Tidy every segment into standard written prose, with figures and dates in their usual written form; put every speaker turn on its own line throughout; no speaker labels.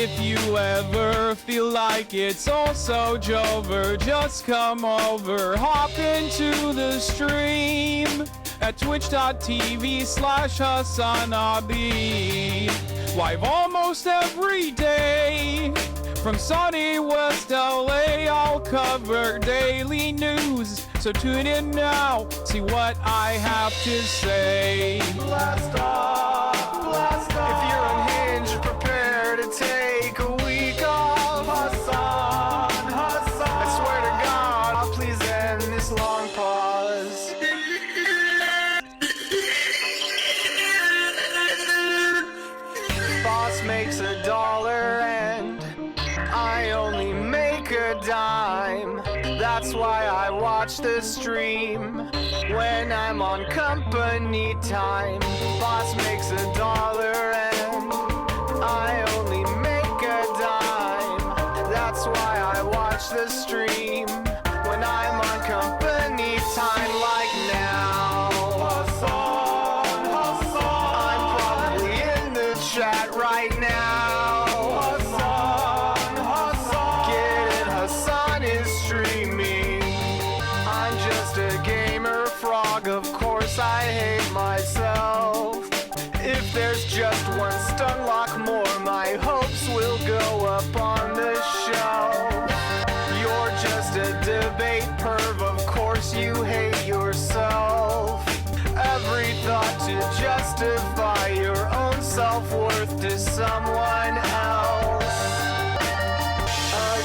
If you ever feel like it's all so Jover, just come over, hop into the stream at twitch.tv/HasanAbi. Live almost every day from sunny West LA. I'll cover daily news, so tune in now, see what I have to say.
Blast off, blast off. If you're unhinged, prepare to take a week off. Hasan, Hasan. I swear to God, please end this long pause. Boss makes $1 and I only make a dime. That's why I watch the stream when I'm on company time. Boss makes $1 and I only make a dime. That's why I watch the stream when I'm on company time, like now. Hasan, Hasan. I'm probably in the chat right now. Hasan, Hasan. Get it, Hasan is streaming. I'm just a gamer frog, of course I hate myself. If there's just one stun lock more, my hopes will go up on the shelf. You're just a debate perv, of course you hate yourself. Every thought to justify your own self-worth to someone else.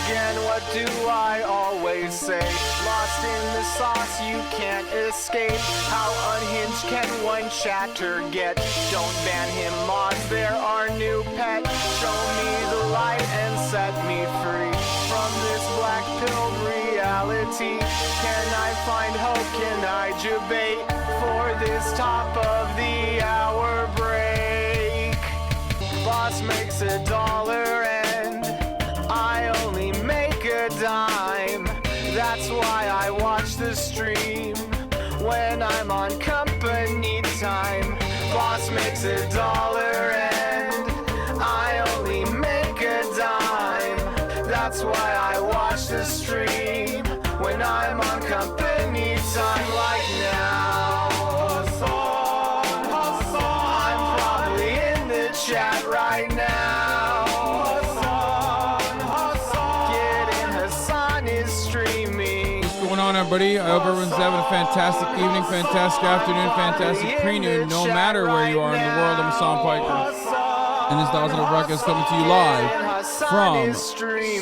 Again, what do I always say? Lost in the sauce, you can't escape. How unhinged can one chatter get? Don't ban him, mods, they're our new pet. Show me the light and set me free from this black-pilled reality. Can I find hope? Can I debate for this top of the hour break? Boss makes $1 and I only make a dime. That's why I watch the stream when I'm on company time. Boss makes $1 and I only make a dime. That's why I watch the stream when I'm on company time, like now. Hasan, Hasan. I'm probably in the chat right now. Hasan, Hasan. Get in, Hasan is streaming.
What's going on, everybody? I hope everyone's having a fantastic evening, fantastic afternoon, fantastic pre-noon, no matter where you are in the world. I'm Hasan Piker, and this Dawson of broadcast coming to you live from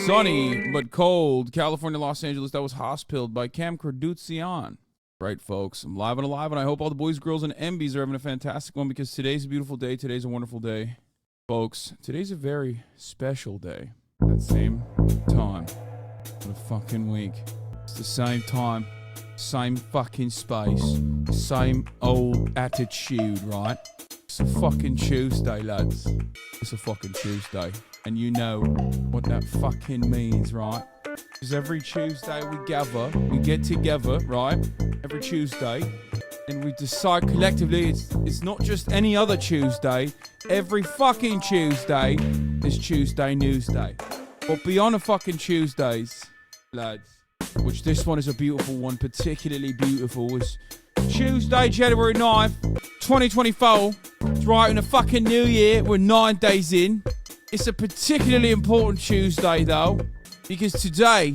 sunny but cold California, Los Angeles. That was Hospilled by Cam Kardutzian. Right, folks, I'm live and alive, and I hope all the boys, girls, and MBs are having a fantastic one, because today's a beautiful day. Today's a wonderful day. Folks, today's a very special day. At the same time of the fucking week. It's the same time, same fucking space, same old attitude, right? It's a fucking Tuesday, lads. It's a fucking Tuesday. And you know what that fucking means, right? Because every Tuesday we gather, we get together, right? Every Tuesday. And we decide collectively it's not just any other Tuesday. Every fucking Tuesday is Tuesday News Day. But beyond the fucking Tuesdays, lads, which this one is a beautiful one, particularly beautiful, is Tuesday, January 9th, 2024. It's right in the fucking new year. We're 9 days in. It's a particularly important Tuesday, though, because today,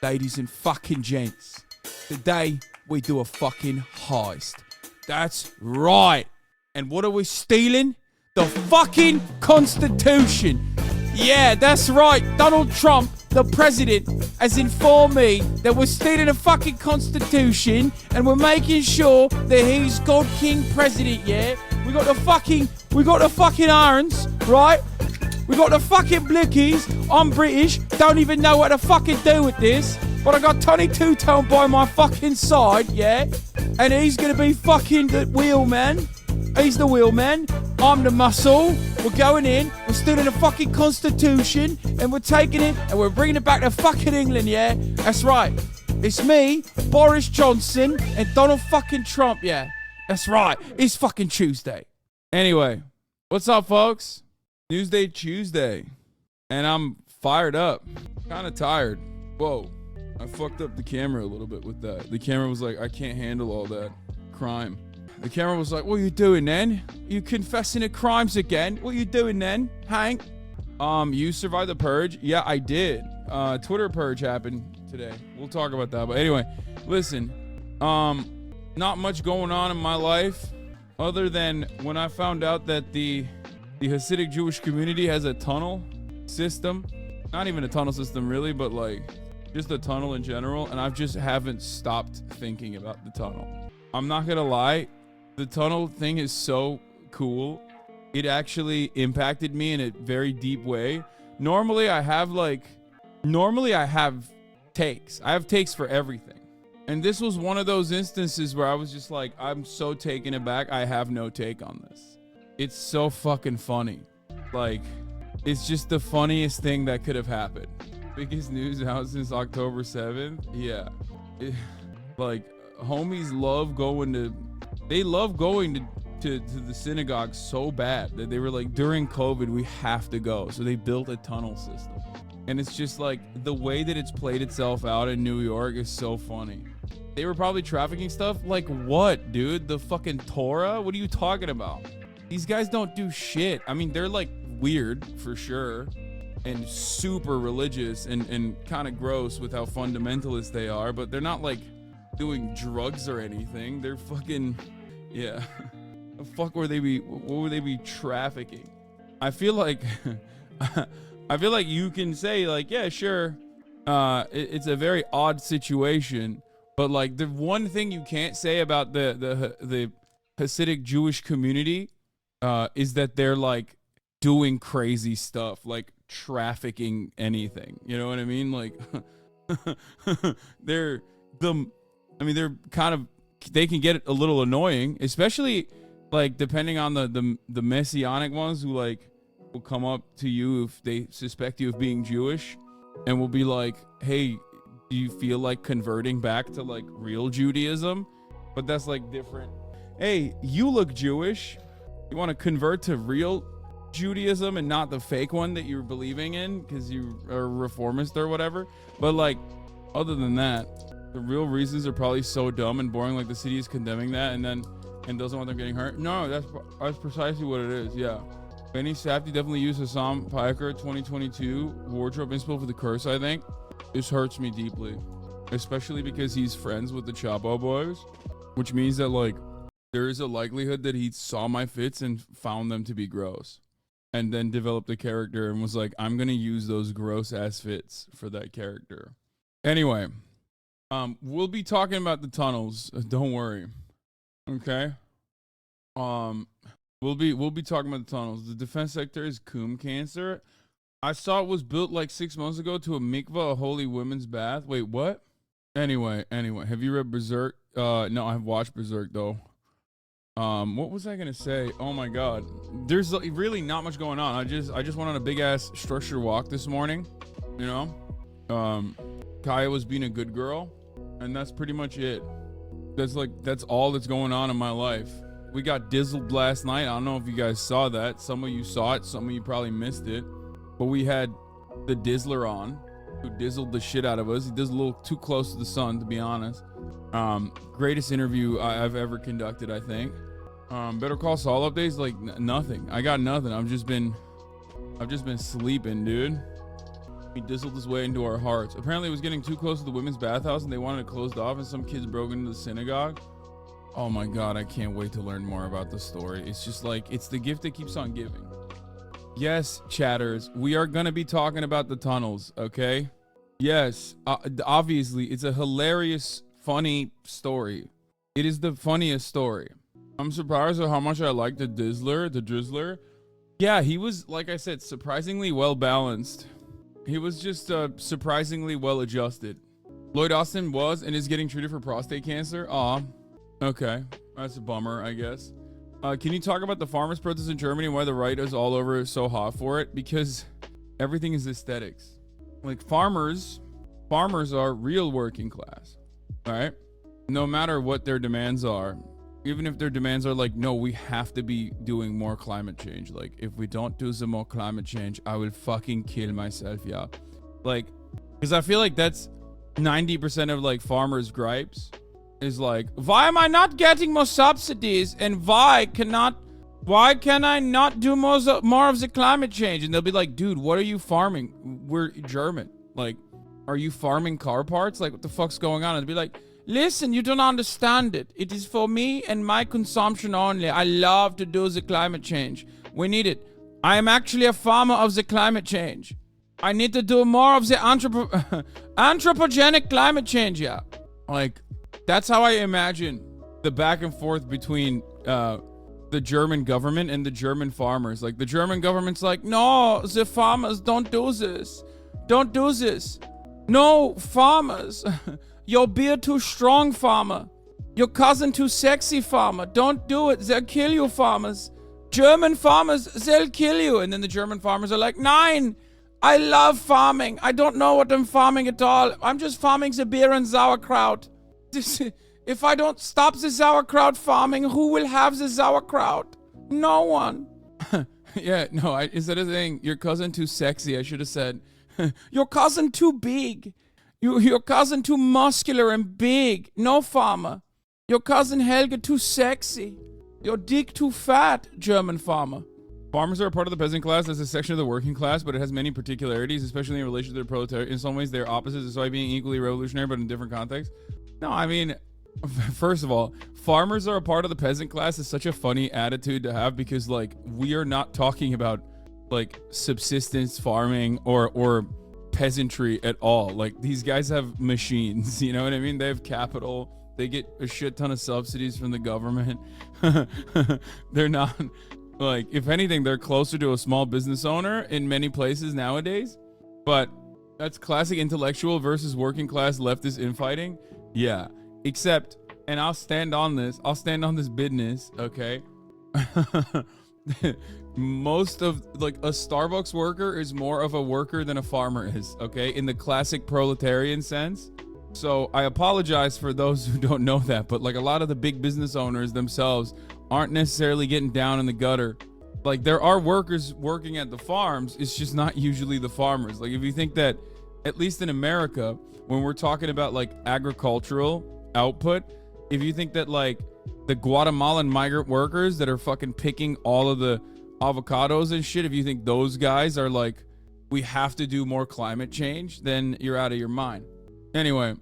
ladies and fucking gents, today we do a fucking heist. That's right. And what are we stealing? The fucking Constitution. Yeah, that's right. Donald Trump, the president, has informed me that we're stealing a fucking Constitution and we're making sure that he's God King President, yeah? We got the fucking irons, right? We got the fucking blickies. I'm British, don't even know what to fucking do with this. But I got Tony Two-Tone by my fucking side, yeah? And he's gonna be fucking the wheelman. He's the wheelman. I'm the muscle. We're going in. We're stealing the fucking Constitution. And we're taking it and we're bringing it back to fucking England, yeah? That's right. It's me, Boris Johnson, and Donald fucking Trump, yeah? That's right. It's fucking Tuesday. Anyway, what's up, folks? Newsday Tuesday, and I'm fired up, kind of tired. Whoa, I fucked up the camera a little bit with that. The camera was like, I can't handle all that crime. The camera was like, what are you doing then? You confessing to crimes again? What are you doing then, Hank? You survived the purge? Yeah, I did. Twitter purge happened today. We'll talk about that. But anyway, listen, not much going on in my life other than when I found out that the Hasidic Jewish community has a tunnel system. Not even a tunnel system really, but like just a tunnel in general. And I just haven't stopped thinking about the tunnel. I'm not gonna lie. The tunnel thing is so cool. It actually impacted me in a very deep way. Normally I have takes. I have takes for everything. And this was one of those instances where I was just like, I'm so taken aback. I have no take on this. It's so fucking funny. Like, it's just the funniest thing that could have happened. Biggest news out since October 7th. Yeah. Like, homies love going to the synagogue so bad that they were like, during COVID, we have to go. So they built a tunnel system. And it's just like the way that it's played itself out in New York is so funny. They were probably trafficking stuff. Like what, dude? The fucking Torah? What are you talking about? These guys don't do shit. I mean, they're like weird for sure and super religious and kind of gross with how fundamentalist they are, but they're not like doing drugs or anything. They're fucking, yeah. The fuck what would they be trafficking? I feel like you can say like, yeah, sure. It's a very odd situation, but like the one thing you can't say about the Hasidic Jewish community is that they're like doing crazy stuff, like trafficking anything. You know what I mean? Like they're kind of, they can get a little annoying, especially like depending on the messianic ones who like will come up to you if they suspect you of being Jewish and will be like, hey, do you feel like converting back to like real Judaism? But that's like different. Hey, you look Jewish. You want to convert to real Judaism and not the fake one that you're believing in because you are reformist or whatever. But like, other than that, the real reasons are probably so dumb and boring. Like the city is condemning that and doesn't want them getting hurt. No, that's precisely what it is. Yeah. Benny Safdie definitely used Hassan Piker 2022 wardrobe inspo for the curse, I think. This hurts me deeply, especially because he's friends with the Chapo boys, which means that like there is a likelihood that he saw my fits and found them to be gross and then developed a character and was like, I'm going to use those gross ass fits for that character. Anyway, we'll be talking about the tunnels. Don't worry. Okay. We'll be talking about the tunnels. The defense sector is cum cancer. I saw it was built like 6 months ago to a mikvah, a holy women's bath. Wait, what? Anyway, have you read Berserk? No, I have watched Berserk though. What was I gonna say? Oh my god, there's really not much going on. I just went on a big ass structure walk this morning. You know, Kaya was being a good girl, and that's pretty much it. That's all that's going on in my life. We got dizzled last night. I don't know if you guys saw that. Some of you saw it. Some of you probably missed it. But we had the Dizzler on, who dizzled the shit out of us. He does a little too close to the sun, to be honest. Greatest interview I've ever conducted, I think. Better Call Saul updates, like nothing. I got nothing. I've just been sleeping, dude. He dizzled his way into our hearts. Apparently it was getting too close to the women's bathhouse and they wanted it closed off and some kids broke into the synagogue. Oh my god, I can't wait to learn more about the story. It's just like, it's the gift that keeps on giving. Yes, chatters, we are going to be talking about the tunnels, okay? Yes, obviously, it's a hilarious, funny story. It is the funniest story. I'm surprised at how much I like the Drizzler. Yeah, he was, like I said, surprisingly well balanced. He was just surprisingly well adjusted. Lloyd Austin was and is getting treated for prostate cancer. Aw, okay, that's a bummer, I guess. Can you talk about the farmers' protests in Germany and why the right is all over so hot for it? Because everything is aesthetics. Like farmers are real working class, all right? No matter what their demands are, even if their demands are like, no, we have to be doing more climate change. Like, if we don't do some more climate change, I will fucking kill myself, yeah. Like, because I feel like that's 90% of like farmers' gripes is like, why am I not getting more subsidies, and why can I not do more of the climate change? And they'll be like, dude, what are you farming? We're German. Like, are you farming car parts? Like, what the fuck's going on? And they'll be like, listen, you don't understand it. It is for me and my consumption only. I love to do the climate change. We need it. I am actually a farmer of the climate change. I need to do more of the anthropogenic climate change, yeah. Like, that's how I imagine the back and forth between the German government and the German farmers. Like, the German government's like, no, the farmers, don't do this. Don't do this. No, farmers. Your beer too strong, farmer. Your cousin too sexy, farmer. Don't do it. They'll kill you, farmers. German farmers, they'll kill you. And then the German farmers are like, nein, I love farming. I don't know what I'm farming at all. I'm just farming the beer and sauerkraut. If I don't stop the sauerkraut farming, who will have the sauerkraut? No one. Yeah, no, instead of saying your cousin too sexy, I should have said your cousin too big. Your cousin too muscular and big. No, farmer. Your cousin Helge too sexy. Your dick too fat, German farmer. Farmers are a part of the peasant class as a section of the working class, but it has many particularities, especially in relation to the proletariat. In some ways, they're opposites, despite being equally revolutionary, but in different contexts. No, I mean, first of all, farmers are a part of the peasant class is such a funny attitude to have, because, like, we are not talking about, like, subsistence farming or peasantry at all. Like, these guys have machines, you know what I mean? They have capital. They get a shit ton of subsidies from the government. They're not... Like, if anything, they're closer to a small business owner in many places nowadays. But that's classic intellectual versus working class leftist infighting. Yeah. Except, and I'll stand on this. I'll stand on this business, okay? Most of, like, a Starbucks worker is more of a worker than a farmer is, okay? In the classic proletarian sense. So I apologize for those who don't know that, but, like, a lot of the big business owners themselves aren't necessarily getting down in the gutter. Like, there are workers working at the farms. It's just not usually the farmers. Like, if you think that, at least in America, when we're talking about, like, agricultural output, if you think that, like, the Guatemalan migrant workers that are fucking picking all of the avocados and shit, if you think those guys are like, we have to do more climate change, then you're out of your mind. Anyway,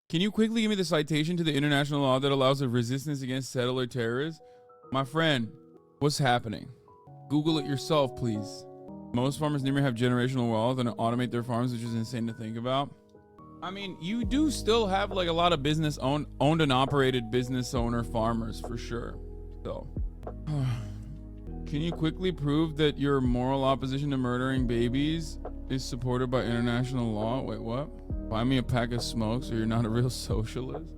can you quickly give me the citation to the international law that allows a resistance against settler terrorists? My friend, what's happening? Google it yourself, please. Most farmers never have generational wealth and automate their farms, which is insane to think about. I mean, you do still have, like, a lot of business owned and operated business owner farmers for sure. So, can you quickly prove that your moral opposition to murdering babies is supported by international law? Wait, what? Buy me a pack of smokes or you're not a real socialist?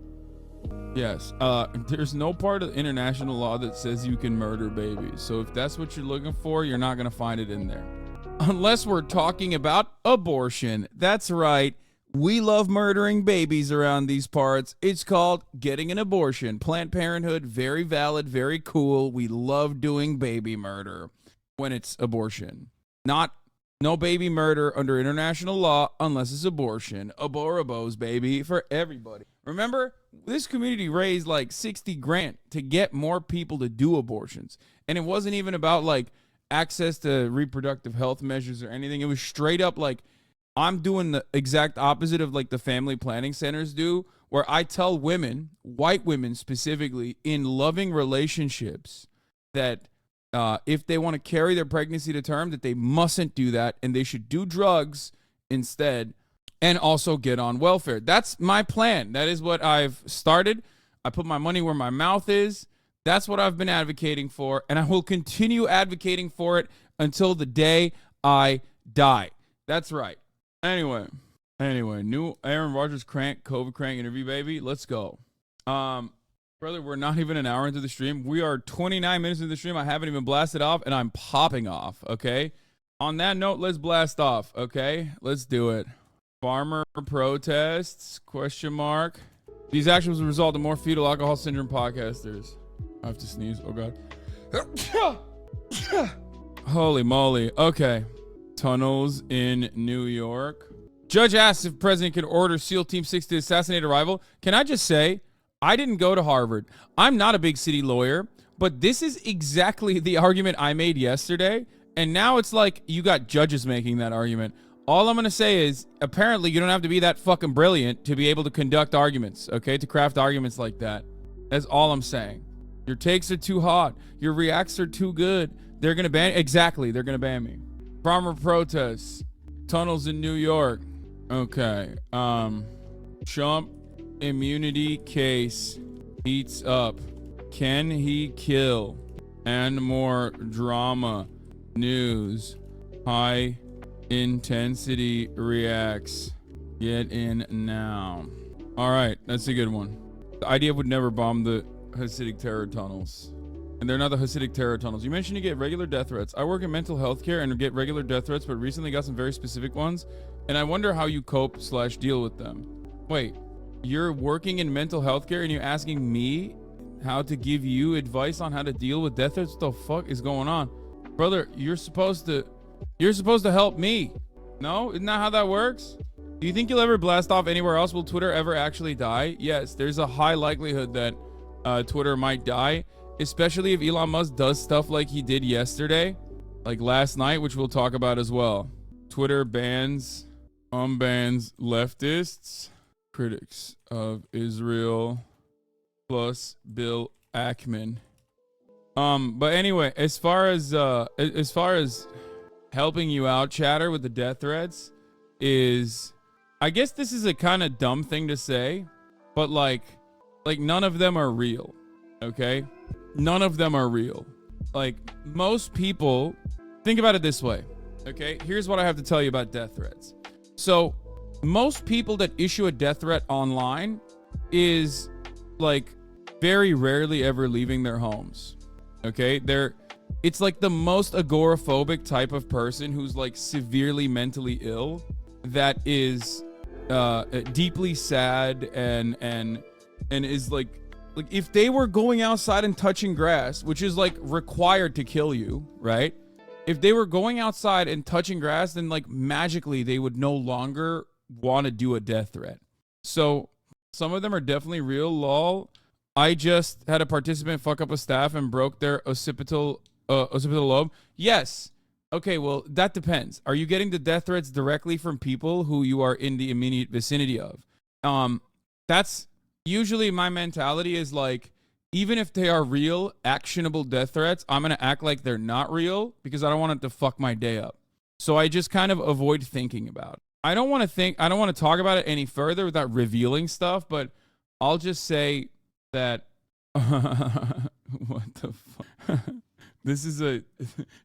Yes, there's no part of international law that says you can murder babies. So if that's what you're looking for, you're not going to find it in there. Unless we're talking about abortion. That's right. We love murdering babies around these parts. It's called getting an abortion. Planned Parenthood, very valid, very cool. We love doing baby murder when it's abortion. No baby murder under international law unless it's abortion. Aborabos, baby, for everybody. Remember, this community raised like 60 grand to get more people to do abortions. And it wasn't even about, like, access to reproductive health measures or anything. It was straight up like, I'm doing the exact opposite of, like, the family planning centers do, where I tell women, white women specifically, in loving relationships that if they want to carry their pregnancy to term, that they mustn't do that, and they should do drugs instead and also get on welfare. That's my plan. That is what I've started. I put my money where my mouth is. That's what I've been advocating for, and I will continue advocating for it until the day I die. That's right. Anyway, new Aaron Rodgers COVID crank interview, baby. Let's go. Brother, we're not even an hour into the stream. We are 29 minutes into the stream. I haven't even blasted off, and I'm popping off, okay? On that note, let's blast off, okay? Let's do it. Farmer protests, question mark. These actions will result in more fetal alcohol syndrome podcasters. I have to sneeze. Oh, God. Holy moly. Okay. Tunnels in New York. Judge asks if president can order SEAL Team 6 to assassinate a rival. Can I just say, I didn't go to Harvard. I'm not a big city lawyer, but this is exactly the argument I made yesterday. And now it's like you got judges making that argument. All I'm going to say is, apparently you don't have to be that fucking brilliant to be able to conduct arguments, okay? To craft arguments like that. That's all I'm saying. Your takes are too hot. Your reacts are too good. They're going to ban... Exactly, they're going to ban me. Farmer protests. Tunnels in New York. Okay. Trump immunity case heats up. Can he kill? And more drama. News. High intensity reacts. Get in now. All right, that's a good one. The idea would never bomb the Hasidic terror tunnels. And they're not the Hasidic terror tunnels. You mentioned you get regular death threats. I work in mental health care and get regular death threats, but recently got some very specific ones. And I wonder how you cope/deal with them. Wait, you're working in mental health care and you're asking me how to give you advice on how to deal with death threats? What the fuck is going on? Brother, you're supposed to help me. No? Isn't that how that works? Do you think you'll ever blast off anywhere else? Will Twitter ever actually die? Yes, there's a high likelihood that Twitter might die, especially if Elon Musk does stuff like he did yesterday, like last night, which we'll talk about as well. Twitter unbans leftists, critics of Israel, plus Bill Ackman. But anyway, as far as helping you out, chatter, with the death threats is, I guess this is a kind of dumb thing to say, but like none of them are real. Okay? None of them are real. Like, most people, think about it this way. Okay? Here's what I have to tell you about death threats. So, most people that issue a death threat online is like very rarely ever leaving their homes. Okay? It's like the most agoraphobic type of person who's like severely mentally ill, that is deeply sad and is like if they were going outside and touching grass, which is like required to kill you, right? If they were going outside and touching grass, then like magically they would no longer want to do a death threat. So some of them are definitely real. Lol. I just had a participant fuck up a staff and broke their occipital lobe. Yes. Okay, well, that depends. Are you getting the death threats directly from people who you are in the immediate vicinity of? That's usually my mentality, is like, even if they are real, actionable death threats, I'm going to act like they're not real because I don't want it to fuck my day up. So I just kind of avoid thinking about it. I don't want to talk about it any further without revealing stuff, but I'll just say that what the fuck? This is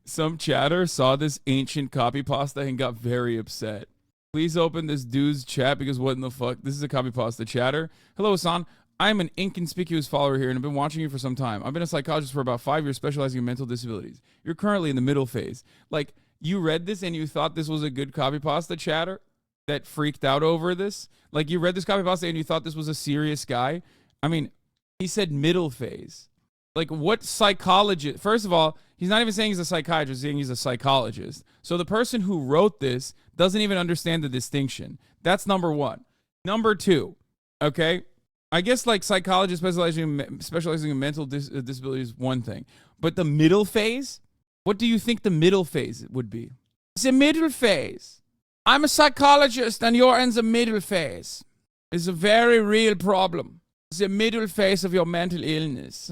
some chatter saw this ancient copy pasta and got very upset. Please open this dude's chat because what in the fuck? This is a copy pasta chatter. Hello, Hasan. I'm an inconspicuous follower here and I've been watching you for some time. I've been a psychologist for about 5 years specializing in mental disabilities. You're currently in the middle phase. Like, you read this and you thought this was a good copy pasta chatter that freaked out over this? Like, you read this copy pasta and you thought this was a serious guy? I mean, he said middle phase. Like, what psychologist? First of all, he's not even saying he's a psychiatrist, he's saying he's a psychologist. So the person who wrote this doesn't even understand the distinction. That's number one. Number two, okay? I guess like psychologists specializing in mental disability is one thing. But the middle phase? What do you think the middle phase would be? The middle phase. I'm a psychologist and you're in the middle phase. It's a very real problem. The middle phase of your mental illness.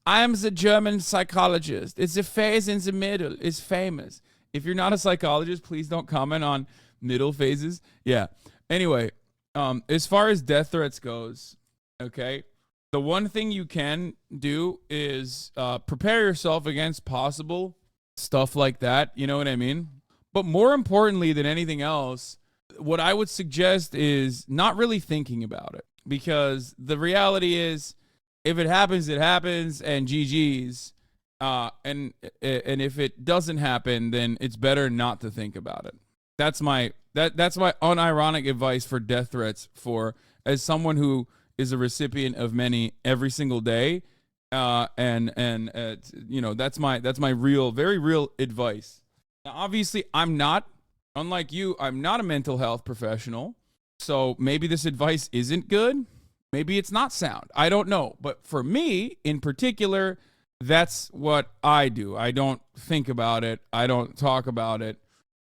I am the German psychologist. It's a phase in the middle. It's famous. If you're not a psychologist, please don't comment on middle phases. Yeah. Anyway, as far as death threats goes, okay, the one thing you can do is prepare yourself against possible stuff like that. You know what I mean? But more importantly than anything else, what I would suggest is not really thinking about it. Because the reality is, if it happens, it happens, and GG's. And if it doesn't happen, then it's better not to think about it. That's my unironic advice for death threats. For as someone who is a recipient of many every single day, You know, that's my real, very real advice. Now, obviously, I'm not, unlike you, I'm not a mental health professional. So maybe this advice isn't good. Maybe it's not sound. I don't know. But for me, in particular, that's what I do. I don't think about it. I don't talk about it.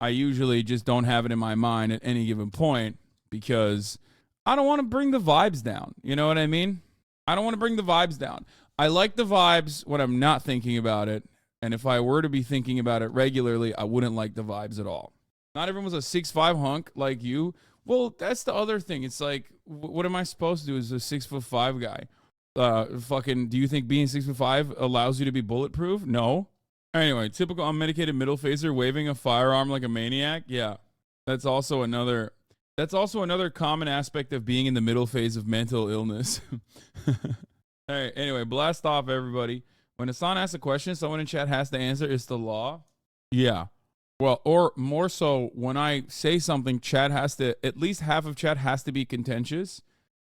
I usually just don't have it in my mind at any given point because I don't want to bring the vibes down. You know what I mean? I don't want to bring the vibes down. I like the vibes when I'm not thinking about it. And if I were to be thinking about it regularly, I wouldn't like the vibes at all. Not everyone's a 6'5" hunk like you. Well, that's the other thing. It's like, what am I supposed to do as a 6'5" guy? Do you think being 6'5" allows you to be bulletproof? No. Anyway, typical unmedicated middle phaser waving a firearm like a maniac. Yeah, that's also another common aspect of being in the middle phase of mental illness. All right. Anyway, blast off, everybody. When Hasan asks a question, someone in chat has to answer. It's the law. Yeah. Well, or more so, when I say something, at least half of chat has to be contentious,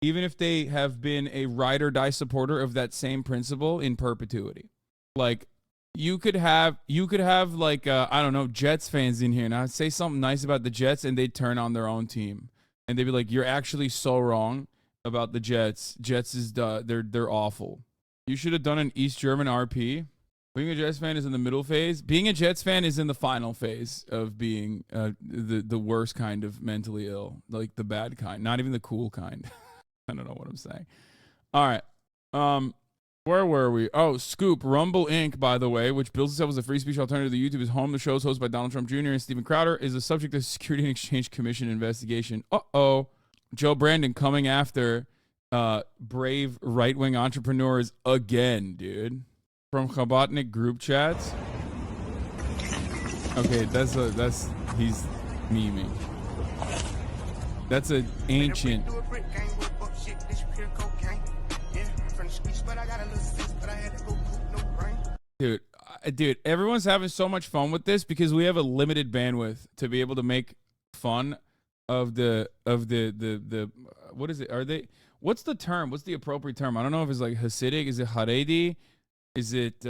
even if they have been a ride or die supporter of that same principle in perpetuity. Like, you could have like, I don't know, Jets fans in here, and I'd say something nice about the Jets, and they'd turn on their own team. And they'd be like, you're actually so wrong about the Jets. Jets is, they're awful. You should have done an East German RP. Being a Jets fan is in the middle phase. Being a Jets fan is in the final phase of being the worst kind of mentally ill, like the bad kind, not even the cool kind. I don't know what I'm saying. All right. Where were we? Oh, Scoop, Rumble Inc., by the way, which bills itself as a free speech alternative to YouTube, is home to shows hosted by Donald Trump Jr. and Steven Crowder, is the subject of Security and Exchange Commission investigation. Uh-oh. Joe Brandon coming after brave right-wing entrepreneurs again, dude. From Chabadnik group chats. Okay, he's memeing. That's an ancient. Dude, everyone's having so much fun with this because we have a limited bandwidth to be able to make fun of the what is it? What's the term? What's the appropriate term? I don't know if it's like Hasidic, is it Haredi? Is it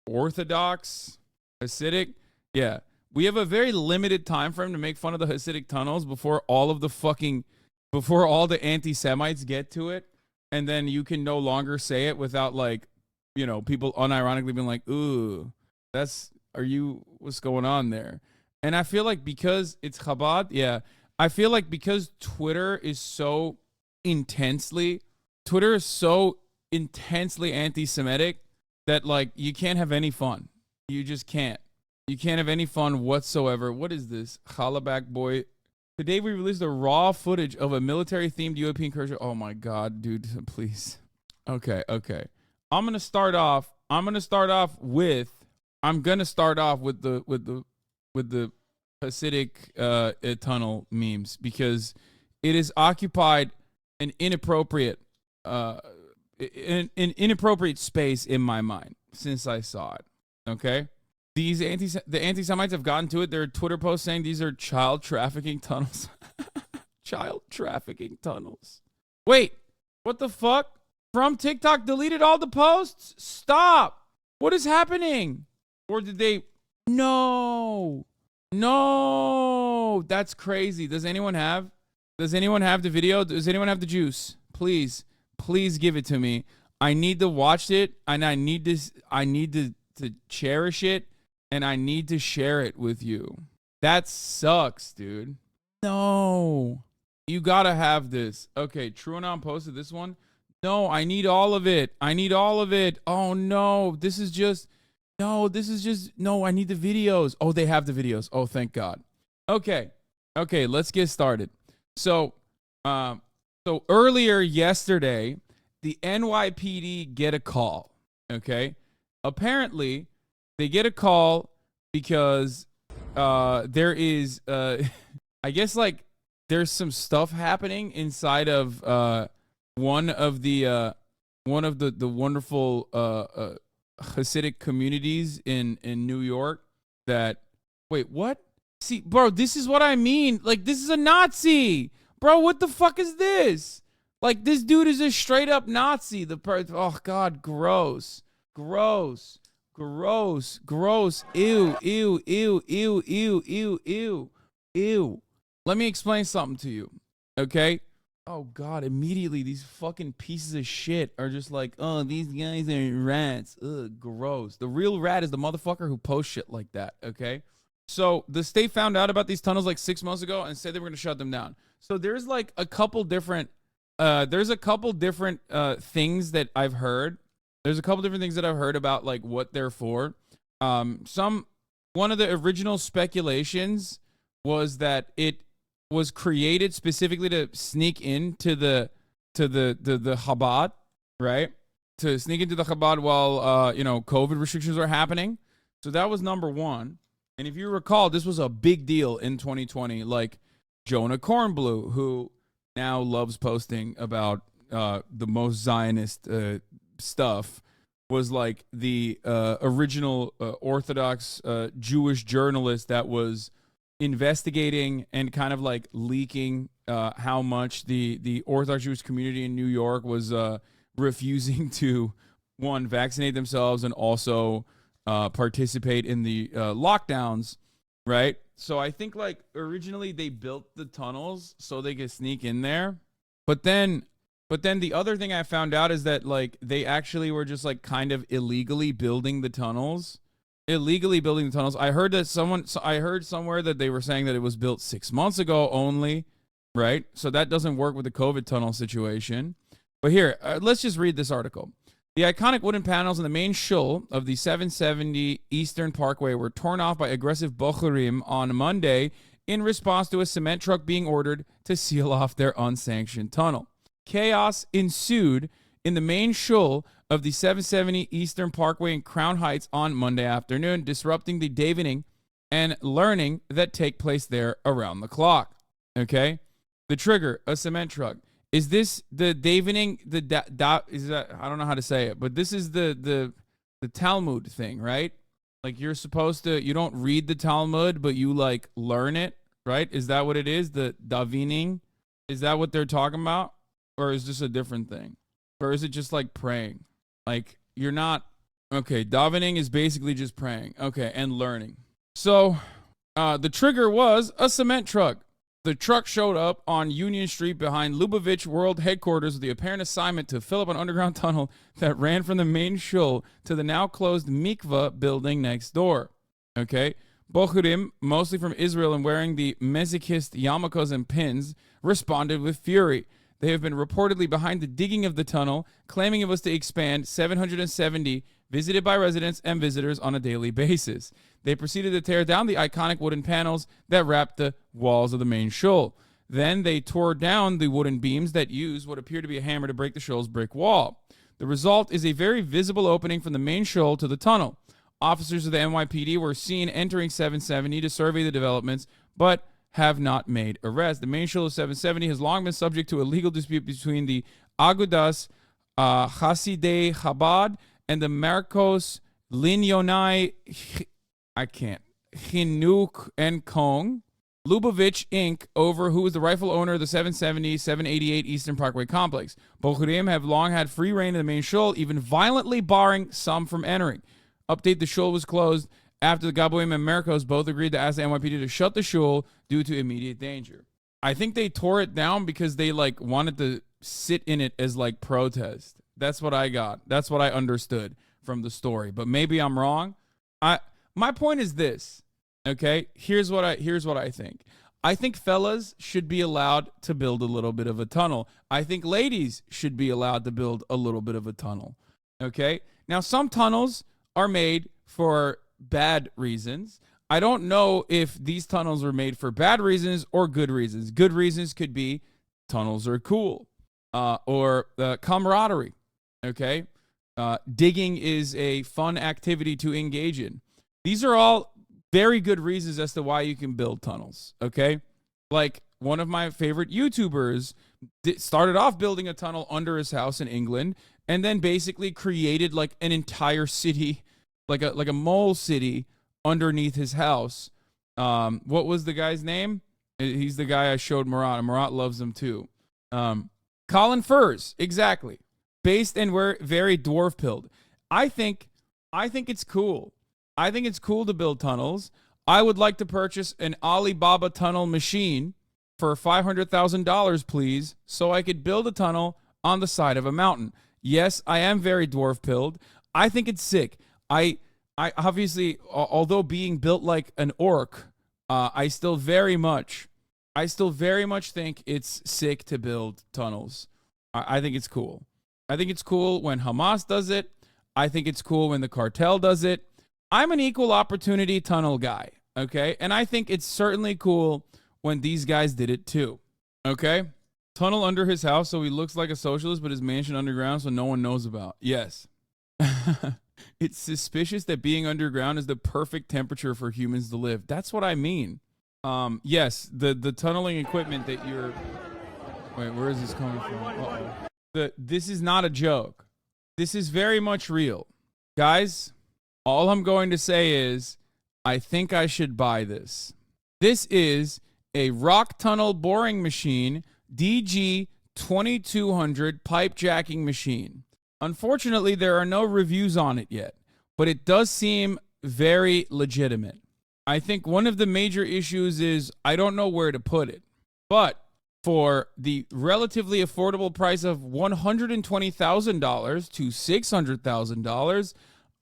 Orthodox? Hasidic? Yeah. We have a very limited time frame to make fun of the Hasidic tunnels before all the anti-Semites get to it. And then you can no longer say it without, like, you know, people unironically being like, ooh, what's going on there? And I feel like because it's Chabad, yeah, I feel like because Twitter is so intensely anti-Semitic that, like, you can't have any fun. You just can't. You can't have any fun whatsoever. What is this? Chalabak boy. Today we released a raw footage of a military-themed European incursion. Oh my God, dude, please. Okay. I'm gonna start off with the Hasidic tunnel memes because it has occupied an inappropriate space in my mind since I saw it. Okay, the anti-Semites have gotten to it. There are Twitter posts saying these are child trafficking tunnels. Child trafficking tunnels. Wait, what the fuck? From TikTok deleted all the posts? Stop. What is happening? Or did they? No, that's crazy. Does anyone have the video? Does anyone have the juice? Please give it to me. I need to watch it, and I need to cherish it, and I need to share it with you. That sucks, dude. No. You gotta have this. Okay, TrueAnon posted this one. No, I need all of it. Oh no, no, I need the videos. Oh, they have the videos. Oh, thank God. Okay, let's get started. So earlier yesterday, the NYPD get a call. Okay, apparently they get a call because there is I guess, like, there's some stuff happening inside of one of the wonderful Hasidic communities in New York that, wait, what? See, bro, this is what I mean. Like, this is a Nazi. Bro, what the fuck is this? Like, this dude is a straight up Nazi. Oh God, gross. Ew. Let me explain something to you, okay? Oh God, immediately these fucking pieces of shit are just like, oh, these guys are rats. Ugh, gross. The real rat is the motherfucker who posts shit like that, okay? So the state found out about these tunnels like 6 months ago and said they were going to shut them down. So there's like a couple different things that I've heard. There's a couple different things that I've heard about like what they're for. One of the original speculations was that it was created specifically to sneak into the Chabad, right? To sneak into the Chabad while COVID restrictions were happening. So that was number one. And if you recall, this was a big deal in 2020. Like Jonah Cornblue, who now loves posting about the most Zionist stuff, was like the original Orthodox Jewish journalist that was investigating and kind of like leaking how much the Orthodox Jewish community in New York was refusing to, one, vaccinate themselves and also participate in the lockdowns, right? So I think like originally they built the tunnels so they could sneak in there. But then the other thing I found out is that like they actually were just like kind of illegally building the tunnels. I heard somewhere that they were saying that it was built 6 months ago only, right? So that doesn't work with the COVID tunnel situation. But here, let's just read this article. The iconic wooden panels in the main shul of the 770 Eastern Parkway were torn off by aggressive bochurim on Monday in response to a cement truck being ordered to seal off their unsanctioned tunnel. Chaos ensued in the main shul of the 770 Eastern Parkway in Crown Heights on Monday afternoon, disrupting the davening and learning that take place there around the clock. Okay? The trigger, a cement truck. Is this the davening? Is that, I don't know how to say it, but this is the Talmud thing, right? Like you're supposed to, you don't read the Talmud, but you like learn it, right? Is that what it is? The davening? Is that what they're talking about? Or is this a different thing? Or is it just like praying? Like you're not, okay, davening is basically just praying. Okay, and learning. So the trigger was a cement truck. The truck showed up on Union Street behind Lubavitch World Headquarters with the apparent assignment to fill up an underground tunnel that ran from the main shul to the now closed mikveh building next door. Okay? Bochurim, mostly from Israel and wearing the masochist yarmulkes and pins, responded with fury. They have been reportedly behind the digging of the tunnel, claiming it was to expand 770, visited by residents and visitors on a daily basis. They proceeded to tear down the iconic wooden panels that wrapped the walls of the main shul. Then they tore down the wooden beams that used what appeared to be a hammer to break the shul's brick wall. The result is a very visible opening from the main shul to the tunnel. Officers of the NYPD were seen entering 770 to survey the developments, but have not made arrests. The main shul of 770 has long been subject to a legal dispute between the Agudas Hasidei Chabad and the Marcos Linyonai Chinuk and Kong Lubavitch Inc. over who is the rightful owner of the 770, 788 Eastern Parkway complex. Bochurim have long had free reign of the main shul, even violently barring some from entering. Update: the shul was closed after the Gaboim and Marcos both agreed to ask the NYPD to shut the shul due to immediate danger. I think they tore it down because they like wanted to sit in it as like protest. That's what I got. That's what I understood from the story. But maybe I'm wrong. My point is this. Okay? Here's what I think. I think fellas should be allowed to build a little bit of a tunnel. I think ladies should be allowed to build a little bit of a tunnel. Okay? Now some tunnels are made for bad reasons. I don't know if these tunnels are made for bad reasons or good reasons. Good reasons could be tunnels are cool, or camaraderie. Okay, digging is a fun activity to engage in. These are all very good reasons as to why you can build tunnels. Okay, like one of my favorite YouTubers started off building a tunnel under his house in England, and then basically created like an entire city, like a mole city underneath his house. What was the guy's name? He's the guy I showed Murat, and Murat loves him too. Colin Furs, exactly. Based and we're very dwarf-pilled. I think it's cool. I think it's cool to build tunnels. I would like to purchase an Alibaba tunnel machine for $500,000, please, so I could build a tunnel on the side of a mountain. Yes, I am very dwarf-pilled. I think it's sick. I obviously, although being built like an orc, I still very much think it's sick to build tunnels. I think it's cool. I think it's cool when Hamas does it. I think it's cool when the cartel does it. I'm an equal opportunity tunnel guy, okay? And I think it's certainly cool when these guys did it too, okay? Tunnel under his house so he looks like a socialist, but his mansion underground so no one knows about. Yes. It's suspicious that being underground is the perfect temperature for humans to live. That's what I mean. Yes, the tunneling equipment that you're... Wait, where is this coming from? Uh-oh. This is not a joke. This is very much real. Guys, all I'm going to say is I think I should buy this. This is a rock tunnel boring machine, DG 2200 pipe jacking machine. Unfortunately, there are no reviews on it yet, but it does seem very legitimate. I think one of the major issues is I don't know where to put it, but for the relatively affordable price of $120,000 to $600,000,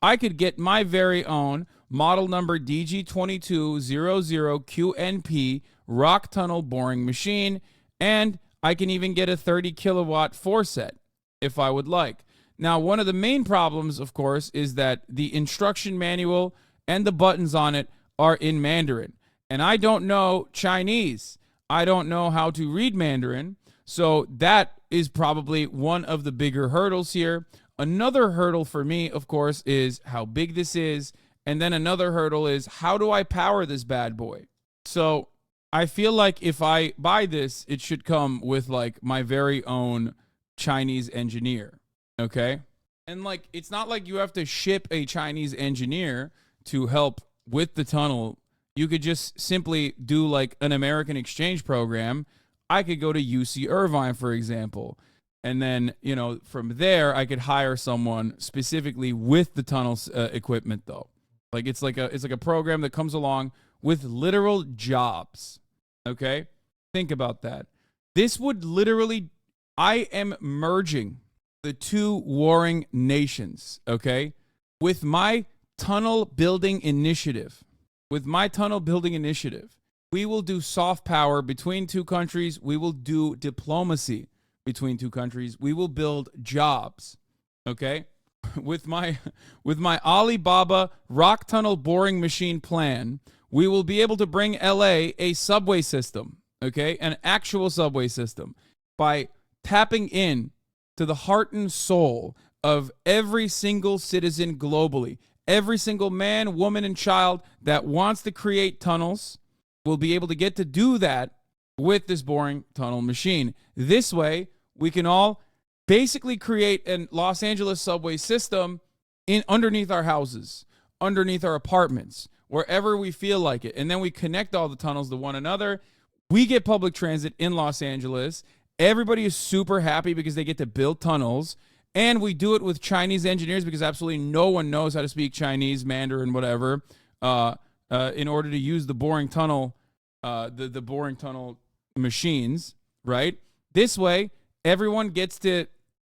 I could get my very own model number DG2200QNP rock tunnel boring machine, and I can even get a 30 kilowatt foreset if I would like. Now, one of the main problems, of course, is that the instruction manual and the buttons on it are in Mandarin, and I don't know Chinese. I don't know how to read Mandarin, so that is probably one of the bigger hurdles here. Another hurdle for me, of course, is how big this is, and then another hurdle is how do I power this bad boy? So I feel like if I buy this, it should come with like my very own Chinese engineer, okay? And like it's not like you have to ship a Chinese engineer to help with the tunnel. You could just simply do like an American exchange program. I could go to UC Irvine, for example. And then, you know, from there, I could hire someone specifically with the tunnel equipment, though. Like it's like a program that comes along with literal jobs. Okay? Think about that. This would literally, I am merging the two warring nations, okay? With my tunnel building initiative. With my tunnel building initiative, we will do soft power between two countries. We will do diplomacy between two countries. We will build jobs, okay? With my Alibaba rock tunnel boring machine plan, we will be able to bring LA a subway system, okay? An actual subway system by tapping in to the heart and soul of every single citizen globally. Every single man, woman, and child that wants to create tunnels will be able to get to do that with this boring tunnel machine. This way, we can all basically create a Los Angeles subway system underneath our houses, underneath our apartments, wherever we feel like it. And then we connect all the tunnels to one another. We get public transit in Los Angeles. Everybody is super happy because they get to build tunnels. And we do it with Chinese engineers because absolutely no one knows how to speak Chinese, Mandarin, whatever, in order to use the boring tunnel, the boring tunnel machines, right? This way, everyone gets to,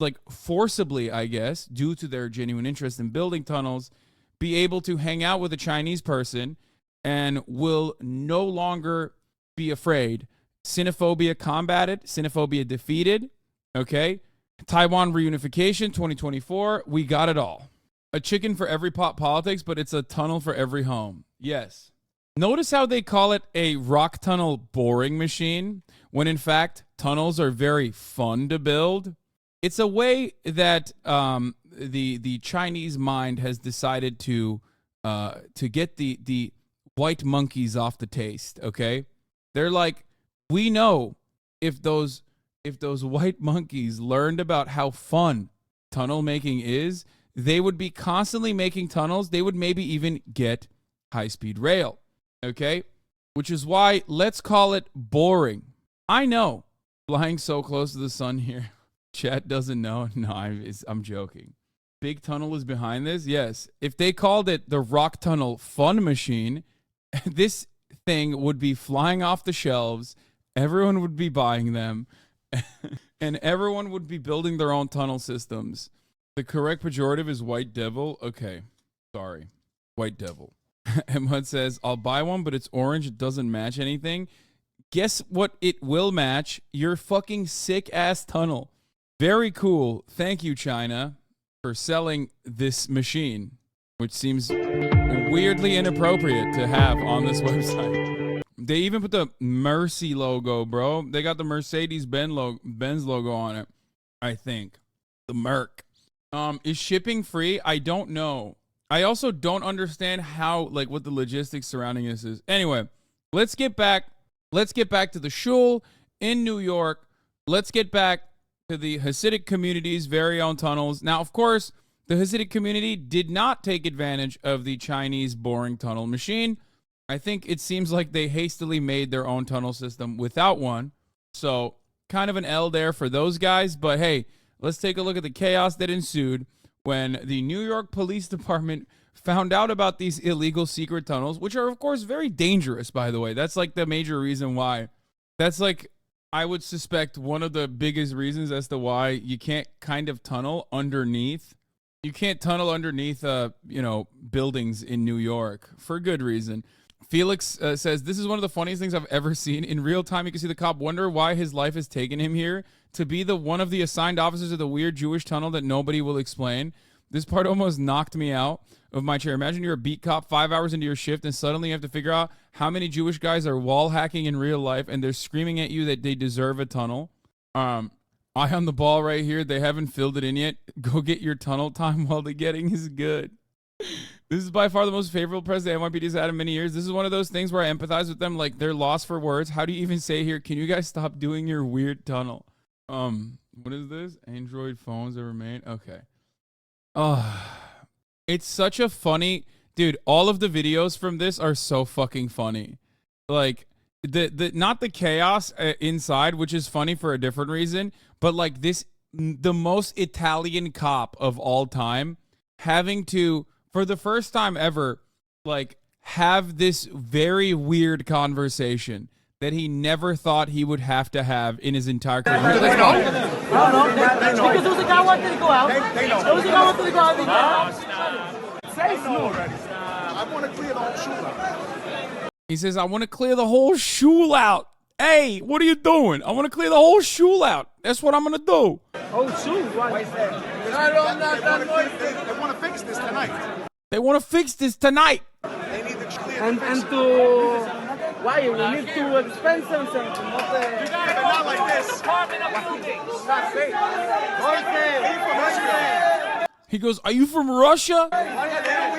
like, forcibly, I guess, due to their genuine interest in building tunnels, be able to hang out with a Chinese person and will no longer be afraid. Xenophobia combated, xenophobia defeated, okay? Taiwan reunification 2024, we got it all. A chicken for every pot politics, but it's a tunnel for every home. Yes. Notice how they call it a rock tunnel boring machine, when in fact, tunnels are very fun to build. It's a way that the Chinese mind has decided to get the white monkeys off the taste, okay? They're like, we know if those white monkeys learned about how fun tunnel making is, they would be constantly making tunnels. They would maybe even get high-speed rail, okay? Which is why let's call it boring. I know, flying so close to the sun here. Chat doesn't know. No, I'm joking. Big Tunnel is behind this? Yes. If they called it the Rock Tunnel Fun Machine, this thing would be flying off the shelves. Everyone would be buying them. And everyone would be building their own tunnel systems. The correct pejorative is white devil. Okay. Sorry. White devil. Emma says, I'll buy one, but it's orange. It doesn't match anything. Guess what it will match? Your fucking sick-ass tunnel. Very cool. Thank you, China, for selling this machine, which seems weirdly inappropriate to have on this website. They even put the Mercy logo, bro. They got the Mercedes-Benz logo on it, I think. The Merc. Is shipping free? I don't know. I also don't understand how, like, what the logistics surrounding this is. Anyway, let's get back to the shul in New York. Let's get back to the Hasidic community's very own tunnels. Now, of course, the Hasidic community did not take advantage of the Chinese boring tunnel machine. I think it seems like they hastily made their own tunnel system without one. So, kind of an L there for those guys. But hey, let's take a look at the chaos that ensued when the New York Police Department found out about these illegal secret tunnels, which are, of course, very dangerous, by the way. That's like the major reason why. That's like, I would suspect, one of the biggest reasons as to why you can't kind of tunnel underneath. You can't tunnel underneath, buildings in New York for good reason. Felix says, this is one of the funniest things I've ever seen. In real time, you can see the cop wonder why his life has taken him here to be one of the assigned officers of the weird Jewish tunnel that nobody will explain. This part almost knocked me out of my chair. Imagine you're a beat cop 5 hours into your shift and suddenly you have to figure out how many Jewish guys are wall hacking in real life and they're screaming at you that they deserve a tunnel. Eye on the ball right here. They haven't filled it in yet. Go get your tunnel time while the getting is good. This is by far the most favorable press the NYPD has had in many years. This is one of those things where I empathize with them. Like, they're lost for words. How do you even say here, can you guys stop doing your weird tunnel? What is this? Android phones that remain? Okay. It's such a funny... Dude, all of the videos from this are so fucking funny. Like, not the chaos inside, which is funny for a different reason, but like this, the most Italian cop of all time having to, for the first time ever, like, have this very weird conversation that he never thought he would have to have in his entire career.
No, because there was a guy wanting to go out. There was a guy wanting to go out. Say so already. I want to clear the whole shul out.
He says, I want to clear the whole shul out. Hey, what are you doing? I want to clear the whole shul out. That's what I'm going to do.
Oh, shul? Why is that?
They want to fix this tonight.
They want to fix this tonight.
They need to clear
and to... Why? We need to expense something.
not like this.
He goes, are you from Russia?
We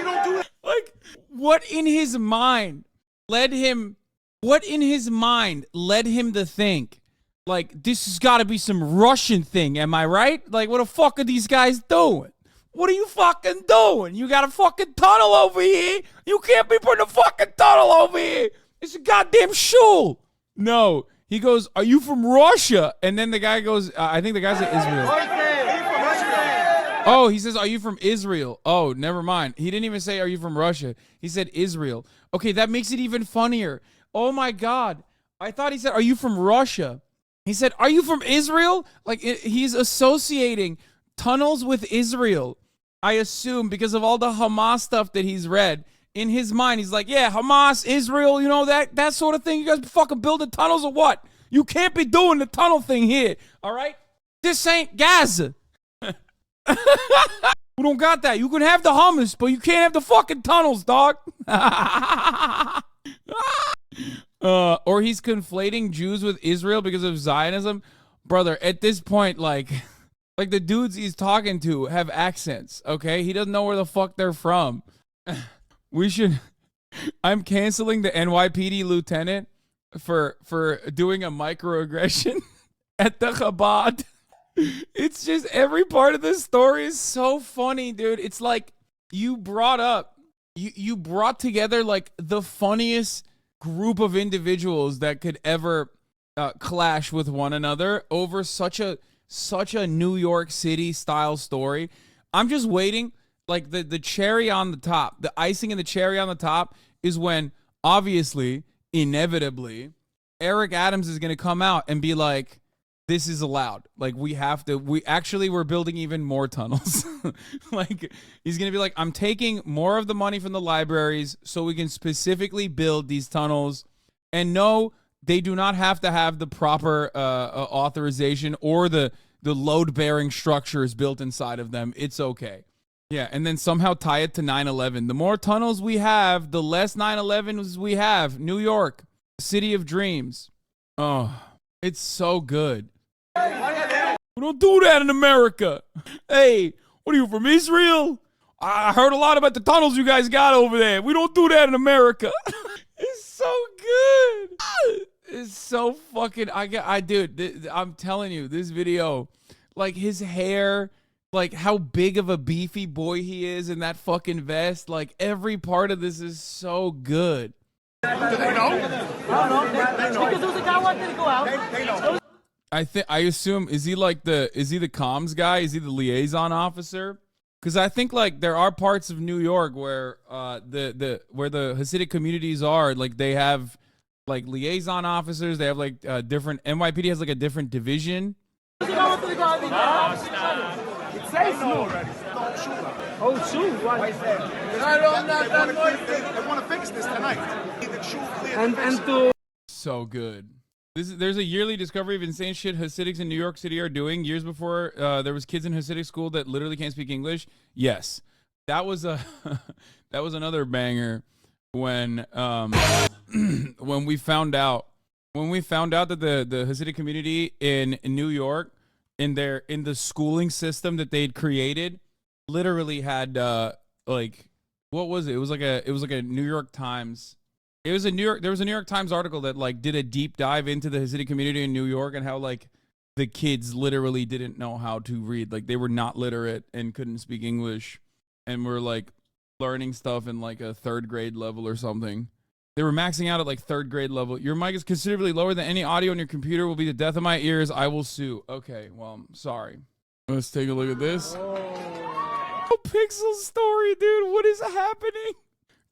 don't do it.
Like, what in his mind led him to think, like, this has got to be some Russian thing, am I right? Like, what the fuck are these guys doing? What are you fucking doing? You got a fucking tunnel over here. You can't be putting a fucking tunnel over here. It's a goddamn shul. No. He goes, are you from Russia? And then the guy goes, I think the guy said Israel. Oh, he says, are you from Israel? Oh, never mind. He didn't even say, are you from Russia? He said Israel. Okay, that makes it even funnier. Oh my God. I thought he said, are you from Russia? He said, are you from Israel? Like, he's associating tunnels with Israel. I assume because of all the Hamas stuff that he's read. In his mind, he's like, yeah, Hamas, Israel, you know, that sort of thing. You guys fucking building tunnels or what? You can't be doing the tunnel thing here, all right? This ain't Gaza. We don't got that. You can have the hummus, but you can't have the fucking tunnels, dog. Or he's conflating Jews with Israel because of Zionism. Brother, at this point, like the dudes he's talking to have accents, okay? He doesn't know where the fuck they're from. I'm canceling the NYPD lieutenant for doing a microaggression at the Chabad. It's just every part of this story is so funny, dude. It's like you brought together like the funniest group of individuals that could ever clash with one another over such a such a New York City style story. I'm just waiting. Like the cherry on the top, the icing and the cherry on the top is when, obviously, inevitably, Eric Adams is going to come out and be like, this is allowed. Like, we're building even more tunnels. Like, he's going to be like, I'm taking more of the money from the libraries so we can specifically build these tunnels. And no, they do not have to have the proper authorization or the load-bearing structures built inside of them. It's okay. Yeah, and then somehow tie it to 9/11. The more tunnels we have, the less 9/11s we have. New York, city of dreams. Oh, it's so good. We don't do that in America. Hey, what are you, from Israel? I heard a lot about the tunnels you guys got over there. We don't do that in America. It's so good. It's so fucking, dude, I'm telling you, this video, like his hair, like how big of a beefy boy he is in that fucking vest, like every part of this is so good.
Do they know?
I don't know. Because there was a guy who wanted to go out.
They know.
I assume, is he the comms guy? Is he the liaison officer? Because I think like there are parts of New York where where the Hasidic communities are, like they have like liaison officers. They have like different, NYPD has like a different division.
It says no. Oh, shoot. Why?
They want to fix this tonight.
And to...
So good. There's a yearly discovery of insane shit Hasidics in New York City are doing. Years before there was kids in Hasidic school that literally can't speak English. Yes, that was another banger when when we found out that the Hasidic community in New York in the schooling system that they'd created literally had like, what was it? It was like a New York Times. There was a New York Times article that like did a deep dive into the Hasidic community in New York and how like the kids literally didn't know how to read. Like they were not literate and couldn't speak English and were like learning stuff in like a 3rd grade level or something. They were maxing out at like 3rd grade level. Your mic is considerably lower than any audio on your computer. Will be the death of my ears. I will sue. Okay, well, I'm sorry. Let's take a look at this. Oh, Pixel story, dude. What is happening?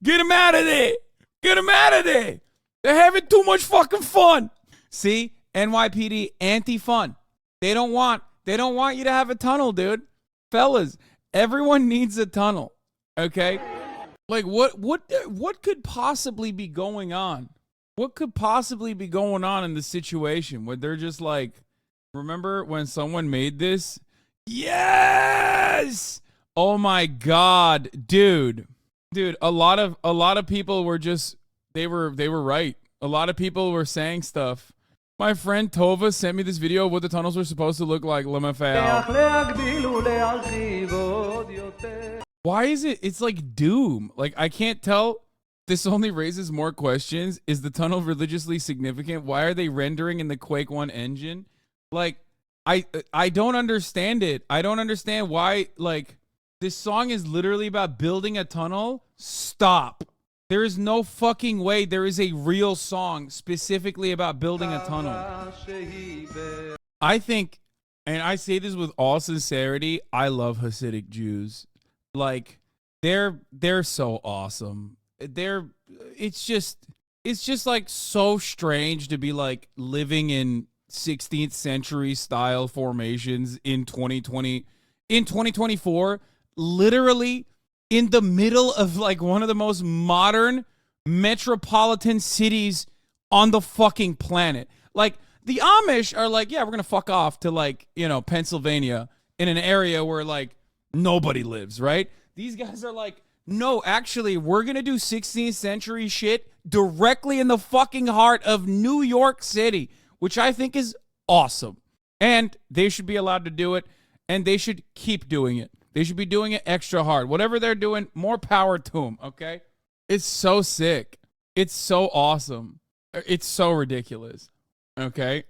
Get him out of there. Get them out of there. They're having too much fucking fun. See? NYPD anti-fun. They don't want you to have a tunnel, dude. Fellas, everyone needs a tunnel. Okay? Like what could possibly be going on? What could possibly be going on in the situation where they're just like, remember when someone made this? Yes! Oh my god, dude. Dude, a lot of people were just they were right. A lot of people were saying stuff. My friend Tova sent me this video of what the tunnels were supposed to look like. Why is it? It's like Doom. Like I can't tell. This only raises more questions. Is the tunnel religiously significant? Why are they rendering in the Quake 1 engine? Like I don't understand it. I don't understand why like this song is literally about building a tunnel. Stop. There is no fucking way there is a real song specifically about building a tunnel. I think, and I say this with all sincerity, I love Hasidic Jews. Like, they're so awesome. It's just like so strange to be like living in 16th century style formations in 2024. Literally in the middle of like one of the most modern metropolitan cities on the fucking planet. Like the Amish are like, yeah, we're going to fuck off to like, Pennsylvania in an area where like nobody lives, right? These guys are like, no, actually, we're going to do 16th century shit directly in the fucking heart of New York City, which I think is awesome. And they should be allowed to do it, and they should keep doing it. They should be doing it extra hard. Whatever they're doing, more power to them, okay? It's so sick. It's so awesome. It's so ridiculous, okay?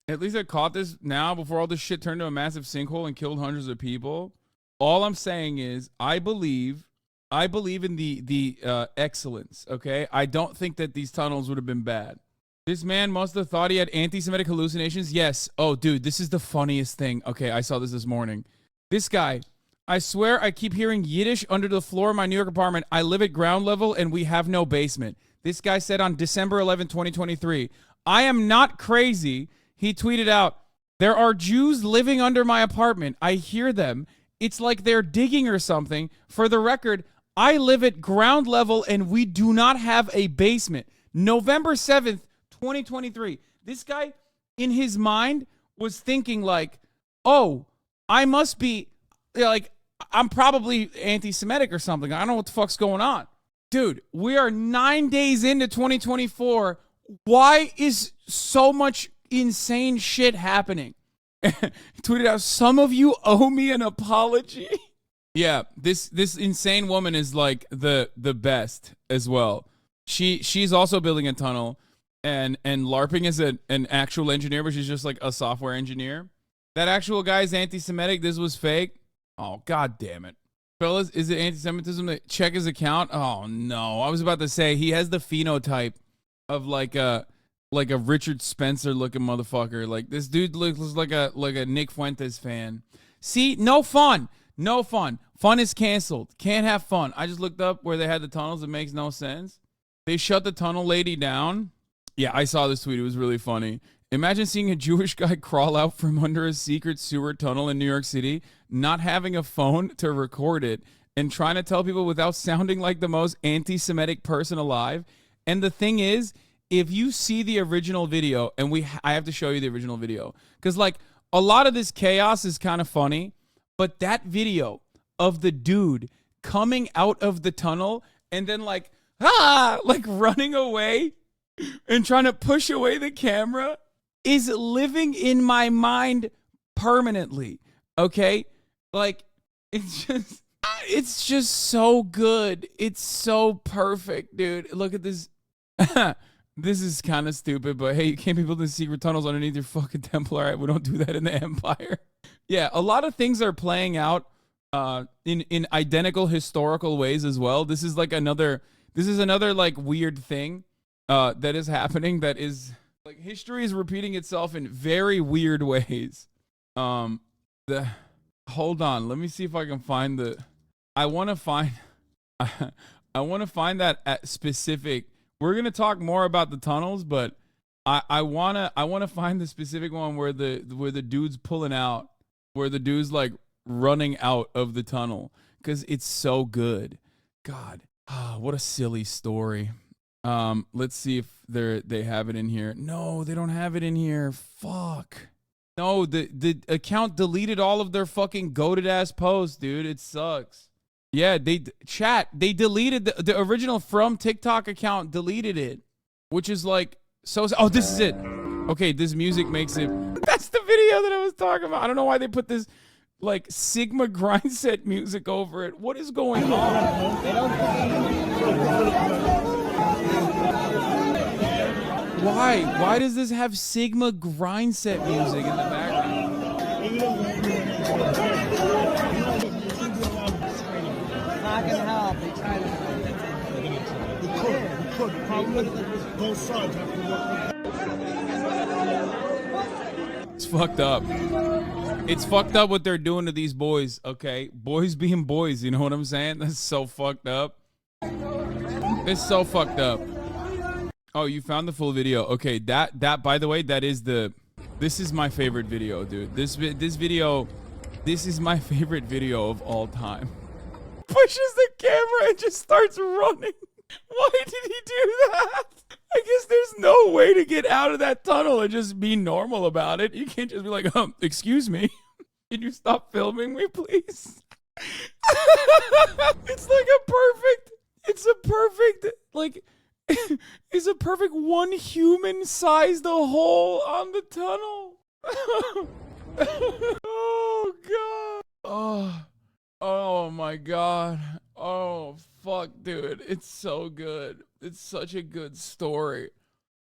At least I caught this now before all this shit turned to a massive sinkhole and killed hundreds of people. All I'm saying is I believe in the excellence, okay? I don't think that these tunnels would have been bad. This man must have thought he had anti-Semitic hallucinations. Yes. Oh, dude, this is the funniest thing. Okay, I saw this morning. This guy, I swear I keep hearing Yiddish under the floor of my New York apartment. I live at ground level and we have no basement. This guy said on December 11, 2023, I am not crazy. He tweeted out, there are Jews living under my apartment. I hear them. It's like they're digging or something. For the record, I live at ground level and we do not have a basement. November 7th, 2023. This guy, in his mind, was thinking like, oh, I must be, like, I'm probably anti-Semitic or something. I don't know what the fuck's going on. Dude, we are 9 days into 2024. Why is so much insane shit happening? He tweeted out, some of you owe me an apology. Yeah, this insane woman is like the best as well. She's also building a tunnel and LARPing as an actual engineer, but she's just like a software engineer. That actual guy is anti-Semitic. This was fake. Oh, god damn it. Fellas, is it anti-Semitism? Check his account. Oh no. I was about to say he has the phenotype of like a Richard Spencer looking motherfucker. Like this dude looks like a Nick Fuentes fan. See, no fun. No fun. Fun is canceled. Can't have fun. I just looked up where they had the tunnels. It makes no sense. They shut the tunnel lady down. Yeah, I saw this tweet. It was really funny. Imagine seeing a Jewish guy crawl out from under a secret sewer tunnel in New York City, not having a phone to record it, and trying to tell people without sounding like the most anti-Semitic person alive. And the thing is, if you see the original video, and I have to show you the original video, because like a lot of this chaos is kind of funny, but that video of the dude coming out of the tunnel and then like running away and trying to push away the camera is living in my mind permanently. Okay? Like it's just so good. It's so perfect, dude. Look at this. This is kind of stupid, but hey, you can't be building secret tunnels underneath your fucking temple. All right, we don't do that in the Empire. Yeah, a lot of things are playing out in identical historical ways as well. This is another like weird thing that is happening. That is like history is repeating itself in very weird ways. Hold on, let me see if I can find the. I want to find that specific. We're gonna talk more about the tunnels, but I wanna find the specific one where the dude's pulling out, where the dude's like running out of the tunnel, because it's so good. God, what a silly story. Let's see if they have it in here. No, they don't have it in here. Fuck. No, the account deleted all of their fucking goated ass posts, dude. It sucks. Yeah, they deleted the original from TikTok account, deleted it, which is like so. Oh, this is it. Okay, this music makes it. That's the video that I was talking about. I don't know why they put this like Sigma grind set music over it. What is going on? Why? Why does this have Sigma grind set music in the background?
Not gonna help. They try to.
Both sides have to work.
It's fucked up. It's fucked up what they're doing to these boys, okay? Boys being boys, you know what I'm saying? That's so fucked up. It's so fucked up. Oh, you found the full video. Okay, that by the way, this is my favorite video, dude. This is my favorite video of all time. Pushes the camera and just starts running. Why did he do that? I guess there's no way to get out of that tunnel and just be normal about it. You can't just be like, excuse me. Can you stop filming me, please? It's a perfect one human-sized hole on the tunnel. Oh, God. Oh, my God. Oh, fuck, dude. It's so good. It's such a good story.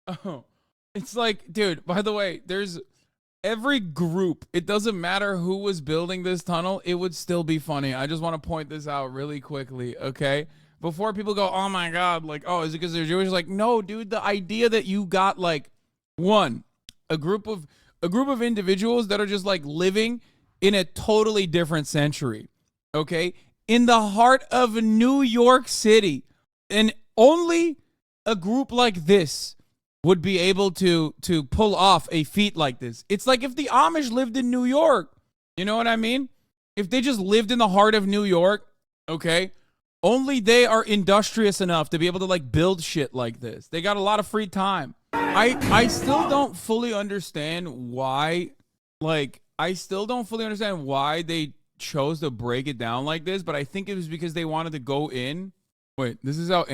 Oh, it's like, dude, by the way, there's every group. It doesn't matter who was building this tunnel. It would still be funny. I just want to point this out really quickly, okay? before people go, oh my God, like, oh, is it because they're Jewish? Like, no, dude, the idea that you got like a group of individuals that are just like living in a totally different century, okay? In the heart of New York City. And only a group like this would be able to pull off a feat like this. It's like if the Amish lived in New York. You know what I mean? If they just lived in the heart of New York, okay? Only they are industrious enough to be able to like build shit like this. They got a lot of free time. I still don't fully understand why, like, I still don't fully understand why they chose to break it down like this, but I think it was because they wanted to go in. Wait, this is how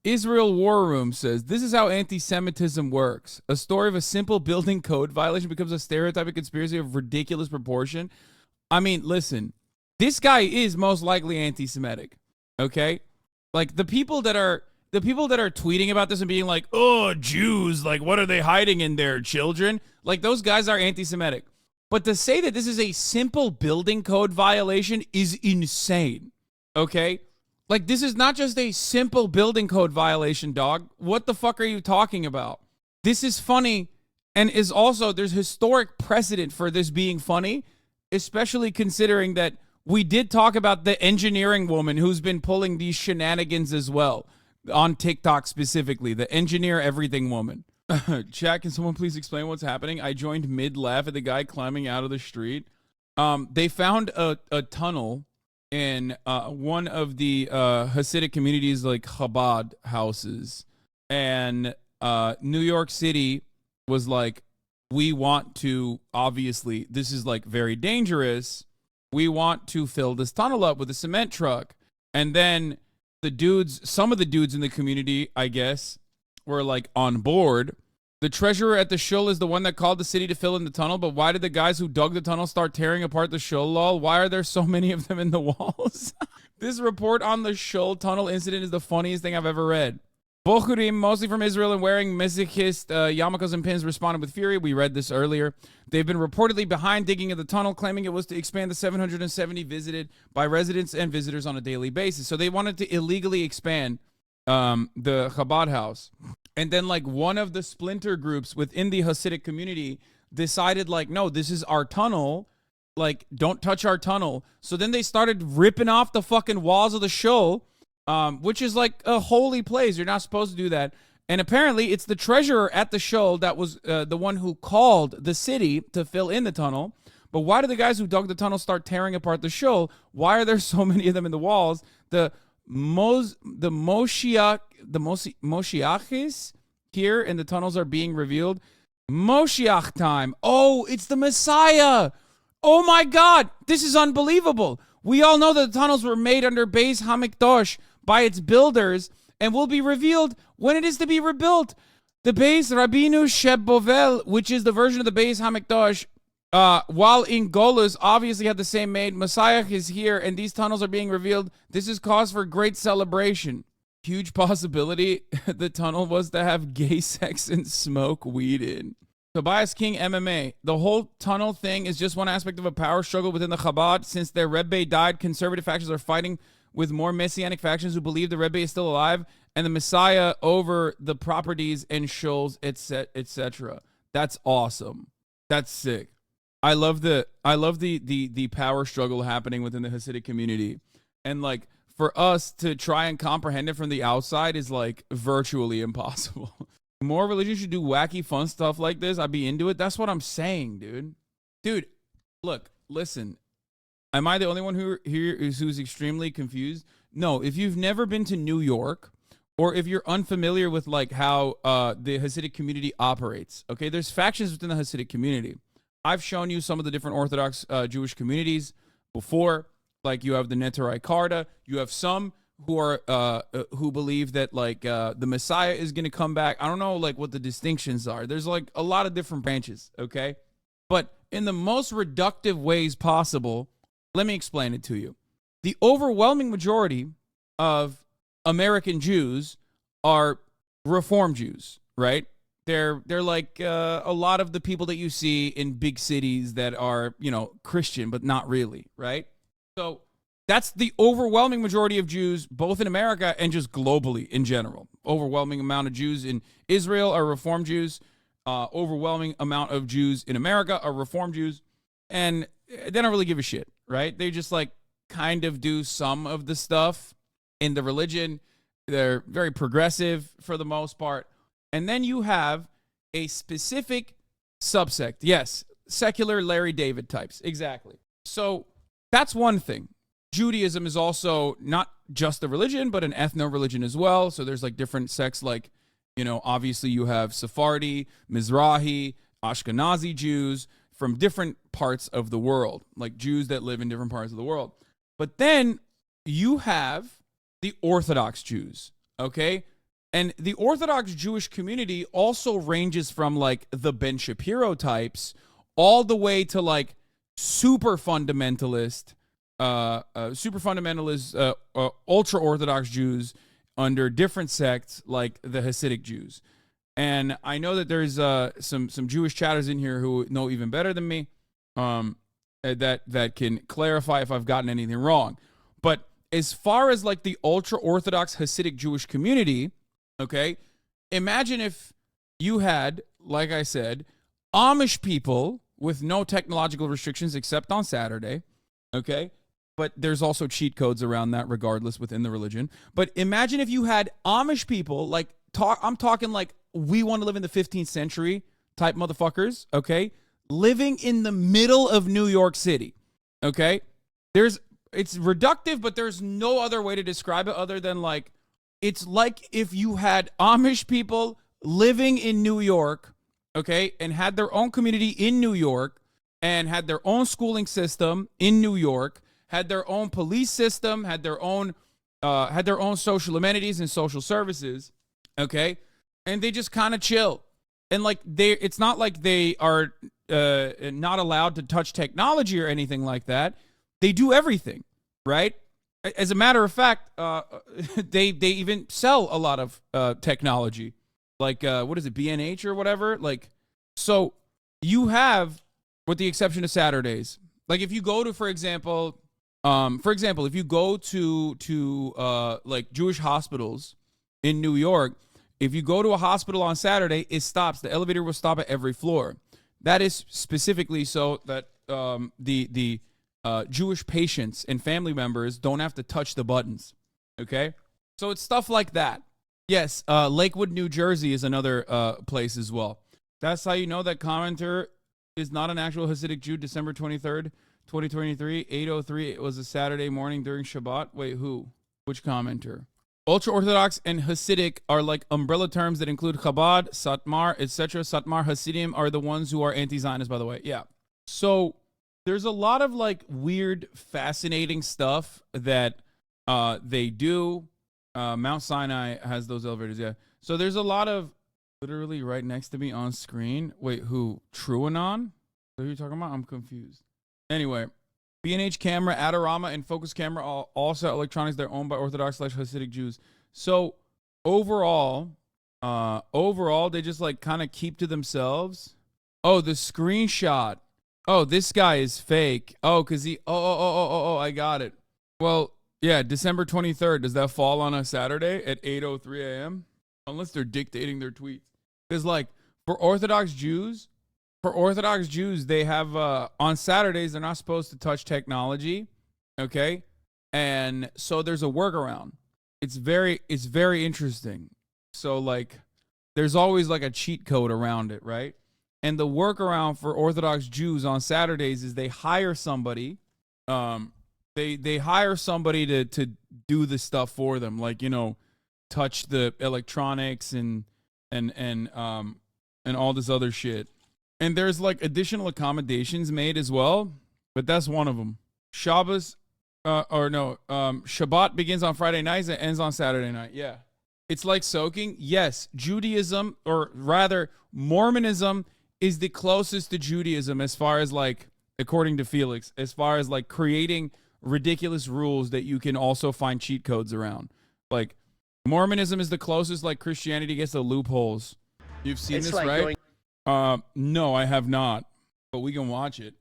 Israel War Room says, this is how anti-Semitism works. A story of a simple building code violation becomes a stereotypic conspiracy of ridiculous proportion. I mean, listen, this guy is most likely anti-Semitic, okay? Like, the people that are tweeting about this and being like, oh, Jews, like, what are they hiding in their children? Like, those guys are anti-Semitic. But to say that this is a simple building code violation is insane, okay? Like, this is not just a simple building code violation, dog. What the fuck are you talking about? This is funny, and is also, there's historic precedent for this being funny, especially considering that we did talk about the engineering woman who's been pulling these shenanigans as well, on TikTok specifically, the engineer everything woman. Chat, can someone please explain what's happening? I joined mid-laugh at the guy climbing out of the street. They found a tunnel in one of the Hasidic communities, like Chabad houses. And New York City was like, we want to, obviously, this is like very dangerous. We want to fill this tunnel up with a cement truck. And then some of the dudes in the community, I guess, were like on board. The treasurer at the shul is the one that called the city to fill in the tunnel, but why did the guys who dug the tunnel start tearing apart the shul, lol? Why are there so many of them in the walls? This report on the shul tunnel incident is the funniest thing I've ever read. Bochurim, mostly from Israel and wearing Mesichist yarmulkes and pins, responded with fury. We read this earlier. They've been reportedly behind digging of the tunnel, claiming it was to expand the 770 visited by residents and visitors on a daily basis. So they wanted to illegally expand the Chabad house. And then, like, one of the splinter groups within the Hasidic community decided, like, no, this is our tunnel. Like, don't touch our tunnel. So then they started ripping off the fucking walls of the shul, which is like a holy place. You're not supposed to do that. And apparently it's the treasurer at the shul that was the one who called the city to fill in the tunnel. But why did the guys who dug the tunnel start tearing apart the shul? Why are there so many of them in the walls? The Moshiachis here in the tunnels are being revealed. Moshiach time. Oh, it's the Messiah. Oh my God, this is unbelievable. We all know that the tunnels were made under Beis Hamikdash by its builders and will be revealed when it is to be rebuilt. The Beis Rabinu Shebovel, which is the version of the Beis Hamikdash, while in Golus obviously had the same made. Messiah is here and these tunnels are being revealed. This is cause for great celebration. Huge possibility the tunnel was to have gay sex and smoke weed in. Tobias King MMA. The whole tunnel thing is just one aspect of a power struggle within the Chabad. Since their Rebbe died, conservative factions are fighting with more messianic factions who believe the Rebbe is still alive and the Messiah over the properties and shuls, etc. That's awesome. That's sick. I love the power struggle happening within the Hasidic community. And like for us to try and comprehend it from the outside is like virtually impossible. More religions should do wacky, fun stuff like this. I'd be into it. That's what I'm saying, dude. Dude, look, listen. Am I the only one who's extremely confused? No, if you've never been to New York, or if you're unfamiliar with like how the Hasidic community operates, okay? There's factions within the Hasidic community. I've shown you some of the different Orthodox Jewish communities before. Like you have the Neterai Karta. You have some who are who believe that like the Messiah is going to come back. I don't know like what the distinctions are. There's like a lot of different branches, okay? But in the most reductive ways possible, let me explain it to you. The overwhelming majority of American Jews are Reform Jews, right? They're like a lot of the people that you see in big cities that are, you know, Christian, but not really, right? So That's the overwhelming majority of Jews, both in America and just globally in general. Overwhelming amount of Jews in Israel are Reform Jews. Overwhelming amount of Jews in America are Reform Jews. And they don't really give a shit, right? They just like kind of do some of the stuff in the religion. They're very progressive for the most part. And then you have a specific subsect. Yes, secular Larry David types. Exactly. So that's one thing. Judaism is also not just a religion, but an ethno-religion as well. So there's like different sects, like, you know, obviously you have Sephardi, Mizrahi, Ashkenazi Jews from different parts of the world, like Jews that live in different parts of the world. But then you have the Orthodox Jews, okay? And the Orthodox Jewish community also ranges from like the Ben Shapiro types all the way to like super fundamentalist, ultra-Orthodox Jews under different sects like the Hasidic Jews. And I know that there's some Jewish chatters in here who know even better than me that can clarify if I've gotten anything wrong. But as far as like the ultra-Orthodox Hasidic Jewish community, okay, imagine if you had, like I said, Amish people with no technological restrictions except on Saturday, okay? But there's also cheat codes around that regardless within the religion. But imagine if you had Amish people, like, I'm talking like we want to live in the 15th century type motherfuckers, okay? Living in the middle of New York City, okay? It's reductive, but there's no other way to describe it other than like, it's like if you had Amish people living in New York, okay, and had their own community in New York and had their own schooling system in New York, had their own police system, had their own social amenities and social services, okay? And they just kind of chill. And like it's not like they are not allowed to touch technology or anything like that. They do everything, right? As a matter of fact, they even sell a lot of technology, like what is it, B&H or whatever. Like, so you have, with the exception of Saturdays, like if you go to, for example, if you go to like Jewish hospitals in New York, if you go to a hospital on Saturday, it stops. The elevator will stop at every floor. That is specifically so that the Jewish patients and family members don't have to touch the buttons, okay? So it's stuff like that. Yes, Lakewood, New Jersey is another place as well. That's how you know that commenter is not an actual Hasidic Jew. December 23rd, 2023, 8:03. It was a Saturday morning during Shabbat. Wait, who? Which commenter? Ultra-Orthodox and Hasidic are like umbrella terms that include Chabad, Satmar, etc. Satmar Hasidim are the ones who are anti-Zionist, by the way. Yeah. So there's a lot of like weird, fascinating stuff that they do. Mount Sinai has those elevators, yeah. So there's a lot of, literally right next to me on screen. Wait, who? TrueAnon? Is that who you're talking about? I'm confused. Anyway, B&H Camera, Adorama, and Focus Camera all sell electronics. They're owned by Orthodox/Hasidic Jews. So overall, they just like kind of keep to themselves. Oh, the screenshot. Oh, this guy is fake. Oh, because I got it. Well, yeah, December 23rd. Does that fall on a Saturday at 8:03 a.m.? Unless they're dictating their tweets. Because like for Orthodox Jews, they have on Saturdays they're not supposed to touch technology, okay? And so there's a workaround. It's very interesting. So like there's always like a cheat code around it, right? And the workaround for Orthodox Jews on Saturdays is they hire somebody. They hire somebody to do the stuff for them, like, you know, touch the electronics and all this other shit. And there's like additional accommodations made as well, but that's one of them. Shabbat begins on Friday nights and ends on Saturday night. Yeah. It's like soaking. Yes, Judaism, or rather Mormonism, is the closest to Judaism as far as like, according to Felix, as far as like creating ridiculous rules that you can also find cheat codes around. Like Mormonism is the closest like Christianity gets to loopholes. You've seen this, like, right? No, I have not, but we can watch it.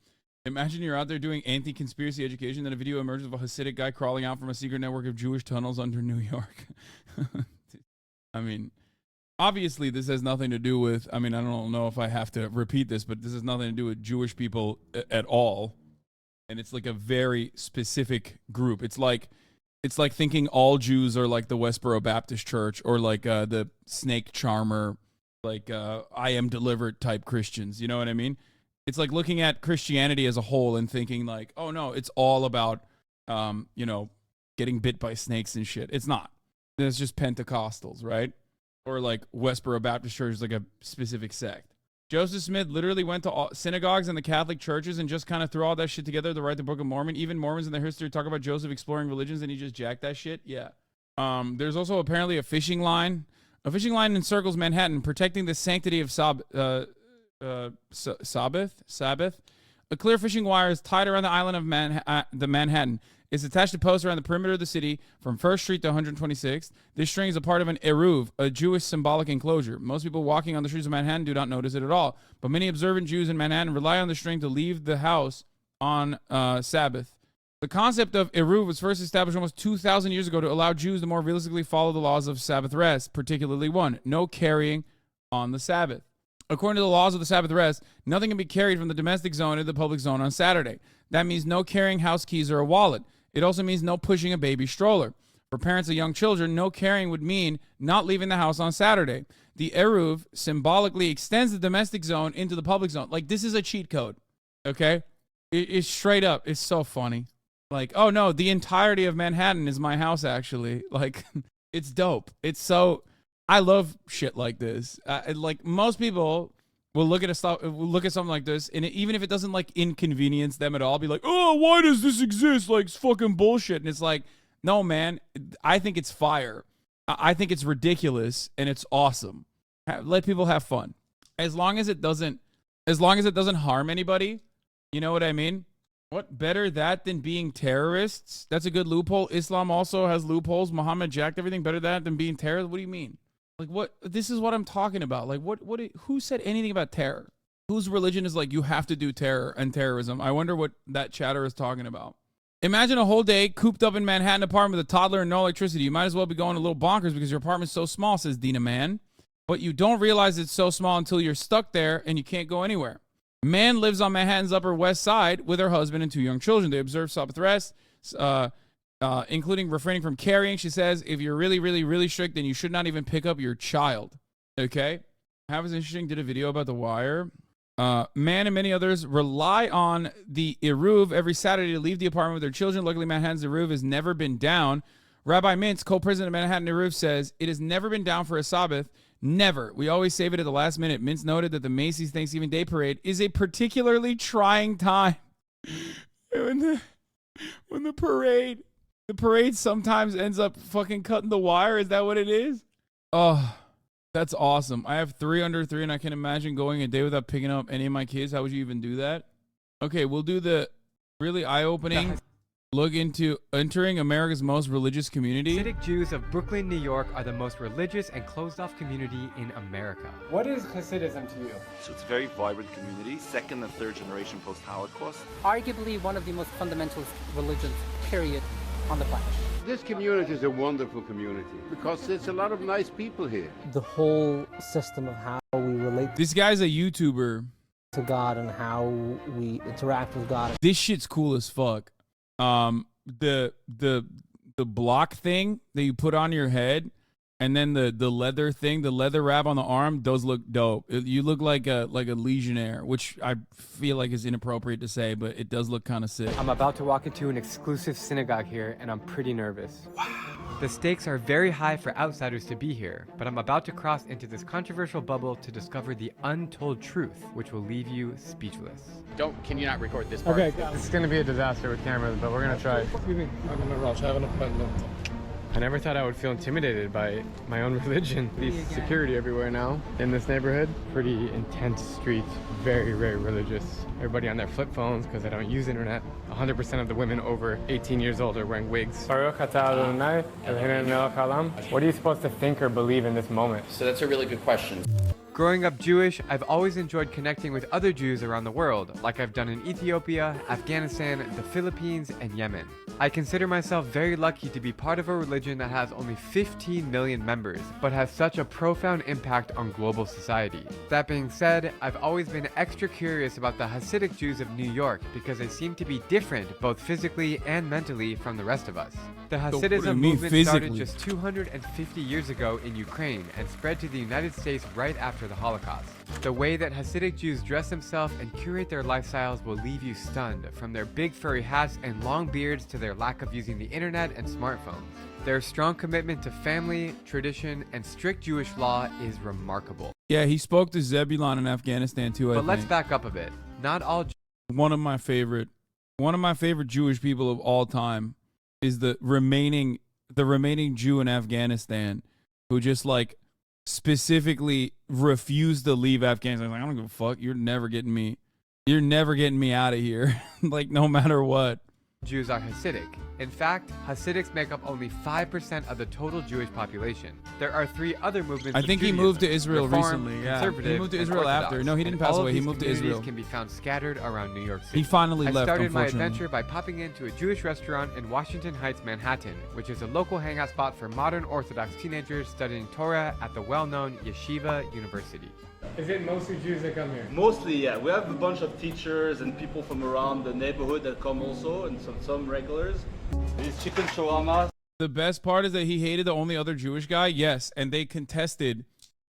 Imagine you're out there doing anti-conspiracy education, then a video emerges of a Hasidic guy crawling out from a secret network of Jewish tunnels under New York. I mean, obviously this has nothing to do with, I mean, I don't know if I have to repeat this, but this has nothing to do with Jewish people at all. And it's like a very specific group. It's like thinking all Jews are like the Westboro Baptist Church or like the snake charmer, like I am delivered type Christians. You know what I mean? It's like looking at Christianity as a whole and thinking like, oh no, it's all about, you know, getting bit by snakes and shit. It's not. It's just Pentecostals, right? Or like Westboro Baptist Church is like a specific sect. Joseph Smith literally went to all synagogues and the Catholic churches and just kind of threw all that shit together to write the Book of Mormon. Even Mormons in their history talk about Joseph exploring religions and he just jacked that shit. Yeah. There's also apparently a fishing line. A fishing line encircles Manhattan, protecting the sanctity of Sabbath. A clear fishing wire is tied around the island of Manhattan. It's attached to posts around the perimeter of the city from 1st Street to 126th. This string is a part of an eruv, a Jewish symbolic enclosure. Most people walking on the streets of Manhattan do not notice it at all, but many observant Jews in Manhattan rely on the string to leave the house on Sabbath. The concept of eruv was first established almost 2,000 years ago to allow Jews to more realistically follow the laws of Sabbath rest, particularly one, no carrying on the Sabbath. According to the laws of the Sabbath rest, nothing can be carried from the domestic zone to the public zone on Saturday. That means no carrying house keys or a wallet. It also means no pushing a baby stroller. For parents of young children, no carrying would mean not leaving the house on Saturday. The eruv symbolically extends the domestic zone into the public zone. Like, this is a cheat code, okay? It's straight up. It's so funny. Like, oh no, the entirety of Manhattan is my house, actually. Like, it's dope. It's so... I love shit like this. Like, most people will look at something like this, and even if it doesn't like inconvenience them at all, be like, "Oh, why does this exist? Like, it's fucking bullshit." And it's like, no, man. I think it's fire. I think it's ridiculous, and it's awesome. Let people have fun, as long as it doesn't harm anybody. You know what I mean? What better that than being terrorists? That's a good loophole. Islam also has loopholes. Muhammad jacked everything. Better that than being terrorists. What do you mean? Like, what? This is what I'm talking about. Like, who said anything about terror? Whose religion is like, you have to do terror and terrorism? I wonder what that chatter is talking about. Imagine a whole day cooped up in Manhattan apartment with a toddler and no electricity. You might as well be going a little bonkers because your apartment's so small, says Dina Man. But you don't realize it's so small until you're stuck there and you can't go anywhere. Man lives on Manhattan's Upper West Side with her husband and 2 young children. They observe Sabbath rest, including refraining from carrying. She says, if you're really, really, really strict, then you should not even pick up your child. Okay? That was interesting. Did a video about The Wire. Man and many others rely on the eruv every Saturday to leave the apartment with their children. Luckily, Manhattan's eruv has never been down. Rabbi Mintz, co-president of Manhattan eruv, says, it has never been down for a Sabbath. Never. We always save it at the last minute. Mintz noted that the Macy's Thanksgiving Day Parade is a particularly trying time. when the parade sometimes ends up fucking cutting the wire. Is that what it is? Oh, that's awesome. I have 3 under 3, and I can imagine going a day without picking up any of my kids. How would you even do that? Okay, we'll do the really eye-opening look into entering America's most religious community.
Hasidic Jews of Brooklyn, New York are the most religious and closed-off community in America. What is Hasidism to you?
So it's a very vibrant community, 2nd and 3rd generation post-Holocaust.
Arguably one of the most fundamental religions, period, on the planet.
This community is a wonderful community because there's a lot of nice people here.
The whole system of how we relate
This guy's a YouTuber.
to God and how we interact with God.
This shit's cool as fuck. The block thing that you put on your head, and then the leather thing, the leather wrap on the arm, those look dope. You look like a legionnaire, which I feel like is inappropriate to say, but it does look kind of sick.
I'm about to walk into an exclusive synagogue here, and I'm pretty nervous. Wow. The stakes are very high for outsiders to be here, but I'm about to cross into this controversial bubble to discover the untold truth, which will leave you speechless.
Can you not record this part?
Okay, it's gonna be a disaster with cameras, but we're gonna try. Excuse me, I'm in a rush. I have an appointment. I never thought I would feel intimidated by my own religion. Police security everywhere now in this neighborhood. Pretty intense streets, very, very religious. Everybody on their flip phones because they don't use internet. 100% of the women over 18 years old are wearing wigs. What are you supposed to think or believe in this moment?
So that's a really good question.
Growing up Jewish, I've always enjoyed connecting with other Jews around the world, like I've done in Ethiopia, Afghanistan, the Philippines, and Yemen. I consider myself very lucky to be part of a religion that has only 15 million members, but has such a profound impact on global society. That being said, I've always been extra curious about the Hasidic Jews of New York because they seem to be different both physically and mentally from the rest of us. The Hasidism movement started just 250 years ago in Ukraine and spread to the United States right after the Holocaust. The way that Hasidic Jews dress themselves and curate their lifestyles will leave you stunned, from their big furry hats and long beards to their lack of using the internet and smartphones. Their strong commitment to family, tradition, and strict Jewish law is remarkable.
Yeah, he spoke to Zebulon in Afghanistan too, I think.
But let's back up a bit. Not all
one of my favorite Jewish people of all time is the remaining Jew in Afghanistan who just like specifically refused to leave Afghanistan. Like, I don't give a fuck. You're never getting me out of here. Like, no matter what.
Jews are Hasidic. In fact, Hasidics make up only 5% of the total Jewish population. There are 3 other movements.
I think he moved to Israel recently. Yeah, he moved to Israel after. No, he didn't pass away. He moved to Israel.
Can be found scattered around New York City.
He finally left.
I started my adventure by popping into a Jewish restaurant in Washington Heights, Manhattan, which is a local hangout spot for modern Orthodox teenagers studying Torah at the well-known Yeshiva University.
Is it mostly Jews that come here?
Mostly, yeah. We have a bunch of teachers and people from around the neighborhood that come also, and some regulars. There's chicken shawarma.
The best part is that he hated the only other Jewish guy. Yes, and they contested,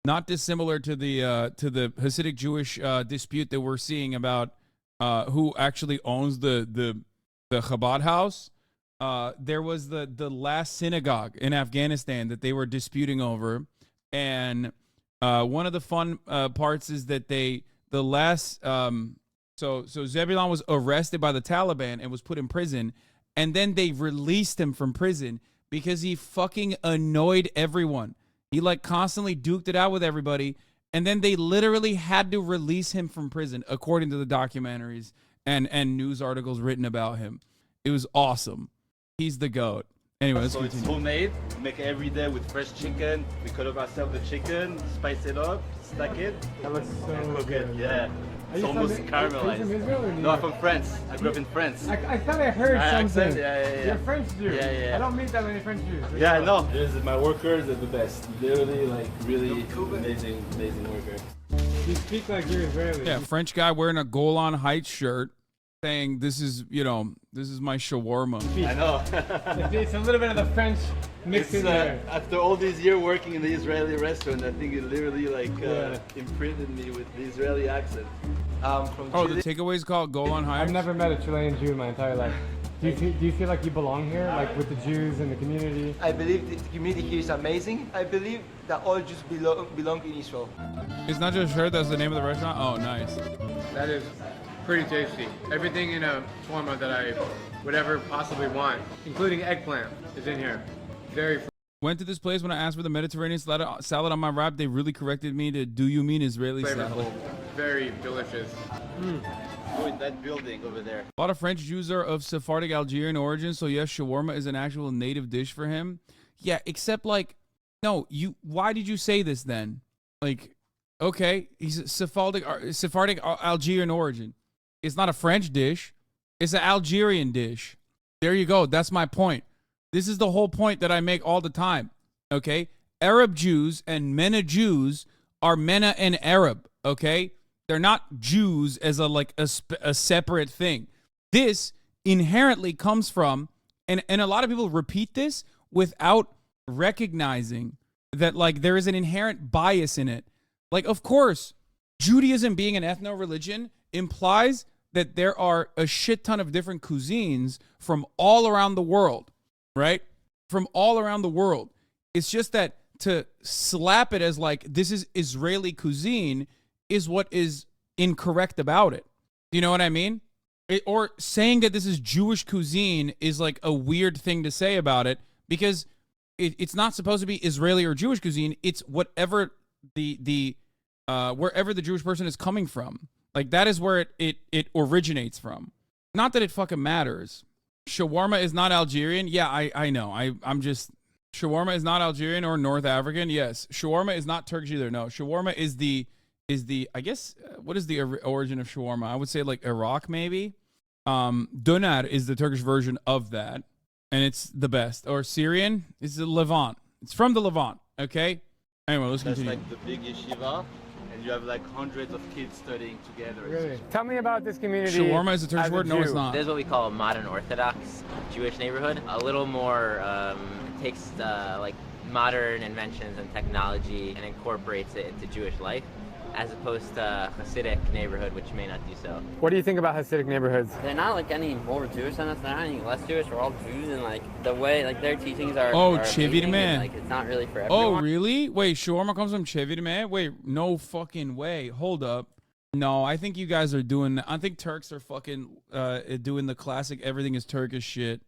not dissimilar to the Hasidic Jewish dispute that we're seeing about who actually owns the Chabad house. There was the last synagogue in Afghanistan that they were disputing over, and one of the fun parts is that so Zebulon was arrested by the Taliban and was put in prison, and then they released him from prison because he fucking annoyed everyone. He like constantly duked it out with everybody, and then they literally had to release him from prison, according to the documentaries and news articles written about him. It was awesome. He's the GOAT. Anyway, let's continue.
It's homemade. We make it every day with fresh chicken. We cut up ourselves the chicken, spice it up, stack it.
That looks so
cook
good.
it. Yeah. It's almost caramelized.
Are you from Israel or New
No, I'm
York?
from France. I grew up in France.
I thought I heard something.
Accent? Yeah.
You're French Jew.
Yeah.
I don't meet that many French Jews.
Yeah, I know. My workers are the best. Literally, like, really amazing worker.
You speak like you're Israeli.
Yeah, French guy wearing a Golan Heights shirt, saying this is my shawarma.
I know.
It's a little bit of the French mixed in there.
After all these years working in the Israeli restaurant, I think it literally imprinted me with the Israeli accent. From
Chile. The takeaway is called Golan Heights?
I've never met a Chilean Jew in my entire life. Do you feel like you belong here, like with the Jews and the community?
I believe the community here is amazing. I believe that all Jews belong in Israel.
It's not just her, that's the name of the restaurant? Oh, nice.
That is pretty tasty. Everything in a shawarma that I would ever possibly want, including eggplant, is in here. Very.
Went to this place when I asked for the Mediterranean salad on my wrap. They really corrected me to, do you mean Israeli salad?
Very delicious.
Oh, in that building over there.
A lot of French Jews are of Sephardic Algerian origin, so yes, shawarma is an actual native dish for him. Yeah, except like, no, why did you say this then? Like, okay, he's a Sephardic Algerian origin. It's not a French dish. It's an Algerian dish. There you go. That's my point. This is the whole point that I make all the time. Okay? Arab Jews and MENA Jews are MENA and Arab. Okay? They're not Jews as a separate thing. This inherently comes from, and a lot of people repeat this without recognizing that like there is an inherent bias in it. Like, of course, Judaism being an ethno-religion implies that there are a shit ton of different cuisines from all around the world, right? From all around the world. It's just that to slap it as like, this is Israeli cuisine is what is incorrect about it. You know what I mean? Or saying that this is Jewish cuisine is like a weird thing to say about it, because it's not supposed to be Israeli or Jewish cuisine. It's whatever wherever the Jewish person is coming from. Like, that is where it originates from. Not that it fucking matters. Shawarma is not Algerian. Yeah, I know. I'm just... Shawarma is not Algerian or North African. Yes. Shawarma is not Turkish either. No. Shawarma is the is the, I guess, what is the origin of shawarma? I would say like Iraq, maybe. Döner is the Turkish version of that, and it's the best. Or Syrian is the Levant. It's from the Levant, okay? Anyway, let's continue.
That's like the big yeshiva, and you have like hundreds of kids studying together.
Really? Tell me about this community.
Shawarma is a Turkish word? No, it's not.
This is what we call a modern Orthodox Jewish neighborhood. A little more, takes like modern inventions and technology and incorporates it into Jewish life, as opposed to Hasidic neighborhood, which may not do so.
What do you think about Hasidic neighborhoods?
They're not like any more Jewish than us. They're not any less Jewish. We're all Jews, and like the way like their teachings are.
Oh,
are
Chevirme.
amazing, like it's not really for everyone.
Oh, really? Wait, shawarma comes from Chevirme? Wait, no fucking way. Hold up. No, I think you guys are doing. I think Turks are fucking doing the classic everything is Turkish shit.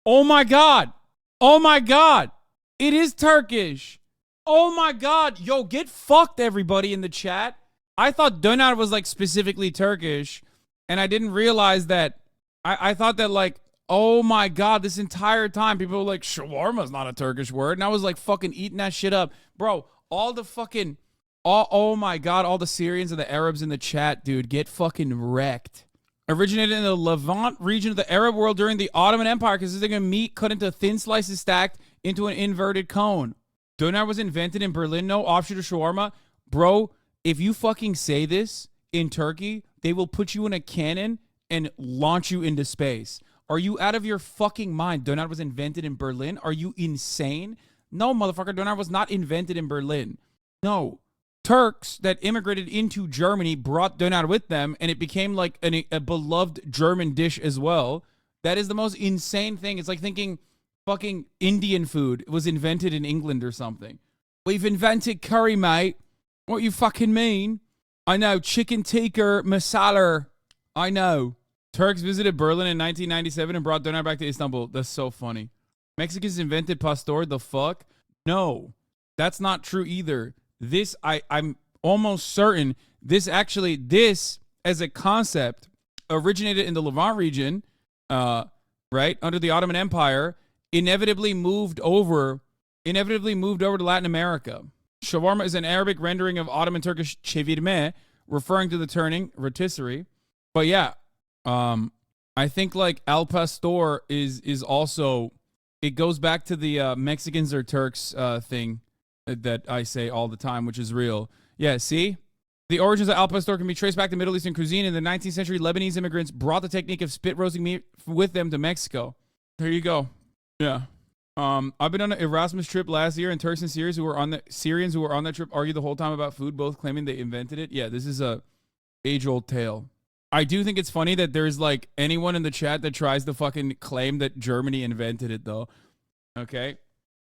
Oh my god. Oh my god. It is Turkish. Oh my god. Yo, get fucked, everybody in the chat. I thought döner was like specifically Turkish, and I didn't realize that. I thought that like, oh my god, this entire time people were like, shawarma's not a Turkish word, and I was like fucking eating that shit up. Bro, all the fucking, oh my god, all the Syrians and the Arabs in the chat, dude, get fucking wrecked. Originated in the Levant region of the Arab world during the Ottoman Empire, consisting of meat cut into thin slices stacked into an inverted cone. Döner was invented in Berlin, no offshoot of shawarma. Bro, if you fucking say this in Turkey, they will put you in a cannon and launch you into space. Are you out of your fucking mind? Döner was invented in Berlin? Are you insane? No, motherfucker, Döner was not invented in Berlin. No. Turks that immigrated into Germany brought Döner with them, and it became like a beloved German dish as well. That is the most insane thing. It's like thinking fucking Indian food was invented in England or something. We've invented curry, mate. What you fucking mean? I know, chicken tikka masala. I know. Turks visited Berlin in 1997 and brought Döner back to Istanbul. That's so funny. Mexicans invented pastor. The fuck? No, that's not true either. This, I'm almost certain this as a concept originated in the Levant region, right, under the Ottoman Empire, inevitably moved over to Latin America. Shawarma is an Arabic rendering of Ottoman Turkish chevirme, referring to the turning, rotisserie. But yeah, I think like al pastor is also, it goes back to the Mexicans or Turks thing that I say all the time, which is real. Yeah, see? The origins of al pastor can be traced back to Middle Eastern cuisine. In the 19th century, Lebanese immigrants brought the technique of spit roasting meat with them to Mexico. There you go. Yeah. I've been on an Erasmus trip last year, and Turks and Syrians who were on that trip argued the whole time about food, both claiming they invented it. Yeah, this is a age-old tale. I do think it's funny that there's like anyone in the chat that tries to fucking claim that Germany invented it, though. Okay.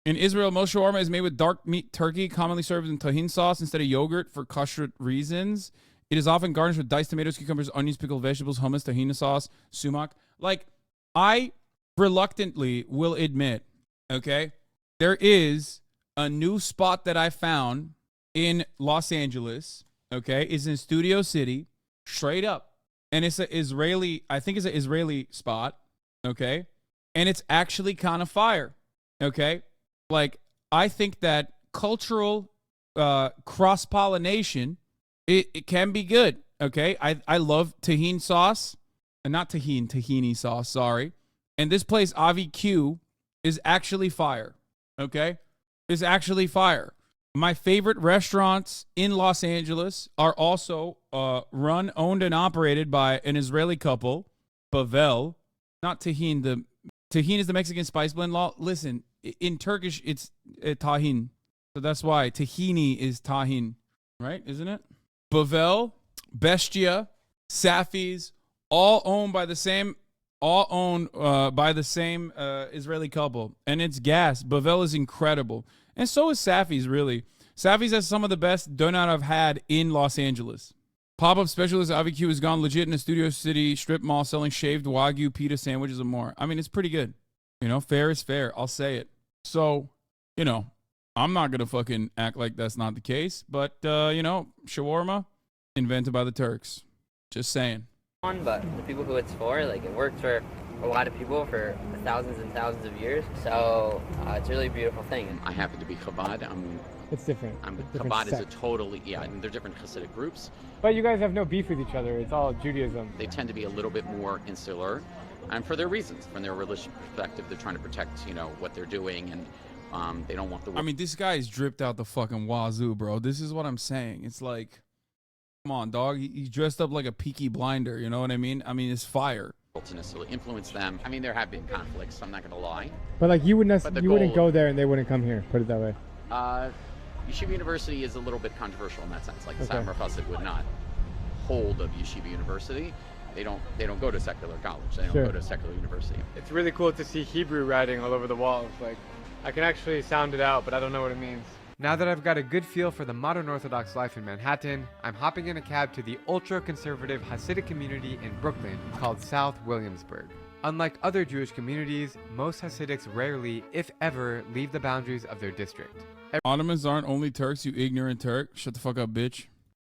In Israel, most shawarma is made with dark meat turkey, commonly served in tahin sauce instead of yogurt for kashrut reasons. It is often garnished with diced tomatoes, cucumbers, onions, pickled vegetables, hummus, tahini sauce, sumac. Like, I reluctantly will admit, okay, there is a new spot that I found in Los Angeles, okay? It's in Studio City, straight up. And it's an Israeli, I think it's an Israeli spot, okay? And it's actually kind of fire, okay? Like, I think that cultural cross-pollination, it can be good, okay? I love tahini sauce, and not tahini sauce, sorry. And this place, Avi Q, is actually fire, okay? Is actually fire. My favorite restaurants in Los Angeles are also run, owned, and operated by an Israeli couple, Bavel, not tahin. The tahin is the Mexican spice blend. Listen, in Turkish, it's tahin. So that's why tahini is tahin, right? Isn't it? Bavel, Bestia, Safis, all owned by the same Israeli couple. And it's gas. Bavel is incredible. And so is Safi's, really. Safi's has some of the best donut I've had in Los Angeles. Pop-up specialist AVQ has gone legit in a Studio City strip mall selling shaved Wagyu pita sandwiches and more. I mean, it's pretty good. You know, fair is fair. I'll say it. So, you know, I'm not going to fucking act like that's not the case. But, you know, shawarma, invented by the Turks. Just saying.
But the people who it's for, like, it works for a lot of people for thousands and thousands of years. So it's a really beautiful thing.
I happen to be Chabad. I'm
It's different. Different
Chabad is a
sect.
totally, yeah, I mean, they're different Hasidic groups.
But you guys have no beef with each other. It's all Judaism.
They tend to be a little bit more insular, and for their reasons. From their religious perspective, they're trying to protect, you know, what they're doing, and they don't want the...
I mean, this guy is dripped out the fucking wazoo, bro. This is what I'm saying. It's like, come on, dog. He's dressed up like a Peaky Blinder, you know what I mean? I mean, it's fire.
To necessarily influence them. I mean, there have been conflicts, I'm not going to lie.
But like you wouldn't
goal-
go there and they wouldn't come here. Put it that way.
Yeshiva University is a little bit controversial in that sense. Like,
Okay.
Satmar Chassid would not hold of Yeshiva University. They don't go to secular college. They don't go to secular university.
It's really cool to see Hebrew writing all over the walls. Like, I can actually sound it out, but I don't know what it means. Now that I've got a good feel for the modern Orthodox life in Manhattan, I'm hopping in a cab to the ultra-conservative Hasidic community in Brooklyn called South Williamsburg. Unlike other Jewish communities, most Hasidics rarely, if ever, leave the boundaries of their district.
Ottomans aren't only Turks, you ignorant Turk. Shut the fuck up, bitch.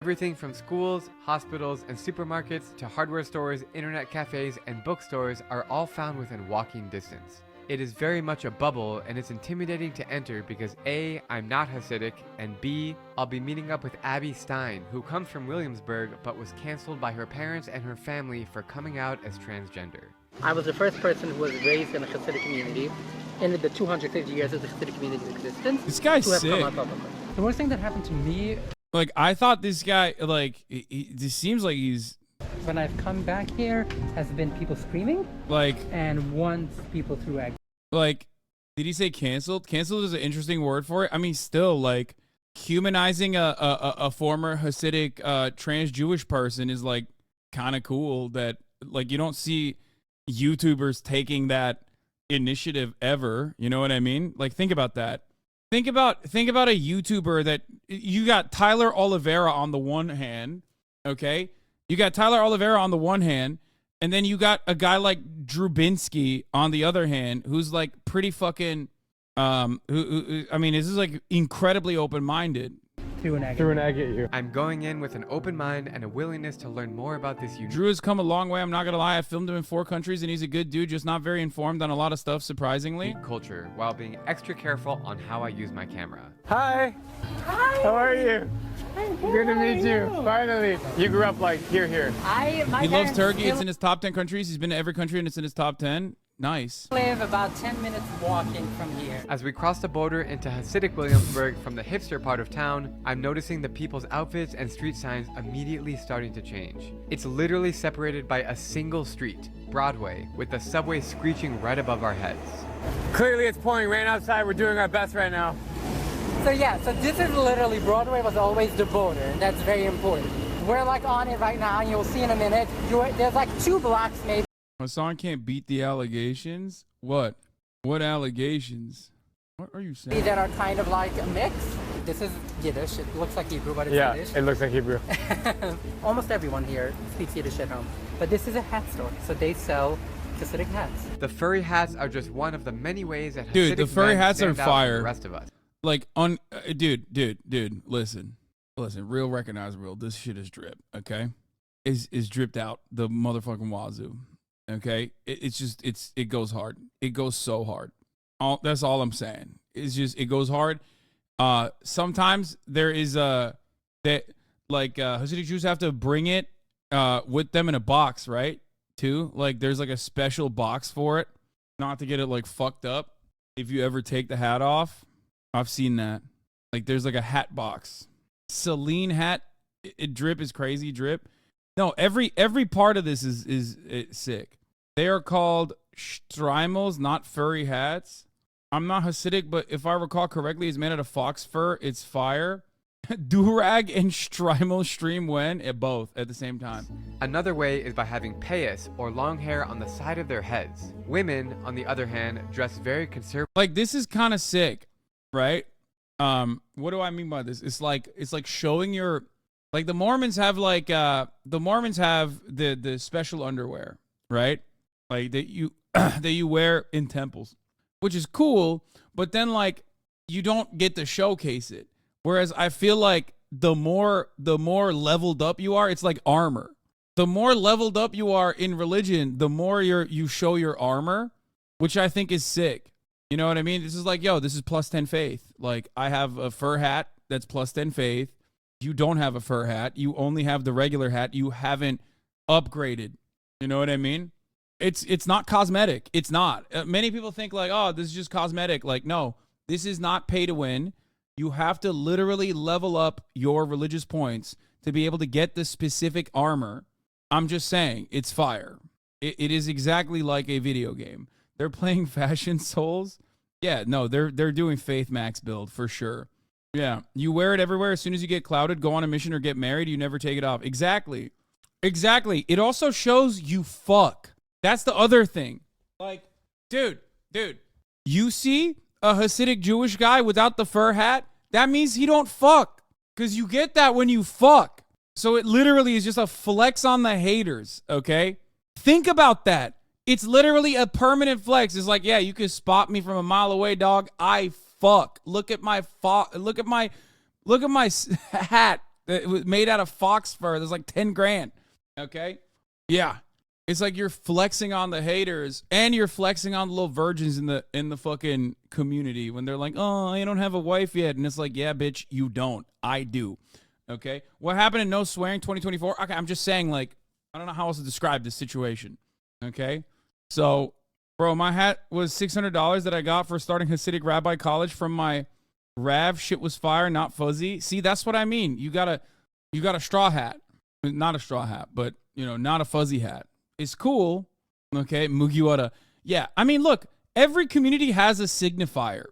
Everything from schools, hospitals, and supermarkets to hardware stores, internet cafes, and bookstores are all found within walking distance. It is very much a bubble, and it's intimidating to enter because A, I'm not Hasidic, and B, I'll be meeting up with Abby Stein, who comes from Williamsburg but was canceled by her parents and her family for coming out as transgender.
I was the first person who was raised in a Hasidic community in the 250 years of the Hasidic community's existence.
This guy's
to have come
sick.
out publicly. The worst thing that happened to me,
Like, I thought this guy, like, this seems like he's...
when I've come back here, has been people screaming.
Like...
And once people threw eggs.
Like, did he say canceled? Canceled is an interesting word for it. I mean, still, like, humanizing a former Hasidic trans-Jewish person is, like, kind of cool that, like, you don't see YouTubers taking that initiative ever. You know what I mean? Like, think about that. Think about a YouTuber that you got Tyler Oliveira on the one hand, okay? You got Tyler Oliveira on the one hand, and then you got a guy like Drubinski on the other hand, who's like pretty fucking, who I mean, this is like incredibly open-minded.
Threw an egg at you. I'm going in with an open mind and a willingness to learn more about this unique
Drew has come a long way. I'm not gonna lie. I filmed him in 4 countries, and he's a good dude, just not very informed on a lot of stuff, surprisingly.
culture while being extra careful on how I use my camera.
Hi.
Hi.
How are you?
I'm good.
Good to meet
How are
you. Finally. You grew up like here.
My
He loves
parents
Turkey. It's
live-
in his top 10 countries. He's been to every country, and it's in his top 10. Nice.
Live about 10 minutes walking from here.
As we cross the border into Hasidic Williamsburg from the hipster part of town, I'm noticing the people's outfits and street signs immediately starting to change. It's literally separated by a single street, Broadway, with the subway screeching right above our heads.
Clearly it's pouring rain outside. We're doing our best right now.
So yeah, so this is literally, Broadway was always the border, and that's very important. We're like on it right now, and you'll see in a minute. There's like 2 blocks maybe.
Hassan can't beat the allegations? What? What allegations? What are you saying?
That are kind of like a mix. This is Yiddish. It looks like Hebrew, but it's
Yeah,
Yiddish.
it looks like Hebrew.
Almost everyone here speaks Yiddish at home. But this is a hat store, so they sell Hasidic hats.
The furry hats are just one of the many ways that
Dude, the
Hasidic
furry
men
hats are
stand out from
fire.
the rest of us.
Like, dude, listen, real recognize real. This shit is drip, okay? Is dripped out the motherfucking wazoo, okay? It goes hard. It goes so hard. That's all I'm saying. It's just, it goes hard. Sometimes there is that like Hasidic Jews have to bring it with them in a box, right? Too, like there's like a special box for it, not to get it like fucked up. If you ever take the hat off, I've seen that. Like there's like a hat box. Celine hat, drip is crazy drip. No, every part of this is sick. They are called streimels, not furry hats. I'm not Hasidic, but if I recall correctly, it's made out of fox fur. It's fire. Durag and streimel stream when at both at the same time.
Another way is by having payas, or long hair on the side of their heads. Women, on the other hand, dress very conservative.
Like this is kind of sick, right? What do I mean by this? It's like showing your, like the Mormons have like the special underwear, right? Like that you that you wear in temples, which is cool, but then like you don't get to showcase it. Whereas I feel like the more leveled up you are, it's like armor. The more leveled up you are in religion, the more you show your armor, which I think is sick. You know what I mean? This is like, yo, this is plus 10 faith. Like, I have a fur hat that's plus 10 faith. You don't have a fur hat. You only have the regular hat. You haven't upgraded. You know what I mean? It's not cosmetic. It's not. Many people think like, oh, this is just cosmetic. Like, no, this is not pay to win. You have to literally level up your religious points to be able to get the specific armor. I'm just saying, it's fire. It is exactly like a video game. They're playing Fashion Souls. Yeah, no, they're doing Faith Max build for sure. Yeah, you wear it everywhere. As soon as you get clouded, go on a mission or get married, you never take it off. Exactly. Exactly. It also shows you fuck. That's the other thing. Like, dude, you see a Hasidic Jewish guy without the fur hat? That means he don't fuck. Because you get that when you fuck. So it literally is just a flex on the haters, okay? Think about that. It's literally a permanent flex. It's like, yeah, you can spot me from a mile away, dog. I fuck. Look at my hat that was made out of fox fur. There's like 10 grand. Okay? Yeah. It's like you're flexing on the haters and you're flexing on the little virgins in the fucking community when they're like, oh, I don't have a wife yet. And it's like, yeah, bitch, you don't. I do. Okay? What happened in No Swearing 2024? Okay, I'm just saying, like, I don't know how else to describe this situation. Okay? So, bro, my hat was $600 that I got for starting Hasidic Rabbi College from my Rav. Shit was fire, not fuzzy. See, that's what I mean. You got a straw hat. Not a straw hat, but, you know, not a fuzzy hat. It's cool. Okay, Mugiwara. Yeah, I mean, look, every community has a signifier.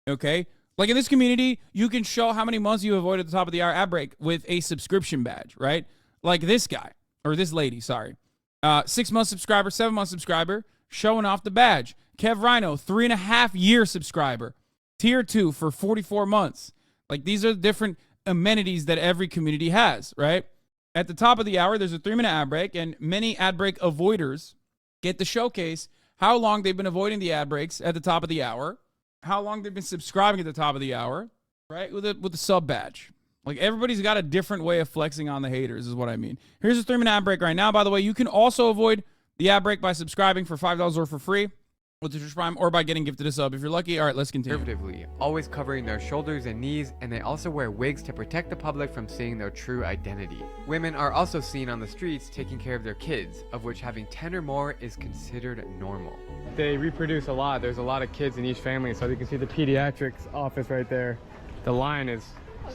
Okay? Like in this community, you can show how many months you avoided the top of the hour ad break with a subscription badge, right? Like this guy, or this lady, sorry. 6-month subscriber, 7-month subscriber, showing off the badge. Kev Rhino, 3.5-year subscriber. Tier 2 for 44 months. Like these are the different amenities that every community has, right? At the top of the hour, there's a 3-minute ad break, and many ad break avoiders get to showcase how long they've been avoiding the ad breaks at the top of the hour, how long they've been subscribing at the top of the hour, right? With a sub badge. Like everybody's got a different way of flexing on the haters is what I mean. Here's a 3-minute ad break right now. By the way, you can also avoid the ad break by subscribing for $5 or for free with the Twitch Prime or by getting gifted a sub if you're lucky. All right, let's continue.
Conservatively, always covering their shoulders and knees, and they also wear wigs to protect the public from seeing their true identity. Women are also seen on the streets taking care of their kids, of which having 10 or more is considered normal.
They reproduce a lot. There's a lot of kids in each family, so you can see the pediatrics office right there. The line is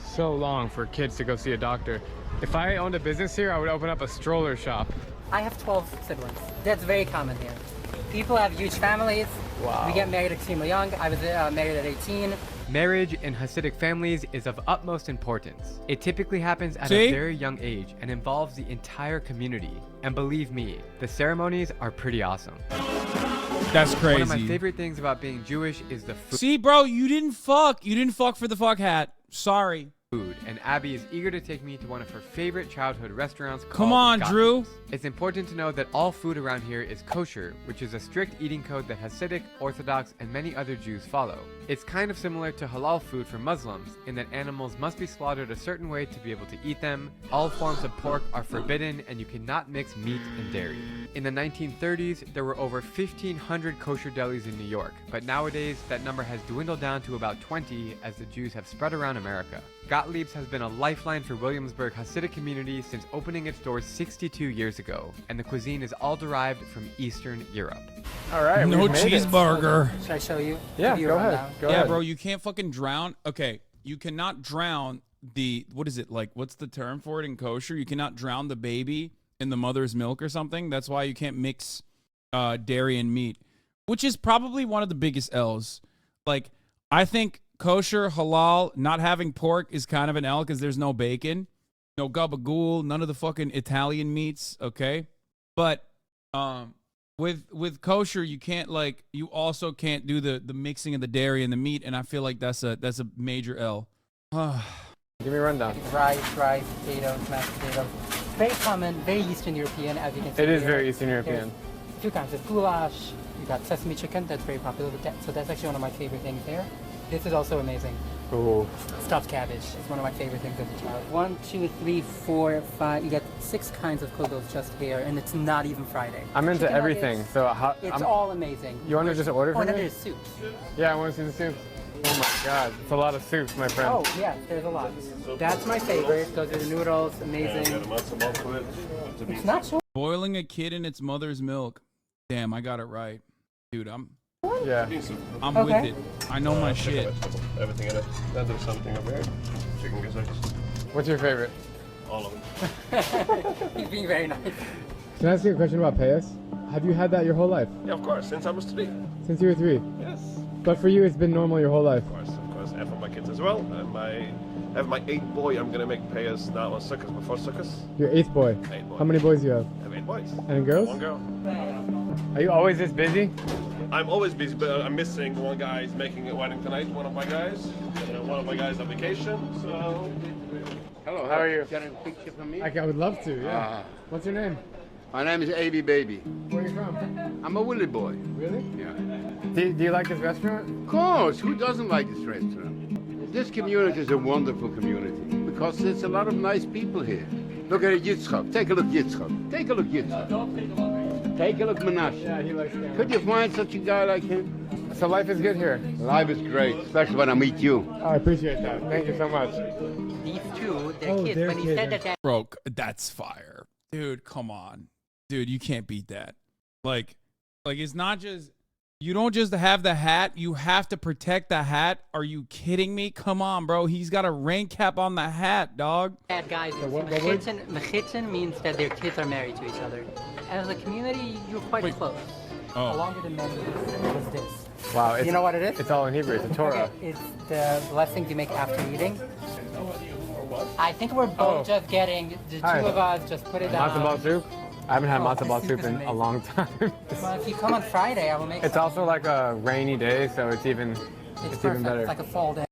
so long for kids to go see a doctor. If I owned a business here, I would open up a stroller shop.
I have 12 siblings. That's very common here. People have huge families.
Wow.
We get married extremely young. I was married at 18.
Marriage in Hasidic families is of utmost importance. It typically happens at a very young age and involves the entire community. And believe me, the ceremonies are pretty awesome.
That's crazy.
One of my favorite things about being Jewish is the food.
See, bro, you didn't fuck. You didn't fuck for the fuck hat. Sorry.
And Abby is eager to take me to one of her favorite childhood restaurants called
Come on, Drew.
It's important to know that all food around here is kosher, which is a strict eating code that Hasidic, Orthodox, and many other Jews follow. It's kind of similar to halal food for Muslims, in that animals must be slaughtered a certain way to be able to eat them. All forms of pork are forbidden, and you cannot mix meat and dairy. In the 1930s, there were over 1,500 kosher delis in New York, but nowadays that number has dwindled down to about 20 as the Jews have spread around America. Gottlieb's has been a lifeline for Williamsburg Hasidic community since opening its doors 62 years ago, and the cuisine is all derived from Eastern Europe.
All right,
no cheeseburger.
Should I show you?
Yeah, go ahead. Go ahead.
Bro, you can't fucking drown. Okay, you cannot drown the, what is it, like, what's the term for it in kosher? You cannot drown the baby in the mother's milk or something. That's why you can't mix dairy and meat, which is probably one of the biggest L's. Like, I think kosher, halal, not having pork is kind of an L because there's no bacon, no gabagool, none of the fucking Italian meats, okay? But with kosher, you can't, like, you also can't do the mixing of the dairy and the meat, and I feel like that's a major L.
Give me a rundown.
Rice, potatoes, mashed potatoes. Very common, very Eastern European, as you can see.
It is
here.
very Eastern European.
There's 2 kinds of goulash. You got sesame chicken, that's very popular with that. So that's actually one of my favorite things there. This is also amazing.
Ooh.
Stuffed cabbage is one of my favorite things as a child. 1, 2, 3, 4, 5. You get 6 kinds of kugels just here, and it's not even Friday.
I'm into
Chicken
everything,
nuggets,
so how,
it's all amazing.
You want to just order for me?
There's soup.
Yeah, I want to see the soup. Oh my God, it's a lot of soups, my friend.
Oh yeah, there's a lot. That's my favorite. Those are the noodles, amazing. It's not so.
Boiling a kid in its mother's milk. Damn, I got it right, dude. I'm with it. I know my shit.
Everything in it. Then there's something over here. Chicken gizzards.
What's your favorite?
All of them.
He's being very nice.
Can I ask you a question about payas? Have you had that your whole life?
Yeah, of course. Since I was 3.
Since you were 3?
Yes.
But for you, it's been normal your whole life?
Of course. And for my kids as well. And I have my 8th boy. I'm gonna make payas now on Sukkot before Sukkot.
Your 8th boy?
8th boy.
How many boys do you have?
I have 8 boys.
And girls?
1 girl.
Are you always this busy?
I'm always busy, but I'm missing one guy is making a wedding tonight, one of my guys. And one of my guys on vacation, so...
Hello,
how are you?
Got a picture from me?
I would love to, yeah. What's your name?
My name is AB Baby.
Where are you from?
I'm a Willie boy.
Really?
Yeah.
Do you like this restaurant?
Of course, who doesn't like this restaurant? This community is a wonderful community because there's a lot of nice people here. Look at Yitzchak. Take a look, Yitzchak. Take a look, Yitzchak. Take a look, Menashe.
Yeah, he likes cameras.
Could you find such a guy like him?
So life is good here?
Life is great, especially when I meet you.
Oh, I appreciate that. Thank you so much.
These two, they're kids. When he said that,
Bro, that's fire. Dude, come on. Dude, you can't beat that. Like it's not just, you don't just have the hat, you have to protect the hat. Are you kidding me? Come on, bro. He's got a rain cap on the hat, dog.
bad guys. Mechitzen means that their kids are married to each other. As a community, you're quite close.
Oh.
Longer than men was this.
Wow.
You know what it is?
It's all in Hebrew. It's a Torah.
Okay, it's the blessings you make after eating. I think we're both just getting, the two of us just put it down.
Matzo ball soup? I haven't had matzo ball soup in a long time.
Well, if you come on Friday, I will make
It's
some.
also like a rainy day, so it's even even better.
It's like a fall day.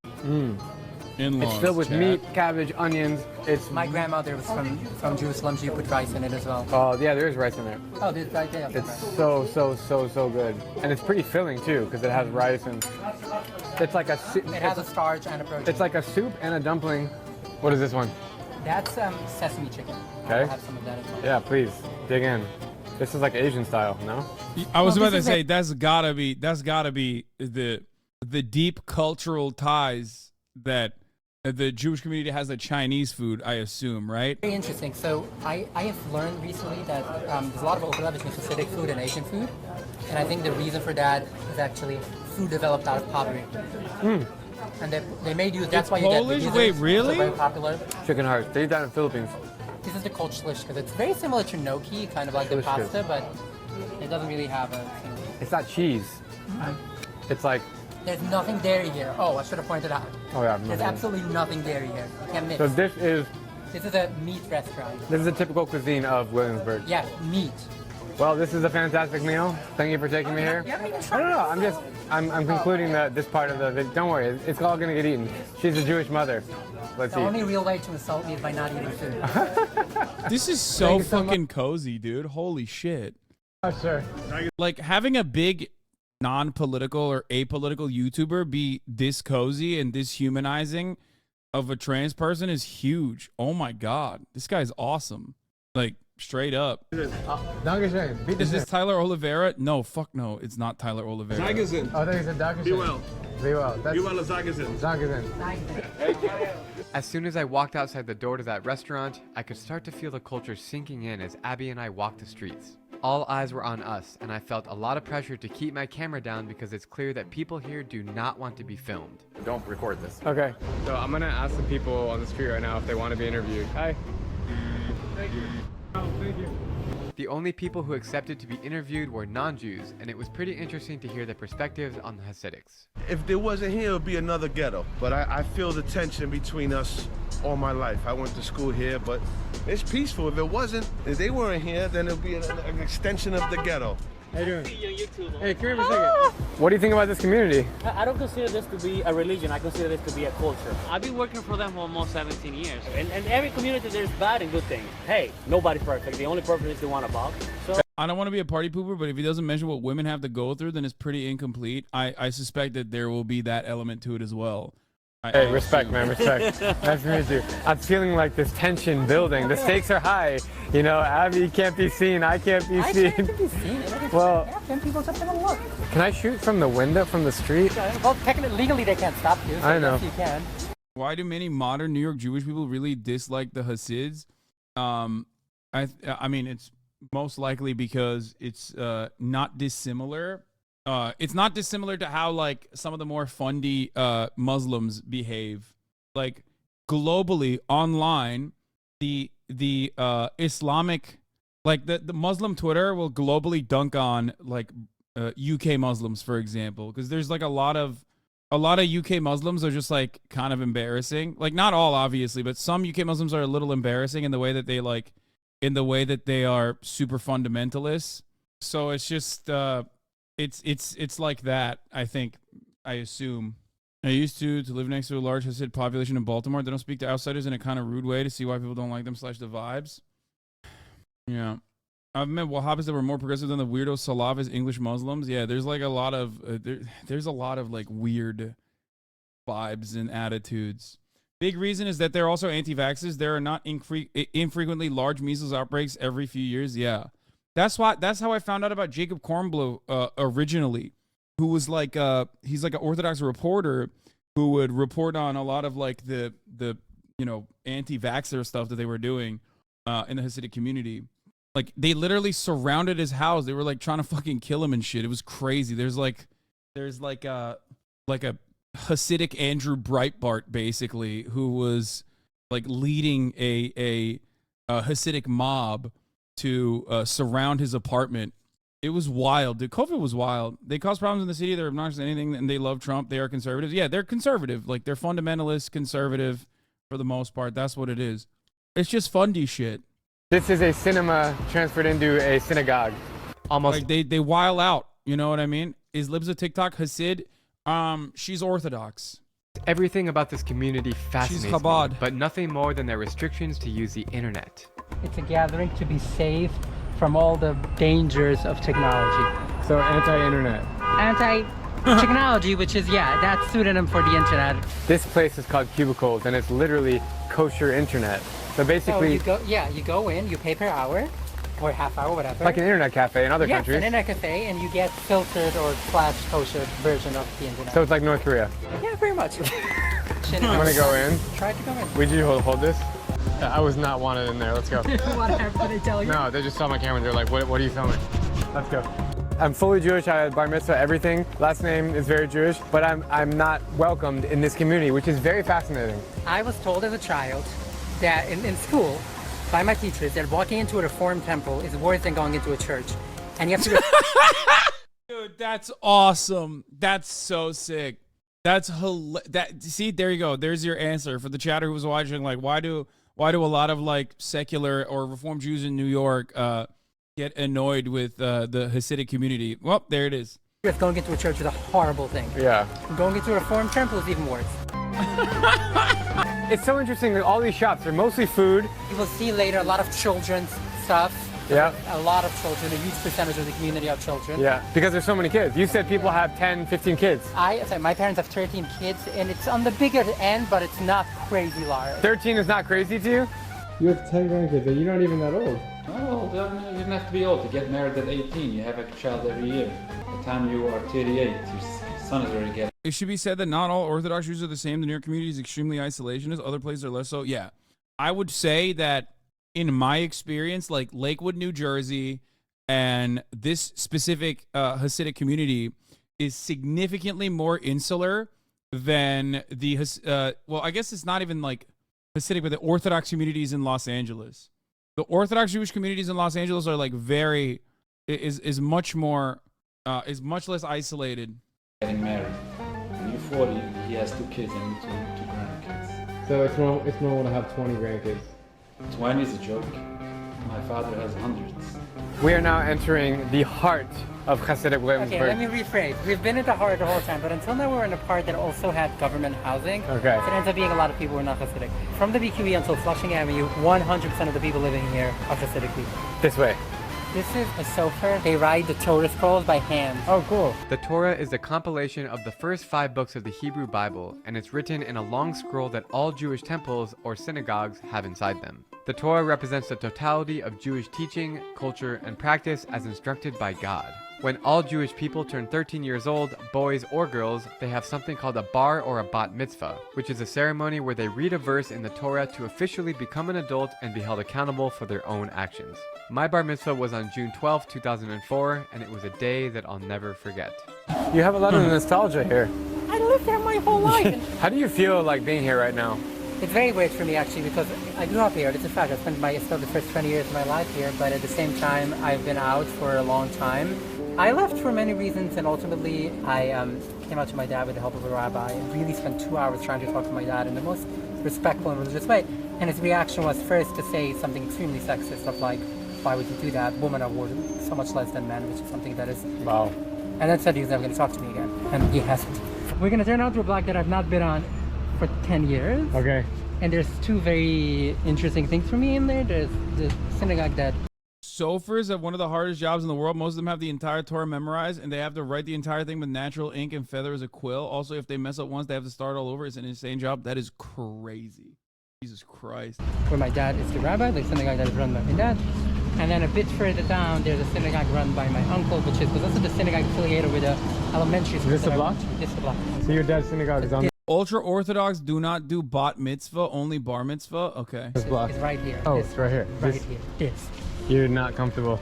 It's filled with meat, cabbage, onions. It's
My grandmother was from Jerusalem. She put rice in it as well.
Oh yeah, there is rice in there.
Oh, there's right there.
It's so good, and it's pretty filling too because it has rice and it's like a.
It has a starch and a protein.
It's like a soup and a dumpling. What is this one?
That's sesame chicken.
Okay.
I'll have some of that as well.
Yeah, please dig in. This is like Asian style, no?
I was about to say that's gotta be the deep cultural ties that the Jewish community has to Chinese food, I assume, right?
Very interesting. So I have learned recently that there's a lot of overlap between Hasidic food and Asian food, and I think the reason for that is actually food developed out of pottery. And they made use. That's why you
Polish?
get the
Wait,
gizzards.
really?
They're very popular.
Chicken hearts. They eat that in the Philippines.
This is the kolchlish because it's very similar to gnocchi, kind of like the
Delicious.
pasta, but it doesn't really have a.
It's not cheese. It's like.
There's nothing dairy here. Oh, I should have pointed out.
Oh yeah.
There's absolutely nothing dairy here. You can't mix.
So this is
a meat restaurant.
This is a typical cuisine of Williamsburg.
Yeah, meat.
Well, this is a fantastic meal. Thank you for taking me here. No. I'm concluding this part of the video. Don't worry, it's all gonna get eaten. She's a Jewish mother. Let's
The
eat.
only real way to insult me is by not eating food.
This is so fucking cozy, dude. Holy shit.
Oh, sure.
Like having a big non-political or apolitical YouTuber be this cozy and this humanizing of a trans person is huge. Oh my God. This guy's awesome. Like straight up.
Dankeschön.
Is this Tyler Oliveira? No, fuck no. It's not Tyler Oliveira.
Zagazin.
Oh, there you said Dankeschön.
Be well.
Be well.
Be well, Zagazin.
Zagazin. As soon as I walked outside the door to that restaurant, I could start to feel the culture sinking in as Abby and I walked the streets. All eyes were on us, and I felt a lot of pressure to keep my camera down because it's clear that people here do not want to be filmed.
Don't record this.
Okay, so I'm gonna ask the people on the street right now if they want to be interviewed. Hi. Thank you. Oh, thank you. The only people who accepted to be interviewed were non-Jews, and it was pretty interesting to hear their perspectives on the Hasidics.
If there wasn't here, it would be another ghetto. But I feel the tension between us all my life. I went to school here, but it's peaceful. If it wasn't, if they weren't here, then it would be an extension of the ghetto.
How you doing? Hey, come here for a second. What do you think about this community?
I don't consider this to be a religion. I consider this to be a culture. I've been working for them for almost 17 years. And every community, there's bad and good things. Hey, nobody's perfect. The only perfect is the one above. So
I don't want to be a party pooper, but if he doesn't mention what women have to go through, then it's pretty incomplete. I suspect that there will be that element to it as well.
Hey, respect, man, respect. Nice to meet you. I'm feeling like this tension building. The stakes are high. You know, Abby can't be seen. I can't be seen.
I can't be seen.
Well,
yeah, then people just gonna look.
Can I shoot from the window, from the street?
Well, technically, legally, they can't stop you. So
I know.
Yes, you can.
Why do many modern New York Jewish people really dislike the Hasids? I mean, it's most likely because it's not dissimilar. It's not dissimilar to how like some of the more fundy Muslims behave. Like globally online, the Islamic, like the Muslim Twitter will globally dunk on like UK Muslims, for example, because there's like a lot of UK Muslims are just like kind of embarrassing. Like not all, obviously, but some UK Muslims are a little embarrassing in the way that they are super fundamentalists. So it's just it's like that. I assume. I used to live next to a large Hasid population in Baltimore. They don't speak to outsiders in a kind of rude way to see why people don't like them / the vibes. Yeah. I've met Wahhabis that were more progressive than the weirdo Salafist English Muslims. Yeah, there's like a lot of there's a lot of like weird vibes and attitudes. Big reason is that they're also anti-vaxxers. There are not infrequently large measles outbreaks every few years. Yeah. That's how I found out about Jacob Kornbluh originally, who was like he's like an Orthodox reporter who would report on a lot of like the anti-vaxxer stuff that they were doing in the Hasidic community. Like they literally surrounded his house. They were like trying to fucking kill him and shit. It was crazy. There's like a Hasidic Andrew Breitbart basically who was like leading a Hasidic mob to surround his apartment. It was wild. Dude, COVID was wild. They cause problems in the city. They're obnoxious to anything, and they love Trump. They are conservatives. Yeah, they're conservative. Like they're fundamentalist conservative for the most part. That's what it is. It's just fundy shit.
This is a cinema transferred into a synagogue. Almost.
Like they while out. You know what I mean? Is Libs a TikTok Hasid? She's Orthodox.
Everything about this community fascinates
She's Chabad.
me, but nothing more than their restrictions to use the internet.
It's a gathering to be safe from all the dangers of technology.
So anti-internet.
Anti-technology, which is, yeah, that's pseudonym for the internet.
This place is called Cubicles, and it's literally kosher internet. So basically,
you go in, you pay per hour, or half hour, whatever.
Like an internet cafe in other countries.
Yes, an internet cafe, and you get filtered or / kosher version of the internet.
So it's like North Korea.
Yeah, pretty much.
I'm gonna go in.
Try to go in.
Would you hold this? I was not wanted in there. Let's go.
Whatever, what they tell you?
No, they just saw my camera and they're like, what are you filming? Let's go. I'm fully Jewish. I had bar mitzvah, everything. Last name is very Jewish, but I'm not welcomed in this community, which is very fascinating.
I was told as a child that in school by my teachers that walking into a Reformed temple is worse than going into a church. And you have to go.
Dude, that's awesome. That's so sick. That's see, there you go. There's your answer for the chatter who was watching. Like, why do a lot of like secular or Reformed Jews in New York get annoyed with the Hasidic community? Well, there it is.
If going into a church is a horrible thing.
Yeah.
Going into a Reformed temple is even worse.
It's so interesting that all these shops are mostly food.
You will see later a lot of children's stuff.
Yeah.
A lot of children, a huge percentage of the community of children.
Yeah, because there's so many kids. You said people have 10, 15 kids.
My parents have 13 kids, and it's on the bigger end, but it's not crazy large.
13 is not crazy to you? You have 10 grandkids, and you're not even that old.
No, you don't have to be old to get married at 18. You have a child every year. By the time you are 38, your son is already getting.
It should be said that not all Orthodox Jews are the same. The New York community is extremely isolationist. Other places are less so. Yeah, I would say that in my experience, like Lakewood, New Jersey, and this specific Hasidic community is significantly more insular than the well, I guess it's not even like Hasidic, but the Orthodox communities in Los Angeles. The Orthodox Jewish communities in Los Angeles are like is much less isolated.
Getting married. When you're 40, he has 2 kids and 2 grandkids.
So it's normal to have 20 grandkids.
20 is a joke. My father has hundreds.
We are now entering the heart of Hasidic Williamsburg.
Okay, let me rephrase. We've been at the heart the whole time, but until now we were in a part that also had government housing.
Okay.
So it ends up being a lot of people who are not Hasidic. From the BQE until Flushing Avenue, 100% of the people living here are Hasidic people.
This way.
This is a sofer. They write the Torah scrolls by hand.
Oh, cool. The Torah is a compilation of the first 5 books of the Hebrew Bible, and it's written in a long scroll that all Jewish temples or synagogues have inside them. The Torah represents the totality of Jewish teaching, culture, and practice as instructed by God. When all Jewish people turn 13 years old, boys or girls, they have something called a bar or a bat mitzvah, which is a ceremony where they read a verse in the Torah to officially become an adult and be held accountable for their own actions. My bar mitzvah was on June 12, 2004, and it was a day that I'll never forget.
You have a lot of nostalgia here.
I lived there my whole life.
How do you feel like being here right now?
It's very weird for me actually because I grew up here. It's a fact. I spent the first 20 years of my life here, but at the same time, I've been out for a long time. I left for many reasons, and ultimately I came out to my dad with the help of a rabbi and really spent 2 hours trying to talk to my dad in the most respectful and religious way. And his reaction was first to say something extremely sexist of like, why would you do that? Women are worth so much less than men, which is something that is...
Wow.
And then said he was never going to talk to me again. And he hasn't. We're going to turn out to a block that I've not been on for 10 years.
Okay.
And there's 2 very interesting things for me in there. There's the synagogue that...
Sofers have one of the hardest jobs in the world. Most of them have the entire Torah memorized, and they have to write the entire thing with natural ink and feather as a quill. Also, if they mess up once, they have to start all over. It's an insane job. That is crazy. Jesus Christ.
Where my dad is the rabbi, the synagogue that is run by my dad. And then a bit further down, there's a synagogue run by my uncle, which was also the synagogue affiliated with the elementary school.
Is this the block?
This is the block.
So your dad's synagogue is on...
Ultra-Orthodox do not do bat mitzvah, only bar mitzvah? Okay.
This block.
It's right here.
Oh, it's right here.
Right
This-
here. This.
You're not comfortable.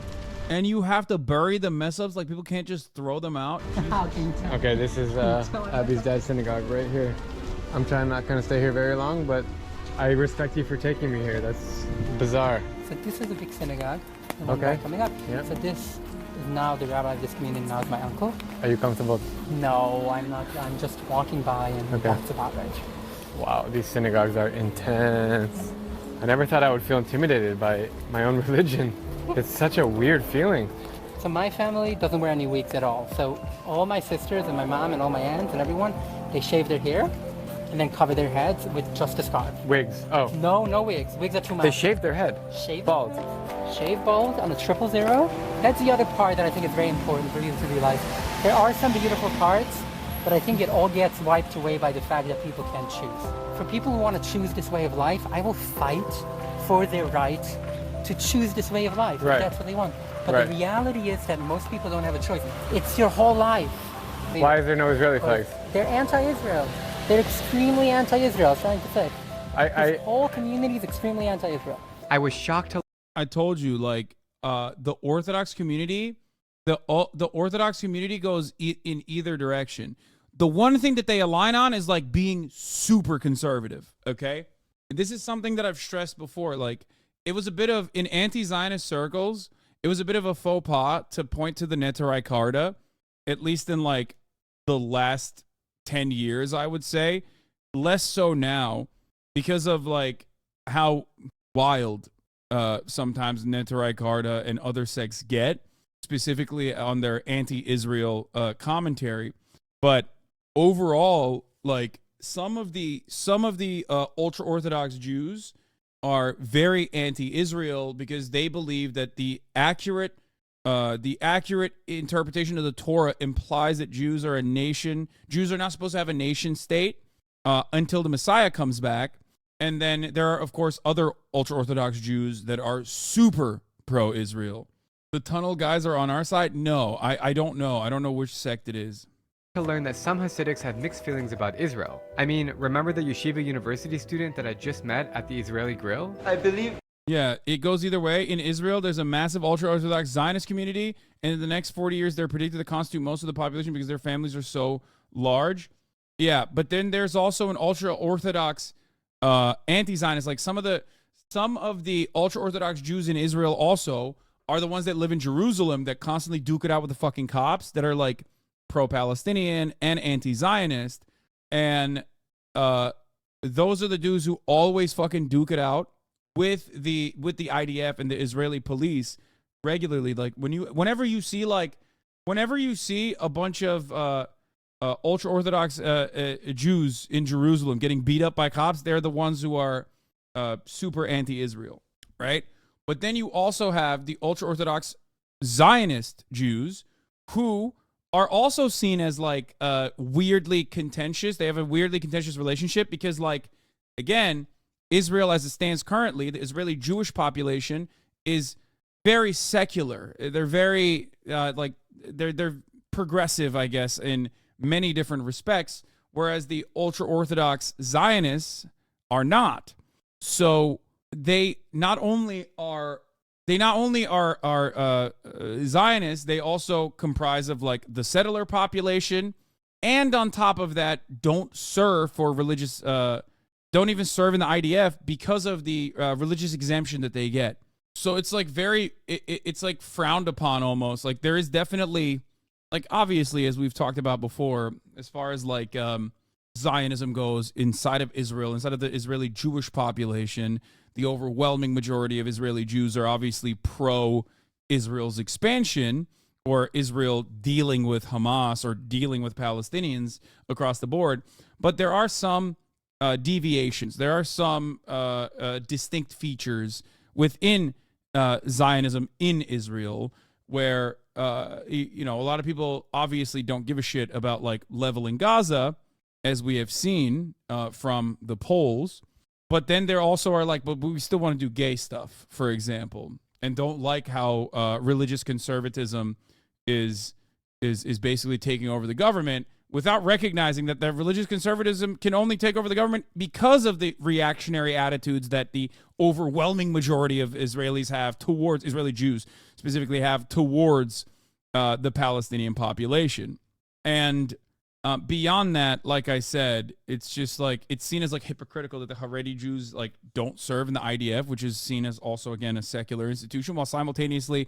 And you have to bury the mess-ups? Like, people can't just throw them out?
How can you tell?
Okay, this is Abby's dad's synagogue right here. I'm not going to stay here very long, but I respect you for taking me here. That's bizarre.
So this is a big synagogue. The one
Okay.
coming up.
Yeah.
So this is now the rabbi of this community. Now is my uncle.
Are you comfortable?
No, I'm not. I'm just walking by, and
Okay.
that's about right.
Wow, these synagogues are intense. I never thought I would feel intimidated by my own religion. It's such a weird feeling.
So my family doesn't wear any wigs at all. So all my sisters and my mom and all my aunts and everyone, they shave their hair and then cover their heads with just a scarf.
Wigs. Oh.
No, no wigs. Wigs are too much.
They shave their head.
Shave
bald.
Shave bald on a 000. That's the other part that I think is very important for people to realize. There are some beautiful parts, but I think it all gets wiped away by the fact that people can't choose. For people who want to choose this way of life, I will fight for their right to choose this way of life,
Right.
if that's what they want. But
Right.
the reality is that most people don't have a choice. It's your whole life.
Why is there no Israeli flags?
They're anti-Israel. They're extremely anti-Israel, I was trying to say. This
I
whole community is extremely anti-Israel.
I was shocked to... I told you, like, the Orthodox community, the Orthodox community goes in either direction. The one thing that they align on is, like, being super conservative, okay? And this is something that I've stressed before. Like, it was a bit of, in anti-Zionist circles, it was a bit of a faux pas to point to the Neturei Karta, at least in, like, the last 10 years, I would say. Less so now, because of, like, how wild sometimes Neturei Karta and other sects get, specifically on their anti-Israel commentary. But overall, like, some of the ultra-Orthodox Jews are very anti-Israel because they believe that the accurate interpretation of the Torah implies that Jews are a nation. Jews are not supposed to have a nation state until the Messiah comes back. And then there are, of course, other ultra-Orthodox Jews that are super pro-Israel. The tunnel guys are on our side? No, I don't know. I don't know which sect it is.
To learn that some Hasidics have mixed feelings about Israel. I mean, remember the Yeshiva University student that I just met at the Israeli Grill?
I believe...
Yeah, it goes either way. In Israel, there's a massive ultra-Orthodox Zionist community, and in the next 40 years, they're predicted to constitute most of the population because their families are so large. Yeah, but then there's also an ultra-Orthodox anti-Zionist. Like some of the ultra-Orthodox Jews in Israel also are the ones that live in Jerusalem that constantly duke it out with the fucking cops that are like pro-Palestinian and anti-Zionist. And those are the dudes who always fucking duke it out with the IDF and the Israeli police regularly. Like whenever you see a bunch of ultra-Orthodox Jews in Jerusalem getting beat up by cops, they're the ones who are super anti-Israel, right? But then you also have the ultra-Orthodox Zionist Jews who are also seen as like weirdly contentious. They have a weirdly contentious relationship because, like, again, Israel as it stands currently, the Israeli Jewish population is very secular. They're very they're progressive, I guess, in many different respects, whereas the ultra-Orthodox Zionists are not. So they not only are Zionists, they also comprise of like the settler population, and on top of that, don't serve for religious, don't even serve in the IDF because of the religious exemption that they get. So it's like it's like frowned upon almost. Like there is definitely, like obviously, as we've talked about before, as far as like Zionism goes inside of Israel, inside of the Israeli Jewish population, the overwhelming majority of Israeli Jews are obviously pro-Israel's expansion or Israel dealing with Hamas or dealing with Palestinians across the board. But there are some deviations. There are some distinct features within Zionism in Israel where, a lot of people obviously don't give a shit about like leveling Gaza, as we have seen from the polls. But then there also are like, but we still want to do gay stuff, for example, and don't like how religious conservatism is basically taking over the government without recognizing that religious conservatism can only take over the government because of the reactionary attitudes that the overwhelming majority of Israelis have towards, Israeli Jews specifically have towards the Palestinian population. And beyond that, like I said, it's just like it's seen as like hypocritical that the Haredi Jews like don't serve in the IDF, which is seen as also again a secular institution, while simultaneously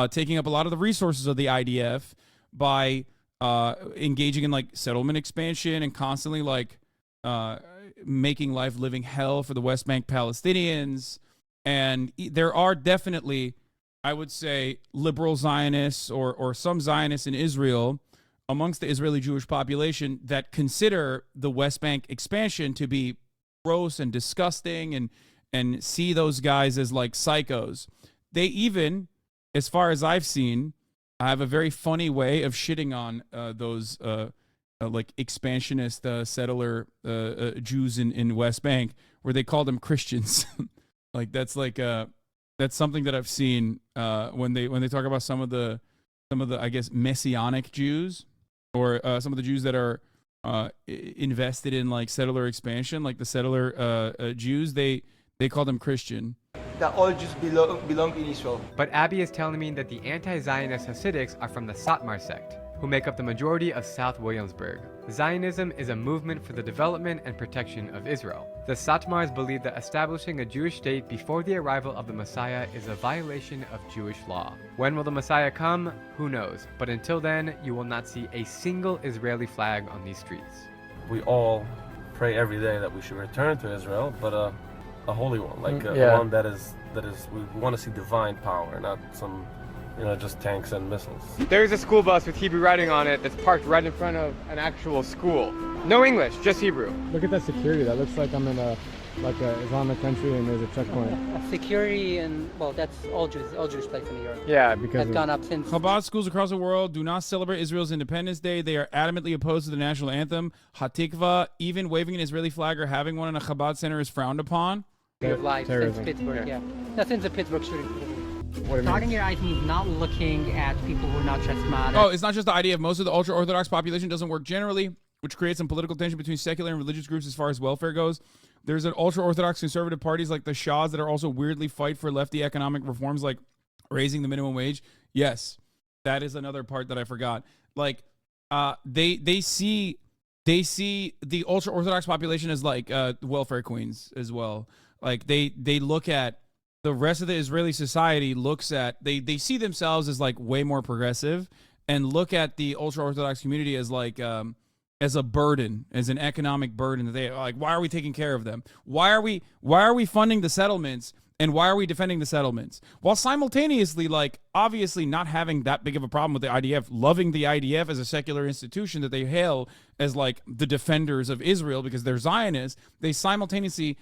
taking up a lot of the resources of the IDF by engaging in like settlement expansion and constantly like making life living hell for the West Bank Palestinians. And there are definitely, I would say, liberal Zionists or some Zionists in Israel amongst the Israeli Jewish population that consider the West Bank expansion to be gross and disgusting and see those guys as like psychos. They even, as far as I've seen, have a very funny way of shitting on those like expansionist settler Jews in West Bank, where they call them Christians. Like that's something that I've seen when they talk about some of the I guess Messianic Jews, or some of the Jews that are invested in like settler expansion, like the settler Jews, they call them Christian.
That all Jews belong in Israel.
But Abby is telling me that the anti-Zionist Hasidics are from the Satmar sect, who make up the majority of South Williamsburg. Zionism is a movement for the development and protection of Israel. The Satmars believe that establishing a Jewish state before the arrival of the Messiah is a violation of Jewish law. When will the Messiah come? Who knows? But until then, you will not see a single Israeli flag on these streets.
We all pray every day that we should return to Israel, but a holy one, like one that is we want to see divine power, not some just tanks and missiles.
There's a school bus with Hebrew writing on it that's parked right in front of an actual school. No English, just Hebrew. Look at that security. That looks like I'm in a Islamic country and there's a checkpoint.
Security and, well, that's all Jewish places in New York.
Yeah, because
that's gone up since.
Chabad schools across the world do not celebrate Israel's Independence Day. They are adamantly opposed to the national anthem, Hatikva. Even waving an Israeli flag or having one in a Chabad center is frowned upon.
Of life since Pittsburgh, yeah. That's since the Pittsburgh shooting. Starting your eyes means not looking at people who are not charismatic.
Oh, it's not just the idea of most of the ultra-Orthodox population doesn't work generally, which creates some political tension between secular and religious groups as far as welfare goes. There's an ultra-Orthodox conservative parties like the Shahs that are also weirdly fight for lefty economic reforms like raising the minimum wage. Yes, that is another part that I forgot. Like, they see the ultra-Orthodox population as like welfare queens as well. Like they look at the rest of the Israeli society they see themselves as like way more progressive and look at the ultra-Orthodox community as like as a burden, as an economic burden that they like. Why are we taking care of them? Why are we funding the settlements? And why are we defending the settlements? While simultaneously, like, obviously not having that big of a problem with the IDF, loving the IDF as a secular institution that they hail as like the defenders of Israel because they're Zionists, they simultaneously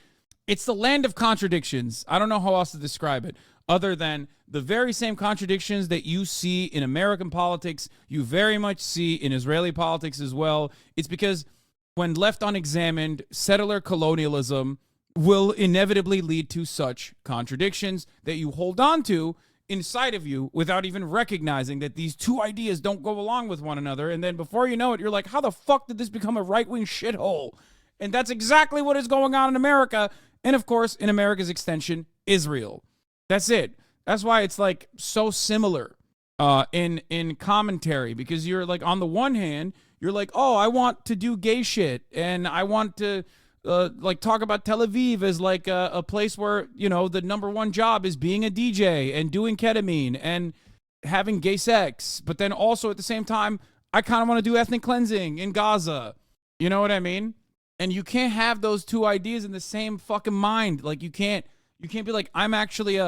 It's the land of contradictions. I don't know how else to describe it other than the very same contradictions that you see in American politics, you very much see in Israeli politics as well. It's because when left unexamined, settler colonialism will inevitably lead to such contradictions that you hold on to inside of you without even recognizing that these two ideas don't go along with one another. And then before you know it, you're like, how the fuck did this become a right-wing shithole? And that's exactly what is going on in America. And of course, in America's extension, Israel. That's it. That's why it's like so similar in commentary, because you're like, on the one hand, you're like, oh, I want to do gay shit, and I want to like talk about Tel Aviv as like a place where, you know, the #1 job is being a DJ and doing ketamine and having gay sex. But then also at the same time, I kind of want to do ethnic cleansing in Gaza. You know what I mean? And you can't have those two ideas in the same fucking mind. Like you can't be like, I'm actually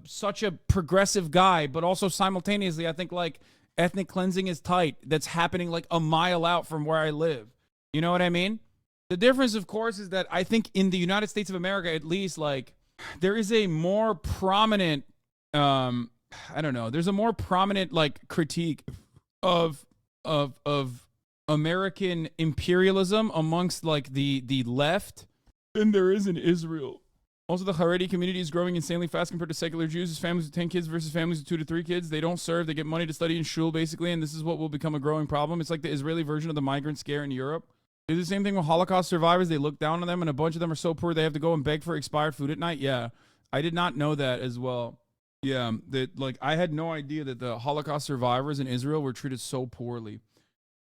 such a progressive guy, but also simultaneously I think like ethnic cleansing is tight. That's happening like a mile out from where I live. You know what I mean? The difference, of course, is that I think in the United States of America, at least, like there is a more prominent, I don't know, there's a more prominent like critique of American imperialism amongst like the left than there is in Israel. Also, the Haredi community is growing insanely fast compared to secular Jews. As families with 10 kids versus families with 2 to 3 kids. They don't serve. They get money to study in shul, basically, and this is what will become a growing problem. It's like the Israeli version of the migrant scare in Europe. They do the same thing with Holocaust survivors. They look down on them, and a bunch of them are so poor they have to go and beg for expired food at night. Yeah, I did not know that as well. Yeah, that like I had no idea that the Holocaust survivors in Israel were treated so poorly.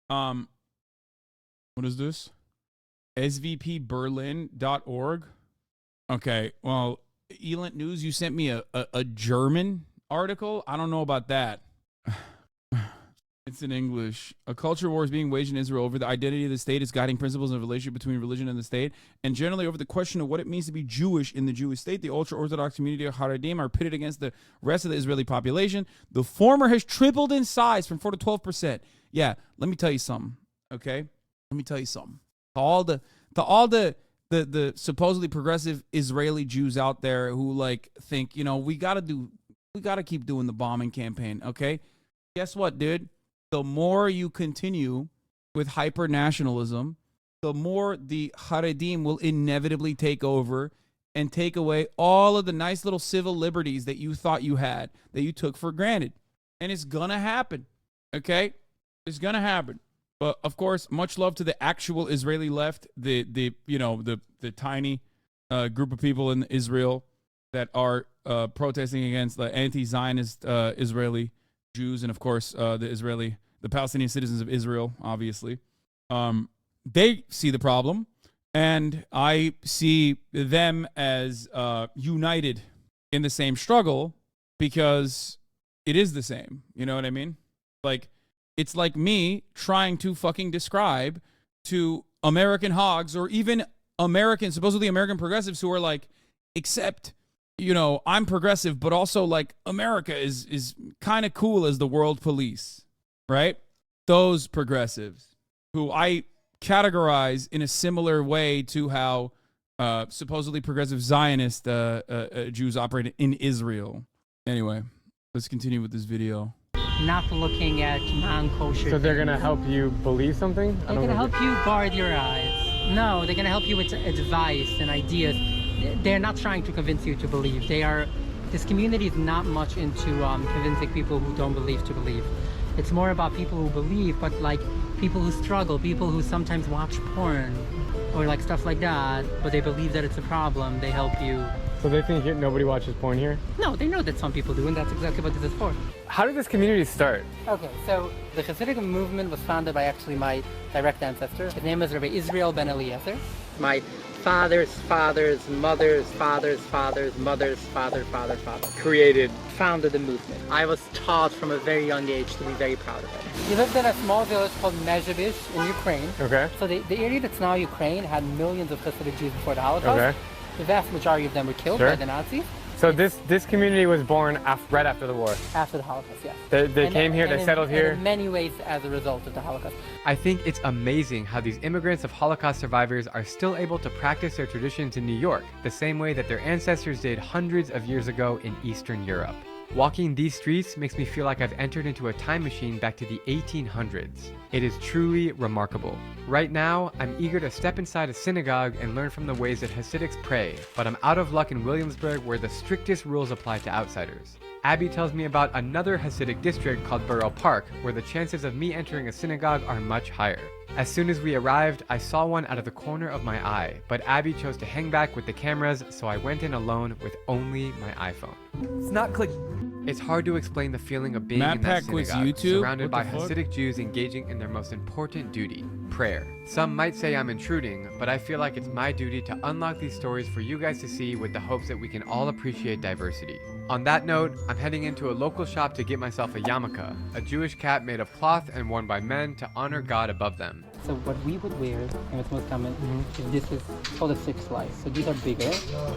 What is this? svpberlin.org. Okay, well, Elent News, you sent me a German article. I don't know about that. It's in English. A culture war is being waged in Israel over the identity of the state, its guiding principles and the relationship between religion and the state, and generally over the question of what it means to be Jewish in the Jewish state. The ultra-Orthodox community of Haredim are pitted against the rest of the Israeli population. The former has tripled in size from 4 to 12%. Yeah, let me tell you something, okay? Let me tell you something. To all the supposedly progressive Israeli Jews out there who like think, you know, we gotta keep doing the bombing campaign, okay? Guess what, dude? The more you continue with hyper-nationalism, the more the Haredim will inevitably take over and take away all of the nice little civil liberties that you thought you had, that you took for granted. And it's gonna happen, okay? It's gonna happen. But of course, much love to the actual Israeli left, the tiny group of people in Israel that are protesting against the anti-Zionist Israeli Jews, and of course the Palestinian citizens of Israel. Obviously, they see the problem, and I see them as united in the same struggle because it is the same. You know what I mean? Like. It's like me trying to fucking describe to American hogs or even supposedly American progressives who are like, except, you know, I'm progressive, but also like America is kind of cool as the world police, right? Those progressives who I categorize in a similar way to how supposedly progressive Zionist Jews operate in Israel. Anyway, let's continue with this video.
Not looking at non-kosher.
So they're going to help you believe something?
They're going to help you guard your eyes. No, they're going to help you with advice and ideas. They're not trying to convince you to believe. This community is not much into convincing people who don't believe to believe. It's more about people who believe, but like people who struggle, people who sometimes watch porn or like stuff like that, but they believe that it's a problem. They help you.
So they think nobody watches porn here?
No, they know that some people do, and that's exactly what this is for.
How did this community start?
Okay, so the Hasidic movement was founded by actually my direct ancestor. His name is Rabbi Israel Ben Eliezer. My father's father's mother's father's father's mother's father founded the movement. I was taught from a very young age to be very proud of it. He lived in a small village called Mezhevish in Ukraine.
Okay.
So the area that's now Ukraine had millions of Hasidic Jews before the Holocaust.
Okay.
The vast majority of them were killed by the Nazis.
So this community was born right after the war.
After the Holocaust, yes.
They came here, they settled here.
In many ways as a result of the Holocaust.
I think it's amazing how these immigrants of Holocaust survivors are still able to practice their traditions in New York, the same way that their ancestors did hundreds of years ago in Eastern Europe. Walking these streets makes me feel like I've entered into a time machine back to the 1800s. It is truly remarkable. Right now, I'm eager to step inside a synagogue and learn from the ways that Hasidics pray, but I'm out of luck in Williamsburg where the strictest rules apply to outsiders. Abby tells me about another Hasidic district called Borough Park, where the chances of me entering a synagogue are much higher. As soon as we arrived, I saw one out of the corner of my eye, but Abby chose to hang back with the cameras, so I went in alone with only my iPhone.
It's not click.
It's hard to explain the feeling of being in that synagogue, surrounded by Hasidic Jews engaging in their most important duty, prayer. Some might say I'm intruding, but I feel like it's my duty to unlock these stories for you guys to see with the hopes that we can all appreciate diversity. On that note, I'm heading into a local shop to get myself a yarmulke, a Jewish cap made of cloth and worn by men to honor God above them.
So what we would wear, and what's most common, is this is called a six slice. So these are bigger,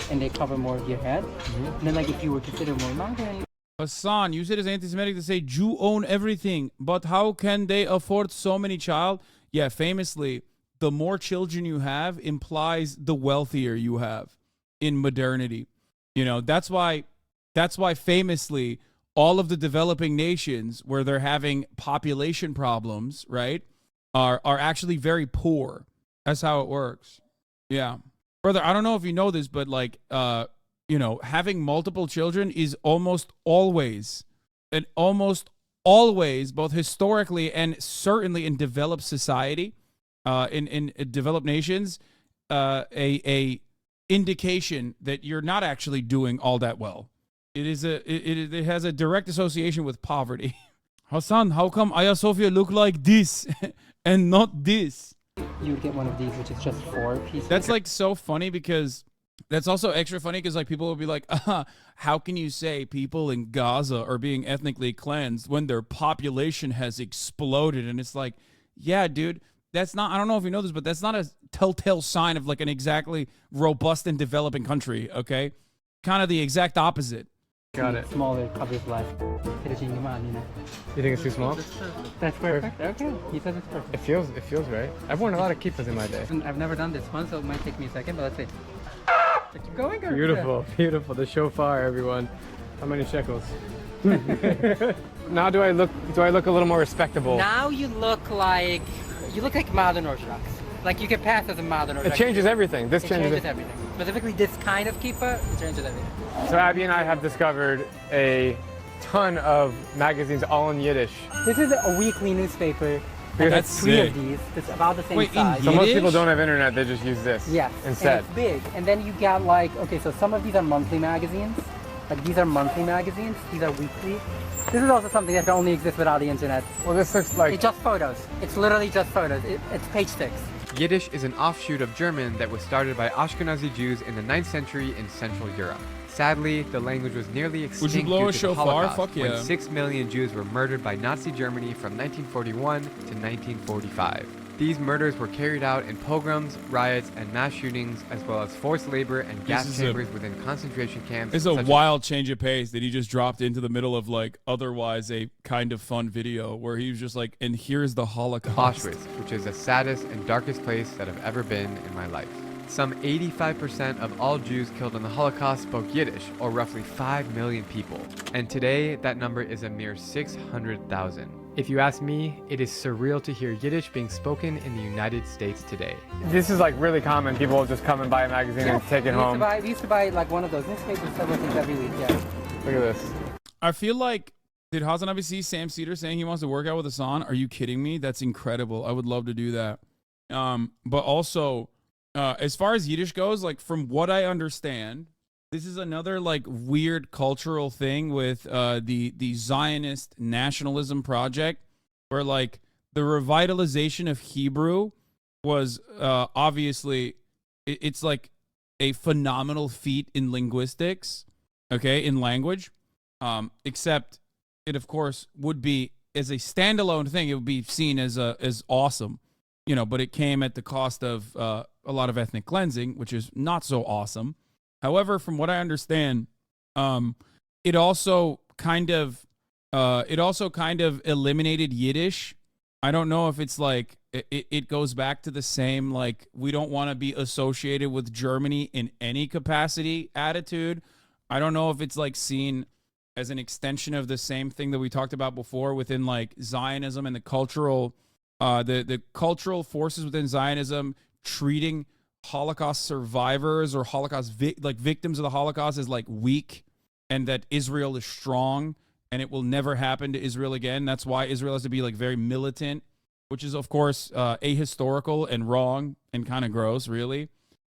and they cover more of your head. And then like if you were considered more modern,
Hasan, you said it's anti-Semitic to say Jew own everything, but how can they afford so many child? Yeah, famously, the more children you have implies the wealthier you have in modernity. You know, that's why famously all of the developing nations where they're having population problems, right, are actually very poor. That's how it works. Yeah. Brother, I don't know if you know this, but like you know, having multiple children is almost always, both historically and certainly in developed society, in developed nations, a indication that you're not actually doing all that well. It has a direct association with poverty. Hasan, how come Aya Sophia look like this and not this?
you would get one of these, which is just 4 pieces.
That's like so funny because that's also extra funny because like people will be like, how can you say people in Gaza are being ethnically cleansed when their population has exploded? And it's like, yeah, dude, that's not, I don't know if you know this, but that's not a telltale sign of like an exactly robust and developing country, okay? Kind of the exact opposite.
Got it.
Smaller covers less. You
think it's too small?
That's perfect. Okay. He says it's perfect.
It feels right. I've worn a lot of kippahs in my day.
I've never done this one, so it might take me a second, but let's see. Keep going.
Beautiful, beautiful. The shofar, everyone. How many shekels? Now do I look a little more respectable?
Now you look like modern Orthodox. Like you can pass as a modern Orthodox.
It changes everything. This
changes everything. Specifically this kind of kippah, it changes everything.
So Abby and I have discovered a ton of magazines all in Yiddish.
This is a weekly newspaper. And
That's
three
sick.
of these. It's about the same size.
So most people don't have internet, they just use this
Yes,
instead.
and it's big. And then you got like, okay, so some of these are monthly magazines. Like these are monthly magazines. These are weekly. This is also something that can only exist without the internet.
Well, this looks like...
It's just photos. It's literally just photos. It's page 6.
Yiddish is an offshoot of German that was started by Ashkenazi Jews in the 9th century in Central Europe. Sadly, the language was nearly extinct
Would you blow
due
a
to
shofar?
the Holocaust,
Fuck yeah.
when 6 million Jews were murdered by Nazi Germany from 1941 to 1945. These murders were carried out in pogroms, riots, and mass shootings, as well as forced labor and gas chambers within concentration camps.
It's a wild change of pace that he just dropped into the middle of like otherwise a kind of fun video where he was just like, and here's the Holocaust.
Auschwitz, which is the saddest and darkest place that I've ever been in my life. Some 85% of all Jews killed in the Holocaust spoke Yiddish, or roughly 5 million people. And today, that number is a mere 600,000. If you ask me, it is surreal to hear Yiddish being spoken in the United States today.
This is like really common. People will just come and buy a magazine and take it home.
We used to buy like one of those newspapers several things every week, yeah.
Look at this.
I feel like, did HasanAbi see Sam Cedar saying he wants to work out with Hasan? Are you kidding me? That's incredible. I would love to do that. But also, as far as Yiddish goes, like from what I understand, this is another like weird cultural thing with the Zionist nationalism project, where like the revitalization of Hebrew was obviously it's like a phenomenal feat in linguistics, okay, in language, except it of course would be as a standalone thing, it would be seen as awesome, you know, but it came at the cost of a lot of ethnic cleansing, which is not so awesome. However, from what I understand, It also kind of eliminated Yiddish. I don't know if it's like it goes back to the same, like, we don't want to be associated with Germany in any capacity attitude. I don't know if it's like seen as an extension of the same thing that we talked about before within like Zionism and the cultural cultural forces within Zionism treating Holocaust survivors or Holocaust victims of the Holocaust as like weak, and that Israel is strong and it will never happen to Israel again. That's why Israel has to be like very militant, which is of course ahistorical and wrong and kind of gross, really.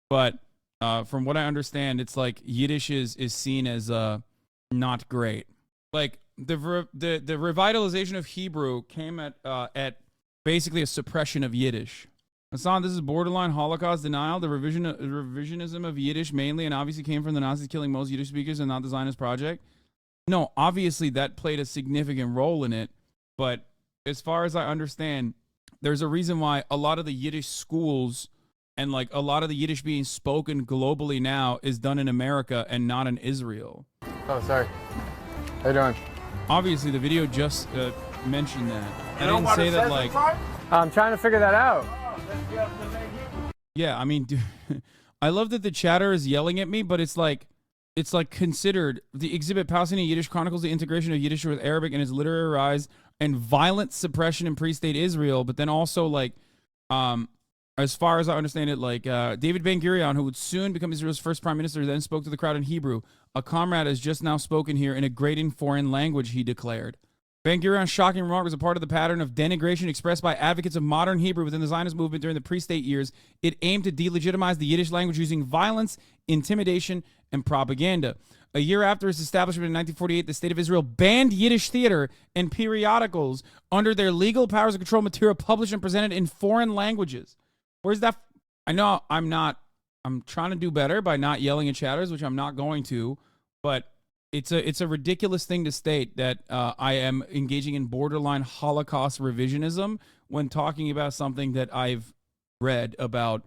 But from what I understand, it's like Yiddish is seen as not great. Like the revitalization of Hebrew came at basically a suppression of Yiddish. Hasan, this is borderline Holocaust denial. The revisionism of Yiddish mainly and obviously came from the Nazis killing most Yiddish speakers and not the Zionist project. No, obviously that played a significant role in it. But as far as I understand, there's a reason why a lot of the Yiddish schools and like a lot of the Yiddish being spoken globally now is done in America and not in Israel.
Oh, sorry. How you doing?
Obviously, the video just mentioned that. I didn't say that like...
I'm trying to figure that out.
Yeah, I mean, dude, I love that the chatter is yelling at me, but it's like considered the exhibit Palestinian Yiddish chronicles the integration of Yiddish with Arabic and its literary rise and violent suppression in pre-state Israel. But then also like, as far as I understand it, like David Ben-Gurion, who would soon become Israel's first prime minister, then spoke to the crowd in Hebrew. A comrade has just now spoken here in a grating foreign language, he declared. Ben-Gurion's shocking remark was a part of the pattern of denigration expressed by advocates of modern Hebrew within the Zionist movement during the pre-state years. It aimed to delegitimize the Yiddish language using violence, intimidation, and propaganda. A year after its establishment in 1948, the State of Israel banned Yiddish theater and periodicals under their legal powers of control material published and presented in foreign languages. Where's that? I know I'm trying to do better by not yelling at chatters, which I'm not going to, but it's a ridiculous thing to state that I am engaging in borderline Holocaust revisionism when talking about something that I've read about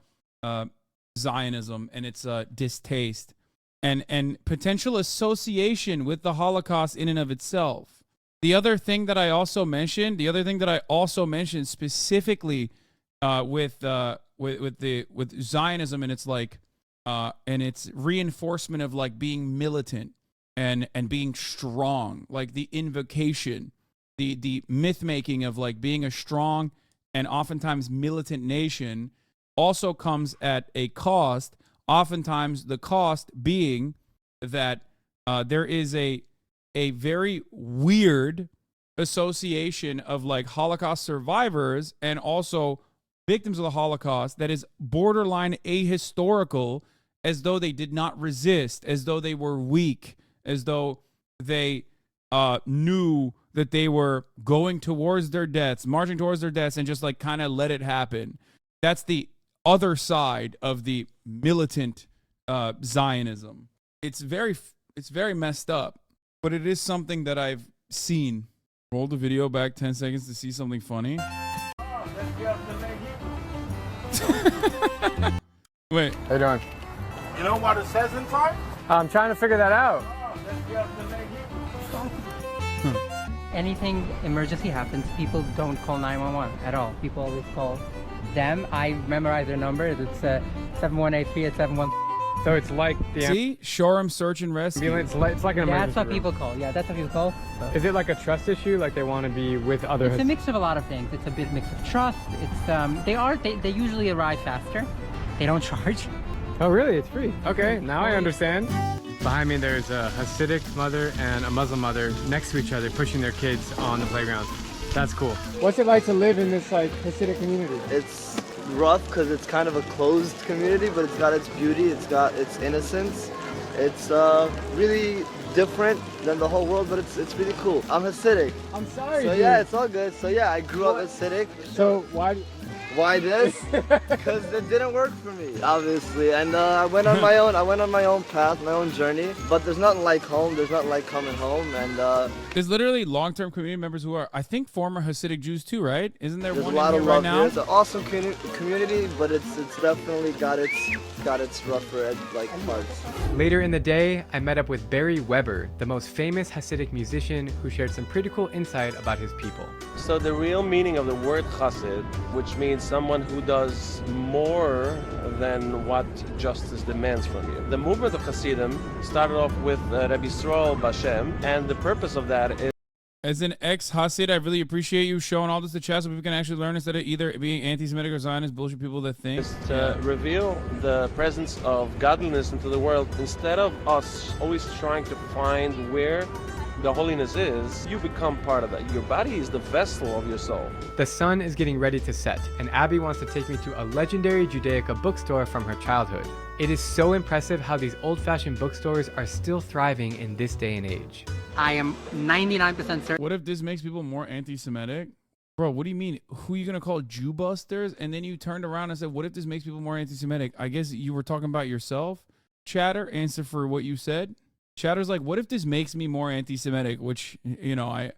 Zionism and its distaste and potential association with the Holocaust in and of itself. The other thing that I also mentioned specifically with Zionism and its like and its reinforcement of like being militant and being strong, like the invocation, the myth making of like being a strong and oftentimes militant nation also comes at a cost. Oftentimes the cost being that there is a very weird association of like Holocaust survivors and also victims of the Holocaust that is borderline ahistorical, as though they did not resist, as though they were weak, as though they knew that they were going towards their deaths, marching towards their deaths, and just like kind of let it happen. That's the other side of the militant Zionism. It's very messed up, but it is something that I've seen. Roll the video back 10 seconds to see something funny. Wait.
How you doing?
You know what it says inside?
I'm trying to figure that out.
Anything emergency happens, people don't call 911 at all. People always call them. I memorize their number. It's 7183 at 71.
So it's like the
see Shoreham search and rescue.
It's like an emergency.
That's what
room.
people call. Yeah, that's what people call. So.
Is it like a trust issue? Like they want to be with other?
It's a mix of a lot of things. It's a big mix of trust. It's they usually arrive faster. They don't charge.
Oh really? It's free. Okay, now I understand. Behind me there's a Hasidic mother and a Muslim mother next to each other pushing their kids on the playground. That's cool. What's it like to live in this like Hasidic community?
It's rough because it's kind of a closed community, but it's got its beauty, it's got its innocence. It's really different than the whole world, but it's really cool. I'm Hasidic.
I'm sorry,
So
dude.
yeah, it's all good. So yeah, I grew up Hasidic.
So why
Why this? Because it didn't work for me, obviously. And I went on my own. I went on my own path, my own journey. But there's nothing like home. There's nothing like coming home. And
there's literally long-term community members who are, I think, former Hasidic Jews too, right? Isn't there
there's
one
a lot
in
of
here
love
right
here.
now?
It's an awesome community, but it's definitely got its rougher parts.
Later in the day, I met up with Barry Weber, the most famous Hasidic musician, who shared some pretty cool insight about his people.
So the real meaning of the word Chassid, which means someone who does more than what justice demands from you. The movement of Hasidim started off with Rabbi Yisrael Bashem, and the purpose of that is,
as an ex-Hasid, I really appreciate you showing all this to chat so people can actually learn instead of either being anti-Semitic or Zionist bullshit people that think.
to reveal the presence of godliness into the world. Instead of us always trying to find where the holiness is, you become part of that. Your body is the vessel of your soul.
The sun is getting ready to set, and Abby wants to take me to a legendary Judaica bookstore from her childhood. It is so impressive how these old-fashioned bookstores are still thriving in this day and age.
I am 99% certain.
What if this makes people more anti-Semitic? Bro, what do you mean? Who are you going to call Jew busters? And then you turned around and said, what if this makes people more anti-Semitic? I guess you were talking about yourself. Chatter, answer for what you said. Chatter's like, what if this makes me more anti-Semitic? Which, you know,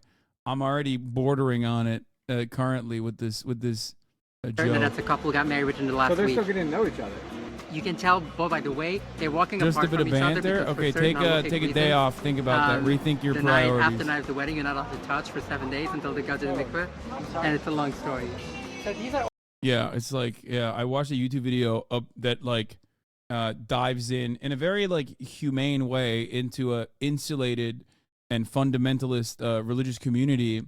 I'm already bordering on it currently with this joke.
That's a couple got married within the last week.
So they're still getting to know each other.
You can tell by the way they're walking
Just
apart
a bit
from
of
each other.
banter?
because for
Okay,
certain
take a
reasons.
day off. Think about that. Rethink your
the
priorities.
After night of the wedding, you're not allowed to touch for 7 days until they go to the mikveh, and it's a long story. So these are.
Yeah, it's like, yeah, I watched a YouTube video that like dives in a very like humane way into a insulated and fundamentalist religious community,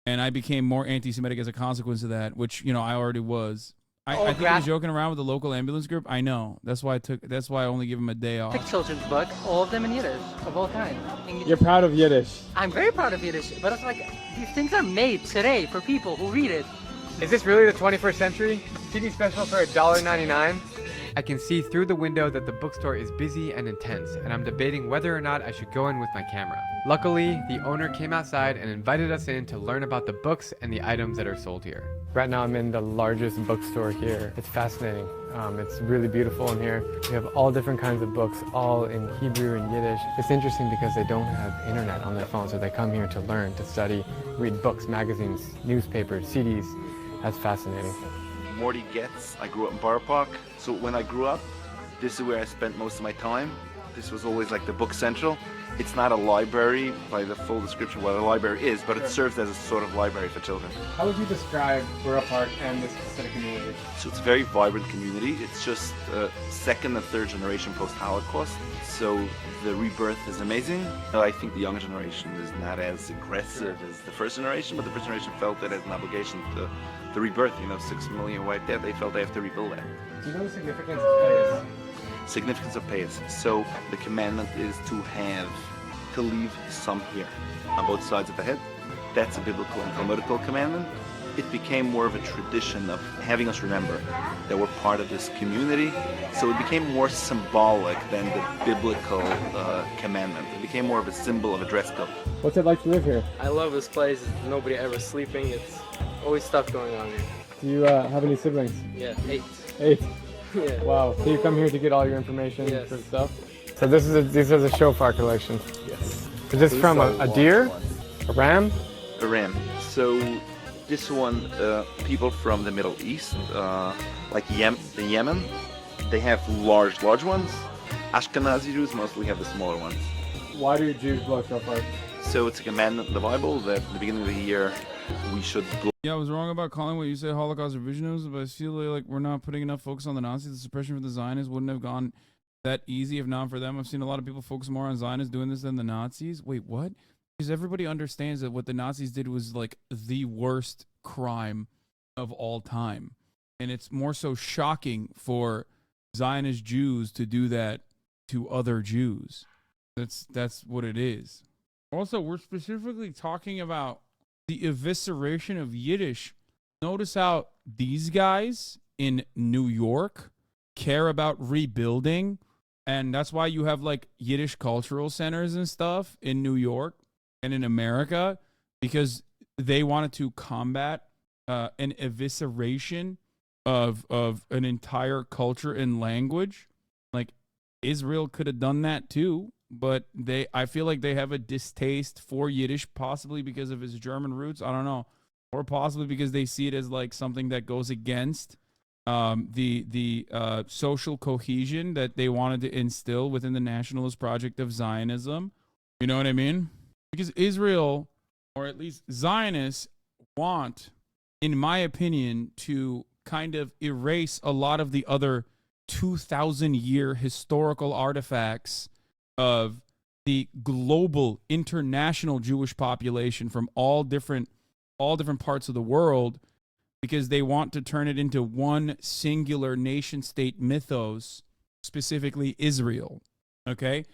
and I became more anti-Semitic as a consequence of that, which, you know, I already was. I think I was joking around with the local ambulance group. I know. That's why I only give him a day off.
Children's book, all of them in Yiddish, of all kinds.
You're proud of Yiddish.
I'm very proud of Yiddish, but it's like these things are made today for people who read it.
Is this really the 21st century? TV special for $1.99? I can see through the window that the bookstore is busy and intense, and I'm debating whether or not I should go in with my camera. Luckily, the owner came outside and invited us in to learn about the books and the items that are sold here. Right now I'm in the largest bookstore here. It's fascinating. It's really beautiful in here. We have all different kinds of books, all in Hebrew and Yiddish. It's interesting because they don't have internet on their phone, so they come here to learn, to study, read books, magazines, newspapers, CDs. That's fascinating.
Morty Getz. I grew up in Borough Park, so when I grew up, this is where I spent most of my time. This was always like the book central. It's not a library by the full description of what a library is, but it serves as a sort of library for children.
How would you describe Borough Park and this Hasidic community?
So it's a very vibrant community. It's just second and third generation post-Holocaust, so the rebirth is amazing. I think the younger generation is not as aggressive as the first generation, but the first generation felt it as an obligation to the rebirth. 6 million wiped out. They felt they have to rebuild that.
Do you know the significance of Payas?
Significance of Payas. So the commandment is to leave some here on both sides of the head. That's a biblical and Talmudical commandment. It became more of a tradition of having us remember that we're part of this community. So it became more symbolic than the biblical commandment. It became more of a symbol of a dress code.
What's it like to live here?
I love this place. Nobody ever sleeping. It's always stuff going on here.
Do you have any siblings?
Yeah, 8.
8?
Yeah.
Wow. So you come here to get all your information
Yes.
for stuff? So these are the shofar collection.
Yes.
Is this from a deer? A ram?
A ram. So this one, people from the Middle East, like the Yemen, they have large ones. Ashkenazi Jews mostly have the smaller ones.
Why do Jews blow shofar?
So it's a commandment in the Bible that at the beginning of the year we should blow.
Yeah, I was wrong about calling what you said Holocaust revisionism, but I feel like we're not putting enough focus on the Nazis. The suppression for the Zionists wouldn't have gone that easy if not for them. I've seen a lot of people focus more on Zionists doing this than the Nazis. Wait, what? Because everybody understands that what the Nazis did was like the worst crime of all time. And it's more so shocking for Zionist Jews to do that to other Jews. That's what it is. Also, we're specifically talking about the evisceration of Yiddish. Notice how these guys in New York care about rebuilding, and that's why you have like Yiddish cultural centers and stuff in New York and in America, because they wanted to combat an evisceration of an entire culture and language. Like Israel could have done that too, but I feel like they have a distaste for Yiddish, possibly because of its German roots. I don't know, or possibly because they see it as like something that goes against the social cohesion that they wanted to instill within the nationalist project of Zionism. You know what I mean? Because Israel, or at least Zionists, want, in my opinion, to kind of erase a lot of the other 2,000-year historical artifacts of the global international Jewish population from all different parts of the world, because they want to turn it into one singular nation-state mythos, specifically Israel. Okay?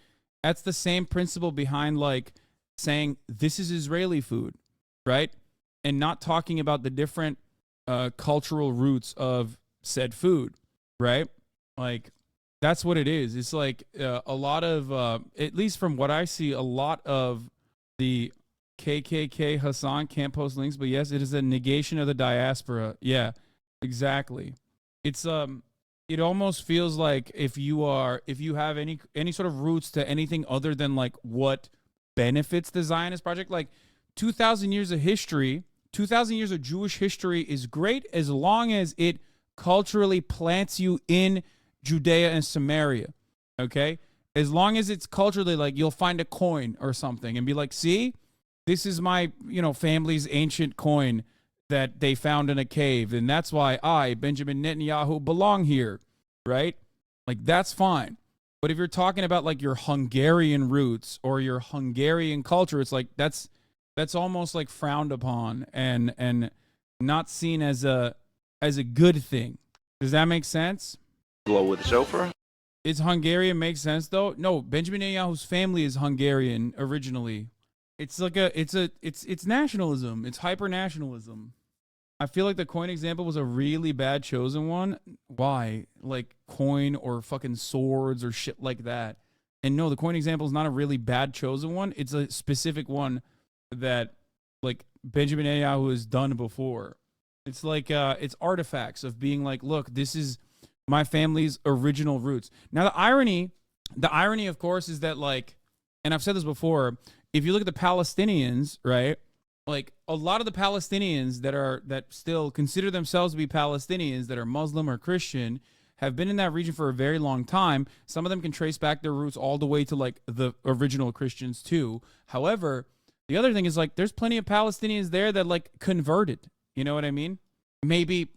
That's the same principle behind like saying this is Israeli food, right? And not talking about the different cultural roots of said food, right? Like, that's what it is. It's like a lot of, at least from what I see, a lot of the KKK Hassan can't post links, but yes, it is a negation of the diaspora. Yeah, exactly. It's it almost feels like if you have any sort of roots to anything other than like what benefits the Zionist project, like 2,000 years of history, 2,000 years of Jewish history is great as long as it culturally plants you in Judea and Samaria. Okay, as long as it's culturally, like you'll find a coin or something and be like, see, this is my, family's ancient coin that they found in a cave, and that's why I, Benjamin Netanyahu, belong here, right? Like, that's fine. But if you're talking about like your Hungarian roots or your Hungarian culture, it's like that's almost like frowned upon and not seen as a good thing. Does that make sense?
Blow with the chauffeur.
Is Hungarian make sense though? No, Benjamin Netanyahu's family is Hungarian originally. It's like it's nationalism. It's hyper nationalism. I feel like the coin example was a really bad chosen one. Why? Like coin or fucking swords or shit like that. And no, the coin example is not a really bad chosen one. It's a specific one that like Benjamin Netanyahu has done before. It's like it's artifacts of being like, look, this is my family's original roots. Now the irony of course is that like, and I've said this before, if you look at the Palestinians, right? Like a lot of the Palestinians that still consider themselves to be Palestinians, that are Muslim or Christian, have been in that region for a very long time. Some of them can trace back their roots all the way to like the original Christians too. However, the other thing is like there's plenty of Palestinians there that like converted. You know what I mean? Maybe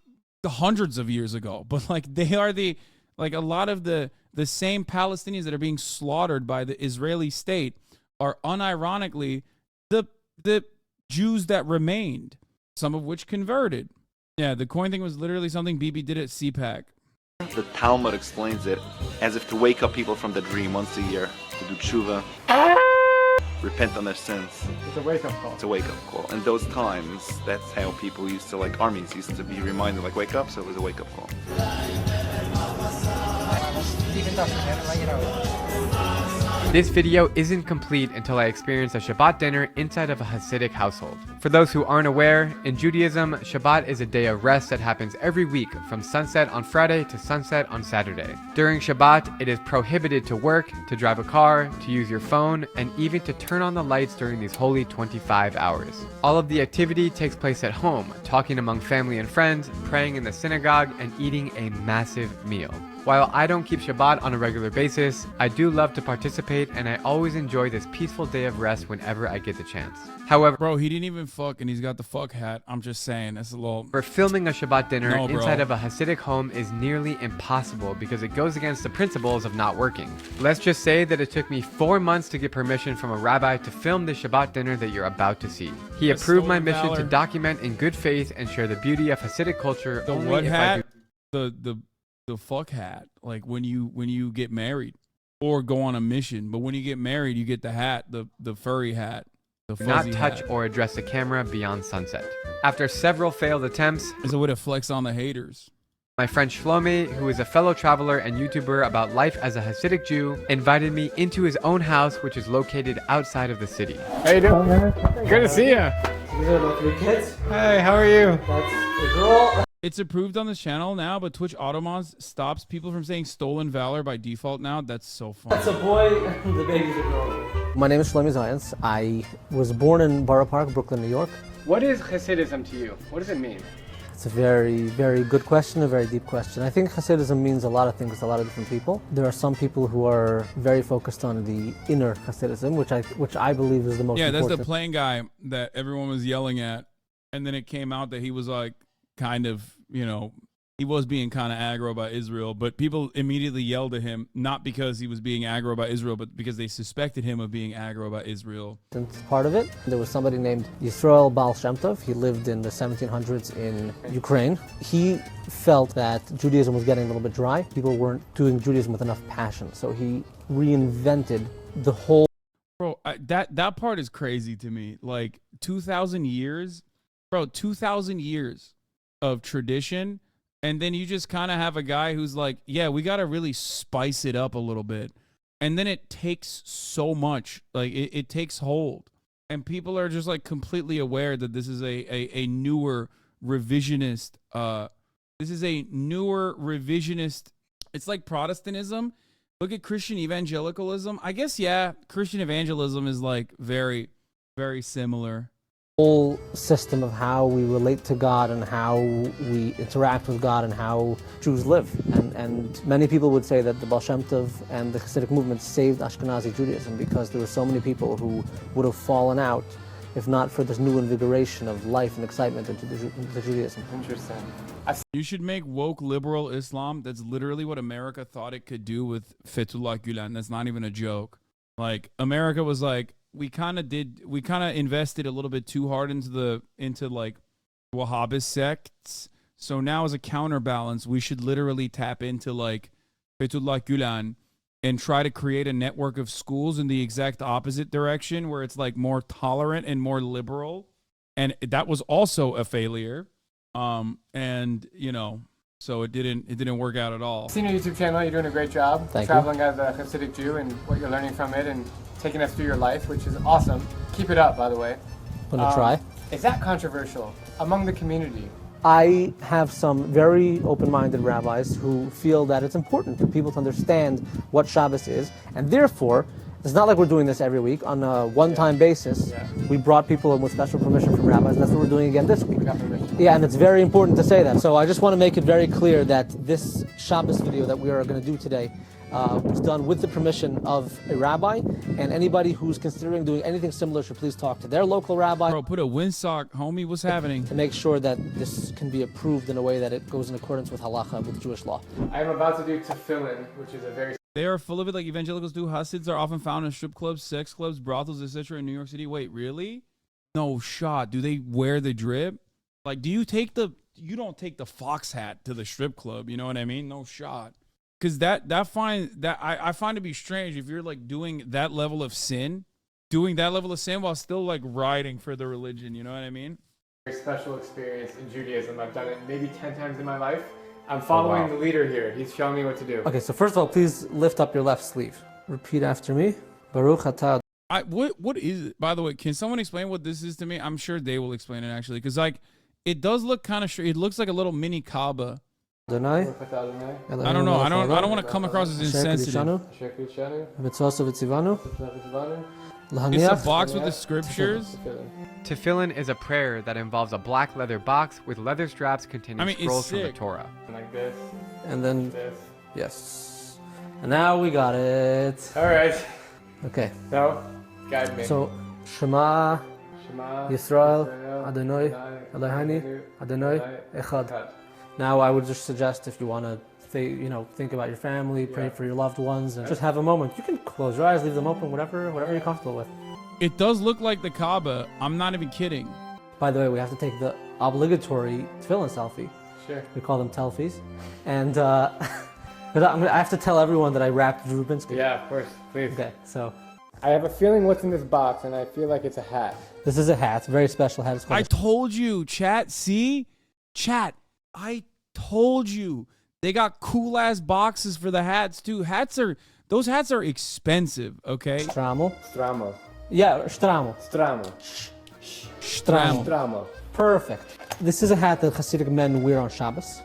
hundreds of years ago, but like they are a lot of the same Palestinians that are being slaughtered by the Israeli state are unironically the Jews that remained, some of which converted. Yeah, the coin thing was literally something Bibi did at CPAC.
The Talmud explains it as if to wake up people from the dream once a year, to do tshuva, repent on their sins.
It's a wake-up call.
It's a wake-up call. And those times, that's how people used to, like armies used to be reminded, like, wake up, so it was a wake-up call.
This video isn't complete until I experience a Shabbat dinner inside of a Hasidic household. For those who aren't aware, in Judaism, Shabbat is a day of rest that happens every week from sunset on Friday to sunset on Saturday. During Shabbat, it is prohibited to work, to drive a car, to use your phone, and even to turn on the lights during these holy 25 hours. All of the activity takes place at home, talking among family and friends, praying in the synagogue, and eating a massive meal. While I don't keep Shabbat on a regular basis, I do love to participate, and I always enjoy this peaceful day of rest whenever I get the chance. However,
bro, he didn't even fuck and he's got the fuck hat. I'm just saying, that's a little...
For filming a Shabbat dinner inside of a Hasidic home is nearly impossible because it goes against the principles of not working. Let's just say that it took me 4 months to get permission from a rabbi to film the Shabbat dinner that you're about to see. He approved my mission to document in good faith and share the beauty of Hasidic culture.
The what hat? The fuck hat, like when you get married or go on a mission. But when you get married, you get the hat, the furry hat, the fuzzy
not touch
hat.
Or address the camera beyond sunset. After several failed attempts,
it's a way to flex on the haters.
My friend Shlomi, who is a fellow traveler and YouTuber about life as a Hasidic Jew, invited me into his own house, which is located outside of the city.
How you doing? Good to see you.
These are my 3 kids.
Hey, how are you?
That's the girl.
It's approved on this channel now, but Twitch Automons stops people from saying stolen valor by default now. That's so funny.
That's a boy, the babies are growing.
My name is Shlomi Zayans. I was born in Borough Park, Brooklyn, New York.
What is Hasidism to you? What does it mean?
It's a very, very good question, a very deep question. I think Hasidism means a lot of things to a lot of different people. There are some people who are very focused on the inner Hasidism, which I believe is the most important.
Yeah, that's the plane guy that everyone was yelling at, and then it came out that he was like kind of, you know, he was being kind of aggro about Israel, but people immediately yelled at him, not because he was being aggro about Israel, but because they suspected him of being aggro about Israel.
Part of it. There was somebody named Yisrael Baal Shem Tov. He lived in the 1700s in Ukraine. He felt that Judaism was getting a little bit dry. People weren't doing Judaism with enough passion, so he reinvented the whole...
Bro, that part is crazy to me. Like 2,000 years, bro, 2,000 years of tradition. And then you just kind of have a guy who's like, yeah, we got to really spice it up a little bit. And then it takes so much, like it takes hold. And people are just like completely aware that this is a newer revisionist, it's like Protestantism. Look at Christian evangelicalism. I guess, yeah, Christian evangelism is like very, very similar.
Whole system of how we relate to God and how we interact with God and how Jews live. And many people would say that the Baal Shem Tov and the Hasidic movement saved Ashkenazi Judaism because there were so many people who would have fallen out if not for this new invigoration of life and excitement into Judaism.
Interesting.
You should make woke liberal Islam. That's literally what America thought it could do with Fethullah Gulen. That's not even a joke. Like, America was like, we kind of invested a little bit too hard into like Wahhabist sects. So now as a counterbalance, we should literally tap into like Fethullah Gulen and try to create a network of schools in the exact opposite direction where it's like more tolerant and more liberal. And that was also a failure. And you know, so it didn't work out at all.
Seen your YouTube channel, you're doing a great job.
Thank
traveling as a Hasidic Jew and what you're learning from it and taking us through your life, which is awesome. Keep it up, by the way.
Gonna try.
Is that controversial among the community?
I have some very open-minded rabbis who feel that it's important for people to understand what Shabbos is, and therefore, it's not like we're doing this every week. On a one-time basis, we brought people in with special permission from rabbis, and that's what we're doing again this week. Yeah, and it's very important to say that. So I just want to make it very clear that this Shabbos video that we are going to do today was done with the permission of a rabbi, and anybody who's considering doing anything similar should please talk to their local rabbi.
Bro, put a windsock, homie. What's happening?
To make sure that this can be approved in a way that it goes in accordance with halacha, with Jewish law.
I am about to do tefillin, which is a very...
They are full of it like evangelicals do. Hasids are often found in strip clubs, sex clubs, brothels, etc. in New York City. Wait, really? No shot. Do they wear the drip? Like, you don't take the fox hat to the strip club, you know what I mean? No shot. Because I find to be strange if you're like doing that level of sin while still like riding for the religion, you know what I mean?
Very special experience in Judaism. I've done it maybe 10 times in my life. I'm following the leader here. He's showing me what to do.
Okay, so first of all, please lift up your left sleeve. Repeat after me. Baruch atah.
What is it? By the way, can someone explain what this is to me? I'm sure they will explain it actually, because like it does look kind of it looks like a little mini Kaaba.
I don't know.
I don't want to come across as insensitive. It's a box with the scriptures.
Tefillin is a prayer that involves a black leather box with leather straps containing scrolls from the Torah.
Like this.
And then,
like this.
Yes. And now we got it.
All right.
Okay.
So, guide me.
So, Shema Yisrael Adonai Eloheinu Adonai Echad. Now I would just suggest if you want to think about your family, pray for your loved ones, and just have a moment. You can close your eyes, leave them open, whatever you're comfortable with.
It does look like the Kaaba. I'm not even kidding.
By the way, we have to take the obligatory tefillin selfie.
Sure.
We call them telfies. And I have to tell everyone that I wrapped Drew Rubinsky.
Yeah, of course. Please.
Okay, so.
I have a feeling what's in this box, and I feel like it's a hat.
This is a hat. It's a very special hat.
I told you, chat. See? Chat. I told you. They got cool-ass boxes for the hats, too. Those hats are expensive, okay?
Stramo. Yeah, Stramo.
Stramo.
Perfect. This is a hat that Hasidic men wear on Shabbos.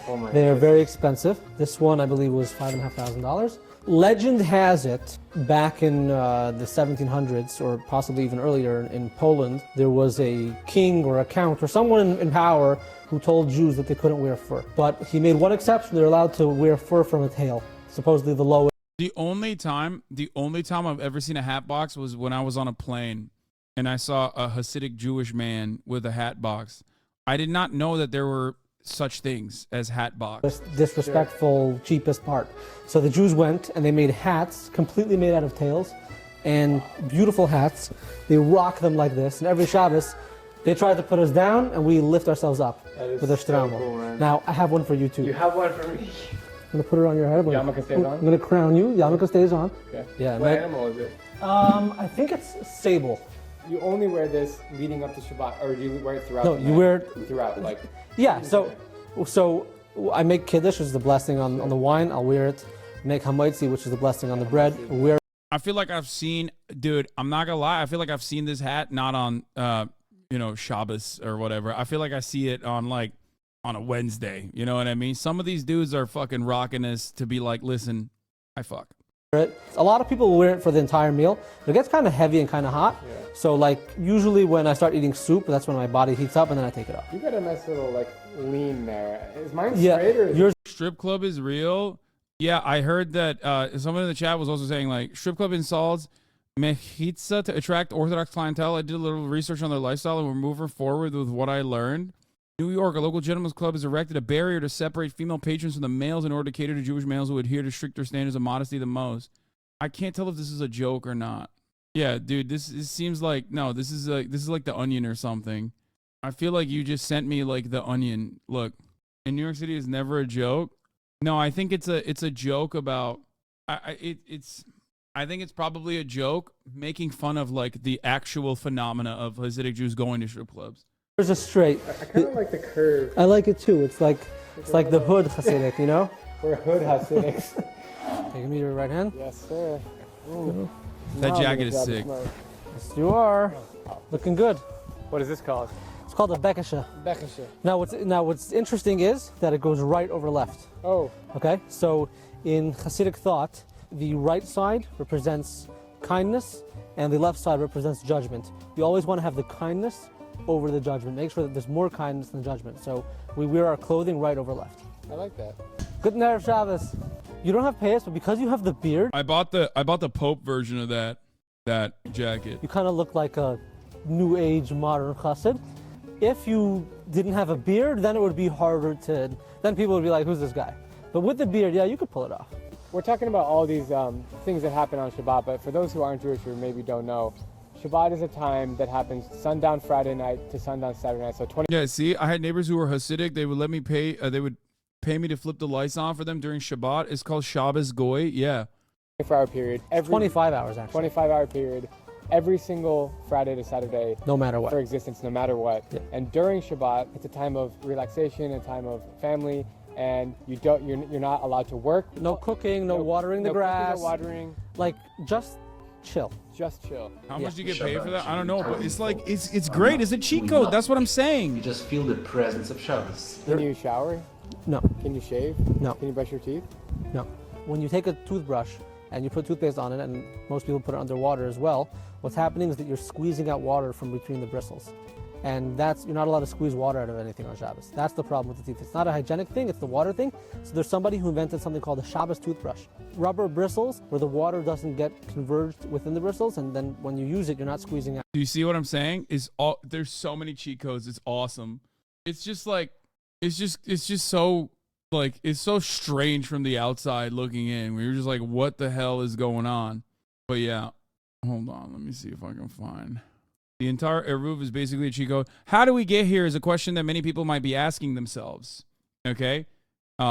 Oh my
They are very expensive. This one, I believe, was $5,500. Legend has it, back in the 1700s, or possibly even earlier in Poland, there was a king or a count or someone in power who told Jews that they couldn't wear fur. But he made one exception: they're allowed to wear fur from a tail, supposedly the lowest.
The only time I've ever seen a hat box was when I was on a plane and I saw a Hasidic Jewish man with a hat box. I did not know that there were such things as hat box.
Disrespectful, cheapest part. So the Jews went and they made hats completely made out of tails, and beautiful hats. They rock them like this, and every Shabbos they try to put us down and we lift ourselves up with their
so
shtreimel.
cool, man.
Now I have one for you too.
You have one for me.
I'm gonna put it on your head.
Yarmulke stays on?
I'm gonna crown you. Yarmulke stays on.
Okay.
Yeah.
What animal is it?
I think it's sable.
You only wear this leading up to Shabbat, or do you wear it throughout?
No,
the
you
night?
wear it
throughout, like.
Yeah, so I make kiddush, which is the blessing on the wine. I'll wear it. Make hamaitzi, which is the blessing on the bread. Wear.
I feel like I've seen, dude, I'm not gonna lie, I feel like I've seen this hat not on Shabbos or whatever. I feel like I see it on on a Wednesday. You know what I mean? Some of these dudes are fucking rocking this to be like, listen, I fuck.
It. A lot of people will wear it for the entire meal. It gets kind of heavy and kind of hot.
Yeah.
So usually when I start eating soup, that's when my body heats up and then I take it off.
You got a nice little lean there. Is mine straight or is
Your strip club is real? Yeah, I heard that someone in the chat was also saying strip club installs mechitza to attract Orthodox clientele. I did a little research on their lifestyle and we're moving forward with what I learned. New York, a local gentleman's club has erected a barrier to separate female patrons from the males in order to cater to Jewish males who adhere to stricter standards of modesty the most. I can't tell if this is a joke or not. Yeah, dude, this seems like this is like The Onion or something. I feel like you just sent me The Onion. Look, in New York City is never a joke. No, I think it's a joke about I think it's probably a joke making fun of the actual phenomena of Hasidic Jews going to strip clubs.
There's a straight.
I kind of like the curve.
I like it too. It's like the hood Hasidic, you know?
We're hood Hasidics.
Take me to your right hand.
Yes, sir. Ooh.
That jacket is sick.
Yes, you are. Looking good.
What is this called?
It's called a bekasha.
Bekasha.
Now what's interesting is that it goes right over left.
Oh.
Okay? So in Hasidic thought, the right side represents kindness and the left side represents judgment. You always want to have the kindness over the judgment. Make sure that there's more kindness than judgment. So we wear our clothing right over left.
I like that.
Good Erev Shabbos. You don't have payas, but because you have the beard,
I bought the Pope version of that jacket.
you kind of look like a new age modern chassid. If you didn't have a beard, then it would be harder to. Then people would be like, "Who's this guy?" But with the beard, yeah, you could pull it off.
We're talking about all these things that happen on Shabbat, but for those who aren't Jewish or maybe don't know, Shabbat is a time that happens sundown Friday night to sundown Saturday night. So 20.
Yeah, see, I had neighbors who were Hasidic. They would let me pay. They would pay me to flip the lights on for them during Shabbat. It's called Shabbos Goy. Yeah.
24-hour period.
25 hours, actually.
25-hour period. Every single Friday to Saturday.
No matter what.
For existence, no matter what.
Yeah.
And during Shabbat, it's a time of relaxation, a time of family, and you're not allowed to work.
No cooking, no watering the grass.
No watering.
Just chill.
Just chill.
How much do you get paid for that? I don't know, but it's it's great. It's a cheat code. That's what I'm saying.
You just feel the presence of Shabbos.
Can you shower?
No.
Can you shave?
No.
Can you brush your teeth?
No. When you take a toothbrush and you put toothpaste on it, and most people put it under water as well, what's happening is that you're squeezing out water from between the bristles. And you're not allowed to squeeze water out of anything on Shabbos. That's the problem with the teeth. It's not a hygienic thing, it's the water thing. So there's somebody who invented something called a Shabbos toothbrush. Rubber bristles where the water doesn't get converged within the bristles, and then when you use it, you're not squeezing out.
Do you see what I'm saying? There's so many cheat codes. It's awesome. It's just it's just so it's so strange from the outside looking in. Where you're just like, what the hell is going on? But yeah, hold on. Let me see if I can find. The entire Eruv is basically a cheat code. How do we get here is a question that many people might be asking themselves. Okay?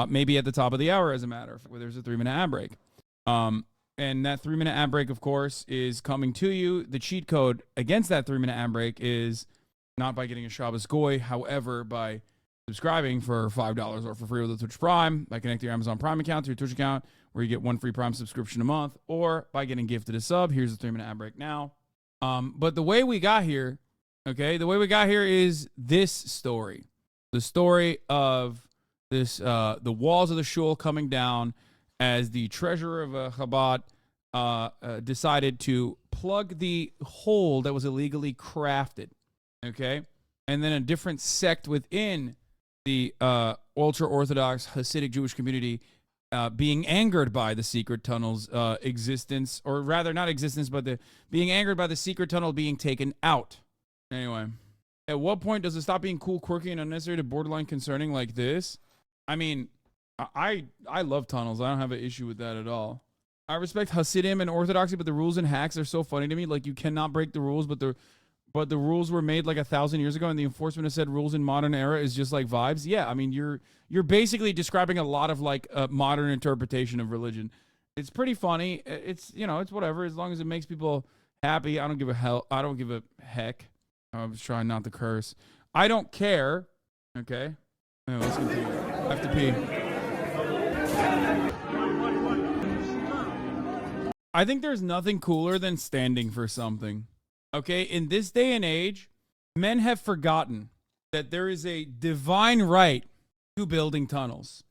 Maybe at the top of the hour, as a matter of fact, where there's a 3-minute ad break. And that 3-minute ad break, of course, is coming to you. The cheat code against that 3-minute ad break is not by getting a Shabbos Goy, however, by subscribing for $5 or for free with a Twitch Prime, by connecting your Amazon Prime account to your Twitch account, where you get 1 free Prime subscription a month, or by getting gifted a sub. Here's the 3-minute ad break now. But the way we got here, okay, the way we got here is this story. The story of this, the walls of the shul coming down as the treasurer of Chabad decided to plug the hole that was illegally crafted, okay? And then a different sect within the ultra-Orthodox Hasidic Jewish community being angered by the secret tunnel's existence, or rather not existence, but being angered by the secret tunnel being taken out. Anyway, at what point does it stop being cool, quirky, and unnecessary to borderline concerning like this? I mean, I love tunnels. I don't have an issue with that at all. I respect Hasidim and Orthodoxy, but the rules and hacks are so funny to me. Like, you cannot break the rules, but the rules were made like 1,000 years ago, and the enforcement of said rules in modern era is just like vibes. Yeah, I mean, you're basically describing a lot of like a modern interpretation of religion. It's pretty funny. It's, you know, it's whatever, as long as it makes people happy. I don't give a heck. I was trying not to curse. I don't care. Okay. Anyway, let's continue. I have to pee. I think there's nothing cooler than standing for something. Okay, in this day and age, men have forgotten that there is a divine right to building tunnels.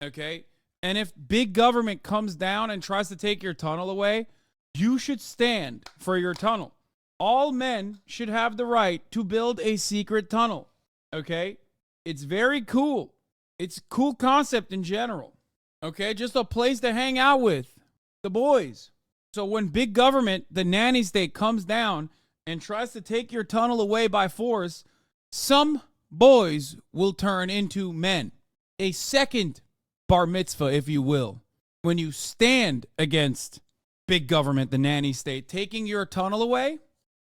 Okay? And if big government comes down and tries to take your tunnel away, you should stand for your tunnel. All men should have the right to build a secret tunnel. Okay? It's very cool. It's a cool concept in general. Okay? Just a place to hang out with the boys. So when big government, the nanny state, comes down and tries to take your tunnel away by force, some boys will turn into men. A second bar mitzvah, if you will. When you stand against big government, the nanny state, taking your tunnel away,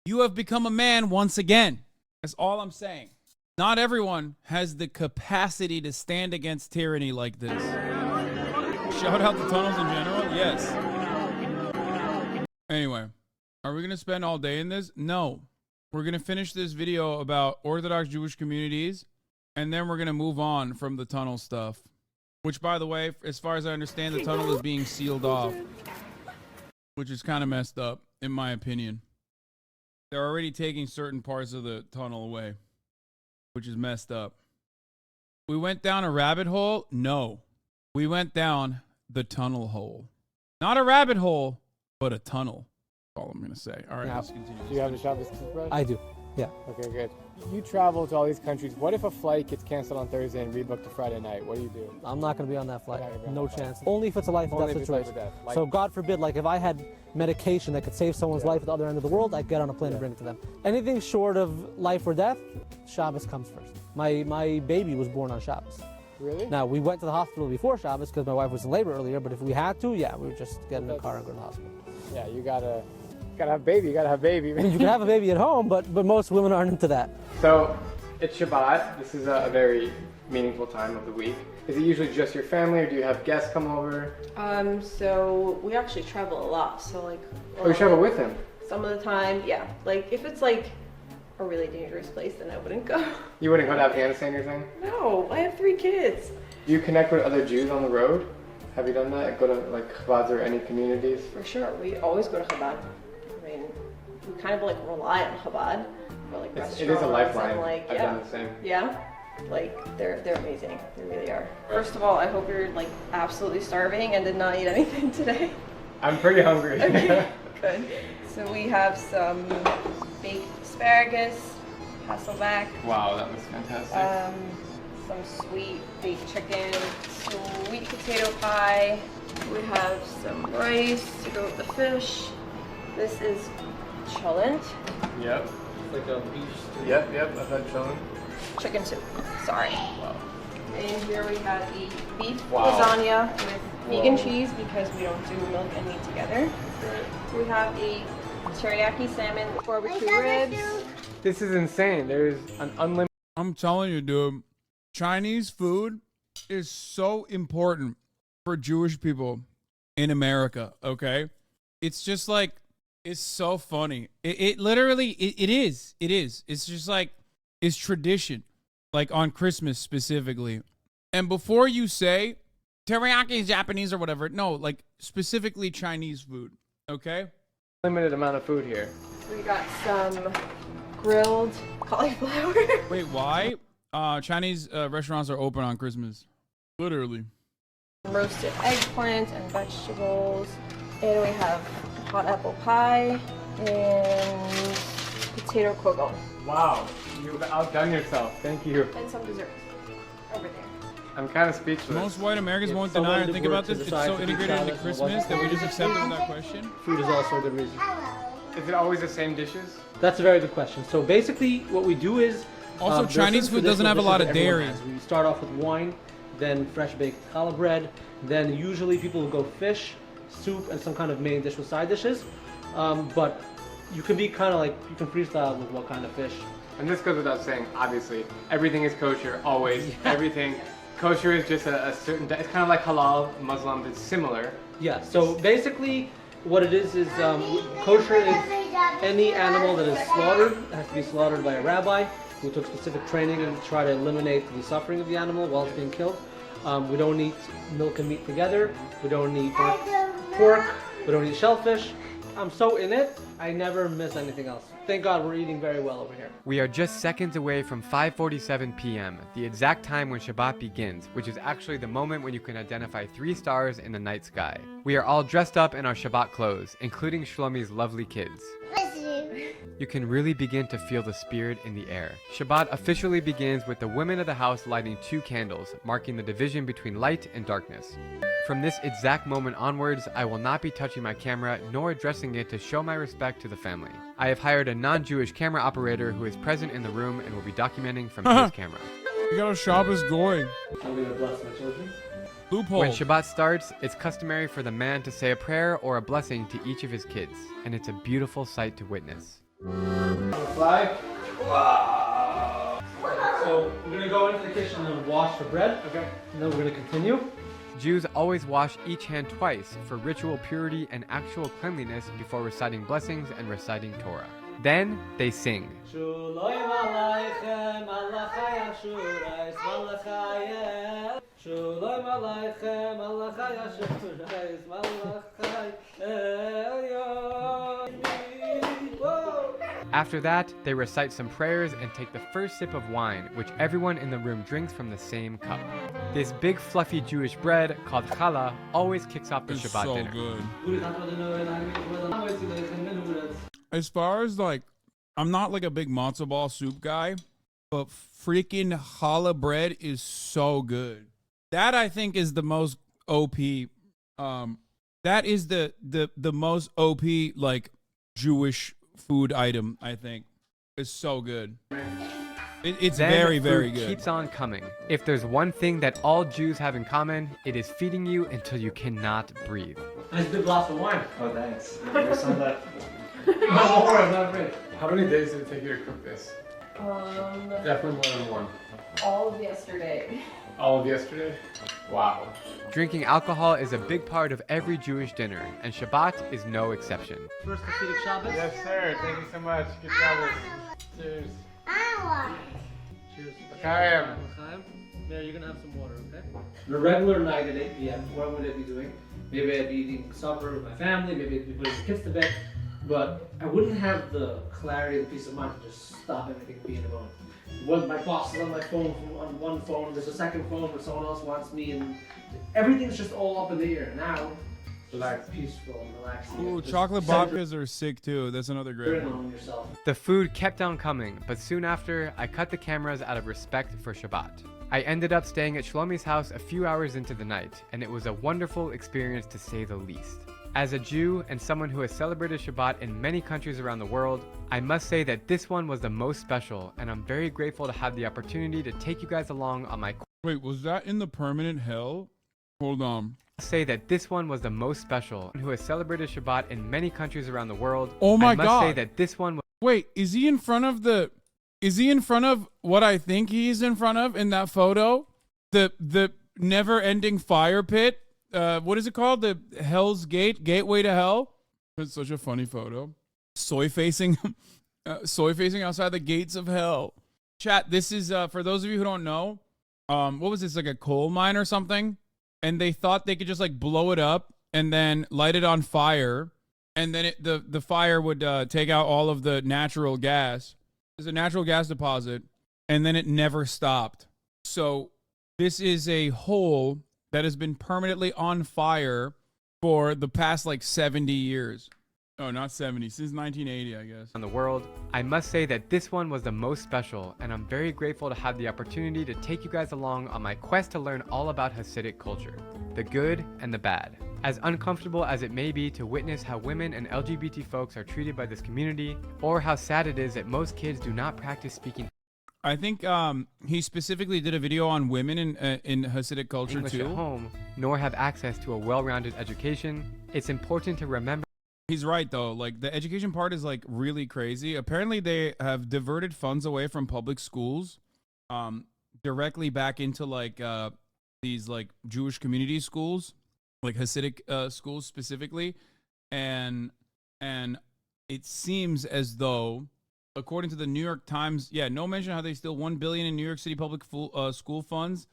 you have become a man once again. That's all I'm saying. Not everyone has the capacity to stand against tyranny like this. Shout out to tunnels in general? Yes. Anyway, are we going to spend all day in this? No. We're going to finish this video about Orthodox Jewish communities, and then we're going to move on from the tunnel stuff. Which, by the way, as far as I understand, the tunnel is being sealed off. Which is kind of messed up, in my opinion. They're already taking certain parts of the tunnel away. Which is messed up. We went down a rabbit hole? No. We went down the tunnel hole. Not a rabbit hole, but a tunnel. That's all I'm going to say. All right,
Now,
let's continue.
Do you have the Shabbos toothbrush?
I do. Yeah.
Okay, good. You travel to all these countries. What if a flight gets canceled on Thursday and rebooked to Friday night? What do you do?
I'm not going to be on that flight.
You're not gonna be on
No
that flight.
chance. Only if it's a life or
Only
death
if it's life
situation.
or death. Like-
So God forbid, like if I had medication that could save someone's life at the other end of the world, I'd get on a plane and bring it to them. Anything short of life or death, Shabbos comes first. My baby was born on Shabbos.
Really?
Now, we went to the hospital before Shabbos because my wife was in labor earlier, but if we had to, yeah, we would just get in the car and go to the hospital.
Yeah, you gotta have baby. You gotta have baby.
I mean, you can have a baby at home, but most women aren't into that.
So it's Shabbat. This is a very meaningful time of the week. Is it usually just your family, or do you have guests come over?
So we actually travel a lot. So like.
Oh, you travel with him?
Some of the time, yeah. Like if it's like a really dangerous place, then I wouldn't go.
You wouldn't go to Afghanistan or anything?
No, I have 3 kids.
Do you connect with other Jews on the road? Have you done that? Go to like Chabads or any communities?
For sure, we always go to Chabad. I mean, we kind of like rely on Chabad for like restaurants.
It is a lifeline.
And, like,
I've done the same.
Yeah. Like they're amazing. They really are. First of all, I hope you're like absolutely starving and did not eat anything today.
I'm pretty hungry.
Okay, good. So we have some baked asparagus, hasselback.
Wow, that was fantastic.
Some sweet baked chicken, sweet potato pie. We have some rice to go with the fish. This is cholent.
Yep.
It's like a beef stew.
Yep, I've had children.
Chicken soup. Sorry.
Wow.
And here we have the beef
Wow.
lasagna with vegan
Whoa.
cheese because we don't do milk and meat together. We have a teriyaki salmon barbecue ribs.
This is insane. There's an unlimited.
I'm telling you, dude, Chinese food is so important for Jewish people in America, okay? It's just like, it's so funny. It literally, it is. It's just like, it's tradition, like on Christmas specifically. And before you say teriyaki is Japanese or whatever, no, like specifically Chinese food, okay?
Limited amount of food here.
We got some grilled cauliflower.
Wait, why? Chinese restaurants are open on Christmas. Literally.
Roasted eggplant and vegetables. And we have hot apple pie and potato kugel.
Wow, you've outdone yourself. Thank you.
And some desserts over there.
I'm kind of speechless.
Most white Americans won't deny or think about this. It's so integrated into Christmas that we just accept it without question.
Food is also a good reason.
Is it always the same dishes?
That's a very good question. So basically, what we do is
Also,
there are
Chinese
certain
food doesn't have a lot of
traditional
dairy.
dishes that everyone has. We start off with wine, then fresh baked challah bread, then usually people will go fish, soup, and some kind of main dish with side dishes. But you can be kind of like, you can freestyle with what kind of fish.
And this goes without saying, obviously. Everything is kosher, always. Everything. Kosher is just a certain, it's kind of like halal, Muslim, it's similar.
Yeah, so basically what it is kosher is any animal that is slaughtered. It has to be slaughtered by a rabbi who took specific training to try to eliminate the suffering of the animal while it's being killed. We don't eat milk and meat together. We don't eat pork. We don't eat shellfish. I'm so in it, I never miss anything else. Thank God we're eating very well over here.
We are just seconds away from 5:47 p.m., the exact time when Shabbat begins, which is actually the moment when you can identify 3 stars in the night sky. We are all dressed up in our Shabbat clothes, including Shlomi's lovely kids. You can really begin to feel the spirit in the air. Shabbat officially begins with the women of the house lighting 2 candles, marking the division between light and darkness. From this exact moment onwards, I will not be touching my camera nor addressing it to show my respect to the family. I have hired a non-Jewish camera operator who is present in the room and will be documenting from his camera.
You got a Shabbos going.
I'm going to bless my children.
Loophole.
When Shabbat starts, it's customary for the man to say a prayer or a blessing to each of his kids, and it's a beautiful sight to witness.
Fly. So we're going to go into the kitchen and wash the bread. Okay. And then we're going to continue.
Jews always wash each hand twice for ritual purity and actual cleanliness before reciting blessings and reciting Torah. Then they sing. After that, they recite some prayers and take the first sip of wine, which everyone in the room drinks from the same cup. This big fluffy Jewish bread, called challah, always kicks off the Shabbat
so
dinner.
Good. As far as like, I'm not like a big matzo ball soup guy, but freaking challah bread is so good. That I think is the most OP. That is the most OP like Jewish food item. I think it's so good. It's
Then
very,
food
very good.
keeps on coming. If there's one thing that all Jews have in common, it is feeding you until you cannot breathe.
Nice big glass of wine.
Oh, thanks.
Some of that. No, don't worry, I'm not afraid.
How many days did it take you to cook this? Definitely more than one.
All of yesterday.
All of yesterday? Wow.
Drinking alcohol is a big part of every Jewish dinner, and Shabbat is no exception.
First Hasidic Shabbos.
Yes, sir. Thank you so much. Good Shabbos. Cheers.
Cheers.
L'chaim.
Mary, you're gonna have some water, okay? The regular night at 8 p.m., what would I be doing? Maybe I'd be eating supper with my family, maybe I'd be putting the kids to bed, but I wouldn't have the clarity and peace of mind to just stop everything being a moment. When my boss is on my phone, on one phone, there's a second phone where someone else wants me, and everything's just all up in the air. Now, relax, peaceful and relaxing.
Ooh,
Just
chocolate
center-
babkas are sick too. That's another great
center
one.
on yourself.
The food kept on coming, but soon after, I cut the cameras out of respect for Shabbat. I ended up staying at Shlomi's house a few hours into the night, and it was a wonderful experience to say the least. As a Jew and someone who has celebrated Shabbat in many countries around the world, I must say that this one was the most special, and I'm very grateful to have the opportunity to take you guys along on my
Wait, was that in the permanent hell? Hold on.
say that this one was the most special, and who has celebrated Shabbat in many countries around the world.
Oh my
I must
God.
say that this one was
Wait, is he in front of what I think he's in front of in that photo? The never-ending fire pit? What is it called? The Hell's Gate? Gateway to Hell? It's such a funny photo. Soy facing outside the gates of hell. Chat, this is, for those of you who don't know, what was this, like a coal mine or something? And they thought they could just like blow it up and then light it on fire. And then the fire would take out all of the natural gas. There's a natural gas deposit. and then it never stopped. So this is a hole that has been permanently on fire for the past like 70 years. Oh, not 70, since 1980, I guess.
On the world. I must say that this one was the most special, and I'm very grateful to have the opportunity to take you guys along on my quest to learn all about Hasidic culture, the good and the bad. As uncomfortable as it may be to witness how women and LGBT folks are treated by this community, or how sad it is that most kids do not practice speaking
I think he specifically did a video on women in Hasidic culture
English
too.
at home, nor have access to a well-rounded education, it's important to remember.
He's right though. Like the education part is like really crazy. Apparently they have diverted funds away from public schools, directly back into like these like Jewish community schools, like Hasidic schools specifically, and it seems as though, according to the New York Times, no mention how they steal $1 billion in New York City public school funds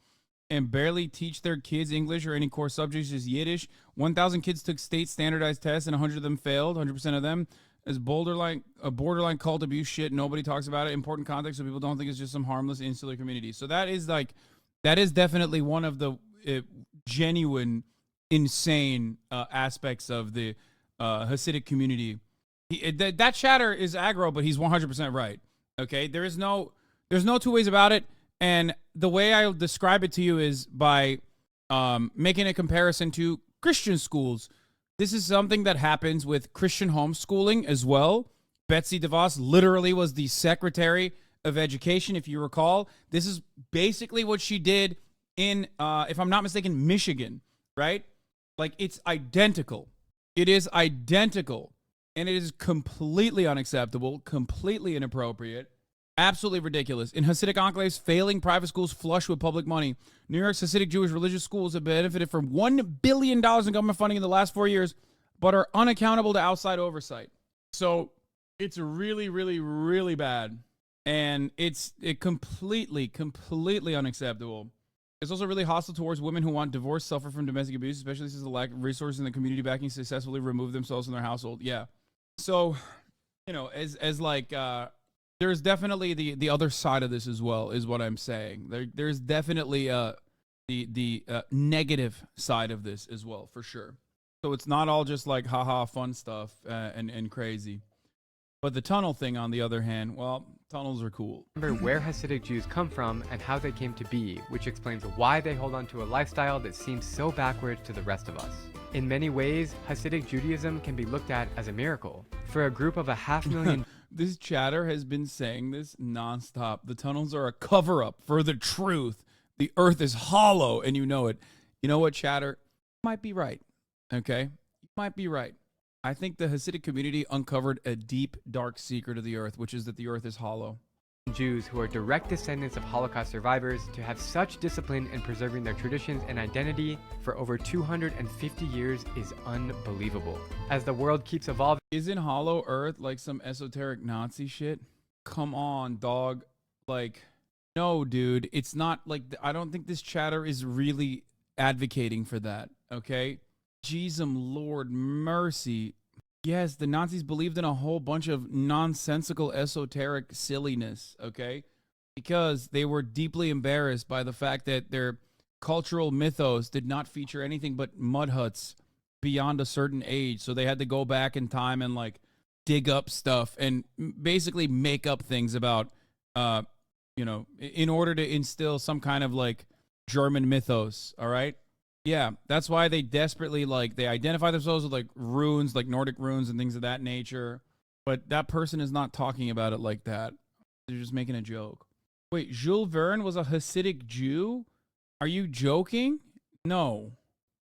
and barely teach their kids English or any core subjects, just Yiddish. 1,000 kids took state standardized tests and 100 of them failed. 100% of them is borderline cult abuse shit. Nobody talks about it. Important context so people don't think it's just some harmless insular community. So that is definitely one of the genuine insane aspects of the Hasidic community. That chatter is aggro, but he's 100% right. Okay, there's no two ways about it. And the way I'll describe it to you is by making a comparison to Christian schools. This is something that happens with Christian homeschooling as well. Betsy DeVos literally was the Secretary of Education, if you recall. This is basically what she did in, if I'm not mistaken, Michigan, right? Like, it's identical. It is identical. And it is completely unacceptable, completely inappropriate, absolutely ridiculous. In Hasidic enclaves, failing private schools flush with public money. New York's Hasidic Jewish religious schools have benefited from $1 billion in government funding in the last 4 years, but are unaccountable to outside oversight. So it's really, really, really bad. And it's completely unacceptable. It's also really hostile towards women who want divorce, suffer from domestic abuse, especially since the lack of resources in the community backing successfully remove themselves from their household. Yeah. So, as like, there's definitely the other side of this as well, is what I'm saying. There's definitely the negative side of this as well, for sure. So it's not all just like haha fun stuff and crazy. But the tunnel thing, on the other hand, well, tunnels are cool.
Remember where Hasidic Jews come from and how they came to be, which explains why they hold on to a lifestyle that seems so backwards to the rest of us. In many ways, Hasidic Judaism can be looked at as a miracle. For a group of 500,000...
This chatter has been saying this nonstop. The tunnels are a cover-up for the truth. The earth is hollow, and you know it. You know what, chatter? You might be right, okay? You might be right. I think the Hasidic community uncovered a deep, dark secret of the earth, which is that the earth is hollow.
Jews who are direct descendants of Holocaust survivors to have such discipline in preserving their traditions and identity for over 250 years is unbelievable. As the world keeps evolving...
Isn't hollow earth like some esoteric Nazi shit? Come on, dog. Like, no, dude. It's not like... I don't think this chatter is really advocating for that, okay? Jesus, Lord, mercy. Yes, the Nazis believed in a whole bunch of nonsensical, esoteric silliness, okay? Because they were deeply embarrassed by the fact that their cultural mythos did not feature anything but mud huts beyond a certain age. So they had to go back in time and, like, dig up stuff and basically make up things about, in order to instill some kind of, like, German mythos, all right? Yeah, that's why they desperately, like, they identify themselves with, like, runes, like Nordic runes and things of that nature. But that person is not talking about it like that. They're just making a joke. Wait, Jules Verne was a Hasidic Jew? Are you joking? No.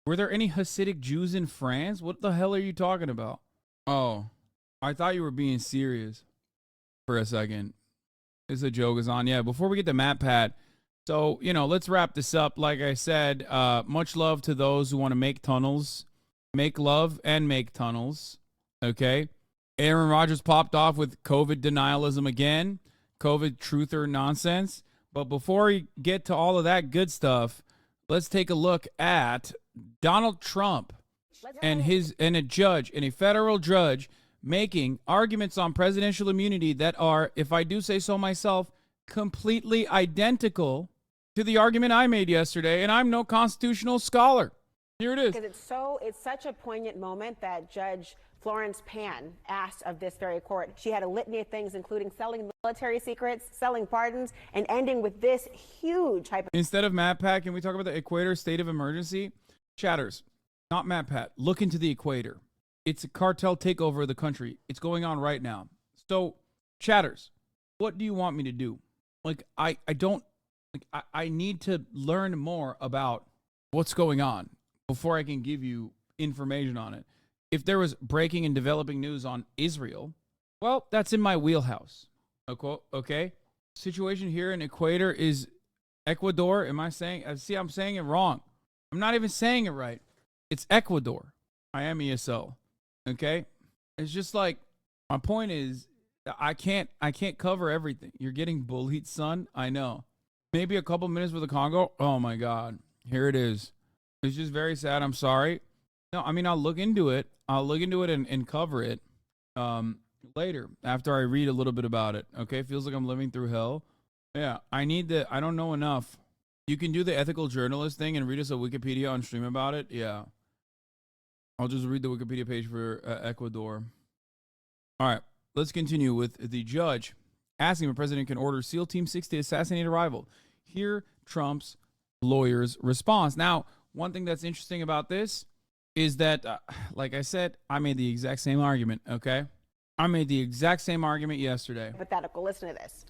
Were there any Hasidic Jews in France? What the hell are you talking about? Oh, I thought you were being serious for a second. This a joke is on. Yeah, before we get to MatPat, so, let's wrap this up. Like I said, much love to those who want to make tunnels. Make love and make tunnels. Okay? Aaron Rodgers popped off with COVID denialism again. COVID truther nonsense. But before we get to all of that good stuff, let's take a look at Donald Trump and a federal judge making arguments on presidential immunity that are, if I do say so myself, completely identical to the argument I made yesterday, and I'm no constitutional scholar. Here it is.
Because it's such a poignant moment that Judge Florence Pan asked of this very court. She had a litany of things, including selling military secrets, selling pardons, and ending with this huge
Instead of MatPat, can we talk about the equator state of emergency? Chatters, not MatPat. Look into the equator. It's a cartel takeover of the country. It's going on right now. So, chatters, what do you want me to do? Like, I don't, like, I need to learn more about what's going on before I can give you information on it. If there was breaking and developing news on Israel, well, that's in my wheelhouse. Okay? Situation here in Equator is Ecuador. Am I saying? See, I'm saying it wrong. I'm not even saying it right. It's Ecuador. I am ESL. Okay? It's just like, my point is, I can't cover everything. You're getting bullied, son. I know. Maybe a couple minutes with the Congo. Oh my God. Here it is. It's just very sad. I'm sorry. No, I mean, I'll look into it. And cover it later after I read a little bit about it. Okay? Feels like I'm living through hell. Yeah, I don't know enough. You can do the ethical journalist thing and read us a Wikipedia on stream about it. Yeah. I'll just read the Wikipedia page for Ecuador. All right. Let's continue with the judge asking if the president can order SEAL Team 6 to assassinate a rival. Hear Trump's lawyer's response. Now, one thing that's interesting about this is that, like I said, I made the exact same argument, okay? I made the exact same argument yesterday.
hypothetical. Listen to this.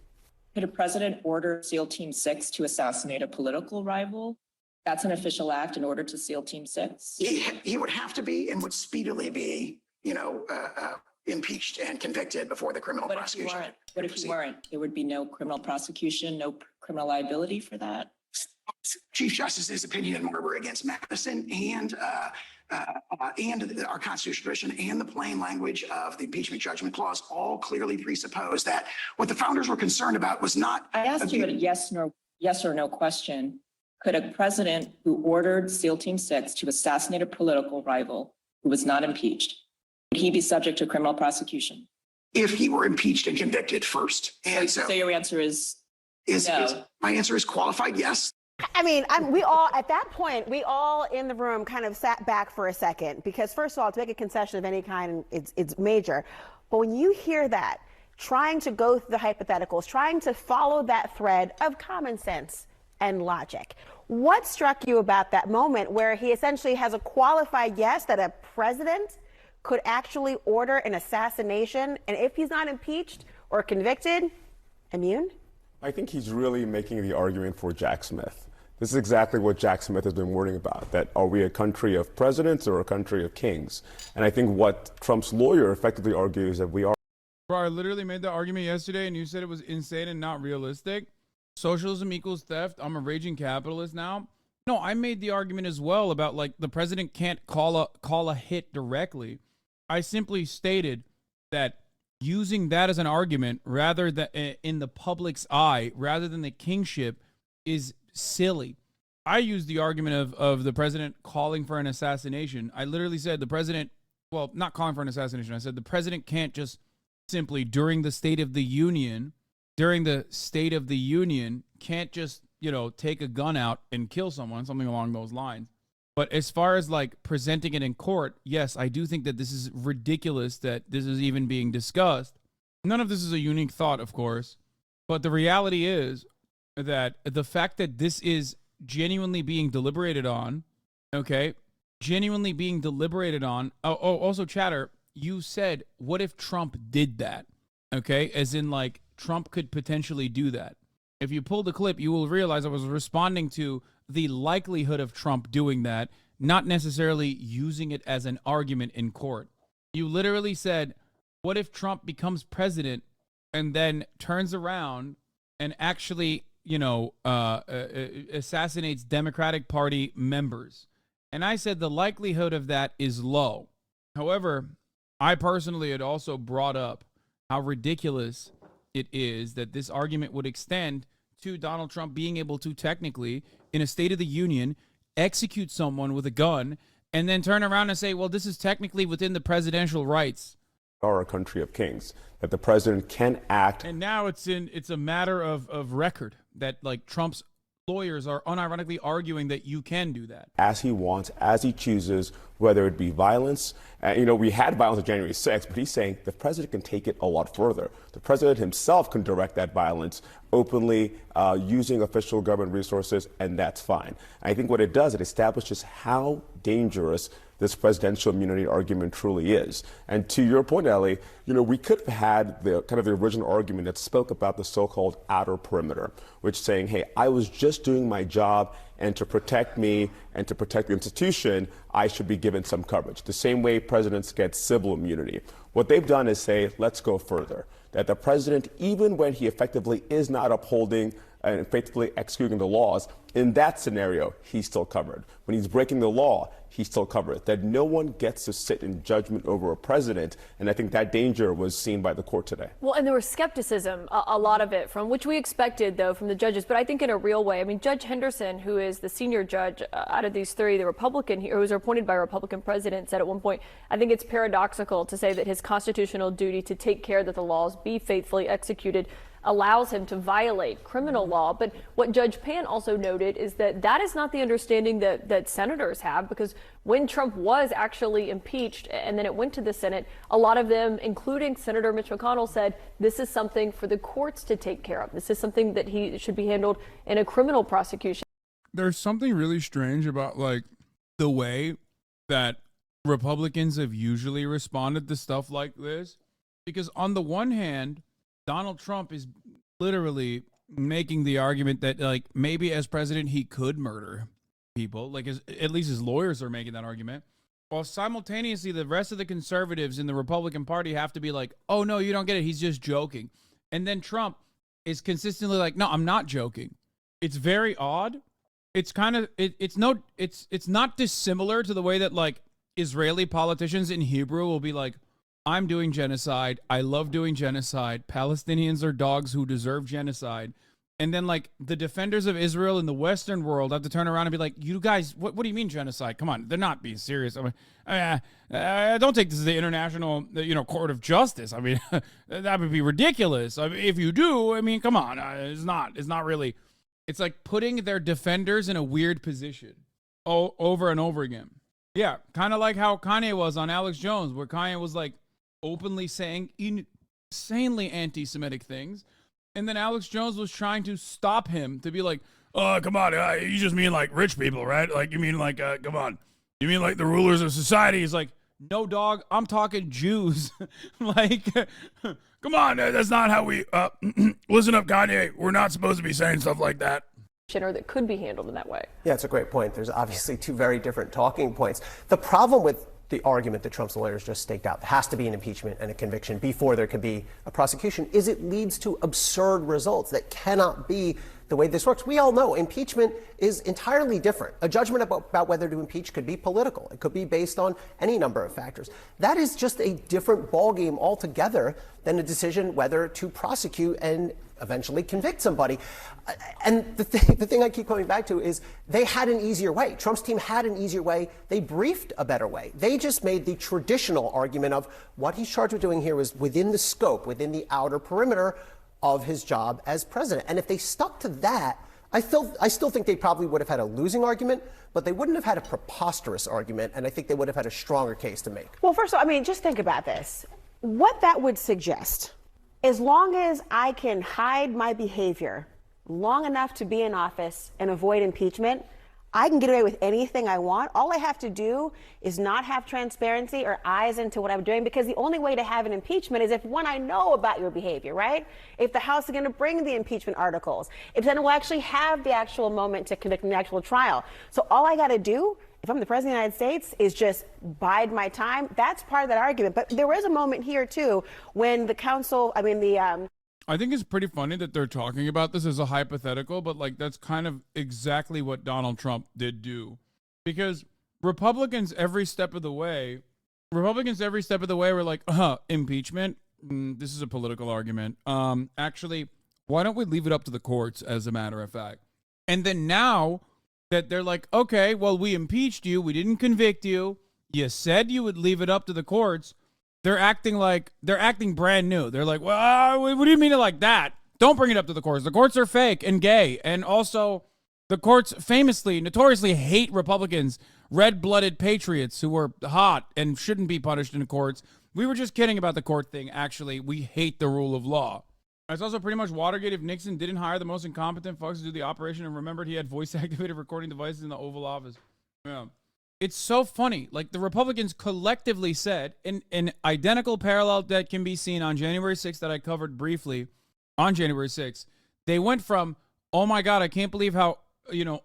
Could a president order SEAL Team 6 to assassinate a political rival? That's an official act in order to SEAL Team 6?
He would have to be and would speedily be, impeached and convicted before the criminal prosecution.
What if he weren't? There would be no criminal prosecution, no criminal liability for that?
Chief Justice's opinion in Marbury against Madison and our constitutional tradition and the plain language of the impeachment judgment clause all clearly presuppose that what the founders were concerned about was not.
I asked you a yes or no question. Could a president who ordered SEAL Team 6 to assassinate a political rival who was not impeached, would he be subject to criminal prosecution?
If he were impeached and convicted first. And
so your answer is no.
My answer is qualified yes.
I mean, we all, at that point, we all in the room kind of sat back for a second because, first of all, to make a concession of any kind, it's major. But when you hear that, trying to go through the hypotheticals, trying to follow that thread of common sense and logic, what struck you about that moment where he essentially has a qualified yes that a president could actually order an assassination, and if he's not impeached or convicted, immune?
I think he's really making the argument for Jack Smith. This is exactly what Jack Smith has been warning about, that are we a country of presidents or a country of kings? And I think what Trump's lawyer effectively argues that we are.
Bro, I literally made that argument yesterday and you said it was insane and not realistic. Socialism equals theft. I'm a raging capitalist now. No, I made the argument as well about like the president can't call a hit directly. I simply stated that using that as an argument rather than in the public's eye rather than the kingship is silly. I used the argument of the president calling for an assassination. I literally said the president, well, not calling for an assassination. I said the president can't just simply during the State of the Union, can't just, take a gun out and kill someone, something along those lines. But as far as like presenting it in court, yes, I do think that this is ridiculous that this is even being discussed. None of this is a unique thought, of course. But the reality is that the fact that this is genuinely being deliberated on, okay? Genuinely being deliberated on. Oh, also, Chatter, you said, what if Trump did that? Okay? As in, like, Trump could potentially do that. If you pull the clip, you will realize I was responding to the likelihood of Trump doing that, not necessarily using it as an argument in court. You literally said, what if Trump becomes president and then turns around and actually, assassinates Democratic Party members? And I said the likelihood of that is low. However, I personally had also brought up how ridiculous it is that this argument would extend to Donald Trump being able to technically, in a State of the Union, execute someone with a gun and then turn around and say, well, this is technically within the presidential rights.
are a country of kings, that the president can act.
And now it's a matter of record that like Trump's lawyers are unironically arguing that you can do that.
As he wants, as he chooses, whether it be violence. We had violence on January 6th, but he's saying the president can take it a lot further. The president himself can direct that violence openly, using official government resources, and that's fine. I think what it does, it establishes how dangerous this presidential immunity argument truly is. And to your point, Ellie, we could have had the kind of the original argument that spoke about the so-called outer perimeter, which saying, hey, I was just doing my job, and to protect me and to protect the institution, I should be given some coverage. The same way presidents get civil immunity. What they've done is say, let's go further. That the president, even when he effectively is not upholding and effectively executing the laws, in that scenario, he's still covered. When he's breaking the law, he's still covered. That no one gets to sit in judgment over a president, and I think that danger was seen by the court today.
Well, and there was skepticism, a lot of it, from which we expected, though, from the judges, but I think in a real way. I mean, Judge Henderson, who is the senior judge out of these three, the Republican, who was appointed by a Republican president, said at one point, I think it's paradoxical to say that his constitutional duty to take care that the laws be faithfully executed allows him to violate criminal law. But what Judge Pan also noted is that that is not the understanding that senators have, because when Trump was actually impeached and then it went to the Senate, a lot of them, including Senator Mitch McConnell, said this is something for the courts to take care of. This is something that he should be handled in a criminal prosecution.
There's something really strange about like the way that Republicans have usually responded to stuff like this, because on the one hand, Donald Trump is literally making the argument that like maybe as president he could murder people, like at least his lawyers are making that argument, while simultaneously the rest of the conservatives in the Republican Party have to be like, oh no, you don't get it, he's just joking. And then Trump is consistently like, no, I'm not joking. It's very odd. It's kind of it's not dissimilar to the way that like Israeli politicians in Hebrew will be like, I'm doing genocide. I love doing genocide. Palestinians are dogs who deserve genocide. And then, like, the defenders of Israel in the Western world have to turn around and be like, you guys, what do you mean genocide? Come on, they're not being serious. I mean, don't take this to the international, court of justice. I mean, that would be ridiculous. I mean, if you do, I mean, come on. It's not really. It's like putting their defenders in a weird position over and over again. Yeah, kind of like how Kanye was on Alex Jones, where Kanye was like, openly saying insanely anti-Semitic things, and then Alex Jones was trying to stop him to be like, oh, come on, you just mean like rich people, right? Like, you mean like, come on, you mean like the rulers of society? He's like, no, dog, I'm talking Jews. Like, come on, that's not how we, listen up, Kanye, we're not supposed to be saying stuff like that.
Or that could be handled in that way.
Yeah, it's a great point. There's obviously two very different talking points. The problem with the argument that Trump's lawyers just staked out, there has to be an impeachment and a conviction before there could be a prosecution, is it leads to absurd results that cannot be the way this works. We all know impeachment is entirely different. A judgment about whether to impeach could be political. It could be based on any number of factors. That is just a different ballgame altogether than a decision whether to prosecute and eventually convict somebody. And the thing I keep coming back to is they had an easier way. Trump's team had an easier way. They briefed a better way. They just made the traditional argument of what he's charged with doing here was within the scope, within the outer perimeter of his job as president. And if they stuck to that, I still think they probably would have had a losing argument, but they wouldn't have had a preposterous argument, and I think they would have had a stronger case to make.
Well, first of all, I mean, just think about this. What that would suggest, as long as I can hide my behavior long enough to be in office and avoid impeachment, I can get away with anything I want. All I have to do is not have transparency or eyes into what I'm doing, because the only way to have an impeachment is if, one, I know about your behavior, right? If the House is going to bring the impeachment articles, if then we'll actually have the actual moment to conduct an actual trial. So all I got to do, if I'm the president of the United States, is just bide my time. That's part of that argument. But there was a moment here, too, when the council,
I think it's pretty funny that they're talking about this as a hypothetical, but like that's kind of exactly what Donald Trump did do. Because Republicans every step of the way were like, impeachment? This is a political argument. Actually, why don't we leave it up to the courts, as a matter of fact? And then now that they're like, okay, well, we impeached you. We didn't convict you. You said you would leave it up to the courts. they're acting brand new. They're like, well, what do you mean it like that? Don't bring it up to the courts. The courts are fake and gay. And also, the courts notoriously hate Republicans, red-blooded patriots who were hot and shouldn't be punished in the courts. We were just kidding about the court thing. Actually, we hate the rule of law. It's also pretty much Watergate if Nixon didn't hire the most incompetent fucks to do the operation and remembered he had voice-activated recording devices in the Oval Office. Yeah. It's so funny. Like, the Republicans collectively said, in an identical parallel that can be seen on January 6th that I covered briefly on January 6th, they went from, oh my God, I can't believe how,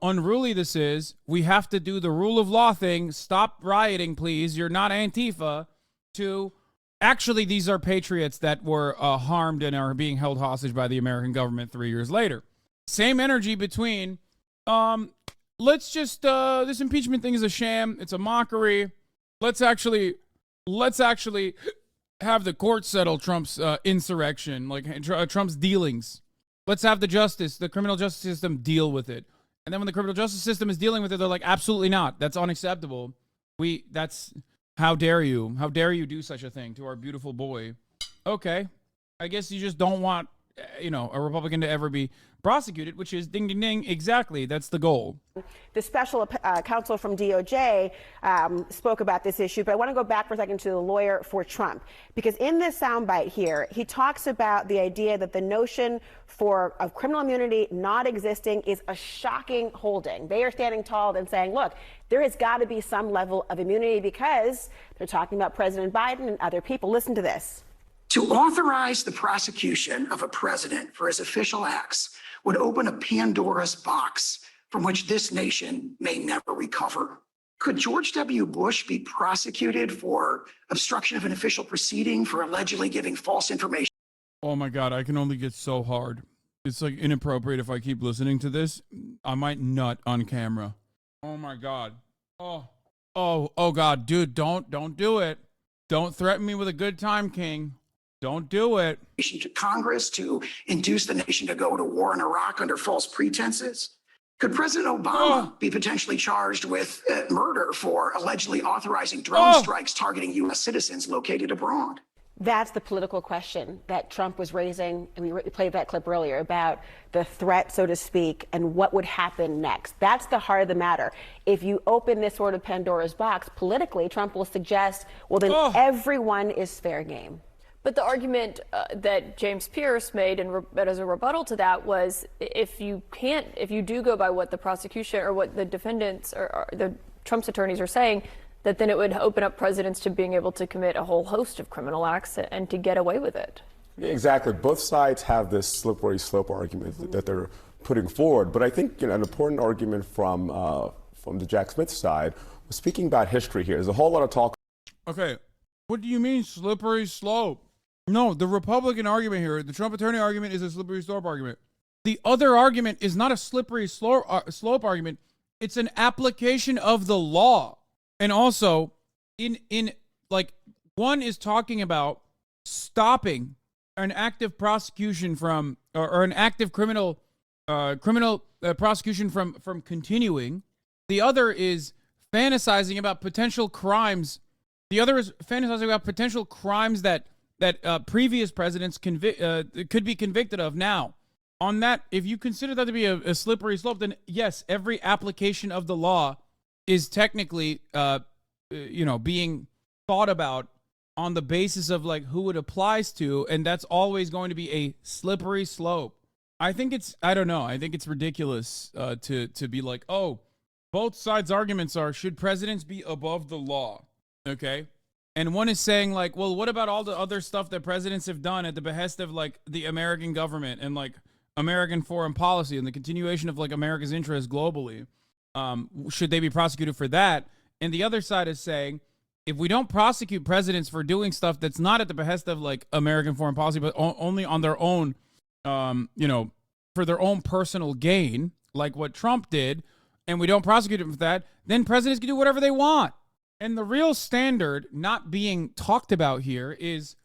unruly this is. We have to do the rule of law thing. Stop rioting, please. You're not Antifa. To, actually, these are patriots that were harmed and are being held hostage by the American government 3 years later. Same energy between, let's just, this impeachment thing is a sham. It's a mockery. Let's actually have the court settle Trump's insurrection, like Trump's dealings. Let's have the criminal justice system deal with it. And then when the criminal justice system is dealing with it, they're like, absolutely not. That's unacceptable. How dare you? How dare you do such a thing to our beautiful boy? Okay. I guess you just don't want, a Republican to ever be prosecuted, which is ding, ding, ding. Exactly. That's the goal.
The special counsel from DOJ spoke about this issue, but I want to go back for a second to the lawyer for Trump, because in this soundbite here, he talks about the idea that the notion of criminal immunity not existing is a shocking holding. They are standing tall and saying, look, there has got to be some level of immunity because they're talking about President Biden and other people. Listen to this.
To authorize the prosecution of a president for his official acts would open a Pandora's box from which this nation may never recover. Could George W. Bush be prosecuted for obstruction of an official proceeding for allegedly giving false information?
Oh my God, I can only get so hard. It's like inappropriate if I keep listening to this. I might nut on camera. Oh my God. Oh God, dude, don't do it. Don't threaten me with a good time, King. Don't do it.
To Congress to induce the nation to go to war in Iraq under false pretenses? Could President Obama be potentially charged with murder for allegedly authorizing drone strikes targeting U.S. citizens located abroad?
That's the political question that Trump was raising, and we played that clip earlier about the threat, so to speak, and what would happen next. That's the heart of the matter. If you open this sort of Pandora's box politically, Trump will suggest, well, then everyone is fair game.
But the argument that James Pierce made as a rebuttal to that was, if you do go by what the prosecution or what the defendants or the Trump's attorneys are saying, that then it would open up presidents to being able to commit a whole host of criminal acts and to get away with it.
Yeah, exactly. Both sides have this slippery slope argument that they're putting forward. But I think an important argument from the Jack Smith side was speaking about history here. There's a whole lot of talk.
Okay, what do you mean slippery slope? No, the Republican argument here, the Trump attorney argument, is a slippery slope argument. The other argument is not a slippery slope argument. It's an application of the law. And also, one is talking about stopping an active prosecution from, or an active criminal prosecution from continuing. The other is fantasizing about potential crimes. The other is fantasizing about potential crimes that previous presidents could be convicted of now. On that, if you consider that to be a slippery slope, then yes, every application of the law is technically, being thought about on the basis of like who it applies to, and that's always going to be a slippery slope. I think it's ridiculous to be like, oh, both sides' arguments are, should presidents be above the law? Okay. And one is saying like, well, what about all the other stuff that presidents have done at the behest of like the American government and like American foreign policy and the continuation of like America's interests globally? Should they be prosecuted for that? And the other side is saying, if we don't prosecute presidents for doing stuff that's not at the behest of like American foreign policy, but only on their own, for their own personal gain, like what Trump did, and we don't prosecute them for that, then presidents can do whatever they want. And the real standard not being talked about here is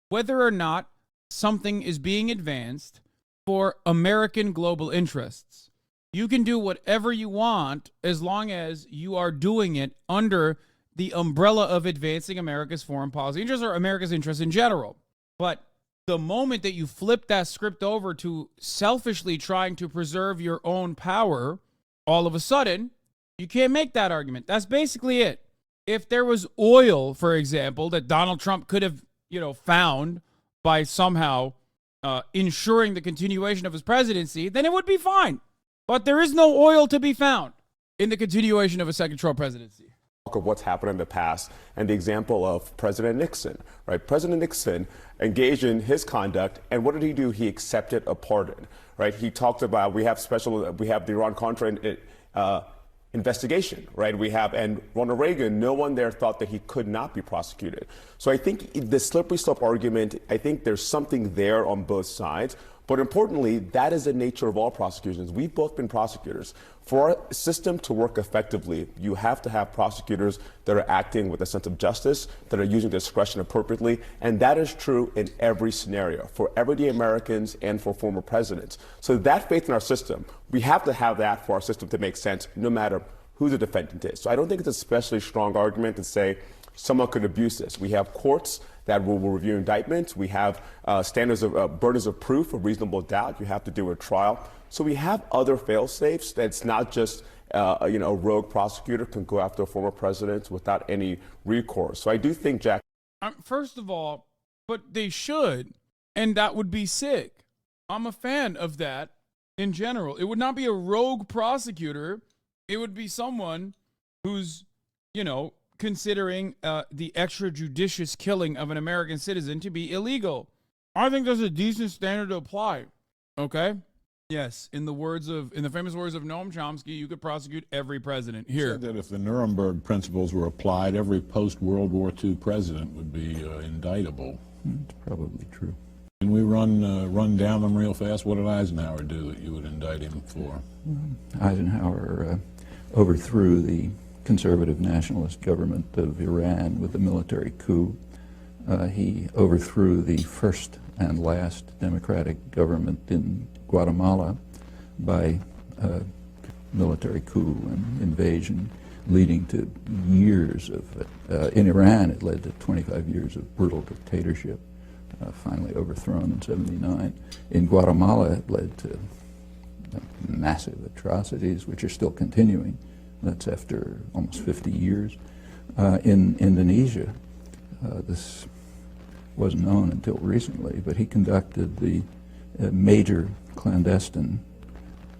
whether or not something is being advanced for American global interests. You can do whatever you want as long as you are doing it under the umbrella of advancing America's foreign policy interests or America's interests in general. But the moment that you flip that script over to selfishly trying to preserve your own power, all of a sudden, you can't make that argument. That's basically it. If there was oil, for example, that Donald Trump could have, found by somehow ensuring the continuation of his presidency, then it would be fine. But there is no oil to be found in the continuation of a second Trump presidency.
Of what's happened in the past and the example of President Nixon, right? President Nixon engaged in his conduct, and what did he do? He accepted a pardon, right? He talked about we have the Iran-Contra investigation, right? And Ronald Reagan, no one there thought that he could not be prosecuted. So I think the slippery slope argument, I think there's something there on both sides. But importantly, that is the nature of all prosecutions. We've both been prosecutors. For our system to work effectively, you have to have prosecutors that are acting with a sense of justice, that are using discretion appropriately, and that is true in every scenario, for everyday Americans and for former presidents. So that faith in our system, we have to have that for our system to make sense, no matter who the defendant is. So I don't think it's a especially strong argument to say someone could abuse this. We have courts that will review indictments. We have standards of burdens of proof, a reasonable doubt. You have to do a trial. So we have other fail-safes. That's not just a rogue prosecutor can go after a former president without any recourse. So I do think, Jack.
First of all, but they should, and that would be sick. I'm a fan of that in general. It would not be a rogue prosecutor. It would be someone who's, considering the extrajudicious killing of an American citizen to be illegal. I think there's a decent standard to apply. Okay? Yes, in the famous words of Noam Chomsky, you could prosecute every president. Here.
Said that if the Nuremberg principles were applied, every post-World War II president would be indictable.
It's probably true.
Can we run down them real fast? What did Eisenhower do that you would indict him for?
Eisenhower overthrew the conservative nationalist government of Iran with a military coup. He overthrew the first and last democratic government in Guatemala by military coup and invasion, leading to years of, in Iran it led to 25 years of brutal dictatorship, finally overthrown in '79. In Guatemala it led to massive atrocities, which are still continuing. That's after almost 50 years. In Indonesia, this wasn't known until recently, but he conducted the major clandestine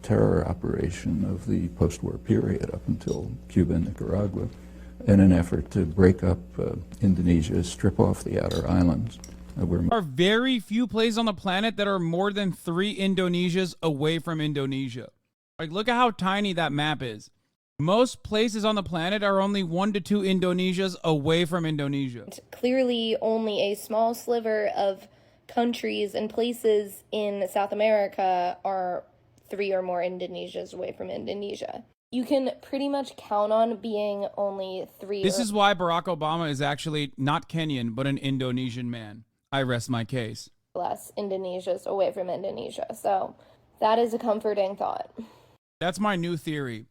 terror operation of the post-war period up until Cuba and Nicaragua in an effort to break up Indonesia, strip off the outer islands.
There are very few places on the planet that are more than 3 Indonesias away from Indonesia. Like, look at how tiny that map is. Most places on the planet are only 1 to 2 Indonesias away from Indonesia.
Clearly only a small sliver of countries and places in South America are 3 or more Indonesias away from Indonesia. You can pretty much count on being only 3.
This is why Barack Obama is actually not Kenyan, but an Indonesian man. I rest my case.
Less Indonesias away from Indonesia. So that is a comforting thought.
That's my new theory.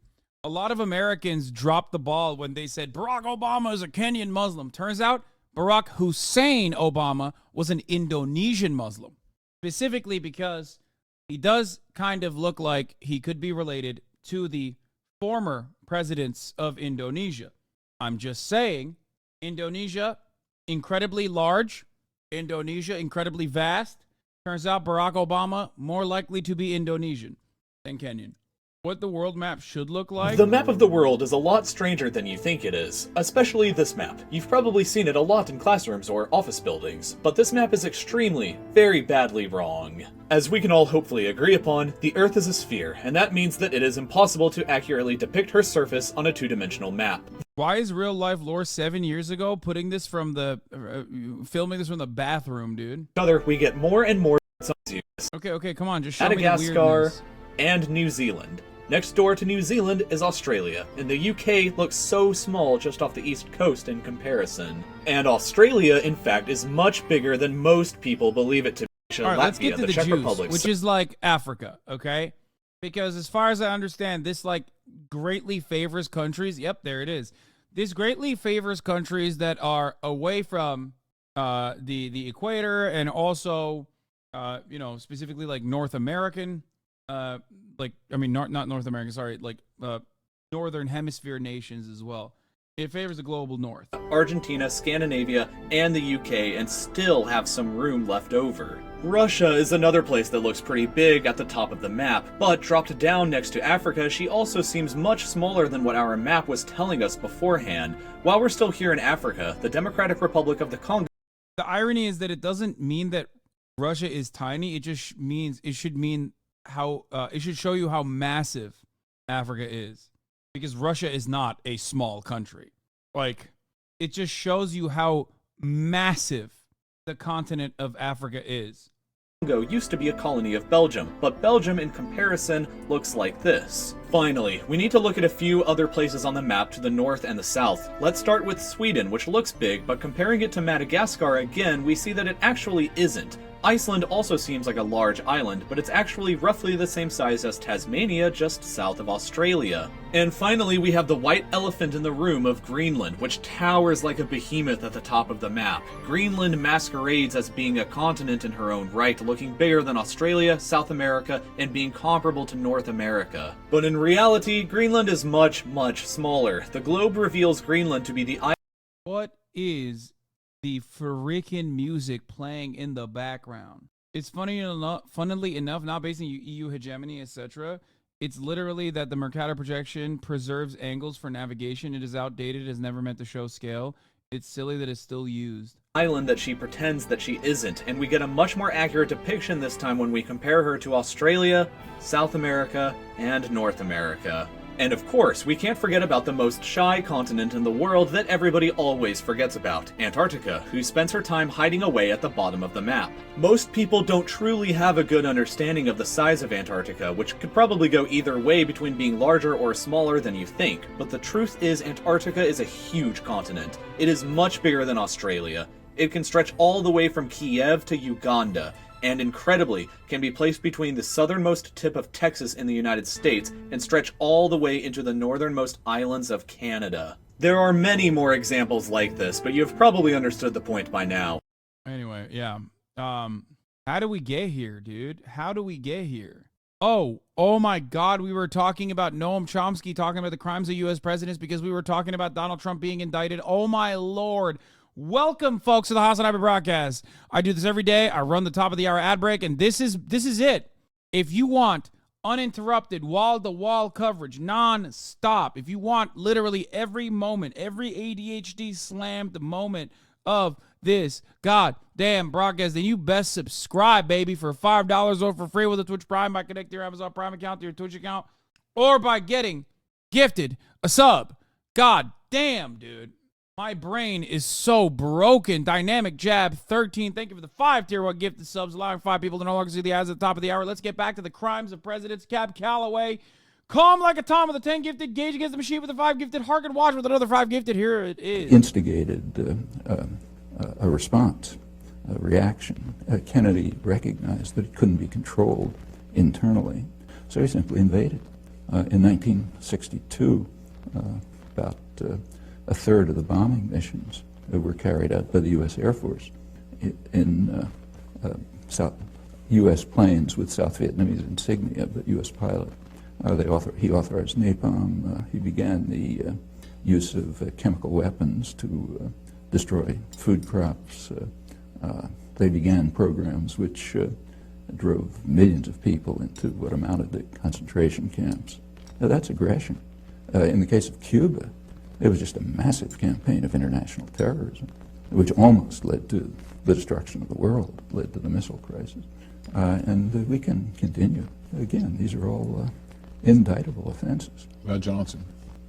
A lot of Americans dropped the ball when they said Barack Obama is a Kenyan Muslim. Turns out Barack Hussein Obama was an Indonesian Muslim, specifically because he does kind of look like he could be related to the former presidents of Indonesia. I'm just saying, Indonesia, incredibly large. Indonesia, incredibly vast. Turns out Barack Obama, more likely to be Indonesian than Kenyan. What the world map should look like?
The map of the world is a lot stranger than you think it is, especially this map. You've probably seen it a lot in classrooms or office buildings, but this map is extremely, very badly wrong. As we can all hopefully agree upon, the Earth is a sphere, and that means that it is impossible to accurately depict her surface on a 2-dimensional map.
Why is Real Life Lore 7 years ago filming this from the bathroom, dude?
We get more and more
Okay, come on, just show me the
Madagascar
weirdness.
and New Zealand. Next door to New Zealand is Australia, and the UK looks so small just off the east coast in comparison. And Australia, in fact, is much bigger than most people believe it to be.
All right, let's get to the
Czech
juice,
Republic,
which is like Africa, okay? Because as far as I understand, this like greatly favors countries. Yep, there it is. this greatly favors countries that are away from the equator, and also specifically like North American, not North American, sorry, like Northern Hemisphere nations as well. It favors the global north.
Argentina, Scandinavia, and the UK, and still have some room left over. Russia is another place that looks pretty big at the top of the map, but dropped down next to Africa, she also seems much smaller than what our map was telling us beforehand. While we're still here in Africa, the Democratic Republic of the Congo...
The irony is that it doesn't mean that Russia is tiny, it just means, it should mean how, it should show you how massive Africa is. Because Russia is not a small country. Like, it just shows you how massive the continent of Africa is.
Congo used to be a colony of Belgium, but Belgium in comparison looks like this. Finally, we need to look at a few other places on the map to the north and the south. Let's start with Sweden, which looks big, but comparing it to Madagascar again, we see that it actually isn't. Iceland also seems like a large island, but it's actually roughly the same size as Tasmania, just south of Australia. And finally, we have the white elephant in the room of Greenland, which towers like a behemoth at the top of the map. Greenland masquerades as being a continent in her own right, looking bigger than Australia, South America, and being comparable to North America. But in reality, Greenland is much, much smaller. The globe reveals Greenland to be the island.
What is the freaking music playing in the background? It's funnily enough, not based on EU hegemony, etc. It's literally that the Mercator projection preserves angles for navigation. It is outdated. It is never meant to show scale. It's silly that it's still used.
Island that she pretends that she isn't, and we get a much more accurate depiction this time when we compare her to Australia, South America, and North America. And of course, we can't forget about the most shy continent in the world that everybody always forgets about, Antarctica, who spends her time hiding away at the bottom of the map. Most people don't truly have a good understanding of the size of Antarctica, which could probably go either way between being larger or smaller than you think, but the truth is Antarctica is a huge continent. It is much bigger than Australia. It can stretch all the way from Kiev to Uganda, and incredibly, can be placed between the southernmost tip of Texas in the United States and stretch all the way into the northernmost islands of Canada. There are many more examples like this, but you've probably understood the point by now.
Anyway, yeah. How do we get here, dude? How do we get here? Oh my God, we were talking about Noam Chomsky talking about the crimes of U.S. presidents because we were talking about Donald Trump being indicted. Oh my Lord. Welcome, folks, to the HasanAbi broadcast. I do this every day. I run the top of the hour ad break, and this is it. If you want uninterrupted, wall-to-wall coverage, non-stop, if you want literally every moment, every ADHD slammed moment of this goddamn broadcast, then you best subscribe, baby, for $5 or for free with a Twitch Prime by connecting your Amazon Prime account to your Twitch account, or by getting gifted a sub. God damn, dude. My brain is so broken. Dynamic Jab 13. Thank you for the 5 tier 1 gifted subs, allowing 5 people to no longer see the ads at the top of the hour. Let's get back to the crimes of presidents. Cab Calloway, calm like a Tom with a 10 gifted. Gage against the machine with a 5 gifted. Harkin Watch with another 5 gifted. Here it is.
Instigated a response, a reaction. Kennedy recognized that it couldn't be controlled internally, so he simply invaded. In 1962, about a third of the bombing missions were carried out by the U.S. Air Force in U.S. planes with South Vietnamese insignia, but U.S. pilot. He authorized napalm. He began the use of chemical weapons to destroy food crops. They began programs which drove millions of people into what amounted to concentration camps. Now, that's aggression. In the case of Cuba, it was just a massive campaign of international terrorism, which almost led to the destruction of the world, led to the missile crisis. And we can continue. Again, these are all indictable offenses.
About Johnson?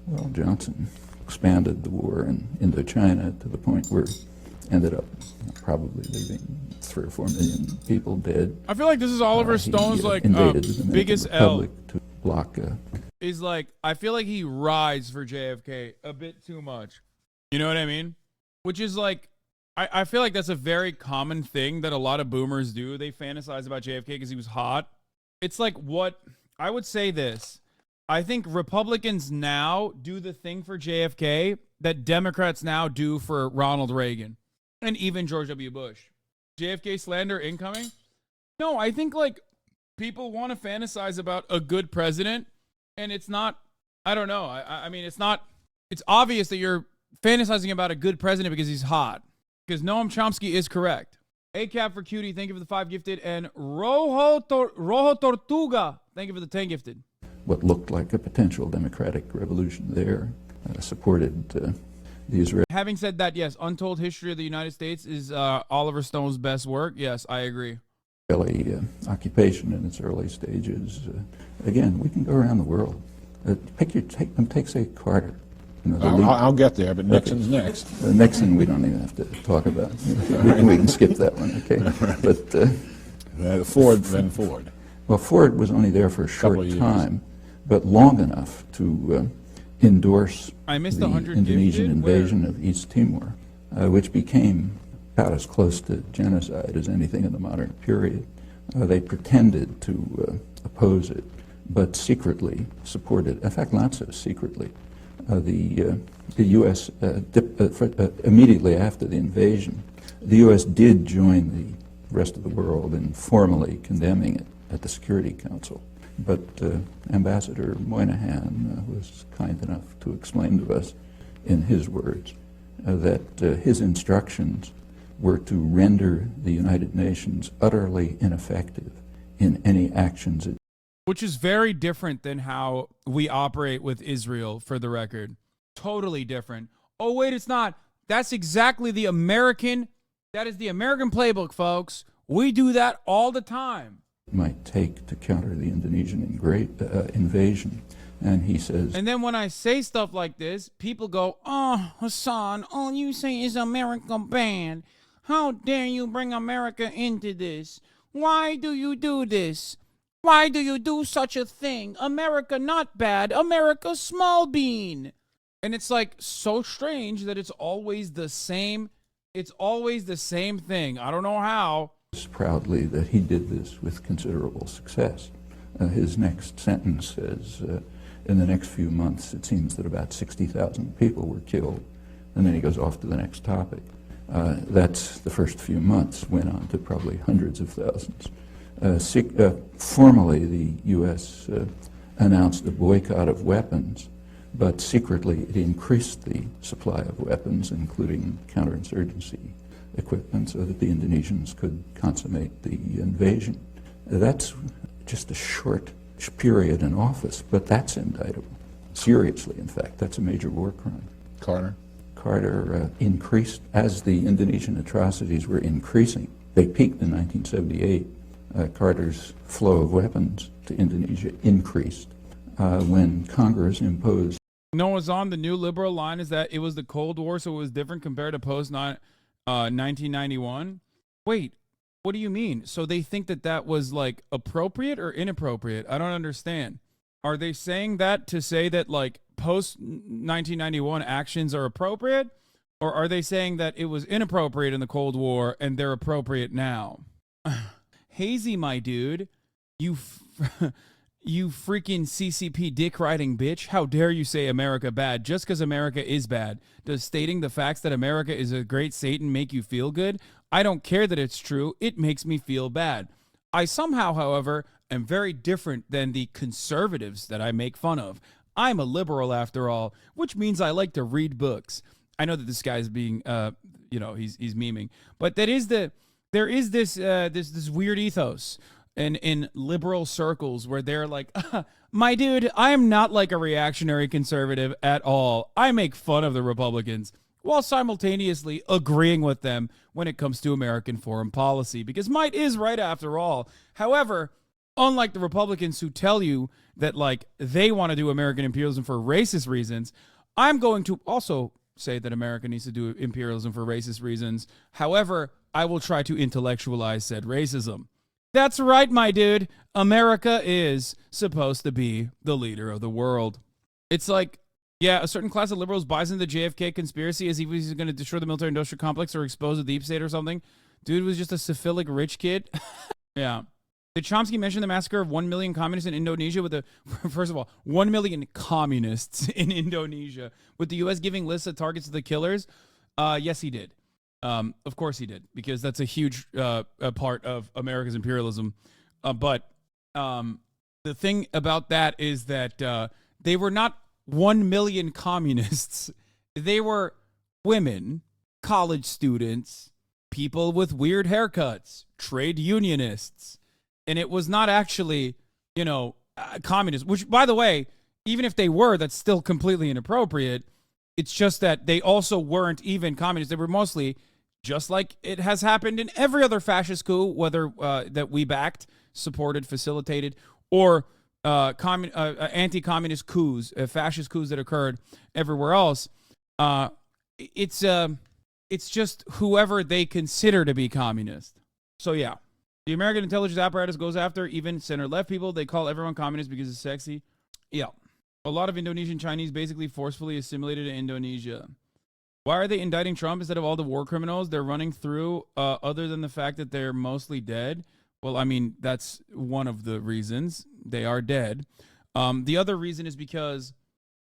Well, Johnson expanded the war in Indochina to the point where ended up probably leaving 3 or 4 million people dead.
I feel like this is Oliver Stone's biggest L.
To block
is like, I feel like he rides for JFK a bit too much. You know what I mean? Which is like, I feel like that's a very common thing that a lot of boomers do. They fantasize about JFK because he was hot. It's like what, I would say this. I think Republicans now do the thing for JFK that Democrats now do for Ronald Reagan and even George W. Bush. JFK slander incoming? No, I think like people want to fantasize about a good president, and it's not, I don't know. I mean, it's obvious that you're fantasizing about a good president because he's hot. Because Noam Chomsky is correct. ACAP for Cutie, thank you for the 5 gifted. And Rojo Tortuga, thank you for the 10 gifted.
What looked like a potential democratic revolution there supported the Israeli.
Having said that, yes, Untold History of the United States is Oliver Stone's best work. Yes, I agree.
Occupation in its early stages. Again, we can go around the world. Take say Carter. You know,
I'll get there, but Nixon's next.
Nixon, we don't even have to talk about. We can skip that one, okay? But
Ford.
Well, Ford was only there for a short time, but long enough to endorse the Indonesian invasion of East Timor, which became about as close to genocide as anything in the modern period. They pretended to oppose it, but secretly supported, in fact, not so secretly. The U.S., immediately after the invasion, the U.S. did join the rest of the world in formally condemning it at the Security Council. But Ambassador Moynihan was kind enough to explain to us, in his words, that his instructions were to render the United Nations utterly ineffective in any actions it.
Which is very different than how we operate with Israel, for the record. Totally different. Oh, wait, it's not. That's exactly the American, that is the American playbook, folks. We do that all the time.
Might take to counter the Indonesian invasion. And he says...
And then when I say stuff like this, people go, oh, Hasan, all you say is America bad. How dare you bring America into this? Why do you do this? Why do you do such a thing? America not bad. America small bean. And it's like so strange that it's always the same. It's always the same thing. I don't know how.
Proudly that he did this with considerable success. His next sentence says, in the next few months, it seems that about 60,000 people were killed. And then he goes off to the next topic. That's the first few months, went on to probably hundreds of thousands. Formally, the U.S. announced a boycott of weapons, but secretly it increased the supply of weapons, including counterinsurgency equipment, so that the Indonesians could consummate the invasion. That's just a short period in office, but that's indictable. Seriously, in fact, that's a major war crime. Carter increased, as the Indonesian atrocities were increasing. They peaked in 1978. Carter's flow of weapons to Indonesia increased when Congress imposed.
No, what's on the new liberal line is that it was the Cold War, so it was different compared to post 1991. Wait, what do you mean? So they think that that was like appropriate or inappropriate? I don't understand. Are they saying that to say that like post 1991 actions are appropriate, or are they saying that it was inappropriate in the Cold War and they're appropriate now? Hazy, my dude, you freaking CCP dick riding bitch. How dare you say America bad just because America is bad? Does stating the facts that America is a great Satan make you feel good? I don't care that it's true. It makes me feel bad. I somehow, however, am very different than the conservatives that I make fun of. I'm a liberal after all, which means I like to read books. I know that this guy's being, he's memeing, but there is this weird ethos in liberal circles where they're like, my dude, I am not like a reactionary conservative at all. I make fun of the Republicans while simultaneously agreeing with them when it comes to American foreign policy, because might is right after all. However, unlike the Republicans who tell you that like they want to do American imperialism for racist reasons, I'm going to also say that America needs to do imperialism for racist reasons. However, I will try to intellectualize said racism. That's right, my dude. America is supposed to be the leader of the world. It's like, yeah, a certain class of liberals buys into the JFK conspiracy as if he's going to destroy the military-industrial complex or expose the deep state or something. Dude was just a syphilic rich kid. Yeah. Did Chomsky mention the massacre of 1 million communists in Indonesia with the, first of all, 1 million communists in Indonesia with the U.S. giving lists of targets to the killers? Yes, he did. Of course he did, because that's a huge a part of America's imperialism. But the thing about that is that they were not 1 million communists. They were women, college students, people with weird haircuts, trade unionists. And it was not actually, communists, which, by the way, even if they were, that's still completely inappropriate. It's just that they also weren't even communists. They were mostly, just like it has happened in every other fascist coup, whether that we backed, supported, facilitated, or anti-communist coups, fascist coups that occurred everywhere else. It's just whoever they consider to be communist. So yeah, the American intelligence apparatus goes after even center-left people. They call everyone communist because it's sexy. Yeah, a lot of Indonesian Chinese basically forcefully assimilated in Indonesia. Why are they indicting Trump instead of all the war criminals they're running through, other than the fact that they're mostly dead? Well, I mean, that's one of the reasons. They are dead. The other reason is because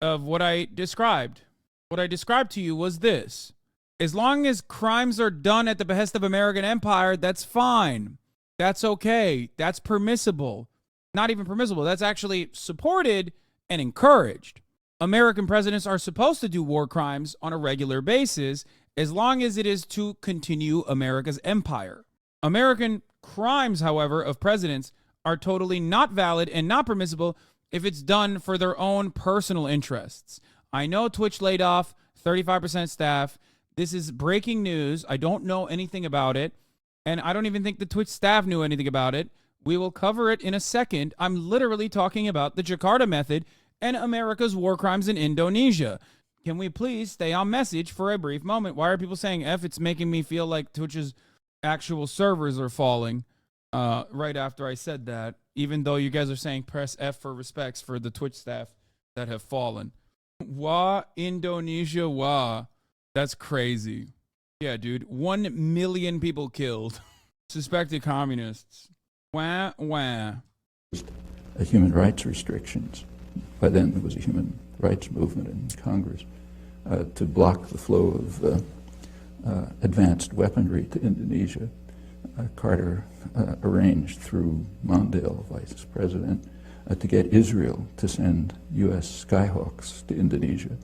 of what I described. What I described to you was this. As long as crimes are done at the behest of American empire, that's fine. That's okay. That's permissible. Not even permissible. That's actually supported and encouraged. American presidents are supposed to do war crimes on a regular basis as long as it is to continue America's empire. American crimes, however, of presidents are totally not valid and not permissible if it's done for their own personal interests. I know Twitch laid off 35% staff. This is breaking news. I don't know anything about it, and I don't even think the Twitch staff knew anything about it. We will cover it in a second. I'm literally talking about the Jakarta method and America's war crimes in Indonesia. Can we please stay on message for a brief moment? Why are people saying F? It's making me feel like Twitch's actual servers are falling right after I said that, even though you guys are saying press F for respects for the Twitch staff that have fallen. Wah, Indonesia, wah. That's crazy. Yeah, dude. 1 million people killed. Suspected communists. Wah, wah.
Human rights restrictions. By then, there was a human rights movement in Congress to block the flow of advanced weaponry to Indonesia. Carter arranged through Mondale, vice president, to get Israel to send U.S. Skyhawks to Indonesia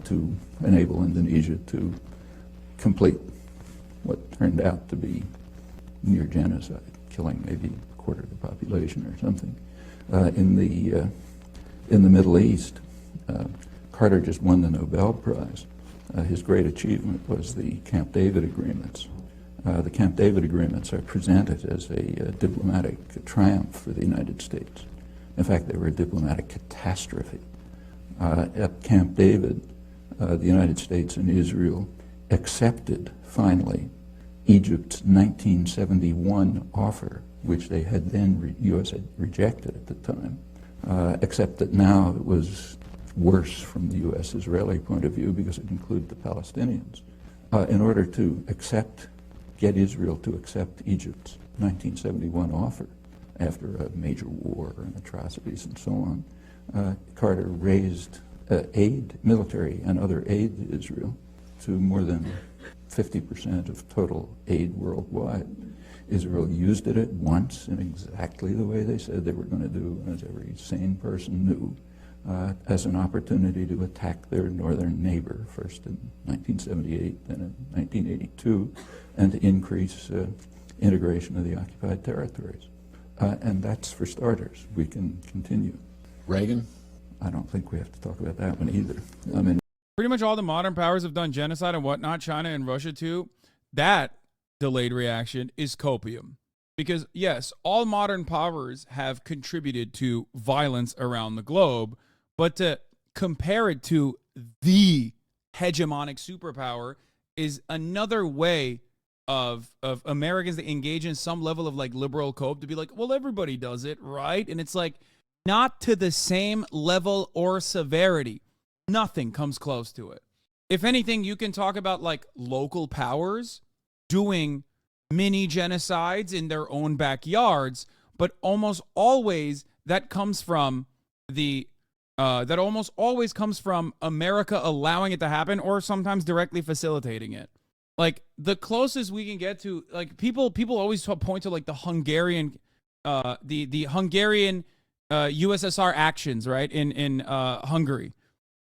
to enable Indonesia to complete what turned out to be near genocide, killing maybe a quarter of the population or something. In the Middle East, Carter just won the Nobel Prize. His great achievement was the Camp David agreements. The Camp David agreements are presented as a diplomatic triumph for the United States. In fact, they were a diplomatic catastrophe. At Camp David, the United States and Israel accepted, finally, Egypt's 1971 offer, which they had then, U.S. had rejected at the time, except that now it was worse from the U.S.-Israeli point of view because it included the Palestinians. In order to get Israel to accept Egypt's 1971 offer after a major war and atrocities and so on, Carter raised military and other aid to Israel to more than 50% of total aid worldwide. Israel used it at once in exactly the way they said they were going to do, as every sane person knew, as an opportunity to attack their northern neighbor, first in 1978, then in 1982, and to increase integration of the occupied territories. And that's for starters. We can continue.
Reagan?
I don't think we have to talk about that one either. I mean,
pretty much all the modern powers have done genocide and whatnot, China and Russia too. That delayed reaction is copium. Because yes, all modern powers have contributed to violence around the globe, but to compare it to the hegemonic superpower is another way of Americans that engage in some level of like liberal cope to be like, well, everybody does it, right? And it's like, not to the same level or severity. Nothing comes close to it. If anything, you can talk about like local powers doing mini genocides in their own backyards, but almost always that comes from America allowing it to happen, or sometimes directly facilitating it. Like the closest we can get to, like people always point to like the Hungarian USSR actions, right, in Hungary.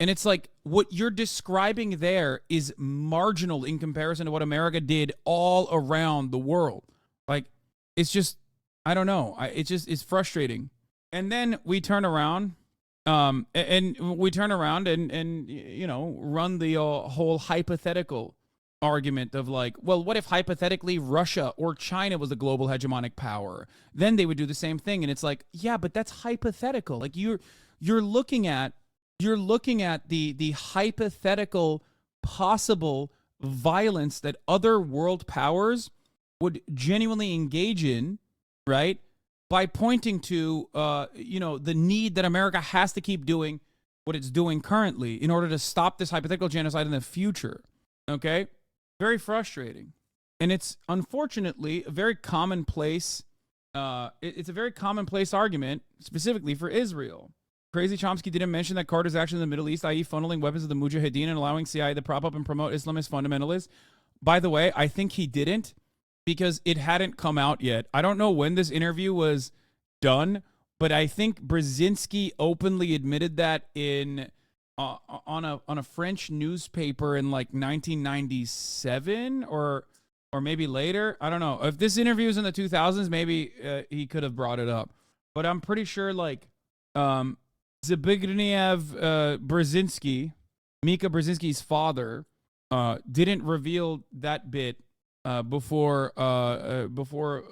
And it's like what you're describing there is marginal in comparison to what America did all around the world. Like, it's just, I don't know. It's frustrating. And then we turn around, and you know, run the whole hypothetical argument of like, well, what if hypothetically Russia or China was a global hegemonic power? Then they would do the same thing. And it's like, yeah, but that's hypothetical. Like you're looking at the hypothetical possible violence that other world powers would genuinely engage in, right? By pointing to, the need that America has to keep doing what it's doing currently in order to stop this hypothetical genocide in the future. Okay? Very frustrating. And it's unfortunately a very commonplace, it's a very commonplace argument specifically for Israel. Crazy Chomsky didn't mention that Carter's actions in the Middle East, i.e. funneling weapons to the Mujahideen and allowing CIA to prop up and promote Islamist fundamentalists. By the way, I think he didn't because it hadn't come out yet. I don't know when this interview was done, but I think Brzezinski openly admitted that in on a French newspaper in like 1997 or maybe later. I don't know. If this interview was in the 2000s, maybe he could have brought it up. But I'm pretty sure like Zbigniew Brzezinski, Mika Brzezinski's father, didn't reveal that bit before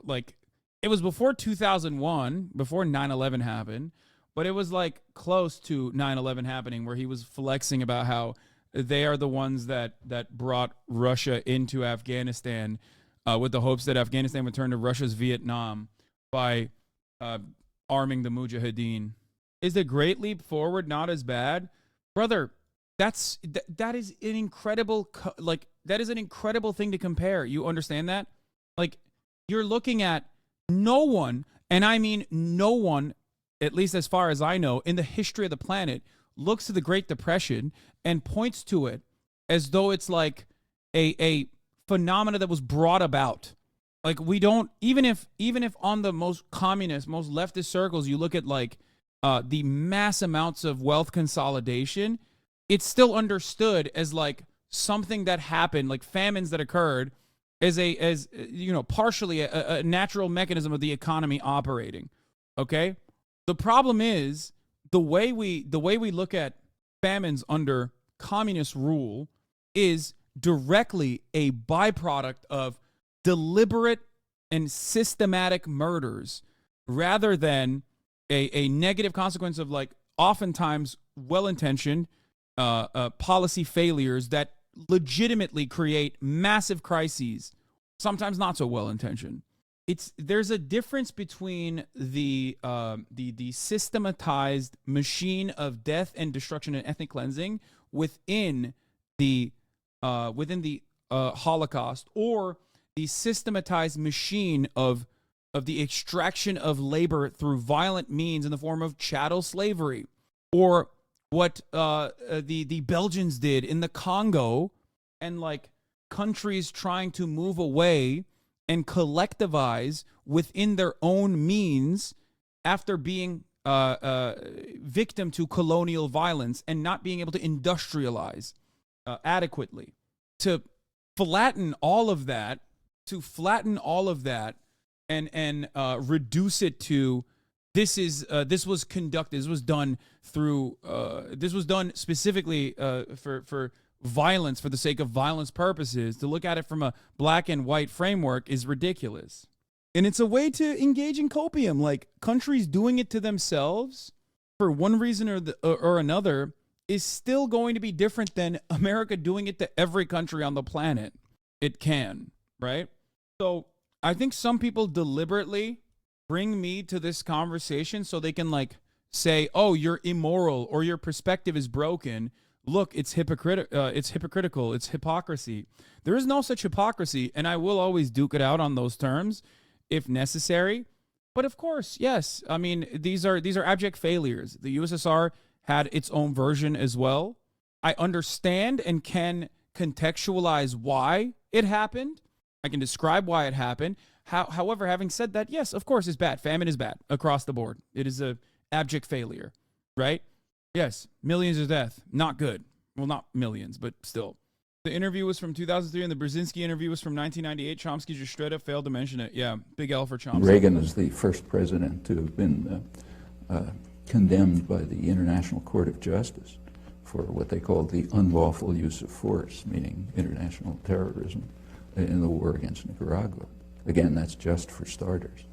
like it was before 2001, before 9/11 happened, but it was like close to 9/11 happening, where he was flexing about how they are the ones that brought Russia into Afghanistan with the hopes that Afghanistan would turn to Russia's Vietnam by arming the Mujahideen. Is the Great Leap Forward not as bad? Brother, that is an incredible, that is an incredible thing to compare. You understand that? Like, you're looking at no one, and I mean no one, at least as far as I know, in the history of the planet, looks to the Great Depression and points to it as though it's like a phenomena that was brought about. Like, we don't, even if on the most communist, most leftist circles, you look at like the mass amounts of wealth consolidation, it's still understood as like something that happened, like famines that occurred, as partially a natural mechanism of the economy operating. Okay, the problem is the way we look at famines under communist rule is directly a byproduct of deliberate and systematic murders, rather than a negative consequence of like oftentimes well-intentioned policy failures that legitimately create massive crises, sometimes not so well-intentioned. There's a difference between the systematized machine of death and destruction and ethnic cleansing within the Holocaust, or the systematized machine of the extraction of labor through violent means in the form of chattel slavery, or what the Belgians did in the Congo, and like countries trying to move away and collectivize within their own means after being victim to colonial violence and not being able to industrialize adequately. To flatten all of that, and reduce it to this was done specifically for violence, for the sake of violence purposes. To look at it from a black and white framework is ridiculous. And it's a way to engage in copium. Like, countries doing it to themselves for one reason or another is still going to be different than America doing it to every country on the planet. It can, right? So I think some people deliberately bring me to this conversation so they can like say, oh, you're immoral or your perspective is broken. Look, it's hypocritical. It's hypocrisy. There is no such hypocrisy, and I will always duke it out on those terms if necessary. But of course, yes. I mean, these are abject failures. The USSR had its own version as well. I understand and can contextualize why it happened. I can describe why it happened. However, having said that, yes, of course, it's bad. Famine is bad across the board. It is a abject failure, right? Yes, millions of deaths, not good. Well, not millions, but still. The interview was from 2003, and the Brzezinski interview was from 1998. Chomsky just straight up failed to mention it. Yeah, big L for Chomsky.
Reagan is the first president to have been condemned by the International Court of Justice for what they called the unlawful use of force, meaning international terrorism in the war against Nicaragua. Again, that's just for starters.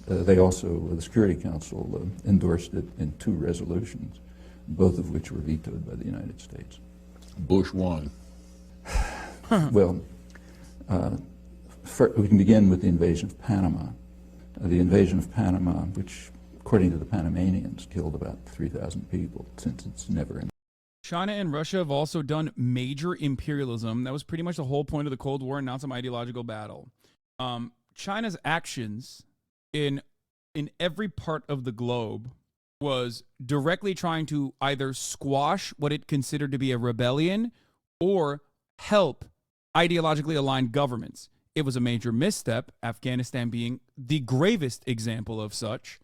They also, the Security Council endorsed it in 2 resolutions, both of which were vetoed by the United States.
Bush won.
Well, we can begin with the invasion of Panama. The invasion of Panama, which, according to the Panamanians, killed about 3,000 people, since it's never in.
China and Russia have also done major imperialism. That was pretty much the whole point of the Cold War, not some ideological battle. China's actions in every part of the globe was directly trying to either squash what it considered to be a rebellion or help ideologically aligned governments. It was a major misstep, Afghanistan being the gravest example of such,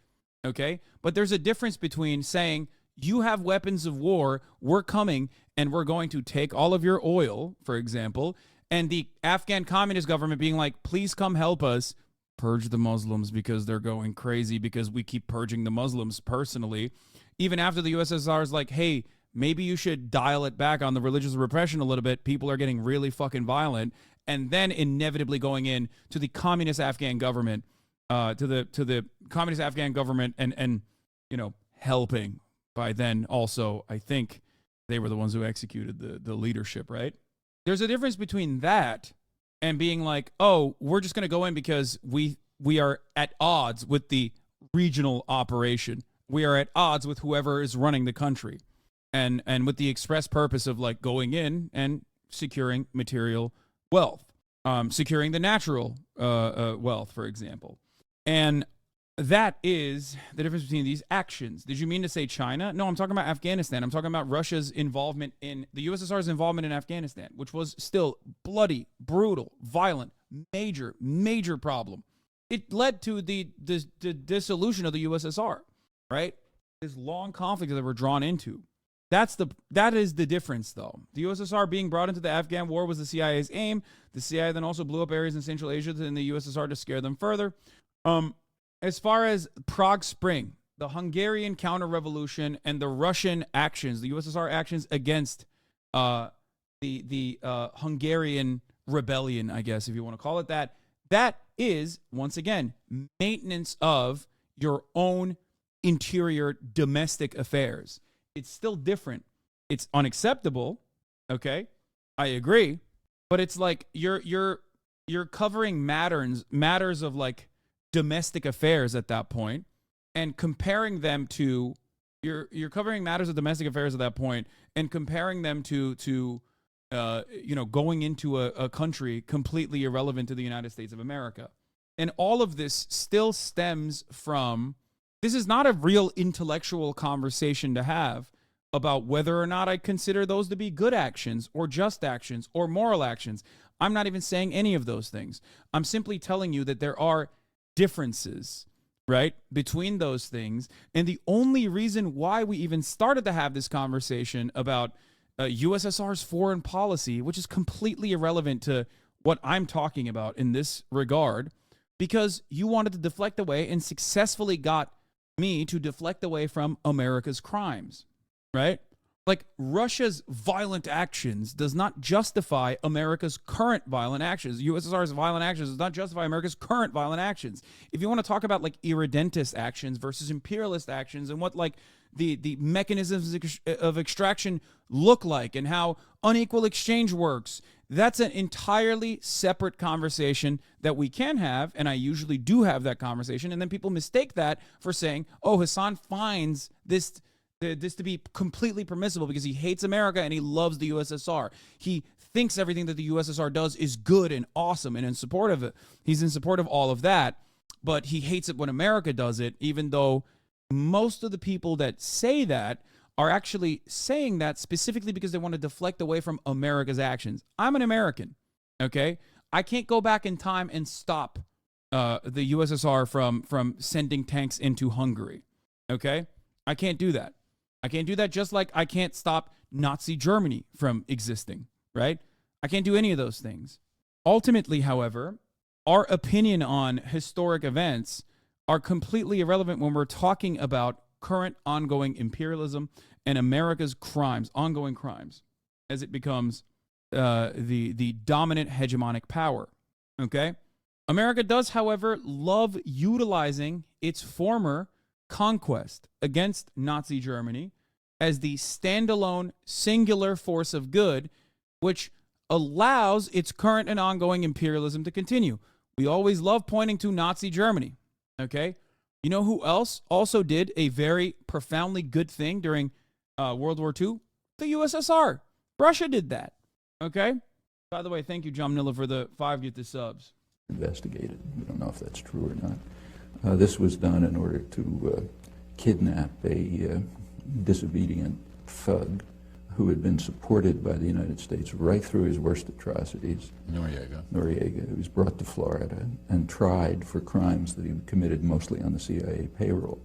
okay? But there's a difference between saying, you have weapons of war, we're coming, and we're going to take all of your oil, for example, and the Afghan communist government being like, please come help us purge the Muslims because they're going crazy because we keep purging the Muslims personally. Even after the USSR is like, hey, maybe you should dial it back on the religious repression a little bit. People are getting really fucking violent. And then inevitably going in to the communist Afghan government, to the communist Afghan government and you know, helping. By then also, I think they were the ones who executed the leadership, right? There's a difference between that and being like, oh, we're just going to go in because we are at odds with the regional operation. We are at odds with whoever is running the country. And with the express purpose of like going in and securing material wealth, securing the natural wealth, for example. And that is the difference between these actions. Did you mean to say China? No, I'm talking about Afghanistan. I'm talking about Russia's involvement in the USSR's involvement in Afghanistan, which was still bloody, brutal, violent, major problem. It led to the dissolution of the USSR, right? This long conflict that we're drawn into. That is the difference, though. The USSR being brought into the Afghan war was the CIA's aim. The CIA then also blew up areas in Central Asia in the USSR to scare them further. As far as Prague Spring, the Hungarian counter-revolution, and the Russian actions, the USSR actions against the Hungarian rebellion, I guess, if you want to call it that, that is, once again, maintenance of your own interior domestic affairs. It's still different. It's unacceptable, okay? I agree. But it's like you're covering matters of like domestic affairs at that point and comparing them to you're covering matters of domestic affairs at that point and comparing them to you know, going into a country completely irrelevant to the United States of America. And all of this still stems from, this is not a real intellectual conversation to have about whether or not I consider those to be good actions or just actions or moral actions. I'm not even saying any of those things. I'm simply telling you that there are differences, right, between those things. And the only reason why we even started to have this conversation about USSR's foreign policy, which is completely irrelevant to what I'm talking about in this regard, because you wanted to deflect away and successfully got me to deflect away from America's crimes, right? Like, Russia's violent actions does not justify America's current violent actions. USSR's violent actions does not justify America's current violent actions. If you want to talk about like irredentist actions versus imperialist actions and what like the mechanisms of extraction look like and how unequal exchange works, that's an entirely separate conversation that we can have, and I usually do have that conversation, and then people mistake that for saying, oh, Hasan finds this to be completely permissible because he hates America and he loves the USSR. He thinks everything that the USSR does is good and awesome and in support of it. He's in support of all of that. but he hates it when America does it, even though most of the people that say that are actually saying that specifically because they want to deflect away from America's actions. I'm an American, okay? I can't go back in time and stop the USSR from sending tanks into Hungary, okay? I can't do that. I can't do that, just like I can't stop Nazi Germany from existing, right? I can't do any of those things. Ultimately, however, our opinion on historic events are completely irrelevant when we're talking about current ongoing imperialism and America's crimes, ongoing crimes, as it becomes the dominant hegemonic power, okay? America does, however, love utilizing its former conquest against Nazi Germany as the standalone singular force of good, which allows its current and ongoing imperialism to continue. We always love pointing to Nazi Germany, okay? You know who else also did a very profoundly good thing during World War II? The USSR. Russia did that, okay? By the way, thank you, John Manila, for the 5 Get the subs.
Investigated. We don't know if that's true or not. This was done in order to kidnap a disobedient thug who had been supported by the United States right through his worst atrocities. Noriega, who was brought to Florida and tried for crimes that he committed mostly on the CIA payroll.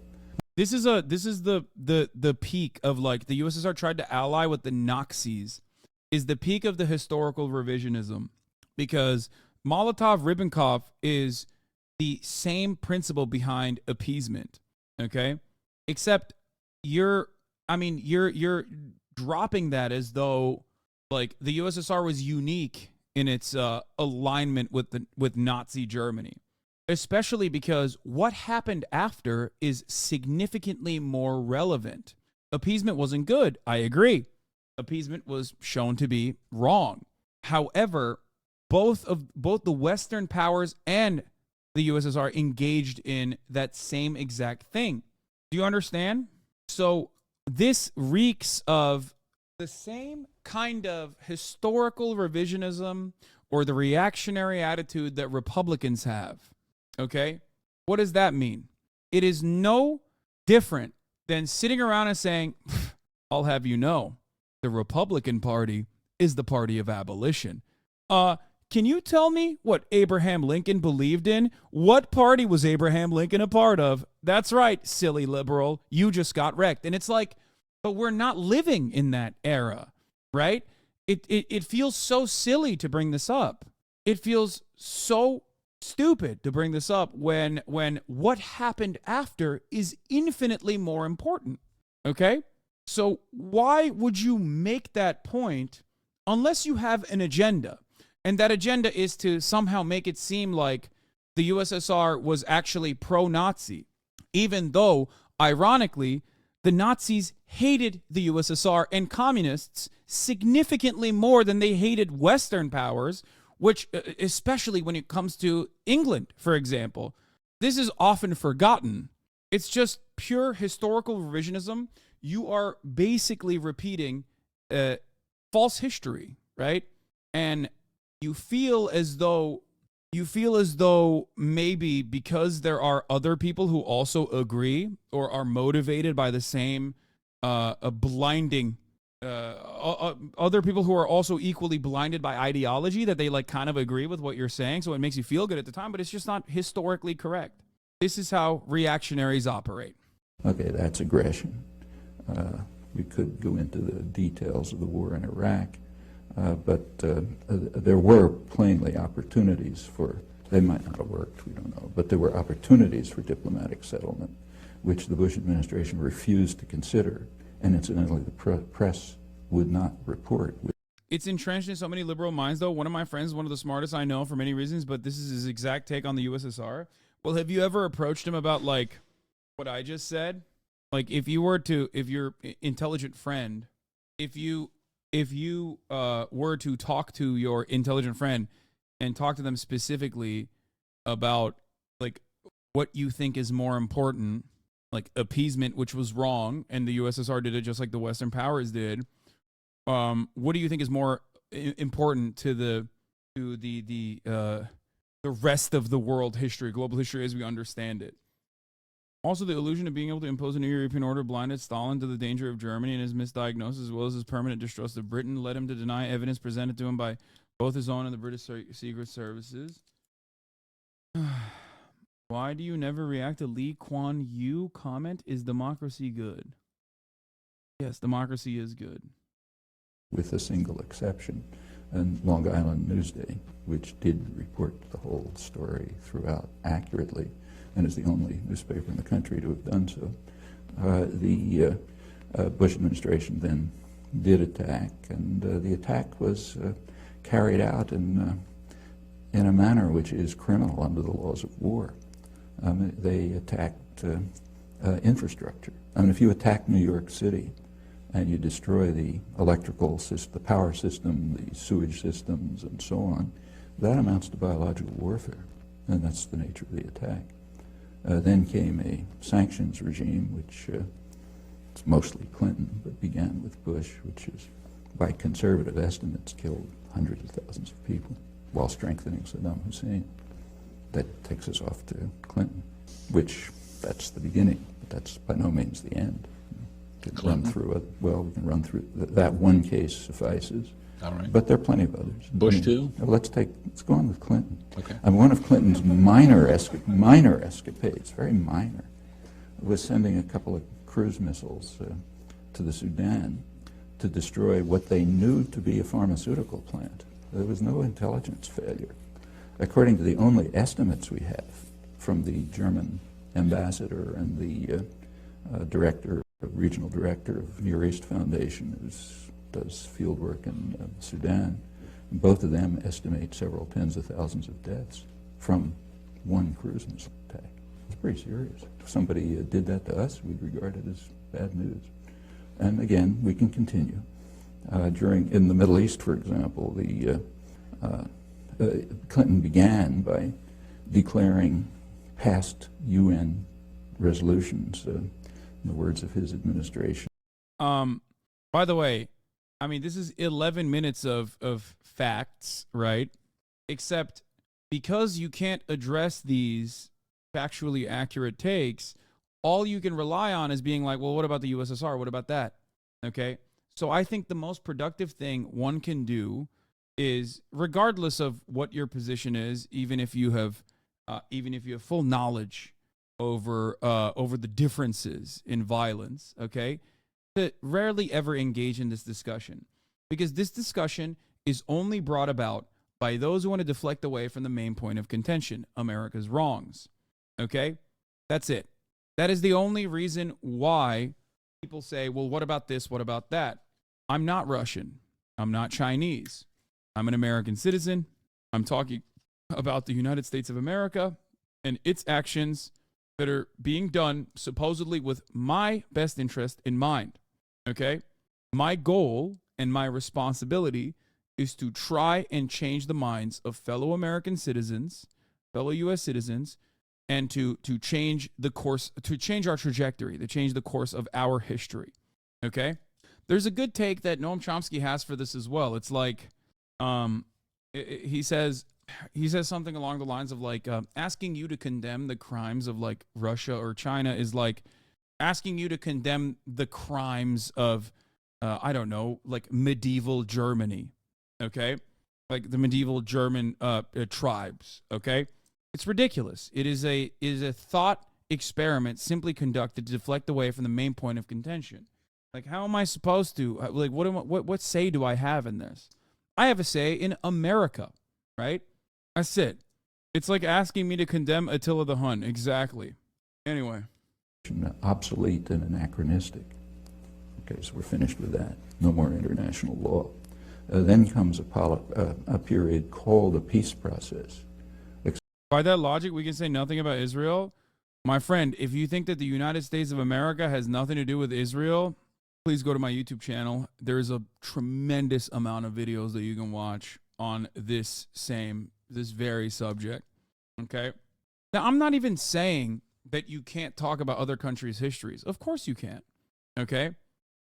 This is the peak of, like, the USSR tried to ally with the Nazis, is the peak of the historical revisionism, because Molotov-Ribbentrop is the same principle behind appeasement, okay? Except you're dropping that as though, like, the USSR was unique in its alignment with Nazi Germany, especially because what happened after is significantly more relevant. Appeasement wasn't good, I agree. Appeasement was shown to be wrong. However, both the Western powers and the USSR engaged in that same exact thing. Do you understand? So this reeks of the same kind of historical revisionism or the reactionary attitude that Republicans have. Okay? What does that mean? It is no different than sitting around and saying, I'll have you know, the Republican Party is the party of abolition. Can you tell me what Abraham Lincoln believed in? What party was Abraham Lincoln a part of? That's right, silly liberal. You just got wrecked. And it's like, but we're not living in that era, right? It feels so silly to bring this up. It feels so stupid to bring this up when what happened after is infinitely more important, okay? So why would you make that point unless you have an agenda? And that agenda is to somehow make it seem like the USSR was actually pro-Nazi, even though, ironically, the Nazis hated the USSR and communists significantly more than they hated Western powers, which, especially when it comes to England, for example. This is often forgotten. It's just pure historical revisionism. You are basically repeating false history, right? And you feel as though maybe because there are other people who also agree or are motivated by the same blinding other people who are also equally blinded by ideology, that they like kind of agree with what you're saying, so it makes you feel good at the time, but it's just not historically correct. This is how reactionaries operate.
Okay, that's aggression. We could go into the details of the war in Iraq. But there were plainly opportunities for, they might not have worked, we don't know, but there were opportunities for diplomatic settlement, which the Bush administration refused to consider, and incidentally the press would not report.
It's entrenched in so many liberal minds, though. One of my friends, one of the smartest I know for many reasons, but this is his exact take on the USSR. Well, have you ever approached him about, like, what I just said? Like, if your intelligent friend, if you were to talk to your intelligent friend and talk to them specifically about, like, what you think is more important, like appeasement, which was wrong, and the USSR did it just like the Western powers did, what do you think is more important to the the rest of the world history, global history as we understand it. Also, the illusion of being able to impose a new European order blinded Stalin to the danger of Germany, and his misdiagnosis, as well as his permanent distrust of Britain, led him to deny evidence presented to him by both his own and the British Secret Services. Why do you never react to Lee Kuan Yew comment? Is democracy good? Yes, democracy is good.
With a single exception, and Long Island Newsday, which did report the whole story throughout accurately, and is the only newspaper in the country to have done so. The Bush administration then did attack, and the attack was carried out in a manner which is criminal under the laws of war. They attacked infrastructure. I mean, if you attack New York City and you destroy the electrical system, the power system, the sewage systems, and so on, that amounts to biological warfare, and that's the nature of the attack. Then came a sanctions regime, which it's mostly Clinton, but began with Bush, which is, by conservative estimates, killed hundreds of thousands of people while strengthening Saddam Hussein. That takes us off to Clinton, which that's the beginning, but that's by no means the end. We can run through it. Well, we can run through that one case suffices.
All right.
But there are plenty of others.
Bush too?
Let's go on with Clinton.
Okay.
One of Clinton's minor escapades, very minor, was sending a couple of cruise missiles to the Sudan to destroy what they knew to be a pharmaceutical plant. There was no intelligence failure. According to the only estimates we have from the German ambassador and the regional director of Near East Foundation, who does field work in Sudan, both of them estimate several tens of thousands of deaths from one cruise missile attack. It's pretty serious. If somebody did that to us, we'd regard it as bad news. And again, we can continue. In the Middle East, for example, Clinton began by declaring past UN resolutions, in the words of his administration.
By the way, I mean, this is 11 minutes of facts, right? Except because you can't address these factually accurate takes, all you can rely on is being like, well, what about the USSR? What about that? Okay? So I think the most productive thing one can do is, regardless of what your position is, even if you have full knowledge over the differences in violence, okay, to rarely ever engage in this discussion, because this discussion is only brought about by those who want to deflect away from the main point of contention, America's wrongs. Okay, that's it. That is the only reason why people say, well, what about this? What about that? I'm not Russian. I'm not Chinese. I'm an American citizen. I'm talking about the United States of America and its actions that are being done supposedly with my best interest in mind. Okay? My goal and my responsibility is to try and change the minds of fellow American citizens, fellow U.S. citizens, and to change the course, to change our trajectory, to change the course of our history. Okay? There's a good take that Noam Chomsky has for this as well. It's like, he says something along the lines of like, asking you to condemn the crimes of like Russia or China is like asking you to condemn the crimes of, I don't know, like medieval Germany. Okay? Like the medieval German tribes. Okay? It's ridiculous. It is a thought experiment simply conducted to deflect away from the main point of contention. Like, how am I supposed to, like, what say do I have in this? I have a say in America, right? That's it. It's like asking me to condemn Attila the Hun. Exactly. Anyway.
Obsolete and anachronistic. Okay, so we're finished with that. No more international law. Then comes a period called a peace process.
By that logic, we can say nothing about Israel. My friend, if you think that the United States of America has nothing to do with Israel, please go to my YouTube channel. There's a tremendous amount of videos that you can watch on this very subject. Okay? Now, I'm not even saying that you can't talk about other countries' histories. Of course you can. Okay?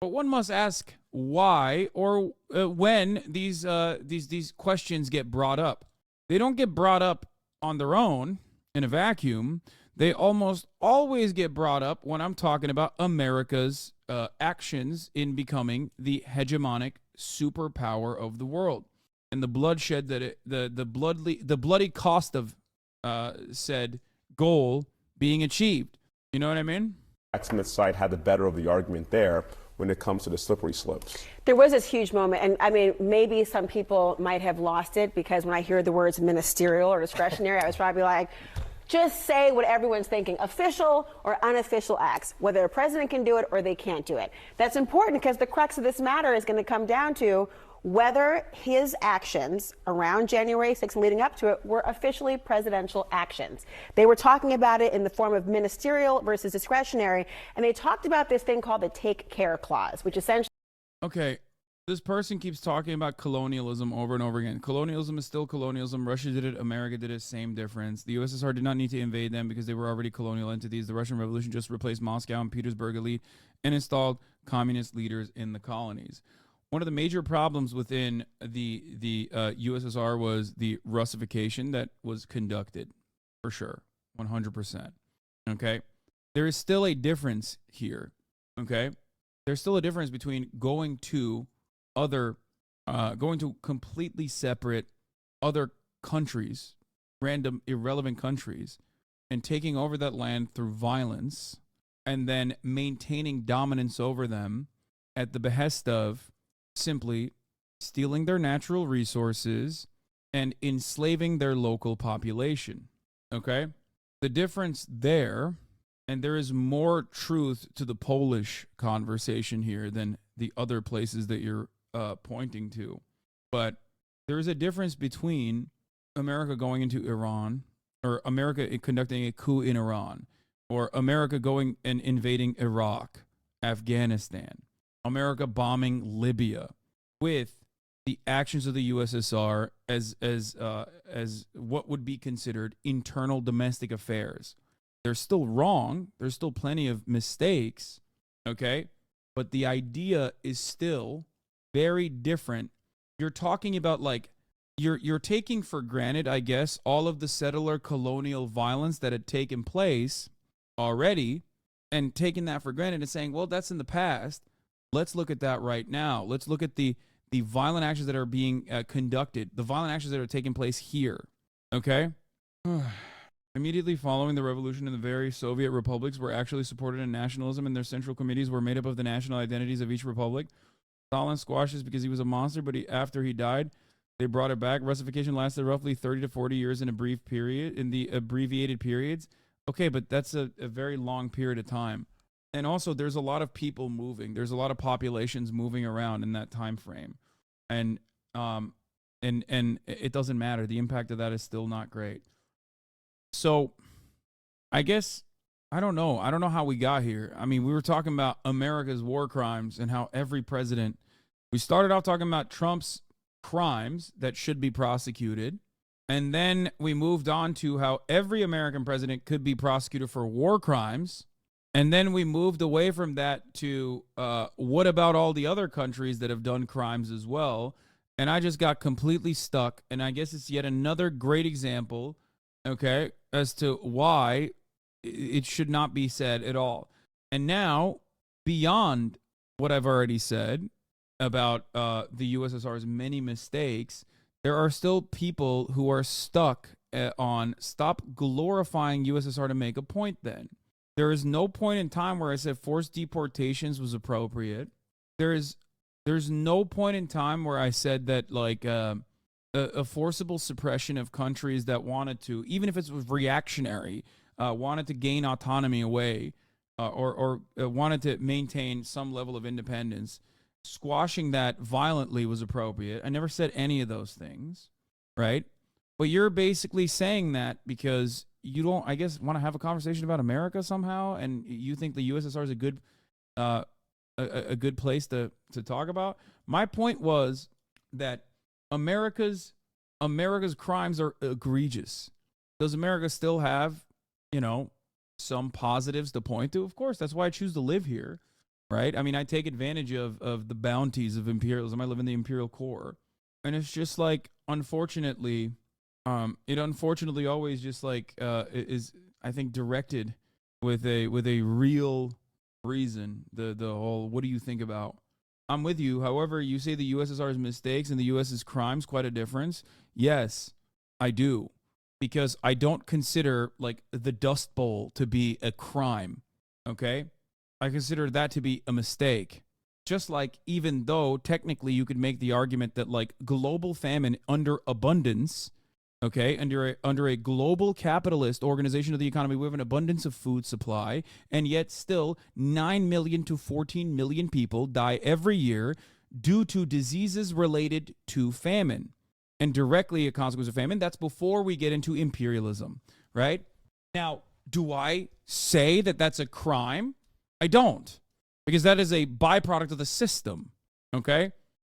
But one must ask why or when these questions get brought up. They don't get brought up on their own in a vacuum, they almost always get brought up when I'm talking about America's actions in becoming the hegemonic superpower of the world, and the bloodshed that the bloody cost of said goal being achieved. You know what I mean?
Jack Smith's side had the better of the argument there when it comes to the slippery slopes.
There was this huge moment, and I mean, maybe some people might have lost it because when I hear the words ministerial or discretionary, I was probably like, just say what everyone's thinking, official or unofficial acts, whether a president can do it or they can't do it. That's important because the crux of this matter is going to come down to whether his actions around January 6th and leading up to it were officially presidential actions. They were talking about it in the form of ministerial versus discretionary, and they talked about this thing called the take care clause, which essentially...
Okay, this person keeps talking about colonialism over and over again. Colonialism is still colonialism. Russia did it, America did it, same difference. The USSR did not need to invade them because they were already colonial entities. The Russian Revolution just replaced Moscow and Petersburg elite and installed communist leaders in the colonies. One of the major problems within the USSR was the Russification that was conducted, for sure, 100%. Okay, there is still a difference here. Okay, there's still a difference between going to completely separate other countries, random irrelevant countries, and taking over that land through violence, and then maintaining dominance over them at the behest of simply stealing their natural resources and enslaving their local population. Okay? The difference there, and there is more truth to the Polish conversation here than the other places that you're pointing to, but there is a difference between America going into Iran, or America conducting a coup in Iran, or America going and invading Iraq, Afghanistan, America bombing Libya, with the actions of the USSR as what would be considered internal domestic affairs. They're still wrong. There's still plenty of mistakes, okay? But the idea is still very different. You're talking about, like, you're taking for granted, I guess, all of the settler colonial violence that had taken place already, and taking that for granted and saying, well, that's in the past. Let's look at that right now. Let's look at the violent actions that are being conducted, the violent actions that are taking place here. Okay? Immediately following the revolution in the various Soviet republics were actually supported in nationalism, and their central committees were made up of the national identities of each republic. Stalin squashed this because he was a monster, but after he died, they brought it back. Russification lasted roughly 30 to 40 years in a brief period, in the abbreviated periods. Okay, but that's a very long period of time. And also, there's a lot of people moving. There's a lot of populations moving around in that time frame, and it doesn't matter. The impact of that is still not great. So, I guess I don't know. I don't know how we got here. I mean, we were talking about America's war crimes and how every president. We started off talking about Trump's crimes that should be prosecuted, and then we moved on to how every American president could be prosecuted for war crimes. And then we moved away from that to what about all the other countries that have done crimes as well? And I just got completely stuck. And I guess it's yet another great example, okay, as to why it should not be said at all. And now, beyond what I've already said about the USSR's many mistakes, there are still people who are stuck on stop glorifying USSR to make a point then. There is no point in time where I said forced deportations was appropriate. There's no point in time where I said that, like, a forcible suppression of countries that wanted to, even if it was reactionary, wanted to gain autonomy away, or wanted to maintain some level of independence, squashing that violently was appropriate. I never said any of those things, right? But you're basically saying that because you don't, I guess, want to have a conversation about America somehow, and you think the USSR is a good place to talk about. My point was that America's crimes are egregious. Does America still have, some positives to point to? Of course, that's why I choose to live here, right? I mean, I take advantage of the bounties of imperialism. I live in the imperial core, and it's just like, unfortunately, it unfortunately always just like is, I think, directed with a real reason. The whole, what do you think about? I'm with you. However, you say the USSR's mistakes and the US's crimes quite a difference. Yes, I do, because I don't consider like the Dust Bowl to be a crime. Okay, I consider that to be a mistake. Just like, even though technically you could make the argument that like global famine under abundance, okay, under a global capitalist organization of the economy, we have an abundance of food supply, and yet still 9 million to 14 million people die every year due to diseases related to famine, and directly a consequence of famine. That's before we get into imperialism, right? Now, do I say that that's a crime? I don't, because that is a byproduct of the system, okay?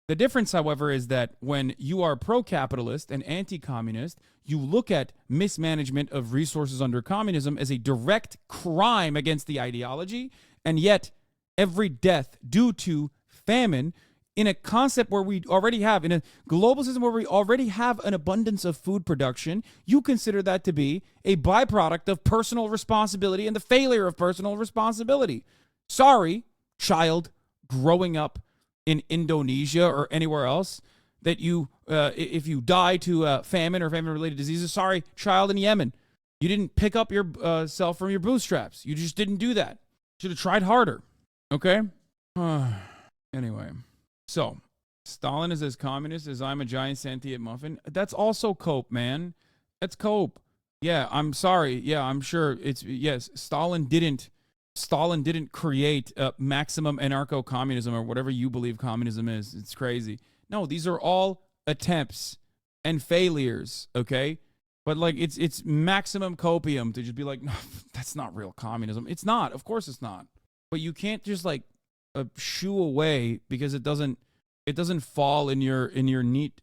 The difference, however, is that when you are pro-capitalist and anti-communist, you look at mismanagement of resources under communism as a direct crime against the ideology, and yet every death due to famine, in a concept where we already have, in a global system where we already have an abundance of food production, you consider that to be a byproduct of personal responsibility and the failure of personal responsibility. Sorry, child growing up in Indonesia or anywhere else, that you, if you die to famine or famine-related diseases, sorry, child in Yemen, you didn't pick up yourself from your bootstraps. You just didn't do that. Should have tried harder, okay? Anyway, so Stalin is as communist as I'm a giant sentient muffin. That's also cope, man. That's cope. Yeah, I'm sorry. Yeah, I'm sure it's, yes, Stalin didn't create maximum anarcho-communism or whatever you believe communism is. It's crazy. No, these are all attempts and failures, okay? But like it's maximum copium to just be like, no, that's not real communism. It's not. Of course it's not. But you can't just like shoo away because it doesn't fall in your neat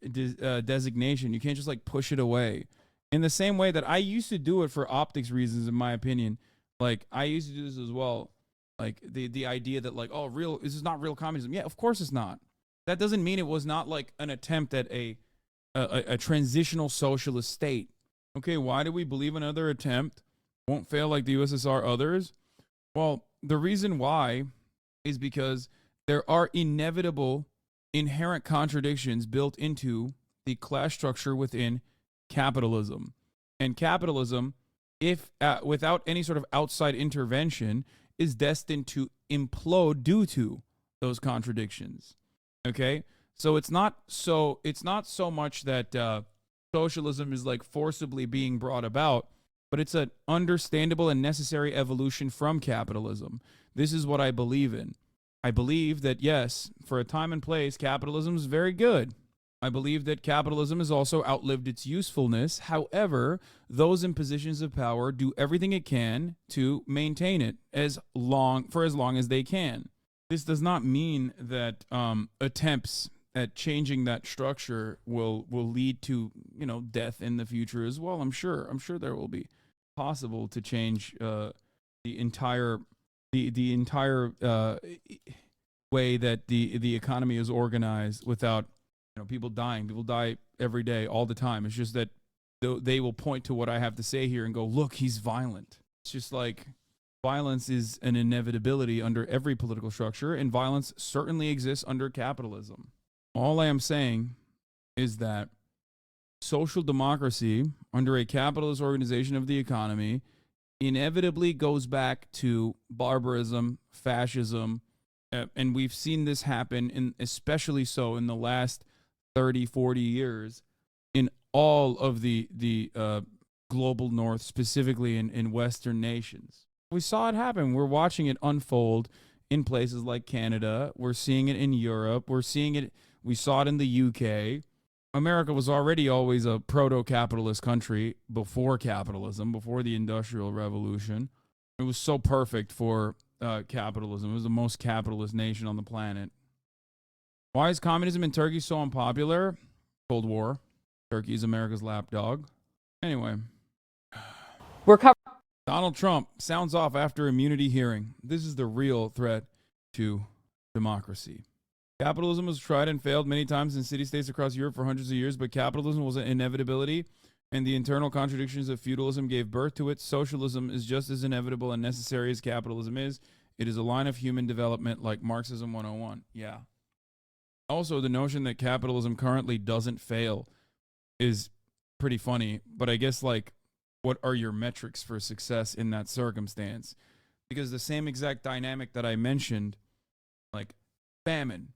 designation. You can't just like push it away. In the same way that I used to do it for optics reasons, in my opinion. Like, I used to do this as well. Like, the idea that, like, oh, this is not real communism. Yeah, of course it's not. That doesn't mean it was not, like, an attempt at a transitional socialist state. Okay, why do we believe another attempt won't fail like the USSR others? Well, the reason why is because there are inevitable, inherent contradictions built into the class structure within capitalism. And capitalism, if without any sort of outside intervention, is destined to implode due to those contradictions. Okay, so it's not so much that socialism is like forcibly being brought about, but it's an understandable and necessary evolution from capitalism. This is what I believe in. I believe that, yes, for a time and place, capitalism is very good. I believe that capitalism has also outlived its usefulness. However, those in positions of power do everything it can to maintain it for as long as they can. This does not mean that attempts at changing that structure will lead to, death in the future as well. I'm sure there will be possible to change the entire way that the economy is organized without people dying. People die every day, all the time. It's just that they will point to what I have to say here and go, look, he's violent. It's just like violence is an inevitability under every political structure, and violence certainly exists under capitalism. All I am saying is that social democracy under a capitalist organization of the economy inevitably goes back to barbarism, fascism, and we've seen this happen, especially so in the last 30, 40 years in all of the global north, specifically in Western nations. We saw it happen. We're watching it unfold in places like Canada. We're seeing it in Europe. We saw it in the UK. America was already always a proto-capitalist country before capitalism, before the Industrial Revolution. It was so perfect for capitalism. It was the most capitalist nation on the planet. Why is communism in Turkey so unpopular? Cold War. Turkey is America's lapdog. Anyway. Donald Trump sounds off after immunity hearing. This is the real threat to democracy. Capitalism was tried and failed many times in city-states across Europe for hundreds of years, but capitalism was an inevitability and the internal contradictions of feudalism gave birth to it. Socialism is just as inevitable and necessary as capitalism is. It is a line of human development like Marxism 101. Yeah. Also, the notion that capitalism currently doesn't fail is pretty funny, but I guess, like, what are your metrics for success in that circumstance? Because the same exact dynamic that I mentioned, like famine.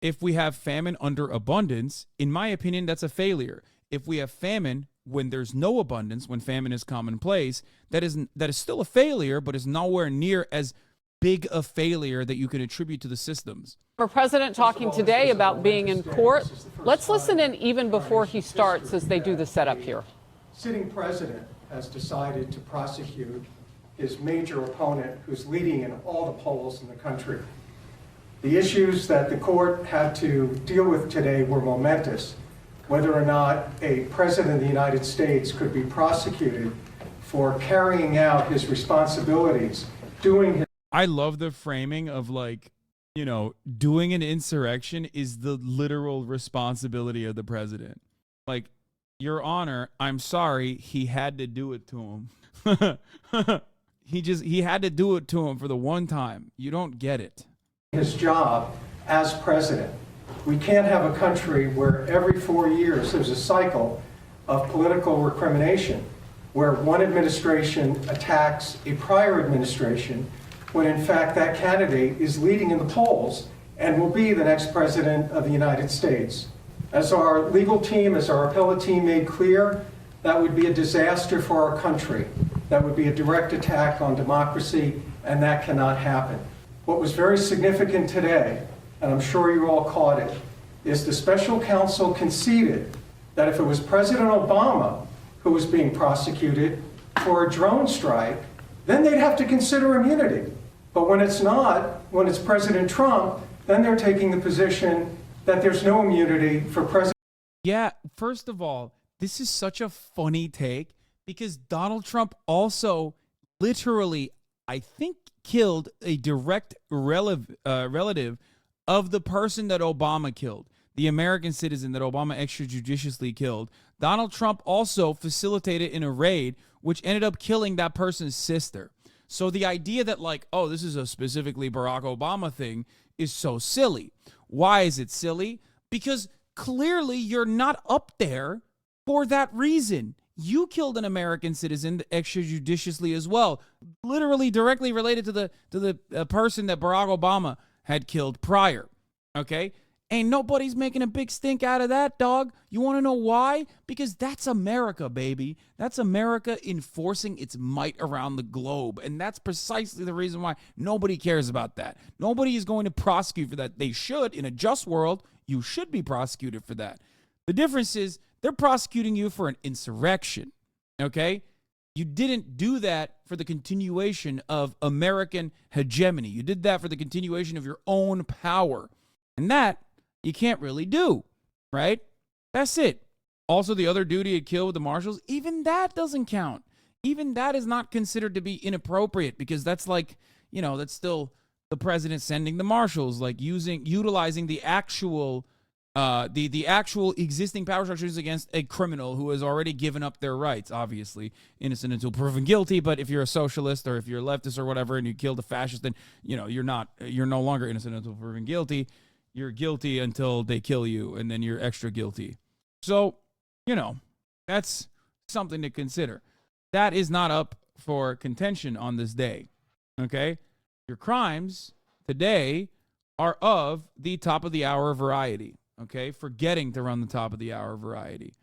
If we have famine under abundance, in my opinion, that's a failure. If we have famine when there's no abundance, when famine is commonplace, that is still a failure, but is nowhere near as big a failure that you can attribute to the systems.
Our president talking today about being in court. Let's listen in even before he starts as they do the setup here.
Sitting president has decided to prosecute his major opponent who's leading in all the polls in the country. The issues that the court had to deal with today were momentous. Whether or not a president of the United States could be prosecuted for carrying out his responsibilities, doing his...
I love the framing of, like, you know, doing an insurrection is the literal responsibility of the president. Like, Your Honor, I'm sorry, he had to do it to him. He had to do it to him for the one time. You don't get it.
His job as president. We can't have a country where every 4 years there's a cycle of political recrimination, where one administration attacks a prior administration, when in fact that candidate is leading in the polls and will be the next president of the United States. As our legal team, as our appellate team made clear, that would be a disaster for our country. That would be a direct attack on democracy, and that cannot happen. What was very significant today, and I'm sure you all caught it, is the special counsel conceded that if it was President Obama who was being prosecuted for a drone strike, then they'd have to consider immunity. But when it's not, when it's President Trump, then they're taking the position that there's no immunity for President.
Yeah, first of all, this is such a funny take because Donald Trump also literally, I think, killed a direct relative of the person that Obama killed, the American citizen that Obama extrajudiciously killed. Donald Trump also facilitated in a raid which ended up killing that person's sister. So the idea that, like, oh, this is a specifically Barack Obama thing is so silly. Why is it silly? Because clearly you're not up there for that reason. You killed an American citizen extrajudiciously as well, literally directly related to the person that Barack Obama had killed prior. Okay? Ain't nobody's making a big stink out of that, dog. You want to know why? Because that's America, baby. That's America enforcing its might around the globe. And that's precisely the reason why nobody cares about that. Nobody is going to prosecute for that. They should. In a just world, you should be prosecuted for that. The difference is they're prosecuting you for an insurrection, okay? You didn't do that for the continuation of American hegemony. You did that for the continuation of your own power. And that you can't really do, right? That's it. Also, the other dude he had killed with the marshals, even that doesn't count. Even that is not considered to be inappropriate because that's like, you know, that's still the president sending the marshals, like utilizing the actual the actual existing power structures against a criminal who has already given up their rights. Obviously, innocent until proven guilty. But if you're a socialist or if you're a leftist or whatever, and you killed a fascist, then you know you're no longer innocent until proven guilty. You're guilty until they kill you, and then you're extra guilty. So, you know, that's something to consider. That is not up for contention on this day. Okay, your crimes today are of the top of the hour variety. Okay, forgetting to run the top of the hour variety.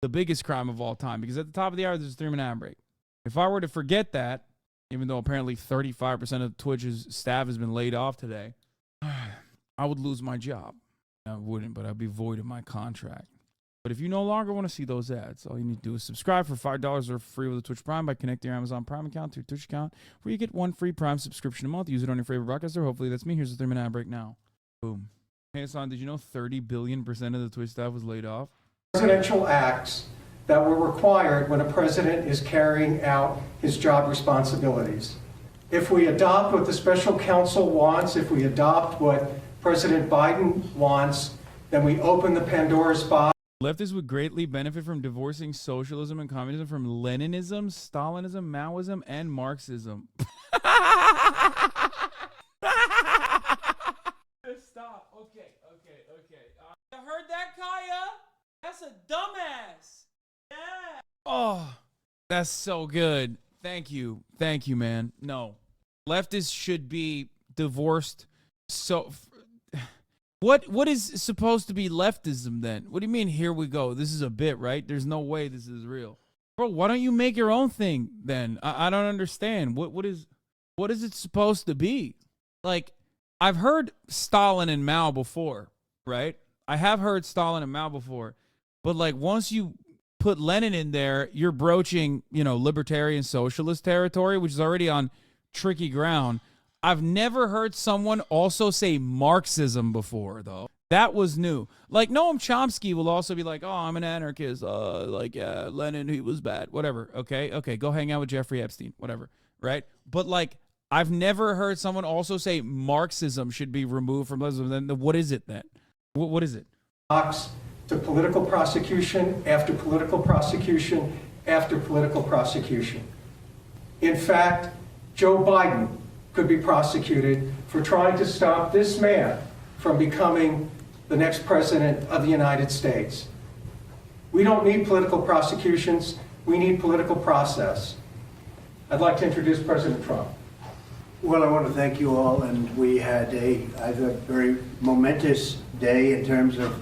The biggest crime of all time, because at the top of the hour, there's a 3-minute ad break. If I were to forget that, even though apparently 35% of Twitch's staff has been laid off today, I would lose my job. I wouldn't, but I'd be void of my contract. But if you no longer want to see those ads, all you need to do is subscribe for $5 or free with a Twitch Prime by connecting your Amazon Prime account to your Twitch account, where you get 1 free Prime subscription a month. Use it on your favorite broadcaster. Hopefully that's me. Here's the 3-minute ad break now. Boom. Hey, Hasan, did you know 30 billion% of the Twitch staff was laid off?
Presidential acts that were required when a president is carrying out his job responsibilities. If we adopt what the special counsel wants, if we adopt what President Biden wants, then we open the Pandora's box.
Leftists would greatly benefit from divorcing socialism and communism from Leninism, Stalinism, Maoism, and Marxism. Stop. Okay. You heard that, Kaya? That's a dumbass. Yeah. Oh, that's so good. Thank you, man. No, leftists should be divorced. So, what is supposed to be leftism then? What do you mean? Here we go. This is a bit, right? There's no way this is real, bro. Why don't you make your own thing then? I don't understand. What is it supposed to be? Like, I've heard Stalin and Mao before, right? I have heard Stalin and Mao before, but like once you put Lenin in there, you're broaching, libertarian socialist territory, which is already on tricky ground. I've never heard someone also say Marxism before, though. That was new. Like Noam Chomsky will also be like, "Oh, I'm an anarchist. Lenin, he was bad. Whatever. Okay, go hang out with Jeffrey Epstein. Whatever." Right? But like, I've never heard someone also say Marxism should be removed from Leninism. Then what is it then? What is it?
Box to political prosecution after political prosecution after political prosecution. In fact, Joe Biden could be prosecuted for trying to stop this man from becoming the next president of the United States. We don't need political prosecutions. We need political process. I'd like to introduce President Trump.
Well, I want to thank you all, and we had I thought, very momentous day in terms of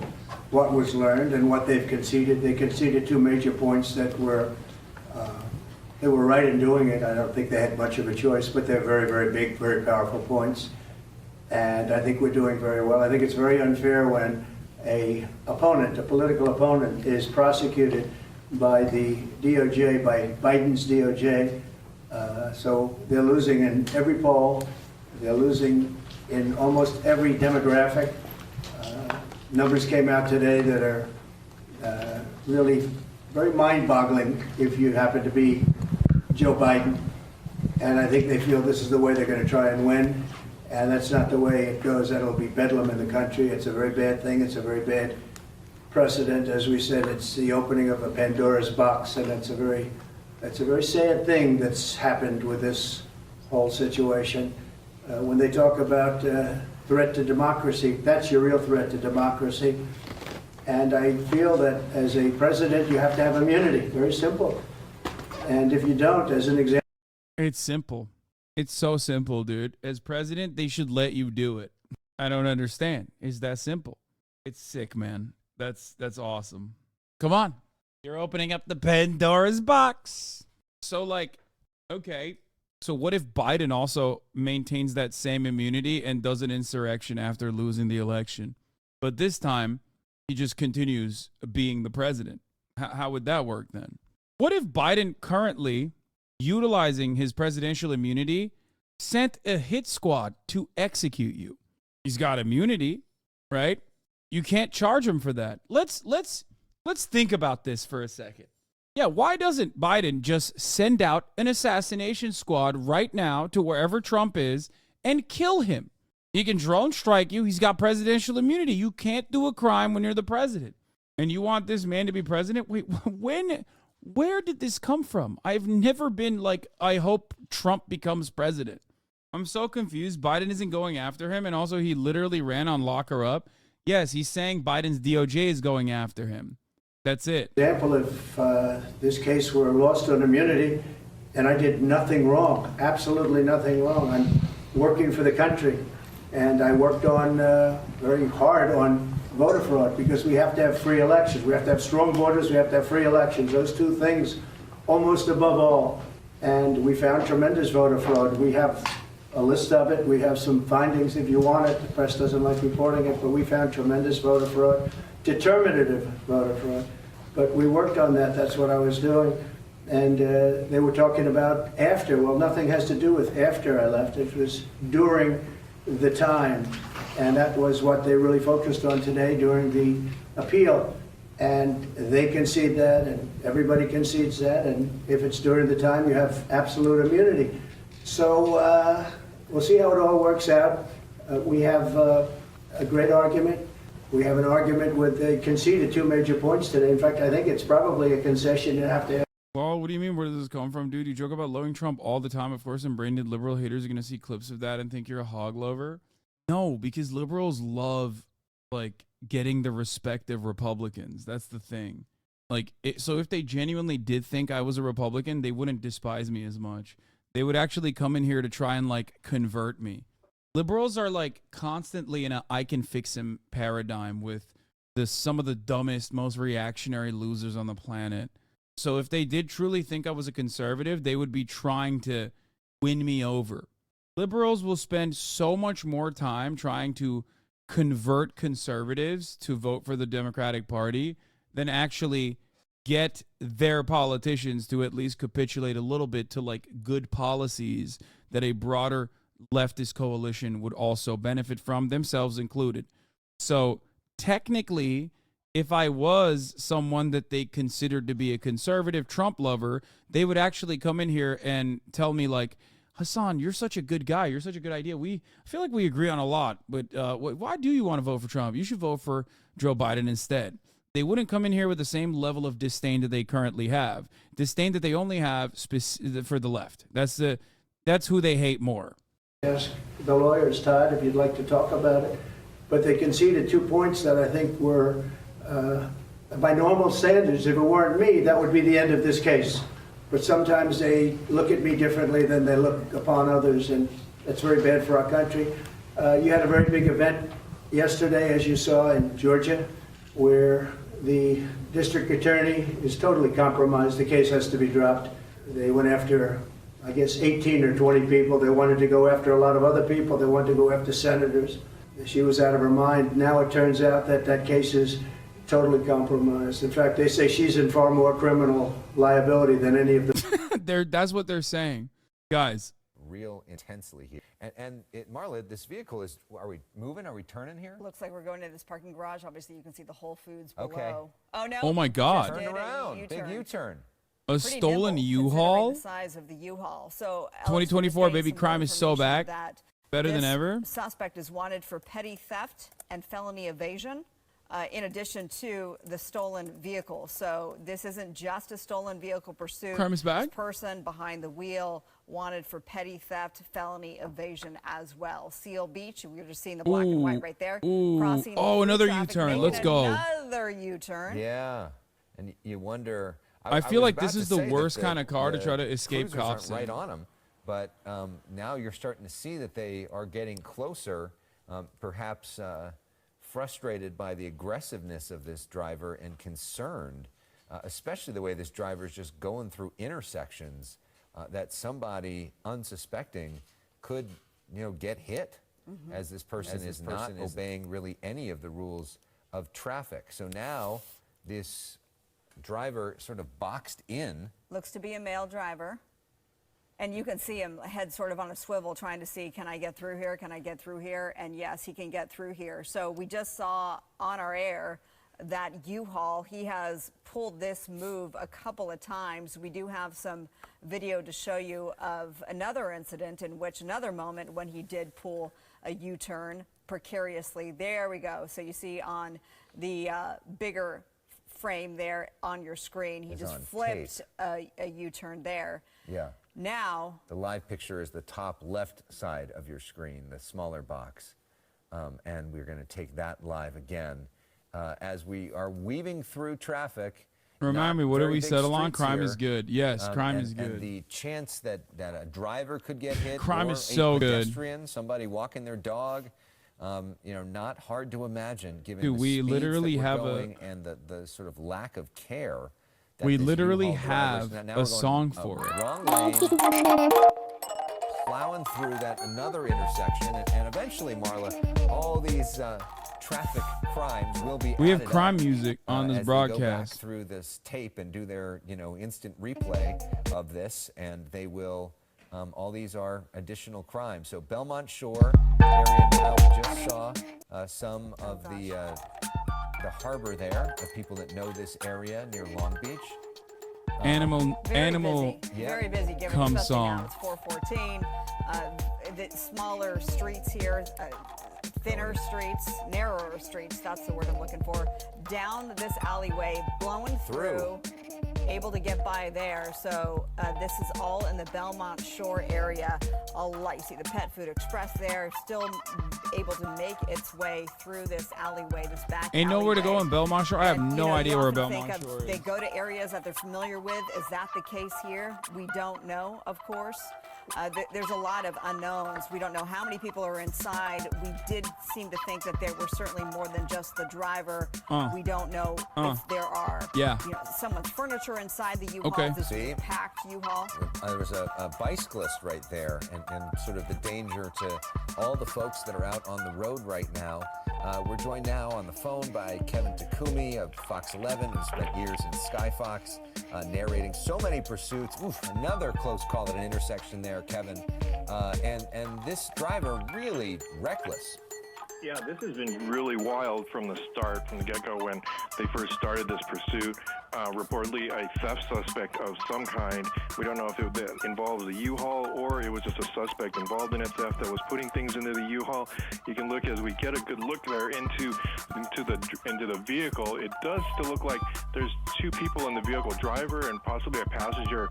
what was learned and what they've conceded. They conceded two major points that were they were right in doing it. I don't think they had much of a choice, but they're very, very big, very powerful points. And I think we're doing very well. I think it's very unfair when a political opponent, is prosecuted by the DOJ, by Biden's DOJ. So they're losing in every poll. They're losing in almost every demographic. Numbers came out today that are really very mind-boggling if you happen to be Joe Biden. And I think they feel this is the way they're going to try and win. And that's not the way it goes. That'll be bedlam in the country. It's a very bad thing. It's a very bad precedent. As we said, it's the opening of a Pandora's box, and that's a very sad thing that's happened with this whole situation. When they talk about threat to democracy, that's your real threat to democracy. And I feel that as a president, you have to have immunity. Very simple. And if you don't, as an example...
It's simple. It's so simple, dude. As president, they should let you do it. I don't understand. It's that simple. It's sick, man. That's awesome. Come on. You're opening up the Pandora's box. So, like, okay. So what if Biden also maintains that same immunity and does an insurrection after losing the election? But this time, he just continues being the president. How would that work then? What if Biden currently, utilizing his presidential immunity, sent a hit squad to execute you? He's got immunity, right? You can't charge him for that. Let's think about this for a second. Yeah, why doesn't Biden just send out an assassination squad right now to wherever Trump is and kill him? He can drone strike you. He's got presidential immunity. You can't do a crime when you're the president. And you want this man to be president? Wait, where did this come from? I've never been like, I hope Trump becomes president. I'm so confused. Biden isn't going after him. And also he literally ran on Lock Her Up. Yes, he's saying Biden's DOJ is going after him. That's it.
Example, if this case were lost on immunity and I did nothing wrong, absolutely nothing wrong. I'm working for the country, and I worked on very hard on voter fraud because we have to have free elections. We have to have strong borders. We have to have free elections. Those two things almost above all. And we found tremendous voter fraud. We have a list of it. We have some findings if you want it. The press doesn't like reporting it, but we found tremendous voter fraud, determinative voter fraud. But we worked on that. That's what I was doing. And they were talking about after. Well, nothing has to do with after I left. It was during the time. And that was what they really focused on today during the appeal. And they concede that, and everybody concedes that. And if it's during the time, you have absolute immunity. So we'll see how it all works out. We have a great argument. we have an argument with, they conceded 2 major points today. In fact, I think it's probably a concession you have to have.
Well, what do you mean? Where does this come from, dude? You joke about loving Trump all the time, of course, and branded liberal haters are going to see clips of that and think you're a hog lover. No, because liberals love, like, getting the respect of Republicans. That's the thing. Like, so if they genuinely did think I was a Republican, they wouldn't despise me as much. They would actually come in here to try and, like, convert me. Liberals are, like, constantly in a I can fix him paradigm with some of the dumbest, most reactionary losers on the planet. So if they did truly think I was a conservative, they would be trying to win me over. Liberals will spend so much more time trying to convert conservatives to vote for the Democratic Party than actually get their politicians to at least capitulate a little bit to, like, good policies that a broader leftist coalition would also benefit from, themselves included. So technically, if I was someone that they considered to be a conservative Trump lover, they would actually come in here and tell me, like, Hasan, you're such a good guy. You're such a good idea. I feel like we agree on a lot, but why do you want to vote for Trump? You should vote for Joe Biden instead. They wouldn't come in here with the same level of disdain that they currently have. Disdain that they only have for the left. That's who they hate more.
Ask the lawyers, Todd, if you'd like to talk about it. But they conceded 2 points that I think were, by normal standards, if it weren't me, that would be the end of this case. But sometimes they look at me differently than they look upon others, and that's very bad for our country. You had a very big event yesterday, as you saw, in Georgia, where the district attorney is totally compromised. The case has to be dropped. They went after, I guess, 18 or 20 people. They wanted to go after a lot of other people. They wanted to go after senators. She was out of her mind. Now it turns out that that case is totally compromised. In fact, they say she's in far more criminal liability than any of them.
That's what they're saying. Guys.
Real intensely here. And Marla, this vehicle is, are we moving? Are we turning here?
Looks like we're going to this parking garage. Obviously, you can see the Whole Foods below.
Okay.
Oh, no.
Oh, my God.
Turn around. Big U-turn.
A stolen U-Haul?
The size of the U-Haul. So
2024, baby, crime is so back. Better than ever.
Suspect is wanted for petty theft and felony evasion, in addition to the stolen vehicle. So this isn't just a stolen vehicle pursuit.
Crime is back.
This person behind the wheel wanted for petty theft, felony evasion as well. Seal Beach, we were just seeing the black and white right there. Crossing
another U-turn. Let's go.
Another U-turn.
Yeah, and you wonder.
I feel like this is the worst kind of car to try to escape cops.
Right on them, but now you're starting to see that they are getting closer, perhaps frustrated by the aggressiveness of this driver and concerned, especially the way this driver is just going through intersections, that somebody unsuspecting could, get hit, as this person is not obeying really any of the rules of traffic. So now this driver sort of boxed in.
Looks to be a male driver. And you can see him head sort of on a swivel trying to see, can I get through here? Can I get through here? And yes, he can get through here. So we just saw on our air that U-Haul, he has pulled this move a couple of times. We do have some video to show you of another incident in which another moment when he did pull a U-turn precariously. There we go. So you see on the bigger frame there on your screen, he just flipped a U-turn there.
Yeah.
Now,
the live picture is the top left side of your screen, the smaller box. And we're going to take that live again as we are weaving through traffic.
Remind me, what did we settle on? Crime is good. Yes, crime is good.
And the chance that a driver could get hit,
crime
or
is so
a
good.
pedestrian, somebody walking their dog, not hard to imagine given
Dude,
the
we
speeds literally
that we're
have
going
and the sort of lack of care.
We literally have a song for it.
Wrong lane, plowing through another intersection, and eventually, Marla, all these traffic crimes will be.
We have crime music on this broadcast.
They go back through this tape and do their instant replay of this, and they will. All these are additional crimes. So Belmont Shore area now, we just saw some of the harbor there, the people that know this area near Long Beach.
Animal
very busy given
come
especially
song.
now it's 4:14. The smaller streets here, thinner streets, narrower streets, that's the word I'm looking for, down this alleyway, blowing through, able to get by there. So this is all in the Belmont Shore area. You see the Pet Food Express there, still able to make its way through this alleyway, this back
Ain't nowhere to go in Belmont Shore. I have no idea where Belmont Shore is.
They go to areas that they're familiar with. Is that the case here? We don't know, of course. There's a lot of unknowns. We don't know how many people are inside. We did seem to think that there were certainly more than just the driver. We don't know if there are someone's furniture inside the U-Haul.
Okay.
This is a packed U-Haul.
There was a bicyclist right there, and sort of the danger to all the folks that are out on the road right now. We're joined now on the phone by Kevin Takumi of Fox 11, who spent years in Sky Fox, narrating so many pursuits. Oof, another close call at an intersection there, Kevin. And this driver really reckless.
Yeah, this has been really wild from the start, from the get-go when they first started this pursuit. Reportedly a theft suspect of some kind. We don't know if it involves a U-Haul or it was just a suspect involved in a theft that was putting things into the U-Haul. You can look as we get a good look there into the vehicle. It does still look like there's two people in the vehicle, driver and possibly a passenger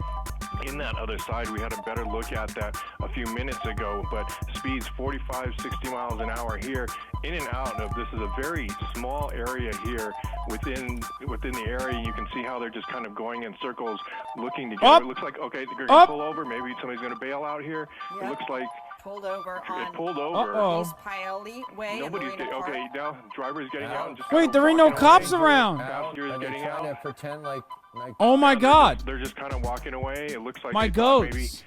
in that other side. We had a better look at that a few minutes ago, but speeds 45, 60 miles an hour here, in and out of this is a very small area here within the area. You can see how they're just kind of going in circles looking together. It looks like, okay, they're going to pull over. Maybe somebody's going to bail out here.
Yep.
It looks like
pulled over on
East
Paoli Way.
Nobody's okay, now driver's getting out. And just
Wait, there ain't no cops around.
Are they trying to pretend like
Oh my God.
They're just kind of walking away. It looks like
My
they thought maybe
goats.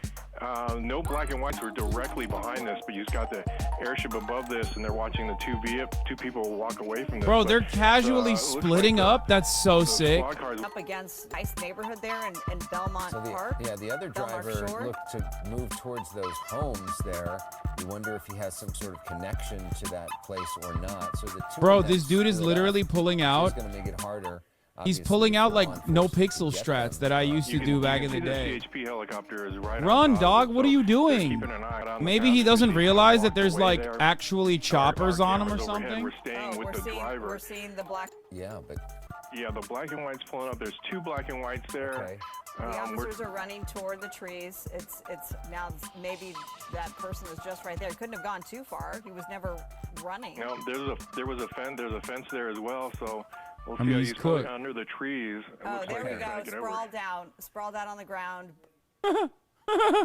no black and whites were directly behind this, but you've got the airship above this, and they're watching the two people walk away from this.
Bro,
But
they're casually splitting up. That's so sick.
Up against nice neighborhood there in Belmont Park.
Yeah, the other driver looked to move towards those homes there. You wonder if he has some sort of connection to that place or not. So the two
Bro,
of them
this dude is
split
literally
up,
pulling
which
out.
is going to make it harder.
He's
obviously,
pulling out
for
like
law
no
enforcement
pixel
to get
strats
them.
that I used to do back in the
The
day.
CHP helicopter is right
Run,
on top
dog.
of it,
What
so
are you
they're
doing?
keeping an eye on the
Maybe he
passenger.
doesn't realize that there's
away
like
there.
actually choppers on him or
Cameras overhead,
something.
We're staying with the driver.
We're seeing the black.
Yeah, but
Yeah, the black and white's pulling up. There's two black and whites there.
Okay.
The
We're-
officers are running toward the trees. It's now maybe that person was just right there. He couldn't have gone too far. He was never running.
No, there was a fence. There's a fence there as well. So we'll see
I mean,
how
he's
he's probably
cooked.
under the trees. It
Oh,
looks
there
like
we
he's trying
go.
to get over.
Sprawled out on the ground.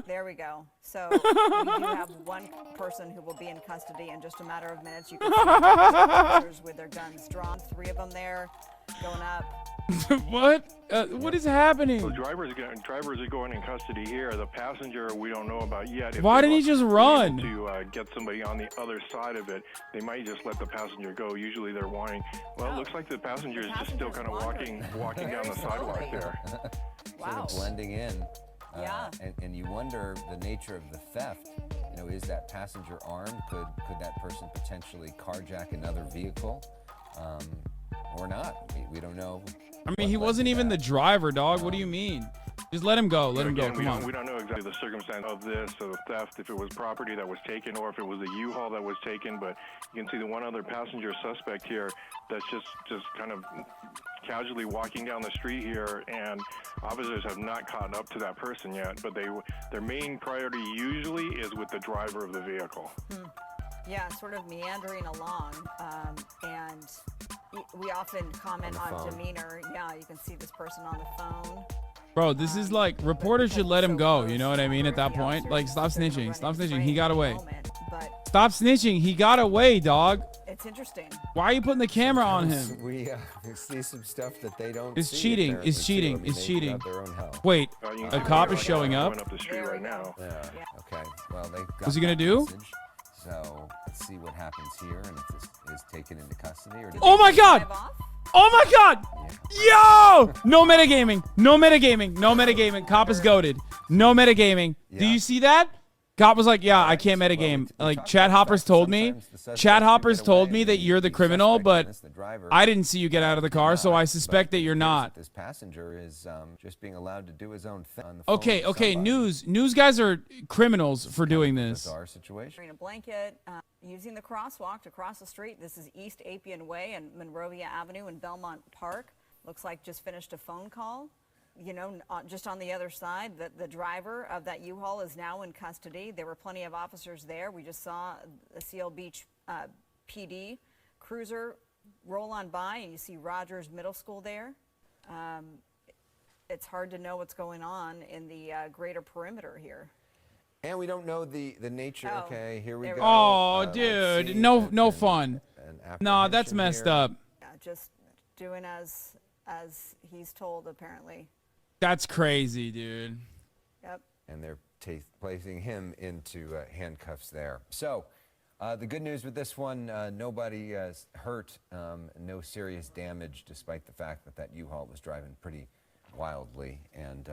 There we go. So we do have one person who will be in custody in just a matter of minutes. You can see officers with their guns drawn. 3 of them there, going up.
What? What is happening?
So drivers are going in custody here. The passenger we don't know about yet. If
Why
they
didn't he
were
just
able
run?
To get somebody on the other side of it, they might just let the passenger go. Usually they're wanting. Well, it looks like the passenger is just still kind of walking down the sidewalk there.
Sort of blending in.
Yeah.
And you wonder the nature of the theft. You know, is that passenger armed? Could that person potentially carjack another vehicle, or not? We don't know.
I mean, he wasn't even the driver, dog. What do you mean? Just let him go. Let him go.
Again,
Come on.
We don't know exactly the circumstance of this, of the theft, if it was property that was taken or if it was a U-Haul that was taken. But you can see the one other passenger suspect here that's just kind of casually walking down the street here, and officers have not caught up to that person yet. But their main priority usually is with the driver of the vehicle.
Yeah, sort of meandering along, and we often comment on demeanor. Yeah, you can see this person on the phone.
Bro, this is like, reporters should let him go. You know what I mean? At that point, like, stop snitching. Stop snitching. He got away. Stop snitching. He got away, dog.
It's interesting.
Why are you putting the camera on him?
We see some stuff that they don't
It's
see,
cheating.
apparently,
It's
too. I
cheating.
mean,
It's
they
cheating.
got their own hell.
Wait,
You can
a
see
cop
they're
is showing up.
going up the street right now.
Yeah. Okay. Well, they got
What's he gonna
that
do?
message. So let's see what happens here, and if this is taken into custody or.
Oh my God! Oh my God! Yo! No metagaming. No metagaming. No metagaming. Cop is goated. No metagaming. Do you see that? Cop was like, yeah, I can't metagame. Like, Chad Hoppers told me. Chad Hoppers told me that you're the criminal, but I didn't see you get out of the car, so I suspect that you're not.
This passenger is just being allowed to do his own thing on the
Okay, okay, news guys are criminals for doing this.
bizarre situation.
Wearing a blanket, using the crosswalk to cross the street. This is East Appian Way and Monrovia Avenue in Belmont Park. Looks like just finished a phone call. You know, just on the other side, the driver of that U-Haul is now in custody. There were plenty of officers there. We just saw the Seal Beach PD cruiser roll on by, and you see Rogers Middle School there. It's hard to know what's going on in the greater perimeter here.
And we don't know the nature.
Oh,
okay, here we
there
go.
we go.
Oh, dude, no fun. No, that's messed up.
Yeah, just doing as he's told, apparently.
That's crazy, dude.
Yep.
And they're placing him into handcuffs there. So the good news with this one, nobody hurt, no serious damage, despite the fact that U-Haul was driving pretty wildly. And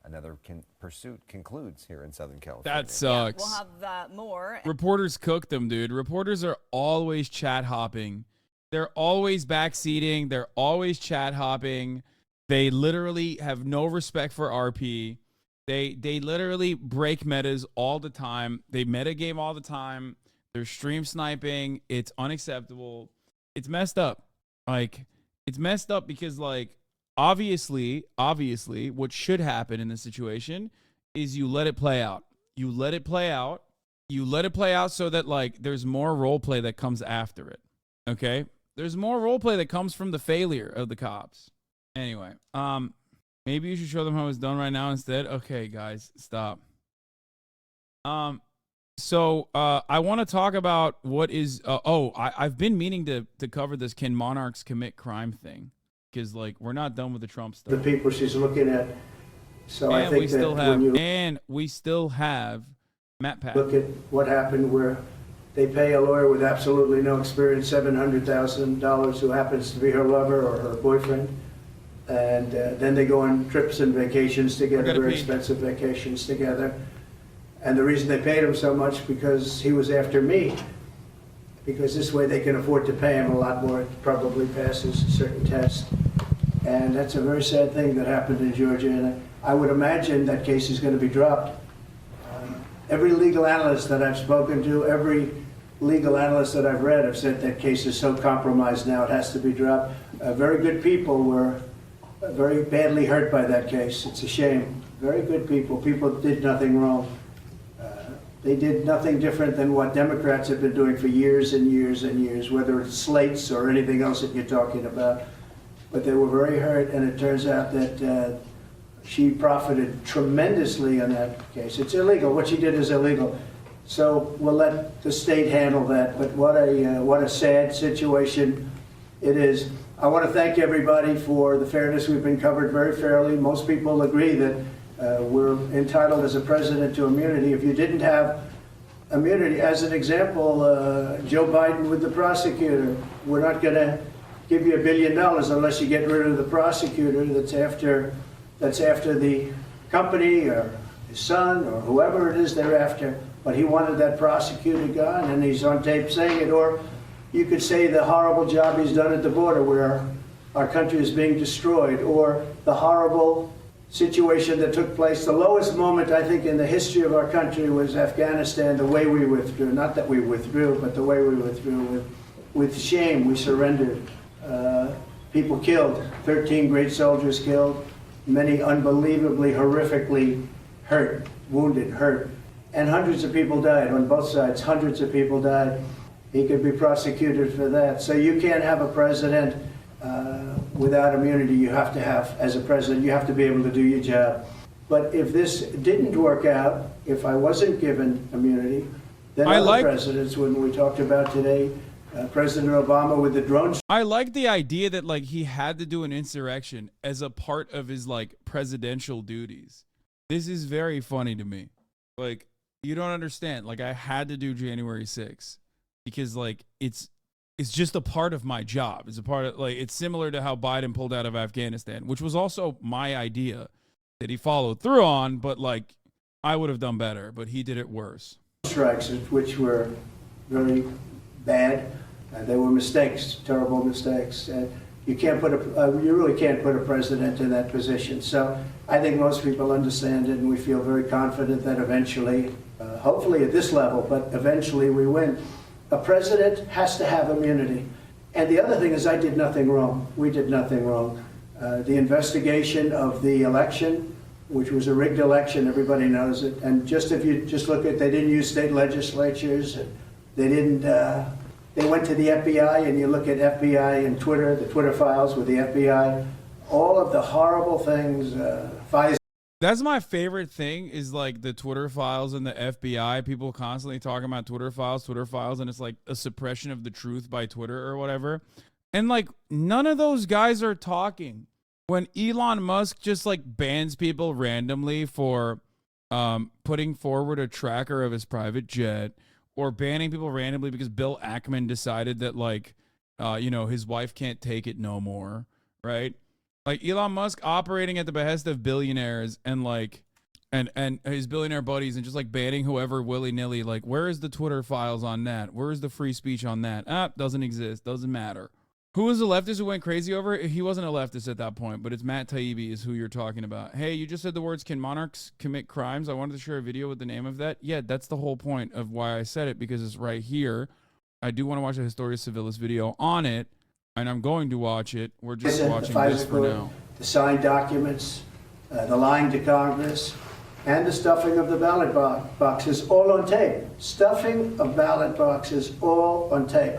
another pursuit concludes here in Southern California.
That sucks.
We'll have more.
Reporters cook them, dude. Reporters are always chat hopping. They're always backseating. They're always chat hopping. They literally have no respect for RP. They literally break metas all the time. They metagame all the time. They're stream sniping. It's unacceptable. It's messed up. Like, it's messed up because, like, obviously, what should happen in this situation is you let it play out. You let it play out. You let it play out so that, like, there's more role play that comes after it. Okay? There's more role play that comes from the failure of the cops. Anyway, maybe you should show them how it's done right now instead. Okay, guys, stop. So I want to talk about what is. I've been meaning to cover this "Can monarchs commit crime" thing, because like we're not done with the Trump stuff.
The people she's looking at. So
and
I think
we still have Matt Pat.
Look at what happened where they pay a lawyer with absolutely no experience $700,000 who happens to be her lover or her boyfriend. And then they go on trips and vacations together, very expensive vacations together. And the reason they paid him so much because he was after me. Because this way they can afford to pay him a lot more. It probably passes a certain test. And that's a very sad thing that happened in Georgia. And I would imagine that case is going to be dropped. Every legal analyst that I've spoken to, every legal analyst that I've read have said that case is so compromised now it has to be dropped. Very good people were very badly hurt by that case. It's a shame. Very good people. People did nothing wrong. They did nothing different than what Democrats have been doing for years and years and years, whether it's slates or anything else that you're talking about. But they were very hurt, and it turns out that she profited tremendously on that case. It's illegal. What she did is illegal. So we'll let the state handle that. But what a sad situation it is. I want to thank everybody for the fairness. We've been covered very fairly. Most people agree that we're entitled as a president to immunity. If you didn't have immunity, as an example, Joe Biden with the prosecutor, we're not going to give you $1 billion unless you get rid of the prosecutor that's after the company or his son or whoever it is they're after. But he wanted that prosecutor gone, and he's on tape saying it. Or you could say the horrible job he's done at the border where our country is being destroyed, or the horrible situation that took place. The lowest moment, I think, in the history of our country was Afghanistan, the way we withdrew. Not that we withdrew, but the way we withdrew. With shame, we surrendered. People killed, 13 great soldiers killed, many unbelievably, horrifically hurt, wounded, hurt. And hundreds of people died on both sides. Hundreds of people died. He could be prosecuted for that. So you can't have a president without immunity. You have to have, as a president, you have to be able to do your job. But if this didn't work out, if I wasn't given immunity, then other presidents, when we talked about today, President Obama with the drones.
I like the idea that like he had to do an insurrection as a part of his like presidential duties. This is very funny to me. Like, you don't understand. Like, I had to do January 6th because like it's just a part of my job. It's a part of, like, it's similar to how Biden pulled out of Afghanistan, which was also my idea that he followed through on, but like I would have done better, but he did it worse.
Strikes, which were very bad. They were mistakes, terrible mistakes. You really can't put a president in that position. So I think most people understand it, and we feel very confident that eventually, hopefully at this level, but eventually we win. A president has to have immunity. And the other thing is, I did nothing wrong. We did nothing wrong. The investigation of the election, which was a rigged election, everybody knows it. And if you look at, they didn't use state legislatures. They didn't. They went to the FBI, and you look at FBI and Twitter, the Twitter files with the FBI, all of the horrible things.
That's my favorite thing is like the Twitter files and the FBI. People constantly talking about Twitter files, and it's like a suppression of the truth by Twitter or whatever. And like none of those guys are talking when Elon Musk just like bans people randomly for putting forward a tracker of his private jet, or banning people randomly because Bill Ackman decided that like his wife can't take it no more, right? Like Elon Musk operating at the behest of billionaires and like and his billionaire buddies, and just like banning whoever willy-nilly. Like, where is the Twitter files on that? Where is the free speech on that? Doesn't exist. Doesn't matter. Who was the leftist who went crazy over it? He wasn't a leftist at that point, but it's Matt Taibbi is who you're talking about. Hey, you just said the words, can monarchs commit crimes? I wanted to share a video with the name of that. Yeah, that's the whole point of why I said it, because it's right here. I do want to watch a Historia Civilis video on it, and I'm going to watch it. We're just watching this for now.
The signed documents, the lying to Congress, and the stuffing of the ballot boxes, all on tape. Stuffing of ballot boxes, all on tape.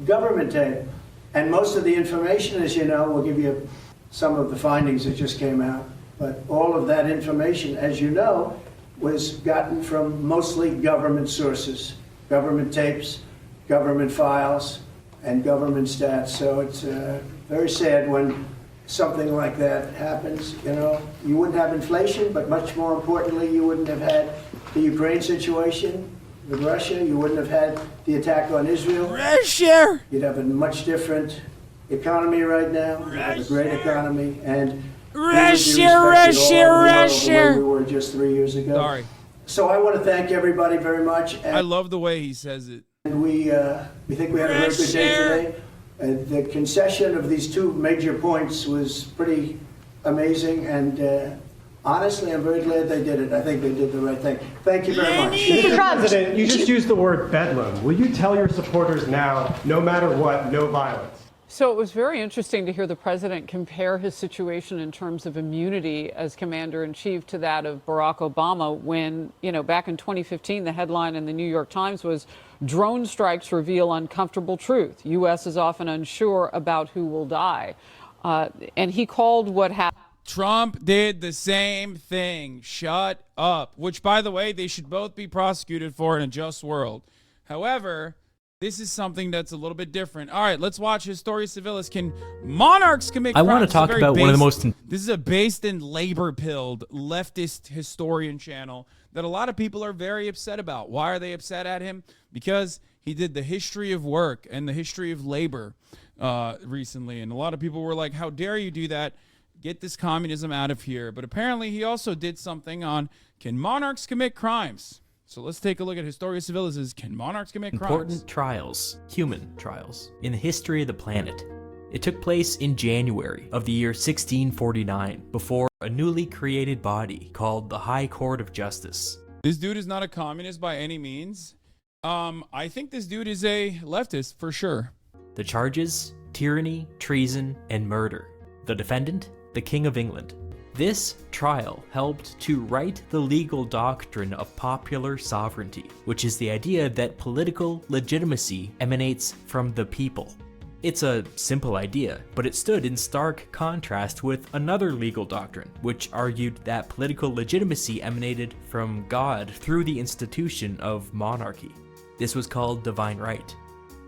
Government tape. And most of the information, as you know, we'll give you some of the findings that just came out. But all of that information, as you know, was gotten from mostly government sources, government tapes, government files, and government stats. So it's very sad when something like that happens. You know, you wouldn't have inflation, but much more importantly, you wouldn't have had the Ukraine situation with Russia. You wouldn't have had the attack on Israel.
Russia!
You'd have a much different economy right now. You'd have a great economy. And Russia! We were just 3 years ago.
Sorry.
So I want to thank everybody very much. And
I love the way he says it.
And we think we had a very good day today. The concession of these two major points was pretty amazing, and honestly, I'm very glad they did it. I think they did the right thing. Thank you very much.
Mr. President, you just used the word bedlam. Will you tell your supporters now, no matter what, no violence?
So it was very interesting to hear the president compare his situation in terms of immunity as commander-in-chief to that of Barack Obama when, back in 2015, the headline in the New York Times was, "Drone strikes reveal uncomfortable truth. U.S. is often unsure about who will die." And he called what happened.
Trump did the same thing. Shut up. Which, by the way, they should both be prosecuted for in a just world. However, this is something that's a little bit different. All right, let's watch Historia Civilis. Can monarchs commit crimes?
I want to talk about one of the most...
This is a based in labor-pilled leftist historian channel that a lot of people are very upset about. Why are they upset at him? Because he did the history of work and the history of labor recently. And a lot of people were like, how dare you do that? Get this communism out of here. But apparently he also did something on, can monarchs commit crimes? So let's take a look at Historia Civilis' Can Monarchs Commit Crimes?
Important trials, human trials, in the history of the planet. It took place in January of the year 1649 before a newly created body called the High Court of Justice.
This dude is not a communist by any means. I think this dude is a leftist for sure.
The charges, tyranny, treason, and murder. The defendant, the King of England. This trial helped to write the legal doctrine of popular sovereignty, which is the idea that political legitimacy emanates from the people. It's a simple idea, but it stood in stark contrast with another legal doctrine, which argued that political legitimacy emanated from God through the institution of monarchy. This was called divine right.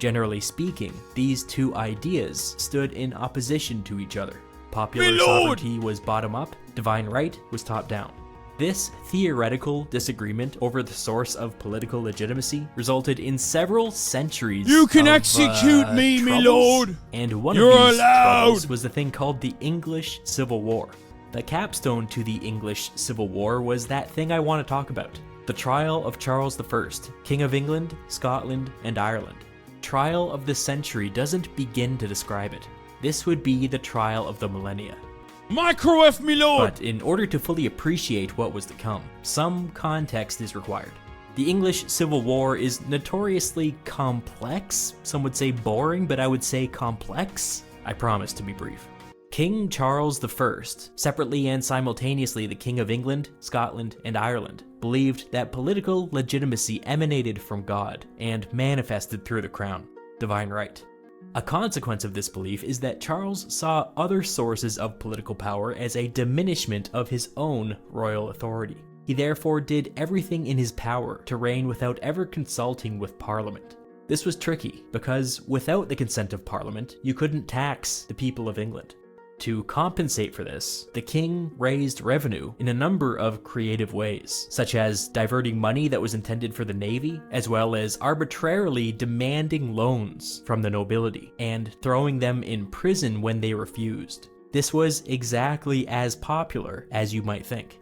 Generally speaking, these two ideas stood in opposition to each other. Popular sovereignty was bottom-up, divine right was top-down. This theoretical disagreement over the source of political legitimacy resulted in several centuries
You can execute me,
troubles,
my lord!
And one
You're
of these
allowed!
troubles was the thing called the English Civil War. The capstone to the English Civil War was that thing I want to talk about. The trial of Charles I, King of England, Scotland, and Ireland. Trial of the century doesn't begin to describe it. This would be the trial of the millennia.
Microwave, me lord!
But in order to fully appreciate what was to come, some context is required. The English Civil War is notoriously complex. Some would say boring, but I would say complex. I promise to be brief. King Charles I, separately and simultaneously the King of England, Scotland, and Ireland, believed that political legitimacy emanated from God and manifested through the crown, divine right. A consequence of this belief is that Charles saw other sources of political power as a diminishment of his own royal authority. He therefore did everything in his power to reign without ever consulting with Parliament. This was tricky, because without the consent of Parliament, you couldn't tax the people of England. To compensate for this, the king raised revenue in a number of creative ways, such as diverting money that was intended for the navy, as well as arbitrarily demanding loans from the nobility and throwing them in prison when they refused. This was exactly as popular as you might think.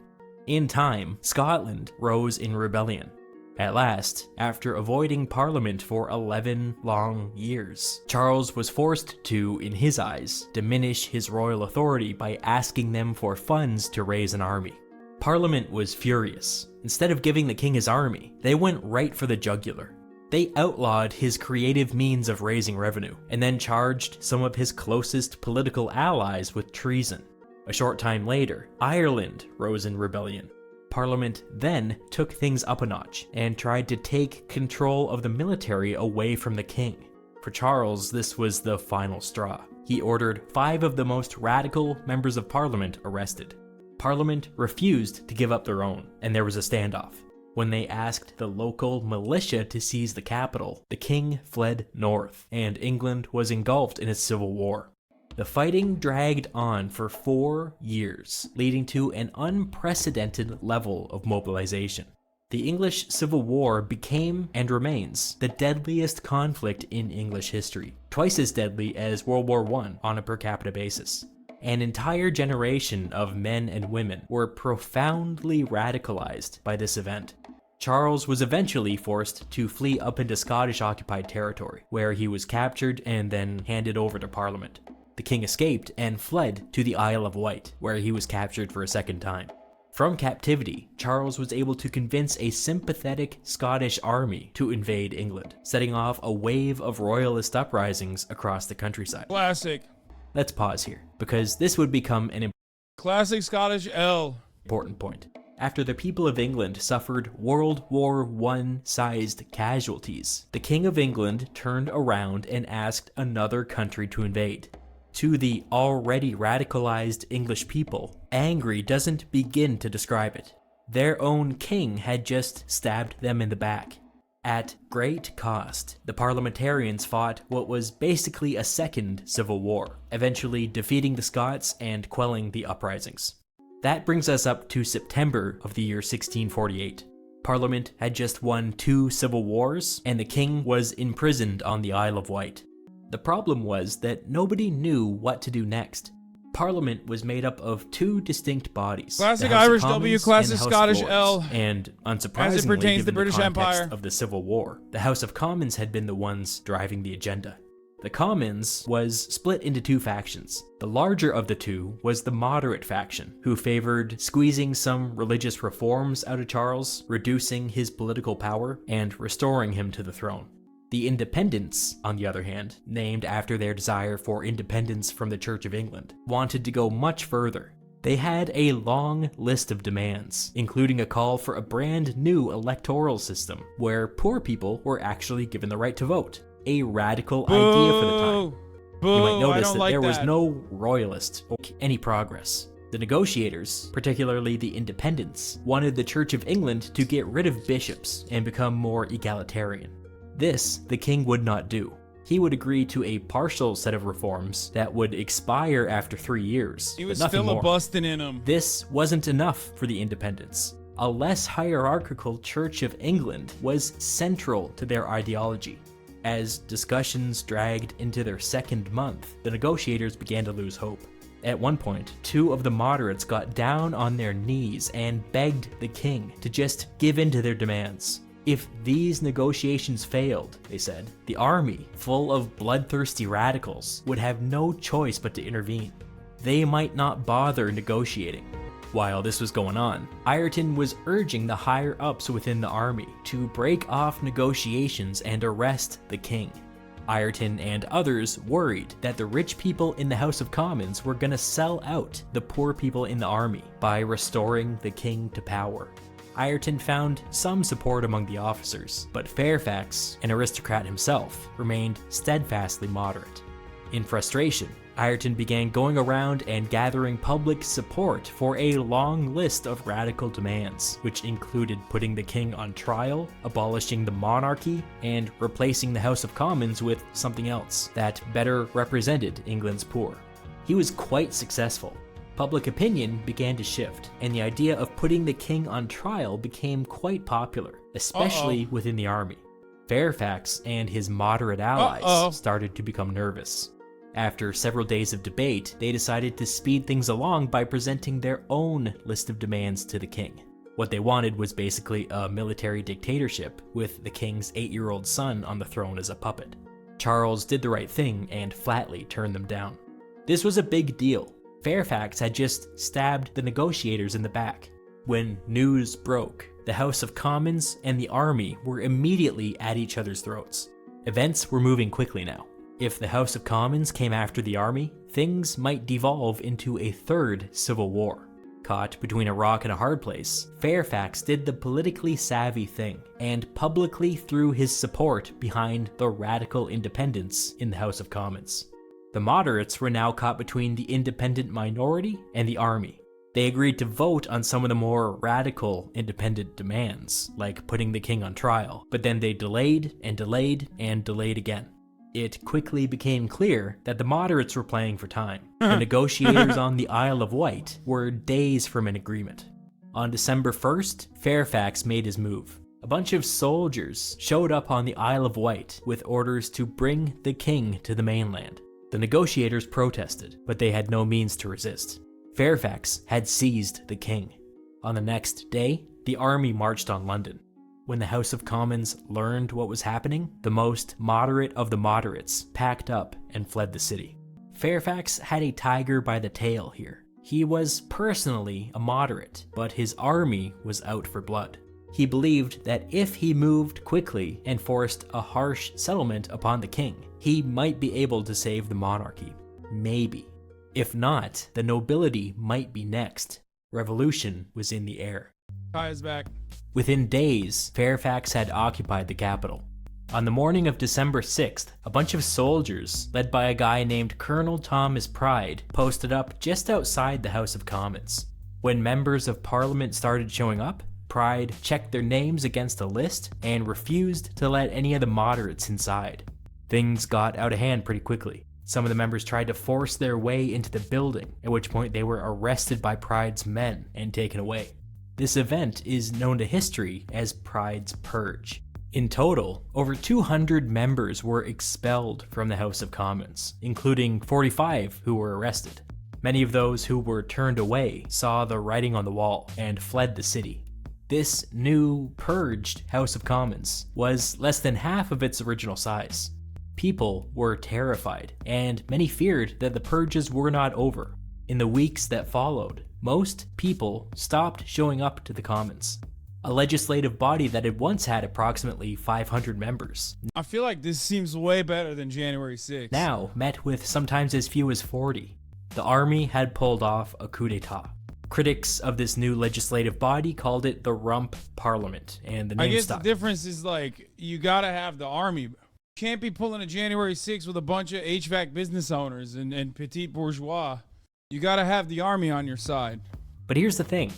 In time, Scotland rose in rebellion. At last, after avoiding Parliament for 11 long years, Charles was forced to, in his eyes, diminish his royal authority by asking them for funds to raise an army. Parliament was furious. Instead of giving the king his army, they went right for the jugular. They outlawed his creative means of raising revenue, and then charged some of his closest political allies with treason. A short time later, Ireland rose in rebellion. Parliament then took things up a notch and tried to take control of the military away from the king. For Charles, this was the final straw. He ordered 5 of the most radical members of Parliament arrested. Parliament refused to give up their own, and there was a standoff. When they asked the local militia to seize the capital, the king fled north, and England was engulfed in a civil war. The fighting dragged on for 4 years, leading to an unprecedented level of mobilization. The English Civil War became, and remains, the deadliest conflict in English history, twice as deadly as World War I on a per capita basis. An entire generation of men and women were profoundly radicalized by this event. Charles was eventually forced to flee up into Scottish occupied territory, where he was captured and then handed over to Parliament. The king escaped and fled to the Isle of Wight, where he was captured for a second time. From captivity, Charles was able to convince a sympathetic Scottish army to invade England, setting off a wave of royalist uprisings across the countryside.
Classic.
Let's pause here, because this would become an
Classic Scottish L.
important point. After the people of England suffered World War I-sized casualties, the King of England turned around and asked another country to invade. To the already radicalized English people, angry doesn't begin to describe it. Their own king had just stabbed them in the back. At great cost, the parliamentarians fought what was basically a second civil war, eventually defeating the Scots and quelling the uprisings. That brings us up to September of the year 1648. Parliament had just won 2 civil wars, and the king was imprisoned on the Isle of Wight. The problem was that nobody knew what to do next. Parliament was made up of 2 distinct bodies.
Classic
the House of
Irish
Commons
W, classic
and House of
Scottish
Lords.
L.
And unsurprisingly,
As it pertains to the
given
British
context
Empire.
of the Civil War, the House of Commons had been the ones driving the agenda. The Commons was split into 2 factions. The larger of the 2 was the moderate faction, who favored squeezing some religious reforms out of Charles, reducing his political power, and restoring him to the throne. The Independents, on the other hand, named after their desire for independence from the Church of England, wanted to go much further. They had a long list of demands, including a call for a brand new electoral system, where poor people were actually given the right to vote. A radical idea for the time.
Boo,
You might notice that
like
there was
that.
no royalist or any progress. The negotiators, particularly the Independents, wanted the Church of England to get rid of bishops and become more egalitarian. This, the king would not do. He would agree to a partial set of reforms that would expire after 3 years.
He was
but nothing more.
filibustering in them.
This wasn't enough for the Independents. A less hierarchical Church of England was central to their ideology. As discussions dragged into their second month, the negotiators began to lose hope. At one point, 2 of the moderates got down on their knees and begged the king to just give in to their demands. If these negotiations failed, they said, the army, full of bloodthirsty radicals, would have no choice but to intervene. They might not bother negotiating. While this was going on, Ireton was urging the higher-ups within the army to break off negotiations and arrest the king. Ireton and others worried that the rich people in the House of Commons were going to sell out the poor people in the army by restoring the king to power. Ireton found some support among the officers, but Fairfax, an aristocrat himself, remained steadfastly moderate. In frustration, Ireton began going around and gathering public support for a long list of radical demands, which included putting the king on trial, abolishing the monarchy, and replacing the House of Commons with something else that better represented England's poor. He was quite successful. Public opinion began to shift, and the idea of putting the king on trial became quite popular, especially within the army. Fairfax and his moderate allies started to become nervous. After several days of debate, they decided to speed things along by presenting their own list of demands to the king. What they wanted was basically a military dictatorship, with the king's 8-year-old son on the throne as a puppet. Charles did the right thing and flatly turned them down. This was a big deal. Fairfax had just stabbed the negotiators in the back. When news broke, the House of Commons and the army were immediately at each other's throats. Events were moving quickly now. If the House of Commons came after the army, things might devolve into a third civil war. Caught between a rock and a hard place, Fairfax did the politically savvy thing and publicly threw his support behind the radical independents in the House of Commons. The moderates were now caught between the independent minority and the army. They agreed to vote on some of the more radical independent demands, like putting the king on trial, but then they delayed and delayed and delayed again. It quickly became clear that the moderates were playing for time. The negotiators on the Isle of Wight were days from an agreement. On December 1st, Fairfax made his move. A bunch of soldiers showed up on the Isle of Wight with orders to bring the king to the mainland. The negotiators protested, but they had no means to resist. Fairfax had seized the king. On the next day, the army marched on London. When the House of Commons learned what was happening, the most moderate of the moderates packed up and fled the city. Fairfax had a tiger by the tail here. He was personally a moderate, but his army was out for blood. He believed that if he moved quickly and forced a harsh settlement upon the king, he might be able to save the monarchy. Maybe. If not, the nobility might be next. Revolution was in the air.
Kai is back.
Within days, Fairfax had occupied the capital. On the morning of December 6th, a bunch of soldiers, led by a guy named Colonel Thomas Pride, posted up just outside the House of Commons. When members of Parliament started showing up, Pride checked their names against a list and refused to let any of the moderates inside. Things got out of hand pretty quickly. Some of the members tried to force their way into the building, at which point they were arrested by Pride's men and taken away. This event is known to history as Pride's Purge. In total, over 200 members were expelled from the House of Commons, including 45 who were arrested. Many of those who were turned away saw the writing on the wall and fled the city. This new, purged House of Commons was less than half of its original size. People were terrified, and many feared that the purges were not over. In the weeks that followed, most people stopped showing up to the Commons. A legislative body that had once had approximately 500 members.
I feel like this seems way better than January 6th.
Now met with sometimes as few as 40. The army had pulled off a coup d'etat. Critics of this new legislative body called it the Rump Parliament, and the name
I guess
stuck.
the difference is, like, you gotta have the army. You can't be pulling a January 6th with a bunch of HVAC business owners and petite bourgeois. You gotta have the army on your side.
But here's the thing.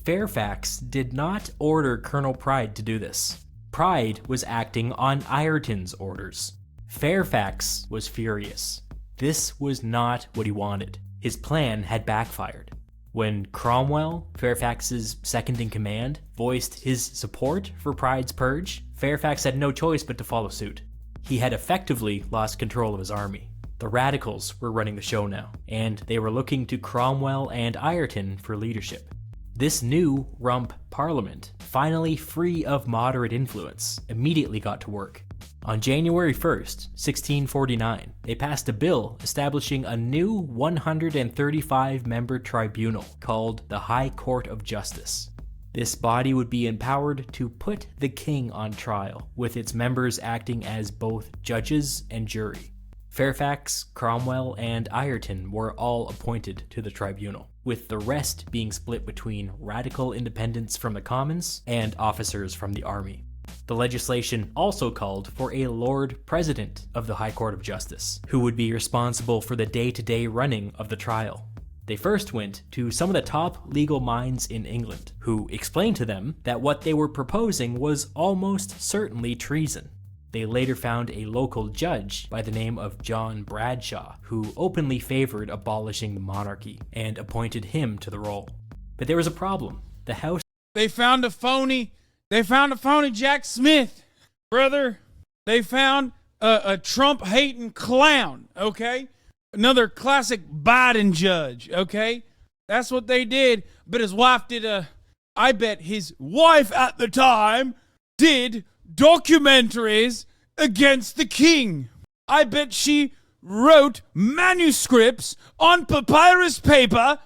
Fairfax did not order Colonel Pride to do this. Pride was acting on Ireton's orders. Fairfax was furious. This was not what he wanted. His plan had backfired. When Cromwell, Fairfax's second-in-command, voiced his support for Pride's purge, Fairfax had no choice but to follow suit. He had effectively lost control of his army. The radicals were running the show now, and they were looking to Cromwell and Ireton for leadership. This new rump parliament, finally free of moderate influence, immediately got to work. On January 1st, 1649, they passed a bill establishing a new 135-member tribunal called the High Court of Justice. This body would be empowered to put the king on trial, with its members acting as both judges and jury. Fairfax, Cromwell, and Ireton were all appointed to the tribunal, with the rest being split between radical independents from the Commons and officers from the army. The legislation also called for a Lord President of the High Court of Justice, who would be responsible for the day-to-day running of the trial. They first went to some of the top legal minds in England, who explained to them that what they were proposing was almost certainly treason. They later found a local judge by the name of John Bradshaw, who openly favored abolishing the monarchy and appointed him to the role. But there was a problem. The House...
They found a phony Jack Smith, brother. They found a Trump-hating clown, okay? Another classic Biden judge, okay? That's what they did. But his wife did I bet his wife at the time did documentaries against the king. I bet she wrote manuscripts on papyrus paper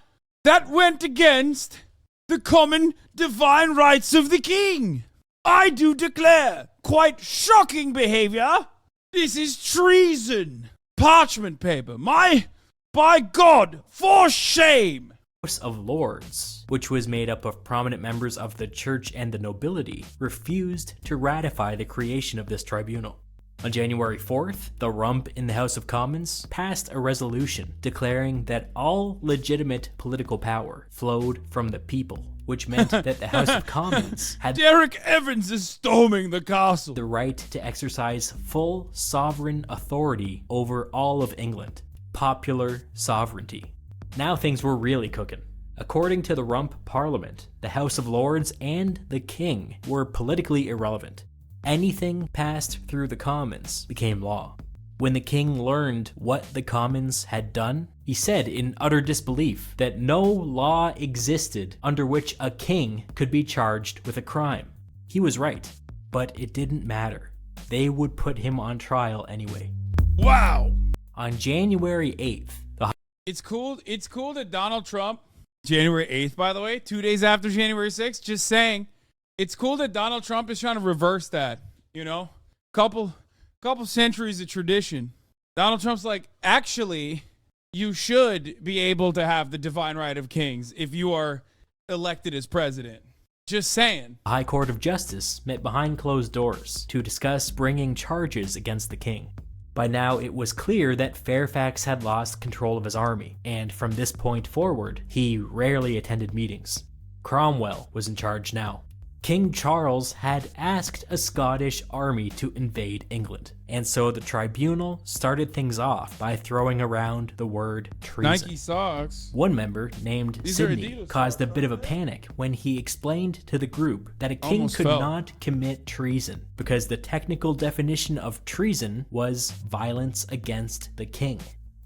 that went against the common divine rights of the king. I do declare, quite shocking behavior. This is treason. Parchment paper. By God, for shame.
House of Lords, which was made up of prominent members of the church and the nobility, refused to ratify the creation of this tribunal. On January 4th, the rump in the House of Commons passed a resolution declaring that all legitimate political power flowed from the people, which meant that the House of Commons had
Derek Evans is storming the castle.
The right to exercise full sovereign authority over all of England. Popular sovereignty. Now things were really cooking. According to the rump parliament, the House of Lords and the king were politically irrelevant. Anything passed through the Commons became law. When the king learned what the Commons had done, he said in utter disbelief that no law existed under which a king could be charged with a crime. He was right, but it didn't matter. They would put him on trial anyway.
Wow!
On January 8th,
It's cool that Donald Trump, January 8th, by the way, 2 days after January 6th, just saying, it's cool that Donald Trump is trying to reverse that, you know? Couple centuries of tradition. Donald Trump's like, actually, you should be able to have the divine right of kings if you are elected as president. Just saying.
The High Court of Justice met behind closed doors to discuss bringing charges against the king. By now, it was clear that Fairfax had lost control of his army, and from this point forward, he rarely attended meetings. Cromwell was in charge now. King Charles had asked a Scottish army to invade England, and so the tribunal started things off by throwing around the word treason.
Nike socks.
One member, named Sidney, caused a bit of a panic when he explained to the group that a king could not commit treason, because the technical definition of treason was violence against the king.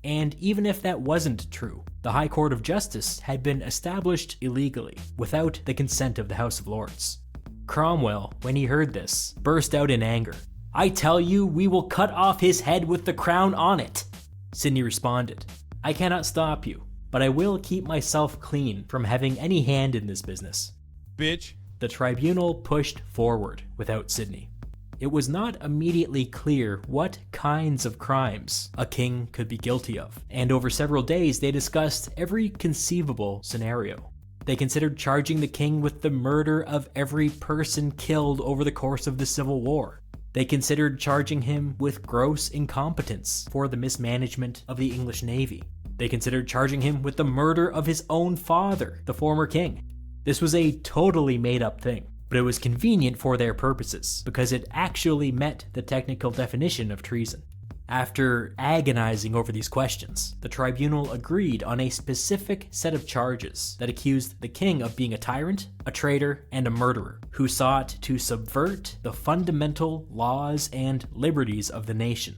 And even if that wasn't true, the High Court of Justice had been established illegally, without the consent of the House of Lords. Cromwell, when he heard this, burst out in anger. "I tell you, we will cut off his head with the crown on it." Sidney responded, "I cannot stop you, but I will keep myself clean from having any hand in this business."
Bitch.
The tribunal pushed forward without Sidney. It was not immediately clear what kinds of crimes a king could be guilty of, and over several days they discussed every conceivable scenario. They considered charging the king with the murder of every person killed over the course of the Civil War. They considered charging him with gross incompetence for the mismanagement of the English Navy. They considered charging him with the murder of his own father, the former king. This was a totally made-up thing, but it was convenient for their purposes because it actually met the technical definition of treason. After agonizing over these questions, the tribunal agreed on a specific set of charges that accused the king of being a tyrant, a traitor, and a murderer who sought to subvert the fundamental laws and liberties of the nation.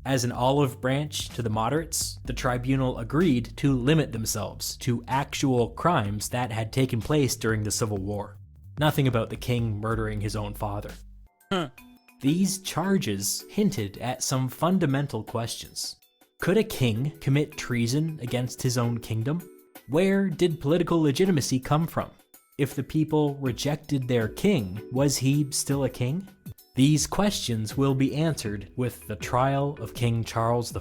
As an olive branch to the moderates, the tribunal agreed to limit themselves to actual crimes that had taken place during the Civil War. Nothing about the king murdering his own father. These charges hinted at some fundamental questions. Could a king commit treason against his own kingdom? Where did political legitimacy come from? If the people rejected their king, was he still a king? These questions will be answered with the trial of King Charles I.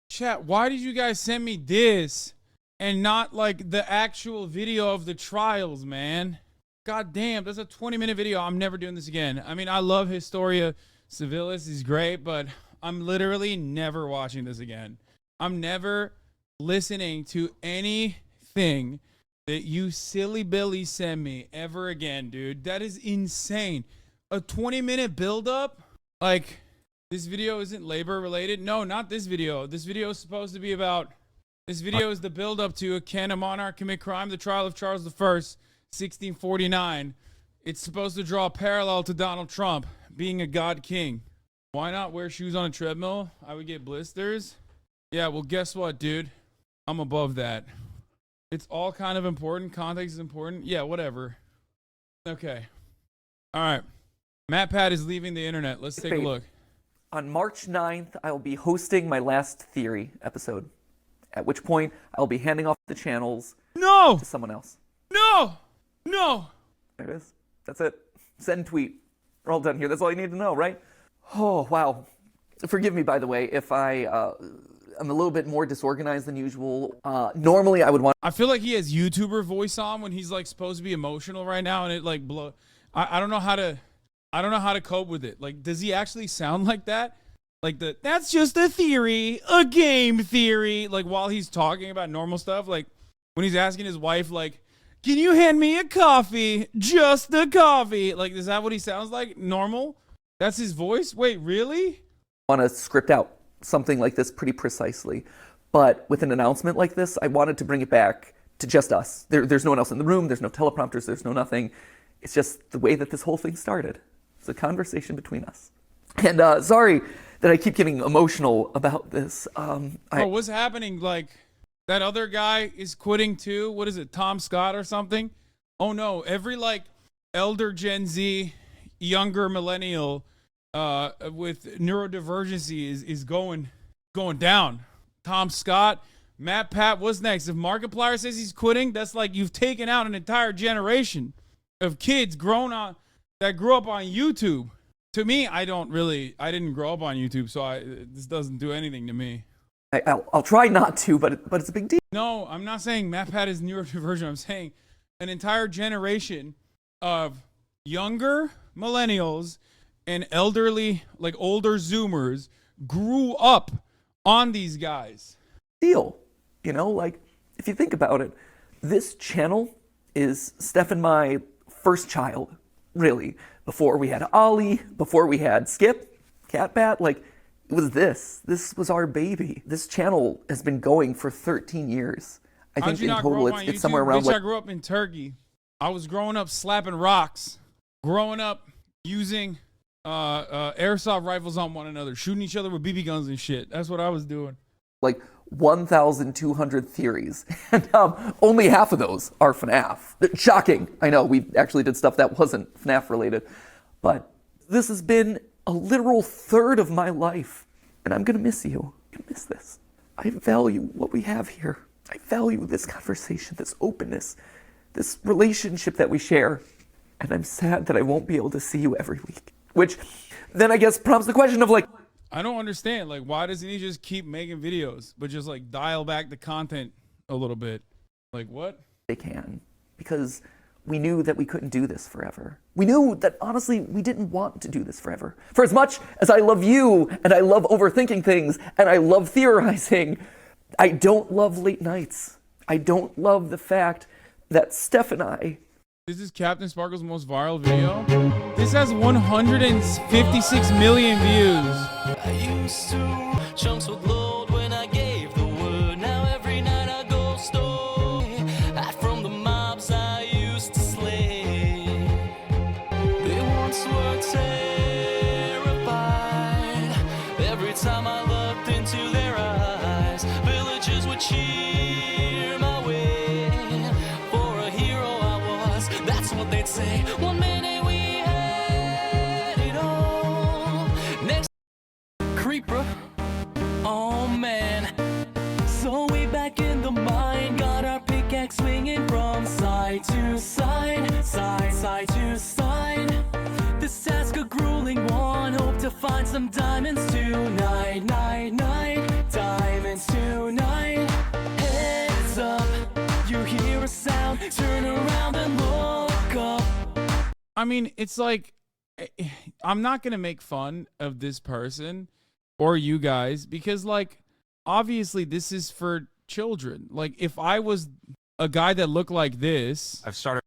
Chat, why did you guys send me this and not like the actual video of the trials, man? God damn, that's a 20-minute video. I'm never doing this again. I mean, I love Historia Civilis. He's great, but I'm literally never watching this again. I'm never listening to anything that you silly Billy send me ever again, dude. That is insane. A 20-minute build-up? Like, this video isn't labor related? No, not this video. This video is supposed to be about... This video is the build-up to can a monarch commit crime? The trial of Charles I, 1649. It's supposed to draw a parallel to Donald Trump being a god king. Why not wear shoes on a treadmill? I would get blisters. Yeah, well, guess what, dude? I'm above that. It's all kind of important. Context is important. Yeah, whatever. Okay. All right. MatPat is leaving the internet. Let's take a look.
On March 9th, I will be hosting my last Theory episode, at which point I'll be handing off the channels to someone else.
No!
There it is. That's it. Send tweet. We're all done here. That's all you need to know, right? Oh, wow. Forgive me, by the way, if I'm a little bit more disorganized than usual. Normally, I would want...
I feel like he has YouTuber voice on when he's like supposed to be emotional right now, and it like I don't know how to cope with it. Like, does he actually sound like that? Like that's just a theory, a game theory. Like while he's talking about normal stuff, like when he's asking his wife, like, can you hand me a coffee? Just a coffee. Like, is that what he sounds like? Normal? That's his voice? Wait, really?
Want to script out something like this pretty precisely. But with an announcement like this, I wanted to bring it back to just us. There's no one else in the room. There's no teleprompters. There's no nothing. It's just the way that this whole thing started. It's a conversation between us. And sorry that I keep getting emotional about this.
What's happening? Like, that other guy is quitting too? What is it, Tom Scott or something? Oh no, every like elder Gen Z, younger millennial with neurodivergency is going down. Tom Scott, MatPat, what's next? If Markiplier says he's quitting, that's like you've taken out an entire generation of kids that grew up on YouTube. To me, I didn't grow up on YouTube, so this doesn't do anything to me.
I'll try not to, but it's a big deal.
No, I'm not saying MatPat is neurodivergent. I'm saying an entire generation of younger millennials and elderly, like older Zoomers, grew up on these guys.
Deal. You know, like, if you think about it, this channel is Steph and my first child, really. Before we had Ollie, before we had Skip, CatBat, like, it was this. This was our baby. This channel has been going for 13 years. I think in total it's somewhere around.
Bitch, I grew up in Turkey. I was growing up slapping rocks, growing up using airsoft rifles on one another, shooting each other with BB guns and shit. That's what I was doing.
Like 1,200 theories, and only half of those are FNAF. Shocking. I know, we actually did stuff that wasn't FNAF related, but this has been a literal third of my life, and I'm gonna miss you. I'm gonna miss this. I value what we have here. I value this conversation, this openness, this relationship that we share, and I'm sad that I won't be able to see you every week. Which then I guess prompts the question of like,
I don't understand. Like, why doesn't he just keep making videos, but just like dial back the content a little bit? Like, what?
They can, because we knew that we couldn't do this forever. We knew that, honestly, we didn't want to do this forever. For as much as I love you, and I love overthinking things, and I love theorizing, I don't love late nights. I don't love the fact that Steph and I...
This is Captain Sparkle's most viral video. This has 156 million views.
I used to chunks would load when I gave the word. Now every night I go store. Hide from the mobs I used to slay. They once were terrified. Every time I loved them diamonds tonight, night, night. Diamonds tonight. Heads up, you hear a sound, turn around and look up.
I mean, it's like, I'm not going to make fun of this person or you guys because, like, obviously this is for children. Like, if I was a guy that looked like this,
I've started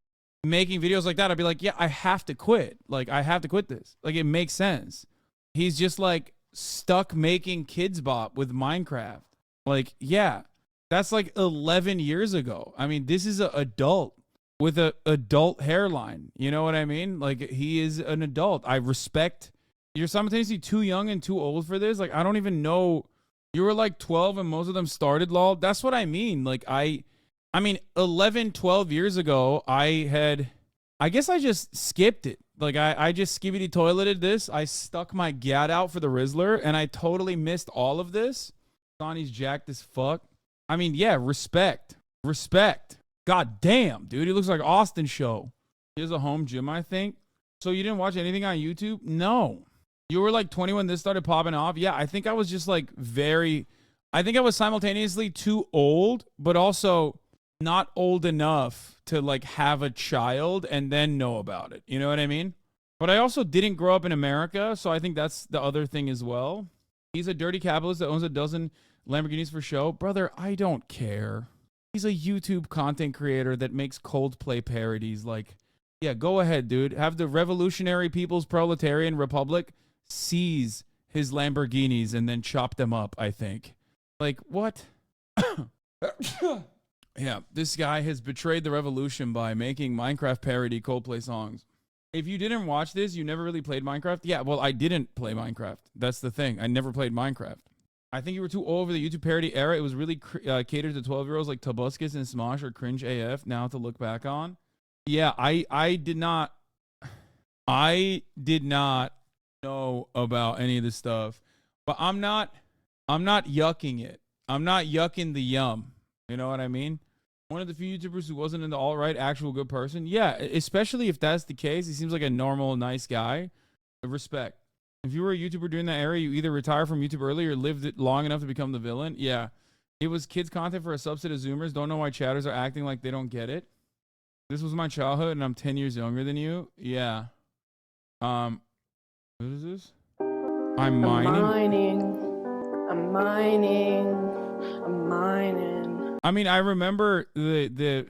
making videos like that, I'd be like, yeah, I have to quit. Like, I have to quit this. Like, it makes sense. He's just, like, stuck making Kids Bop with Minecraft. Like, yeah, that's like 11 years ago. I mean, this is an adult with a adult hairline. You know what I mean? Like, he is an adult. I respect. You're simultaneously too young and too old for this. Like, I don't even know. You were like 12 and most of them started, lol. That's what I mean. Like, I mean, 11, 12 years ago, I guess I just skipped it. Like, I just skibbity toileted this. I stuck my gat out for the Rizzler, and I totally missed all of this. Sonny's jacked as fuck. I mean, yeah, respect. Respect. God damn, dude. He looks like Austin Show. He has a home gym, I think. So you didn't watch anything on YouTube? No. You were like 20 when this started popping off? Yeah, I think I was just like I think I was simultaneously too old, but also not old enough to like have a child and then know about it. You know what I mean? But I also didn't grow up in America, so I think that's the other thing as well. He's a dirty capitalist that owns a dozen Lamborghinis for show. Brother, I don't care. He's a YouTube content creator that makes Coldplay parodies. Like, yeah, go ahead, dude. Have the Revolutionary People's Proletarian Republic seize his Lamborghinis and then chop them up, I think. Like, what? Yeah, this guy has betrayed the revolution by making Minecraft parody Coldplay songs. If you didn't watch this, you never really played Minecraft? Yeah, well, I didn't play Minecraft. That's the thing. I never played Minecraft. I think you were too old for the YouTube parody era. It was really catered to 12-year-olds like Tobuscus and Smosh or Cringe AF now to look back on. Yeah, I did not know about any of this stuff. But I'm not yucking it. I'm not yucking the yum. You know what I mean? One of the few YouTubers who wasn't an alt-right actual good person. Yeah, especially if that's the case. He seems like a normal, nice guy. Respect. If you were a YouTuber during that era, you either retire from YouTube early or lived it long enough to become the villain. Yeah. It was kids content for a subset of Zoomers. Don't know why chatters are acting like they don't get it. This was my childhood and I'm 10 years younger than you. Yeah. What is this? I'm mining.
I'm mining.
I mean, I remember the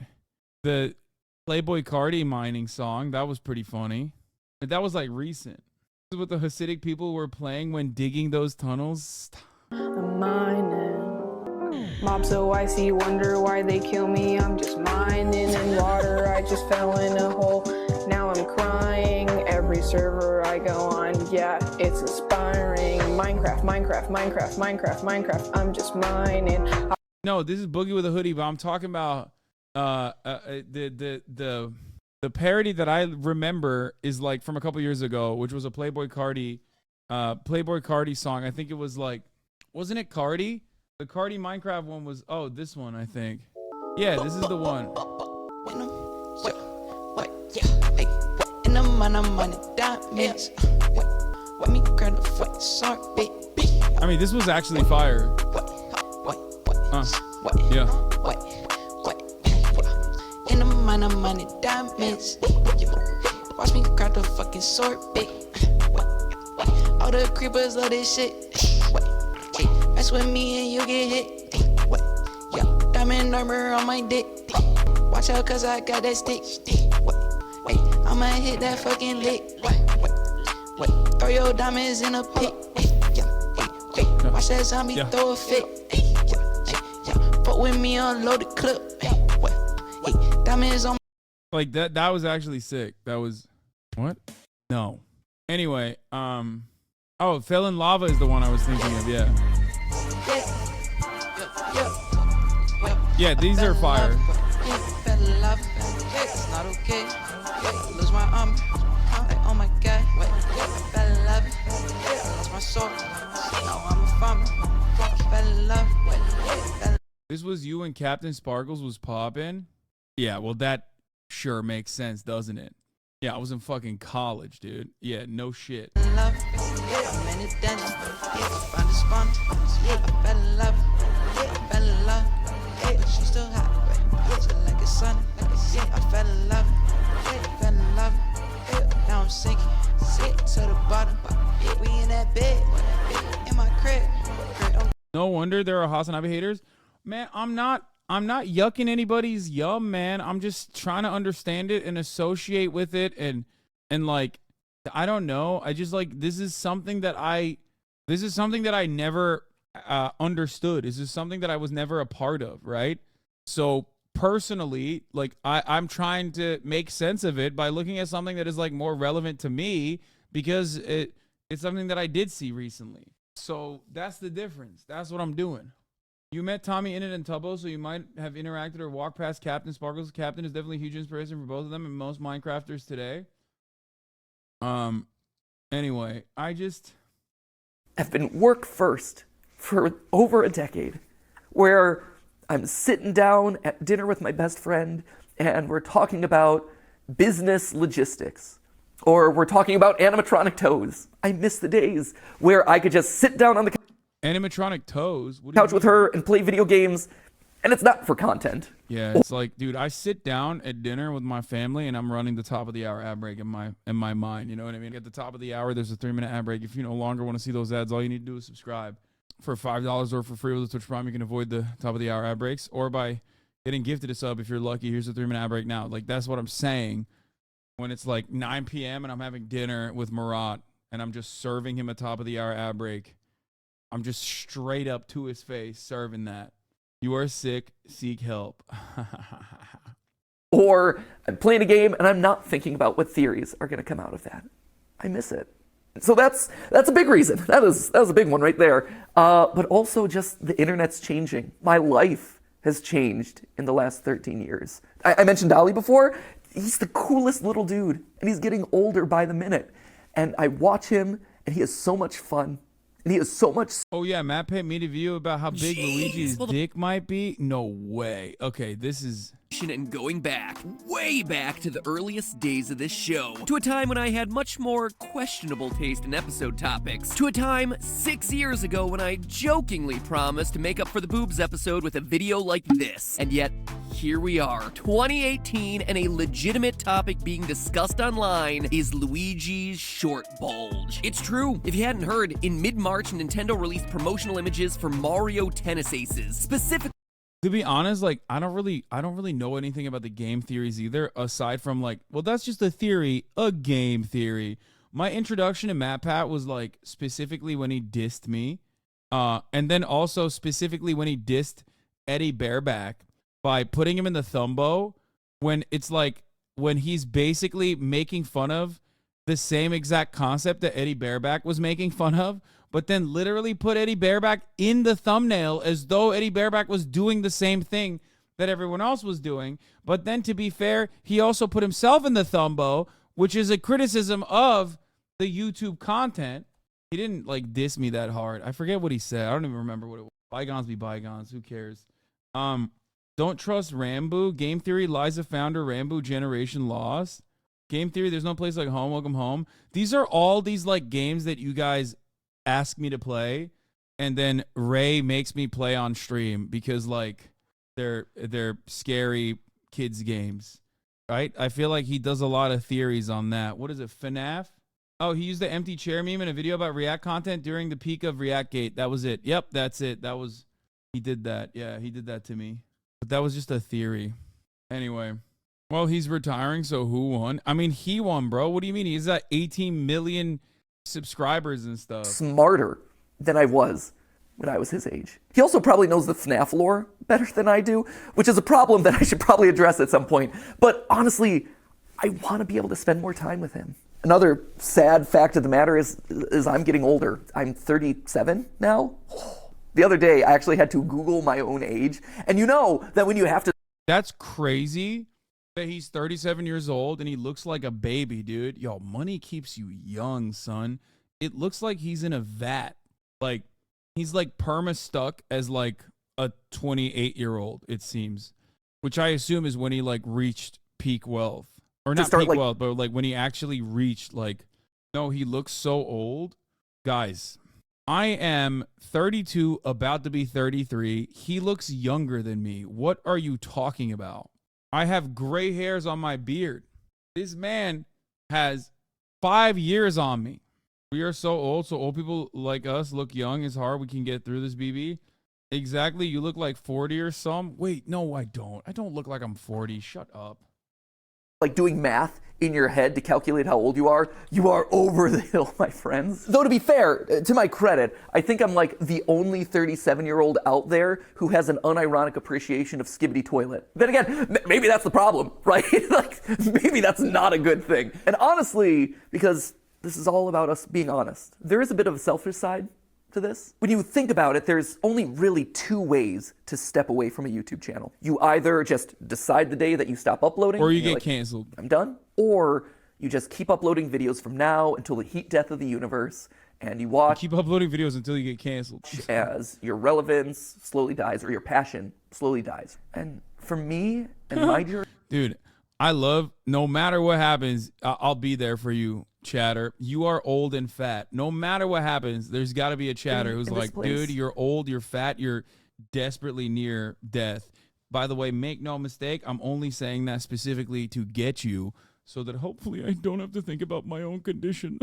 Playboy Cardi mining song. That was pretty funny. But that was like recent. This is what the Hasidic people were playing when digging those tunnels.
I'm mining. Mob so icy, wonder why they kill me. I'm just mining in water. I just fell in a hole. Now I'm crying. Every server I go on, yeah, it's inspiring. Minecraft. I'm just mining.
No, this is Boogie with a Hoodie, but I'm talking about the parody that I remember is like from a couple years ago, which was a Playboy Cardi song. I think it was like, wasn't it Cardi? The Cardi Minecraft one was, oh, this one, I think. Yeah, this is the one. I mean, this was actually fire. Yeah.
In the money diamonds. Watch me grab the fucking sorbet. All the creepers love this shit. Mess with me and you get hit. Yeah, diamond armor on my dick. Watch out, cause I got that stick. I'ma hit that fucking lick. Throw your diamonds in a pit. Watch that zombie throw a fit. Fuck with me, unload the clip. Diamonds on.
Like that was actually sick. That was what? No. Anyway, oh, Fell in Lava is the one I was thinking of, yeah. Yeah, these are fire.
It's not okay. Lose my arm. Oh my god. Fell in love. Lost my soul. Now I'm a farmer. Fell in love.
This was you and Captain Sparkles was popping. Yeah, well, that sure makes sense, doesn't it? Yeah, I was in fucking college, dude. Yeah, no shit.
Love, yeah, I'm in it then. Yeah, I found a spawn. Yeah, I fell in love. Yeah, I fell in love. Yeah, but she's still hot. Yeah, so like a sun. Yeah, I fell in love. Yeah, I fell in love. Yeah, now I'm sinking. Yeah, to the bottom. Yeah, we in that bed. In my crib.
No wonder there are HasanAbi haters. Man, I'm not yucking anybody's yum, man. I'm just trying to understand it and associate with it and like, I don't know. I just like, this is something that I never understood. This is something that I was never a part of, right? So personally, like I'm trying to make sense of it by looking at something that is like more relevant to me because it's something that I did see recently. So that's the difference. That's what I'm doing. You met Tommy Innit and Tubbo, so you might have interacted or walked past Captain Sparkles. Captain is definitely a huge inspiration for both of them and most Minecrafters today. Anyway,
I've been work first for over a decade, where I'm sitting down at dinner with my best friend and we're talking about business logistics, or we're talking about animatronic toes. I miss the days where I could just sit down on the
animatronic toes?
couch with her and play video games, and it's not for content.
Yeah, it's like, dude, I sit down at dinner with my family and I'm running the top of the hour ad break in my mind. You know what I mean? At the top of the hour, there's a 3-minute ad break. If you no longer want to see those ads, all you need to do is subscribe. For $5 or for free with the Twitch Prime, you can avoid the top of the hour ad breaks, or by getting gifted a sub if you're lucky. Here's a 3-minute ad break now. Like, that's what I'm saying. When it's like 9 p.m. and I'm having dinner with Marat and I'm just serving him a top of the hour ad break, I'm just straight up to his face serving that. You are sick, seek help.
Or I'm playing a game and I'm not thinking about what theories are going to come out of that. I miss it. So that's a big reason. That was a big one right there. But also just the internet's changing. My life has changed in the last 13 years. I mentioned Ali before. He's the coolest little dude, and he's getting older by the minute. And I watch him, and he has so much fun. And he has so much...
Oh, yeah, Matt painted me a view about how big Luigi's dick might be? No way. Okay, this is...
And going back, way back to the earliest days of this show, to a time when I had much more questionable taste in episode topics, to a time 6 years ago when I jokingly promised to make up for the boobs episode with a video like this. And yet, here we are, 2018, and a legitimate topic being discussed online is Luigi's short bulge. It's true. If you hadn't heard, in mid-March, Nintendo released promotional images for Mario Tennis Aces, specifically.
To be honest, like, I don't really know anything about the game theories either, aside from like, well, that's just a theory, a game theory. My introduction to MatPat was like specifically when he dissed me, and then also specifically when he dissed Eddie Bareback by putting him in the thumbo, when it's like when he's basically making fun of the same exact concept that Eddie Bareback was making fun of, but then literally put Eddie Bareback in the thumbnail as though Eddie Bareback was doing the same thing that everyone else was doing. But then, to be fair, he also put himself in the thumbo, which is a criticism of the YouTube content. He didn't, like, diss me that hard. I forget what he said. I don't even remember what it was. Bygones be bygones. Who cares? Don't trust Rambo. Game Theory, Liza founder, Rambo Generation Lost. Game Theory, There's No Place Like Home, Welcome Home. These are all these, like, games that you guys ask me to play, and then Ray makes me play on stream because like they're scary kids games, right? I feel like he does a lot of theories on that. What is it, FNAF? Oh, he used the empty chair meme in a video about React content during the peak of ReactGate. That was it. Yep, that's it. He did that. Yeah, he did that to me. But that was just a theory. Anyway, well, he's retiring, so who won? I mean, he won, bro. What do you mean? He's at 18 million subscribers and stuff.
Smarter than I was when I was his age. He also probably knows the FNAF lore better than I do, which is a problem that I should probably address at some point. But honestly, I want to be able to spend more time with him. Another sad fact of the matter is I'm getting older. I'm 37 now. The other day, I actually had to Google my own age. And you know that when you have to...
That's crazy that he's 37 years old and he looks like a baby, dude. Yo, money keeps you young, son. It looks like he's in a vat. Like, he's like perma stuck as like a 28-year-old, it seems. Which I assume is when he like reached peak wealth. Or
to
not
start
peak
like
wealth, but like when he actually reached like, no, he looks so old. Guys, I am 32, about to be 33. He looks younger than me. What are you talking about? I have gray hairs on my beard. This man has 5 years on me. We are so old, so old people like us look young. It's hard. We can get through this, BB. Exactly. You look like 40 or some. Wait, no, I don't. I don't look like I'm 40. Shut up.
like doing math in your head to calculate how old you are over the hill, my friends. Though to be fair, to my credit, I think I'm like the only 37-year-old out there who has an unironic appreciation of Skibbity Toilet. Then again, maybe that's the problem, right? Like, maybe that's not a good thing. And honestly, because this is all about us being honest, there is a bit of a selfish side to this. When you think about it, there's only really two ways to step away from a YouTube channel. You either just decide the day that you stop uploading,
or you get canceled.
I'm done. Or you just keep uploading videos from now until the heat death of the universe, and you watch.
You keep uploading videos until you get canceled.
As your relevance slowly dies, or your passion slowly dies. And for me and my journey,
dude, I love, no matter what happens, I'll be there for you, chatter. You are old and fat. No matter what happens, there's got to be a chatter who's like, dude, you're old, you're fat, you're desperately near death. By the way, make no mistake, I'm only saying that specifically to get you so that hopefully I don't have to think about my own condition,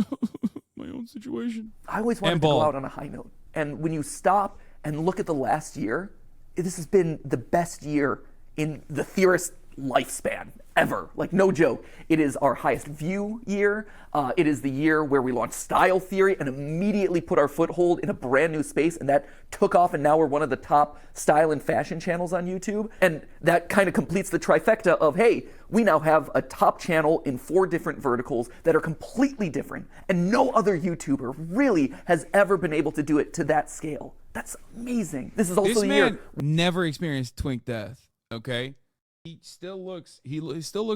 my own situation.
I always wanted to go out on a high note. And when you stop and look at the last year, this has been the best year in the theorist lifespan ever. Like, no joke. It is our highest view year. It is the year where we launched Style Theory and immediately put our foothold in a brand new space, and that took off, and now we're one of the top style and fashion channels on YouTube. And that kind of completes the trifecta of, hey, we now have a top channel in 4 different verticals that are completely different, and no other YouTuber really has ever been able to do it to that scale. That's amazing. This is also
this
the
man
year.
Never experienced twink death, okay? He still looks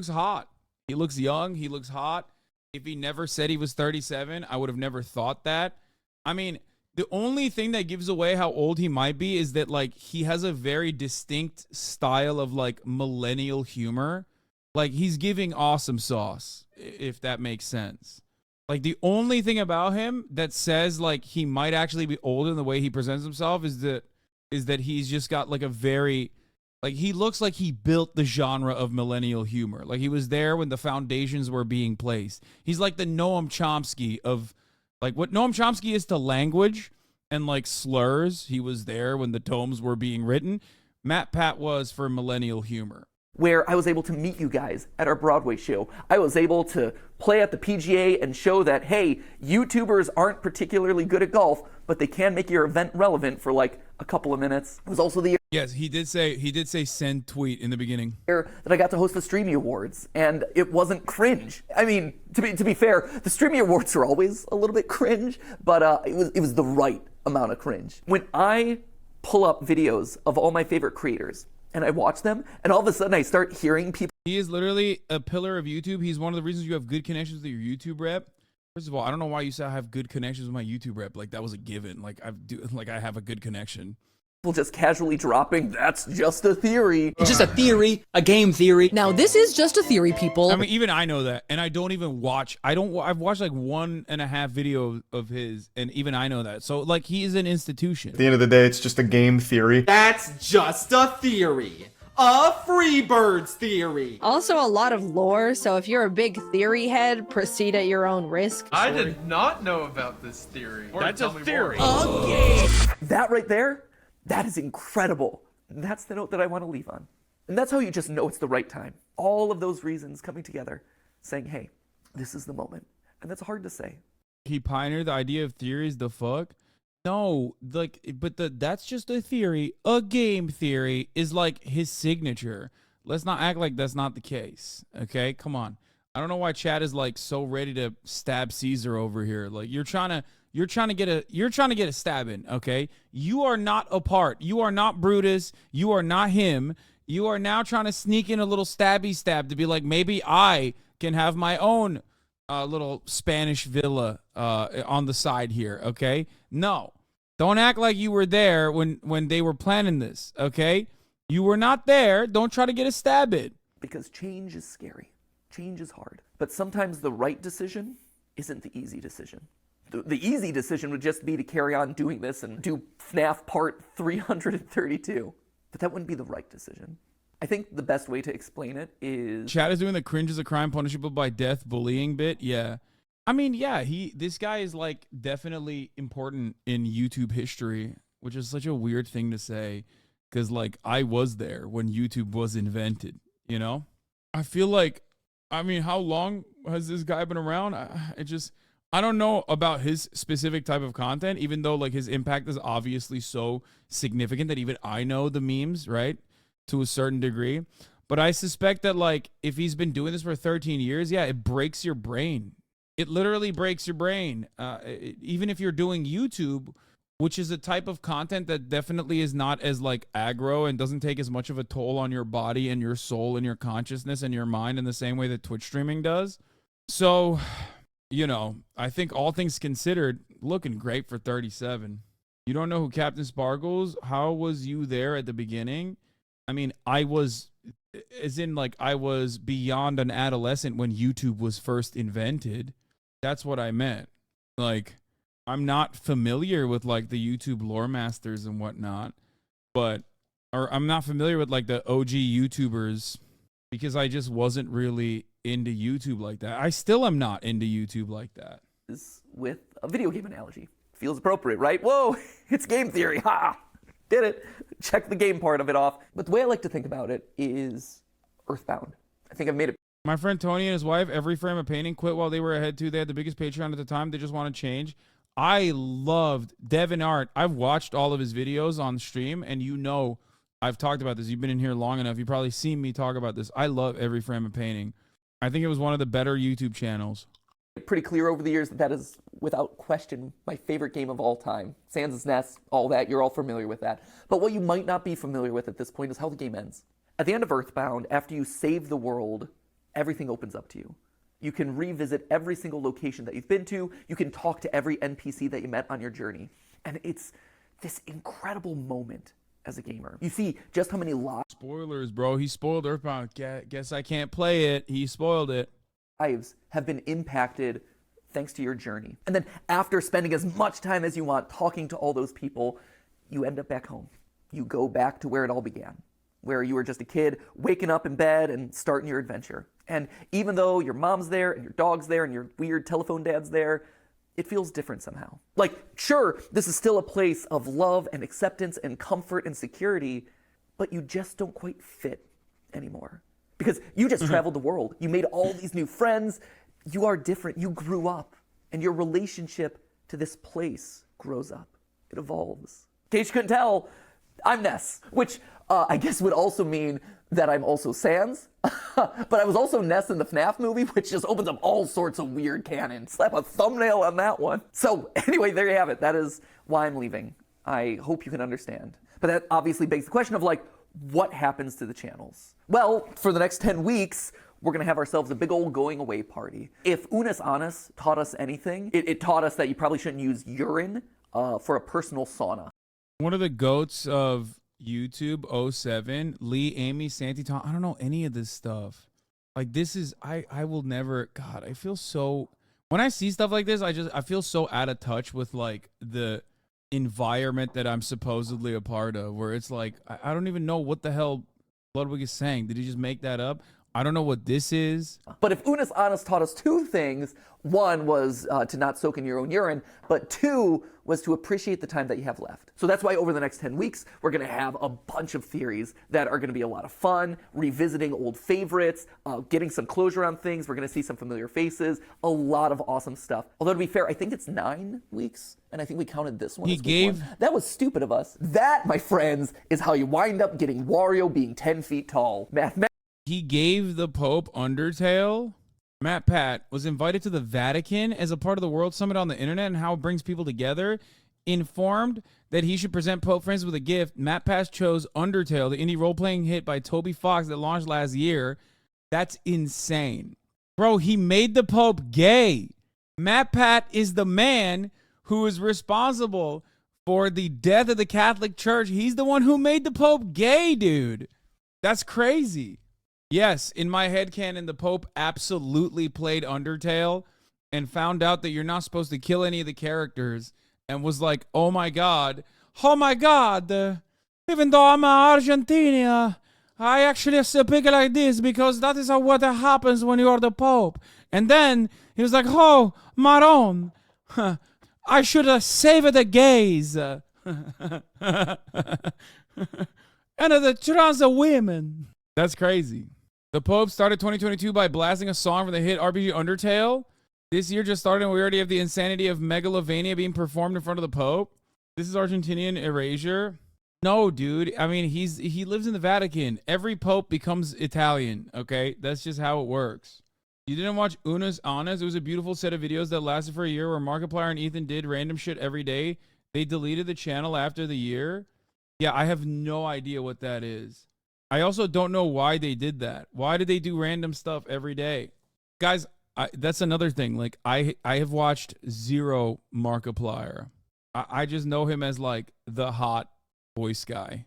hot. He looks young. He looks hot. If he never said he was 37, I would have never thought that. I mean, the only thing that gives away how old he might be is that, like, he has a very distinct style of, like, millennial humor. Like, he's giving awesome sauce, if that makes sense. Like, the only thing about him that says, like, he might actually be old in the way he presents himself is that he's just got, like, a very... Like, he looks like he built the genre of millennial humor. Like, he was there when the foundations were being placed. He's like the Noam Chomsky of, like, what Noam Chomsky is to language and, like, slurs. He was there when the tomes were being written. Matt Pat was for millennial humor.
Where I was able to meet you guys at our Broadway show. I was able to play at the PGA and show that, hey, YouTubers aren't particularly good at golf, but they can make your event relevant for like a couple of minutes. It was also the year.
Yes, he did say send tweet in the beginning.
That I got to host the Streamy Awards, and it wasn't cringe. I mean, to be fair, the Streamy Awards are always a little bit cringe, but it was the right amount of cringe. When I pull up videos of all my favorite creators, and I watch them, and all of a sudden I start hearing people.
He is literally a pillar of YouTube. He's one of the reasons you have good connections with your YouTube rep. First of all, I don't know why you said I have good connections with my YouTube rep. Like, that was a given. Like, I have a good connection.
People just casually dropping, that's just a theory.
It's just a theory, a game theory. Now, this is just a theory, people.
I mean, even I know that, and I don't even watch. I've watched like 1.5 video of his, and even I know that. So, like, he is an institution.
At the end of the day, it's just a game theory.
That's just a theory. A Freebirds theory.
Also a lot of lore, so if you're a big theory head, proceed at your own risk.
I did not know about this theory.
That's a theory.
That right there, that is incredible. That's the note that I want to leave on. And that's how you just know it's the right time. All of those reasons coming together, saying, hey, this is the moment. And that's hard to say.
He pioneered the idea of theories, the fuck? No, like, but that's just a theory. A game theory is like his signature. Let's not act like that's not the case, okay? Come on. I don't know why Chad is like so ready to stab Caesar over here. Like, you're trying to get a stab in, okay? You are not a part. You are not Brutus. You are not him. You are now trying to sneak in a little stabby stab to be like, maybe I can have my own little Spanish villa on the side here, okay? No, don't act like you were there when they were planning this, okay? You were not there. Don't try to get a stab in.
Because change is scary. Change is hard, but sometimes the right decision isn't the easy decision. The easy decision would just be to carry on doing this and do FNAF part 332, but that wouldn't be the right decision. I think the best way to explain it is...
Chad is doing the cringe is a crime punishable by death bullying bit. Yeah. I mean, yeah, this guy is like definitely important in YouTube history, which is such a weird thing to say because like I was there when YouTube was invented, you know? I feel like, I mean, how long has this guy been around? I don't know about his specific type of content, even though like his impact is obviously so significant that even I know the memes, right? To a certain degree. But I suspect that like if he's been doing this for 13 years, yeah, it breaks your brain. It literally breaks your brain. Even if you're doing YouTube, which is a type of content that definitely is not as like aggro and doesn't take as much of a toll on your body and your soul and your consciousness and your mind in the same way that Twitch streaming does. So, you know, I think all things considered, looking great for 37. You don't know who Captain Sparkles? How was you there at the beginning? I mean, I was, as in like I was beyond an adolescent when YouTube was first invented. That's what I meant. Like, I'm not familiar with like the YouTube lore masters and whatnot, or I'm not familiar with like the OG YouTubers because I just wasn't really into YouTube like that. I still am not into YouTube like that.
With a video game analogy. Feels appropriate, right? Whoa, it's game theory. Ha! Did it. Check the game part of it off. But the way I like to think about it is Earthbound. I think I've made it.
My friend Tony and his wife, every frame of painting, quit while they were ahead too. They had the biggest Patreon at the time. They just want to change. I loved Devin Art. I've watched all of his videos on stream, and you know I've talked about this. You've been in here long enough. You've probably seen me talk about this. I love every frame of painting. I think it was one of the better YouTube channels.
Pretty clear over the years that that is, without question, my favorite game of all time. Sans' Nest, all that, you're all familiar with that. But what you might not be familiar with at this point is how the game ends. At the end of Earthbound, after you save the world, everything opens up to you. You can revisit every single location that you've been to. You can talk to every NPC that you met on your journey. And it's this incredible moment as a gamer. You see just how many
Spoilers, bro. He spoiled Earthbound. Guess I can't play it. He spoiled it.
Lives have been impacted thanks to your journey. And then after spending as much time as you want talking to all those people, you end up back home. You go back to where it all began, where you were just a kid waking up in bed and starting your adventure. And even though your mom's there and your dog's there and your weird telephone dad's there, it feels different somehow. Like, sure, this is still a place of love and acceptance and comfort and security, but you just don't quite fit anymore. Because you just traveled the world. You made all these new friends. You are different. You grew up. And your relationship to this place grows up. It evolves. In case you couldn't tell, I'm Ness, which I guess would also mean that I'm also Sans. But I was also Ness in the FNAF movie, which just opens up all sorts of weird canon. Slap a thumbnail on that one. So anyway, there you have it. That is why I'm leaving. I hope you can understand. But that obviously begs the question of like, what happens to the channels? Well, for the next 10 weeks, we're going to have ourselves a big old going away party. If Unis Honest taught us anything, it taught us that you probably shouldn't use urine for a personal sauna.
One of the goats of YouTube, 07, Lee, Amy, Santi, Tom, I don't know any of this stuff. Like this is, I will never, God, I feel so, when I see stuff like this, I feel so out of touch with like the environment that I'm supposedly a part of, where it's like I don't even know what the hell Ludwig is saying. Did he just make that up? I don't know what this is.
But if Unis Honest taught us two things, one was to not soak in your own urine, but two was to appreciate the time that you have left. So that's why over the next 10 weeks, we're going to have a bunch of theories that are going to be a lot of fun, revisiting old favorites, getting some closure on things. We're going to see some familiar faces, a lot of awesome stuff. Although to be fair, I think it's 9 weeks, and I think we counted this one. That was stupid of us. That, my friends, is how you wind up getting Wario being 10 feet tall.
He gave the Pope Undertale. Matt Pat was invited to the Vatican as a part of the World Summit on the internet and how it brings people together. Informed that he should present Pope Francis with a gift, Matt Pat chose Undertale, the indie role-playing hit by Toby Fox that launched last year. That's insane. Bro, he made the Pope gay. Matt Pat is the man who is responsible for the death of the Catholic Church. He's the one who made the Pope gay, dude. That's crazy. Yes, in my headcanon, the Pope absolutely played Undertale and found out that you're not supposed to kill any of the characters and was like, oh my God, even though I'm Argentina, I actually speak like this because that is what happens when you are the Pope. And then he was like, oh, Maron, I should have saved the gays. And the trans women. That's crazy. The Pope started 2022 by blasting a song from the hit RPG Undertale. This year just started and we already have the insanity of megalovania being performed in front of the Pope. This is Argentinian erasure. No, dude. I mean, he lives in the Vatican. Every Pope becomes Italian, okay? That's just how it works. You didn't watch Una's Honest? It was a beautiful set of videos that lasted for a year where Markiplier and Ethan did random shit every day. They deleted the channel after the year. Yeah, I have no idea what that is. I also don't know why they did that. Why did they do random stuff every day? Guys, that's another thing. Like, I have watched zero Markiplier. I just know him as, like, the hot voice guy.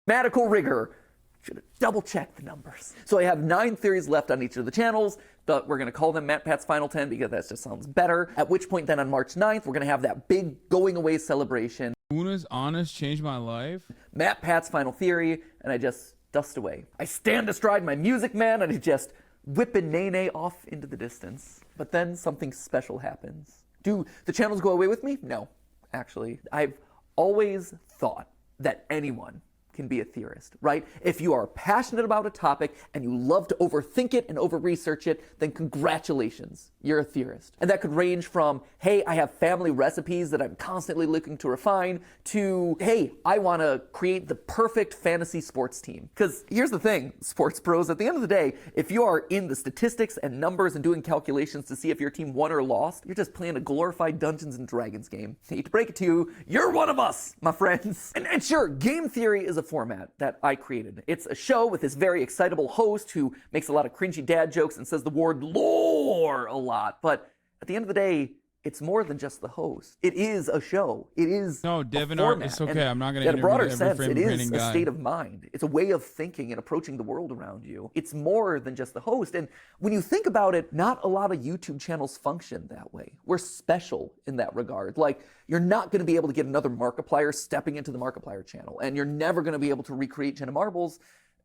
Mathematical rigor. Should have double-checked the numbers. So I have 9 theories left on each of the channels, but we're going to call them Matt Pat's Final 10 because that just sounds better. At which point then on March 9th, we're going to have that big going away celebration.
Una's Honest changed my life.
Matt Pat's Final Theory, and I just dust away. I stand astride my Music Man, and I just whip a nay-nay off into the distance. But then something special happens. Do the channels go away with me? No, actually. I've always thought that anyone can be a theorist, right? If you are passionate about a topic and you love to overthink it and over-research it, then congratulations, you're a theorist. And that could range from, hey, I have family recipes that I'm constantly looking to refine, to, hey, I want to create the perfect fantasy sports team. Because here's the thing, sports pros, at the end of the day, if you are in the statistics and numbers and doing calculations to see if your team won or lost, you're just playing a glorified Dungeons and Dragons game. I hate to break it to you, you're one of us, my friends. And sure, game theory is a format that I created. It's a show with this very excitable host who makes a lot of cringy dad jokes and says the word lore a lot. But at the end of the day, it's more than just the host. It is a show. It is
no, Devin,
a format.
it's okay.
And
I'm not going to
in a broader sense, it is a
guy.
state of mind. It's a way of thinking and approaching the world around you. It's more than just the host. And when you think about it, not a lot of YouTube channels function that way. We're special in that regard. Like, you're not going to be able to get another Markiplier stepping into the Markiplier channel. And you're never going to be able to recreate Jenna Marbles.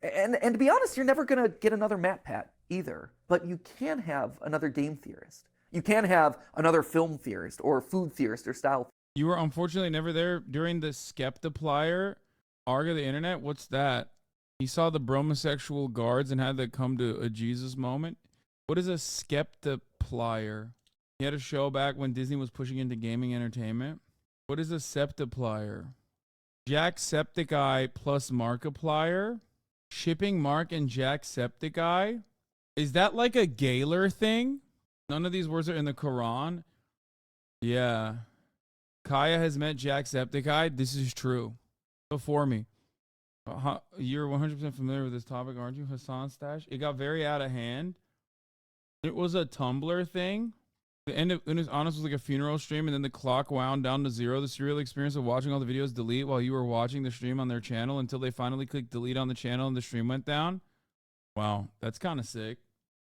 And to be honest, you're never going to get another Matt Pat either. But you can have another game theorist. You can have another film theorist or food theorist or style.
You were unfortunately never there during the Skeptiplier arc of the internet. What's that? He saw the bromosexual guards and had to come to a Jesus moment. What is a Skeptiplier? He had a show back when Disney was pushing into gaming entertainment. What is a Septiplier? Jacksepticeye plus Markiplier? Shipping Mark and Jacksepticeye? Is that like a Gaylor thing? None of these words are in the Quran. Yeah. Kaya has met Jacksepticeye. This is true. Before me. You're 100% familiar with this topic, aren't you, Hassan Stash? It got very out of hand. It was a Tumblr thing. The end of Una's Honest was like a funeral stream, and then the clock wound down to 0. The surreal experience of watching all the videos delete while you were watching the stream on their channel until they finally clicked delete on the channel and the stream went down. Wow, that's kind of sick.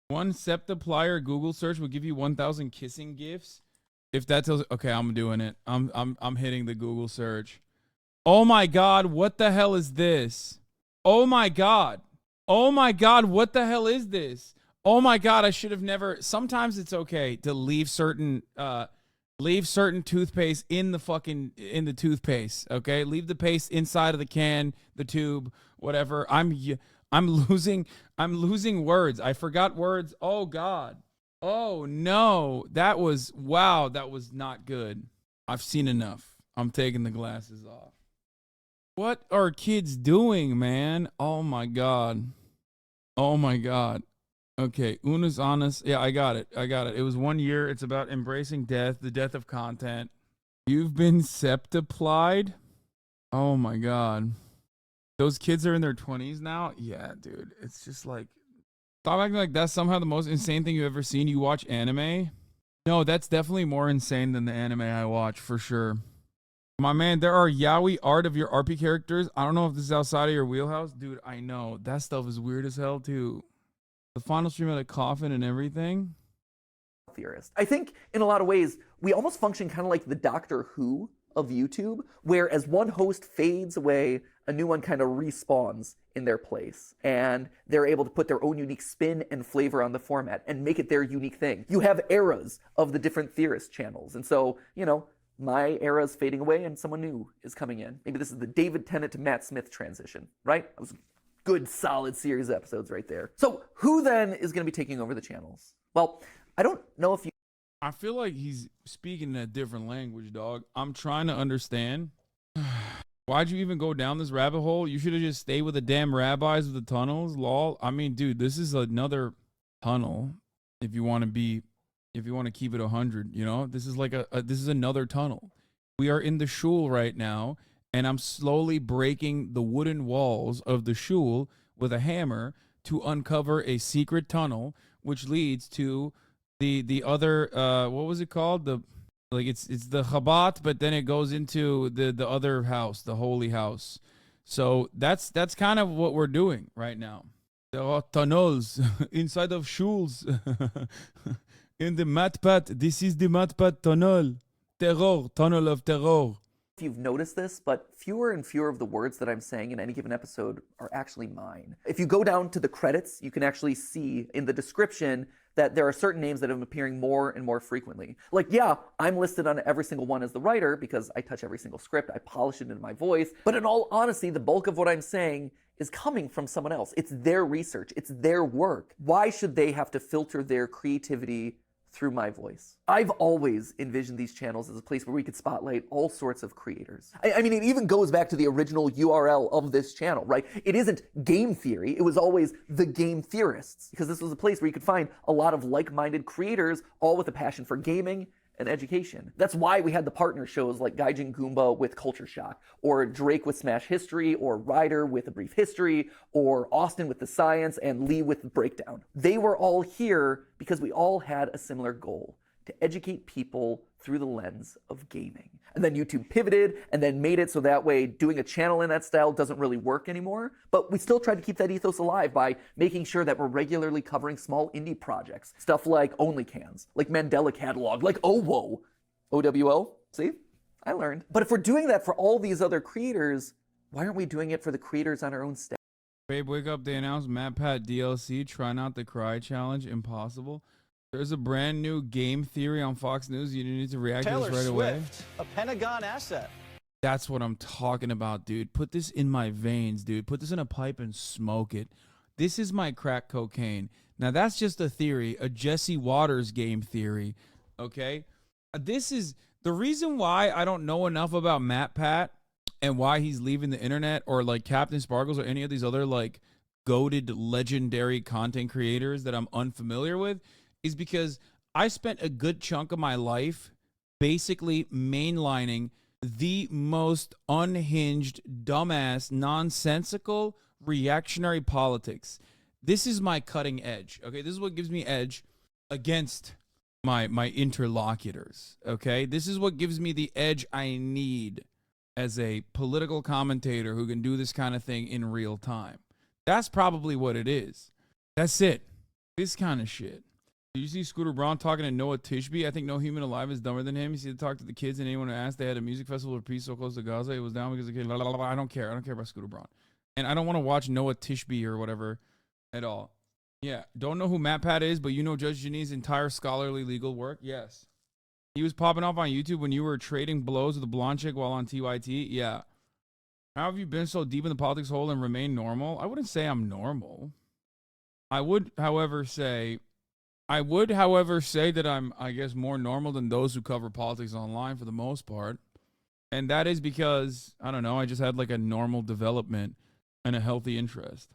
One Septiplier Google search would give you 1,000 kissing gifs. If that tells, okay, I'm doing it. I'm hitting the Google search. Oh my God, what the hell is this? Oh my God. Oh my God, what the hell is this? Oh my God, I should have never. Sometimes it's okay to leave certain toothpaste in the toothpaste. Okay, leave the paste inside of the can, the tube, whatever. I'm losing words. I forgot words. Oh God. Oh no. That was not good. I've seen enough. I'm taking the glasses off. What are kids doing, man? Oh my God. Oh my God. Okay, Una's Honest. Yeah, I got it. It was 1 year. It's about embracing death, the death of content. You've been septiplied? Oh my God. Those kids are in their 20s now? Yeah, dude. It's just like, stop acting like that's somehow the most insane thing you've ever seen. You watch anime? No, that's definitely more insane than the anime I watch, for sure. My man, there are yaoi art of your RP characters. I don't know if this is outside of your wheelhouse. Dude, I know. That stuff is weird as hell, too. The final stream had a coffin and everything.
Theorist. I think in a lot of ways, we almost function kind of like the Doctor Who of YouTube, where as one host fades away, a new one kind of respawns in their place. And they're able to put their own unique spin and flavor on the format and make it their unique thing. You have eras of the different theorist channels. And so, you know, my era is fading away and someone new is coming in. Maybe this is the David Tennant to Matt Smith transition, right? That was a good, solid series of episodes right there. So who then is going to be taking over the channels? Well, I don't know if you...
I feel like he's speaking in a different language, dog. I'm trying to understand. Why'd you even go down this rabbit hole? You should have just stayed with the damn rabbis with the tunnels, lol. I mean, dude, this is another tunnel. If you want to keep it 100, you know, this is like this is another tunnel. We are in the shul right now, and I'm slowly breaking the wooden walls of the shul with a hammer to uncover a secret tunnel, which leads to the other what was it called? It's the Chabad, but then it goes into the other house, the holy house. So that's kind of what we're doing right now. There are tunnels inside of shuls. In the Matpat, this is the Matpat tunnel. Terror, tunnel of terror.
If you've noticed this, but fewer and fewer of the words that I'm saying in any given episode are actually mine. If you go down to the credits, you can actually see in the description that there are certain names that have been appearing more and more frequently. Like, yeah, I'm listed on every single one as the writer because I touch every single script, I polish it into my voice, but in all honesty, the bulk of what I'm saying is coming from someone else. It's their research, it's their work. Why should they have to filter their creativity through my voice? I've always envisioned these channels as a place where we could spotlight all sorts of creators. I mean, it even goes back to the original URL of this channel, right? It isn't game theory, it was always the game theorists, because this was a place where you could find a lot of like-minded creators, all with a passion for gaming and education. That's why we had the partner shows like Gaijin Goomba with Culture Shock, or Drake with Smash History, or Ryder with A Brief History, or Austin with The Science, and Lee with The Breakdown. They were all here because we all had a similar goal: to educate people through the lens of gaming. And then YouTube pivoted and then made it so that way doing a channel in that style doesn't really work anymore. But we still tried to keep that ethos alive by making sure that we're regularly covering small indie projects. Stuff like OnlyCans, like Mandela Catalog, like OWO. OWO? See? I learned. But if we're doing that for all these other creators, why aren't we doing it for the creators on our own staff?
Babe, wake up. They announced MatPat DLC, Try Not to Cry Challenge, impossible. There's a brand new game theory on Fox News. You need to react to this right away.
A Pentagon asset.
That's what I'm talking about, dude. Put this in my veins, dude. Put this in a pipe and smoke it. This is my crack cocaine. Now, that's just a theory, a Jesse Waters game theory, okay? This is the reason why I don't know enough about MatPat and why he's leaving the internet, or like Captain Sparkles or any of these other like goated legendary content creators that I'm unfamiliar with, is because I spent a good chunk of my life basically mainlining the most unhinged, dumbass, nonsensical, reactionary politics. This is my cutting edge, okay? This is what gives me edge against my interlocutors, okay? This is what gives me the edge I need as a political commentator who can do this kind of thing in real time. That's probably what it is. That's it. This kind of shit. Did you see Scooter Braun talking to Noah Tishby? I think no human alive is dumber than him. He said to talk to the kids, and anyone who asked, they had a music festival of peace so close to Gaza. It was down because of the kid. I don't care. I don't care about Scooter Braun. And I don't want to watch Noah Tishby or whatever at all. Yeah. Don't know who MatPat is, but you know Judge Janine's entire scholarly legal work? Yes. He was popping off on YouTube when you were trading blows with a blonde chick while on TYT? Yeah. How have you been so deep in the politics hole and remain normal? I wouldn't say I'm normal. I would, however, say that I'm, I guess, more normal than those who cover politics online for the most part. And that is because, I don't know, I just had like a normal development and a healthy interest.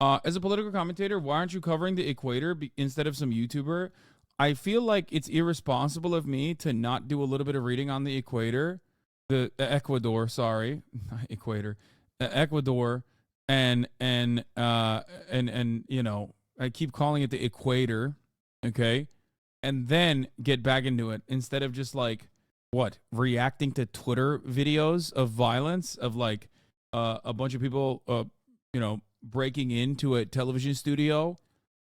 As a political commentator, why aren't you covering the equator instead of some YouTuber? I feel like it's irresponsible of me to not do a little bit of reading on the equator. The Ecuador, sorry, not equator, Ecuador, and you know, I keep calling it the equator. Okay, and then get back into it instead of just like reacting to Twitter videos of violence of like a bunch of people you know, breaking into a television studio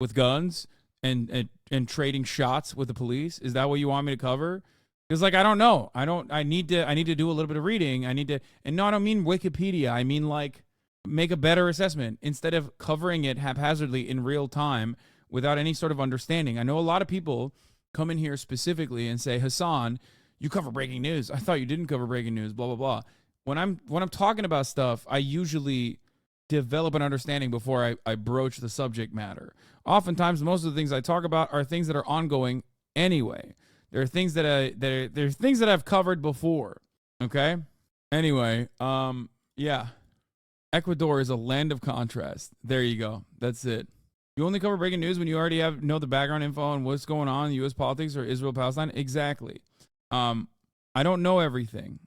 with guns and trading shots with the police? Is that what you want me to cover? Because like I don't know. I need to do a little bit of reading. And no, I don't mean Wikipedia. I mean like make a better assessment instead of covering it haphazardly in real time without any sort of understanding. I know a lot of people come in here specifically and say, Hasan, you cover breaking news. I thought you didn't cover breaking news, blah, blah, blah. When I'm talking about stuff, I usually develop an understanding before I broach the subject matter. Oftentimes, most of the things I talk about are things that are ongoing anyway. There are things that I've covered before. Okay? Anyway, yeah. Ecuador is a land of contrast. There you go. That's it. You only cover breaking news when you already know the background info on what's going on in U.S. politics or Israel-Palestine? Exactly. I don't know everything.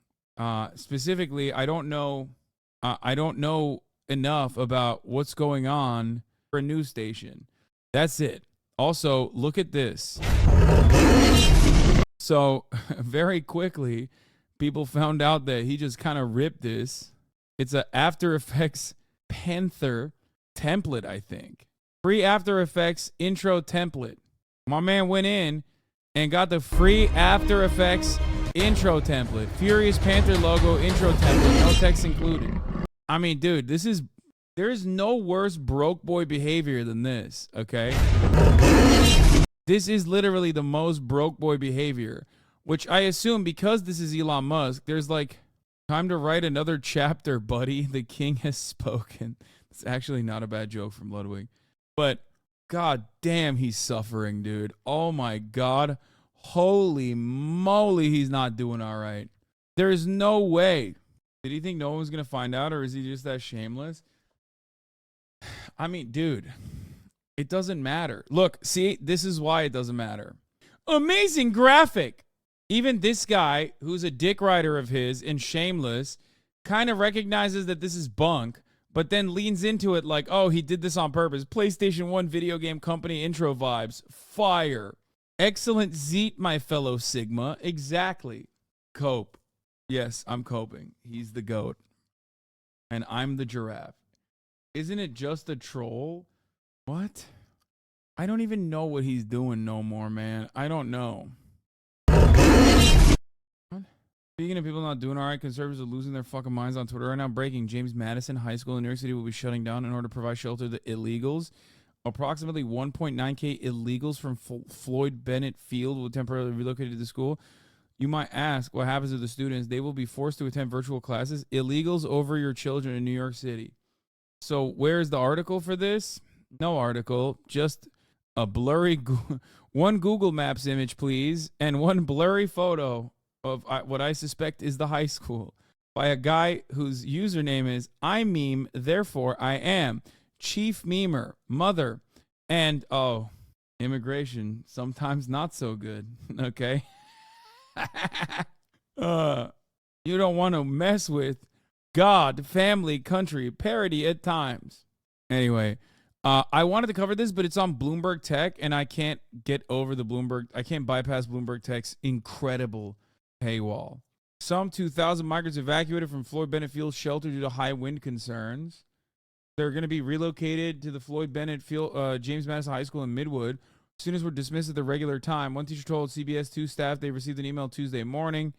Specifically, I don't know enough about what's going on for a news station. That's it. Also, look at this. So, very quickly, people found out that he just kind of ripped this. It's a After Effects Panther template, I think. Free After Effects intro template. My man went in and got the free After Effects intro template. Furious Panther logo intro template. No text included. I mean, dude, there's no worse broke boy behavior than this, okay? This is literally the most broke boy behavior, which I assume because this is Elon Musk, there's like, time to write another chapter, buddy. The king has spoken. It's actually not a bad joke from Ludwig. But god damn, he's suffering, dude. Oh my god. Holy moly, he's not doing all right. There is no way. Did he think no one was going to find out, or is he just that shameless? I mean, dude, it doesn't matter. Look, see, this is why it doesn't matter. Amazing graphic. Even this guy, who's a dick rider of his and shameless, kind of recognizes that this is bunk, but then leans into it like, oh, he did this on purpose. PlayStation 1 video game company intro vibes. Fire. Excellent Zeet, my fellow Sigma. Exactly. Cope. Yes, I'm coping. He's the goat. And I'm the giraffe. Isn't it just a troll? What? I don't even know what he's doing no more, man. I don't know. What? Speaking of people not doing all right, conservatives are losing their fucking minds on Twitter right now. Breaking: James Madison High School in New York City will be shutting down in order to provide shelter to the illegals. Approximately 1.9K illegals from Floyd Bennett Field will temporarily relocate to the school. You might ask, what happens to the students? They will be forced to attend virtual classes. Illegals over your children in New York City. So where's the article for this? No article, just a blurry one Google Maps image, please, and one blurry photo of what I suspect is the high school by a guy whose username is I meme, therefore I am. Chief memer, mother, and immigration, sometimes not so good, okay? You don't want to mess with God, family, country, parody at times. Anyway, I wanted to cover this, but it's on Bloomberg Tech, and I can't get over the I can't bypass Bloomberg Tech's incredible paywall. Some 2,000 migrants evacuated from Floyd Bennett Field shelter due to high wind concerns. They're going to be relocated to the Floyd Bennett Field, James Madison High School in Midwood. Students were dismissed at the regular time. One teacher told CBS 2 staff they received an email Tuesday morning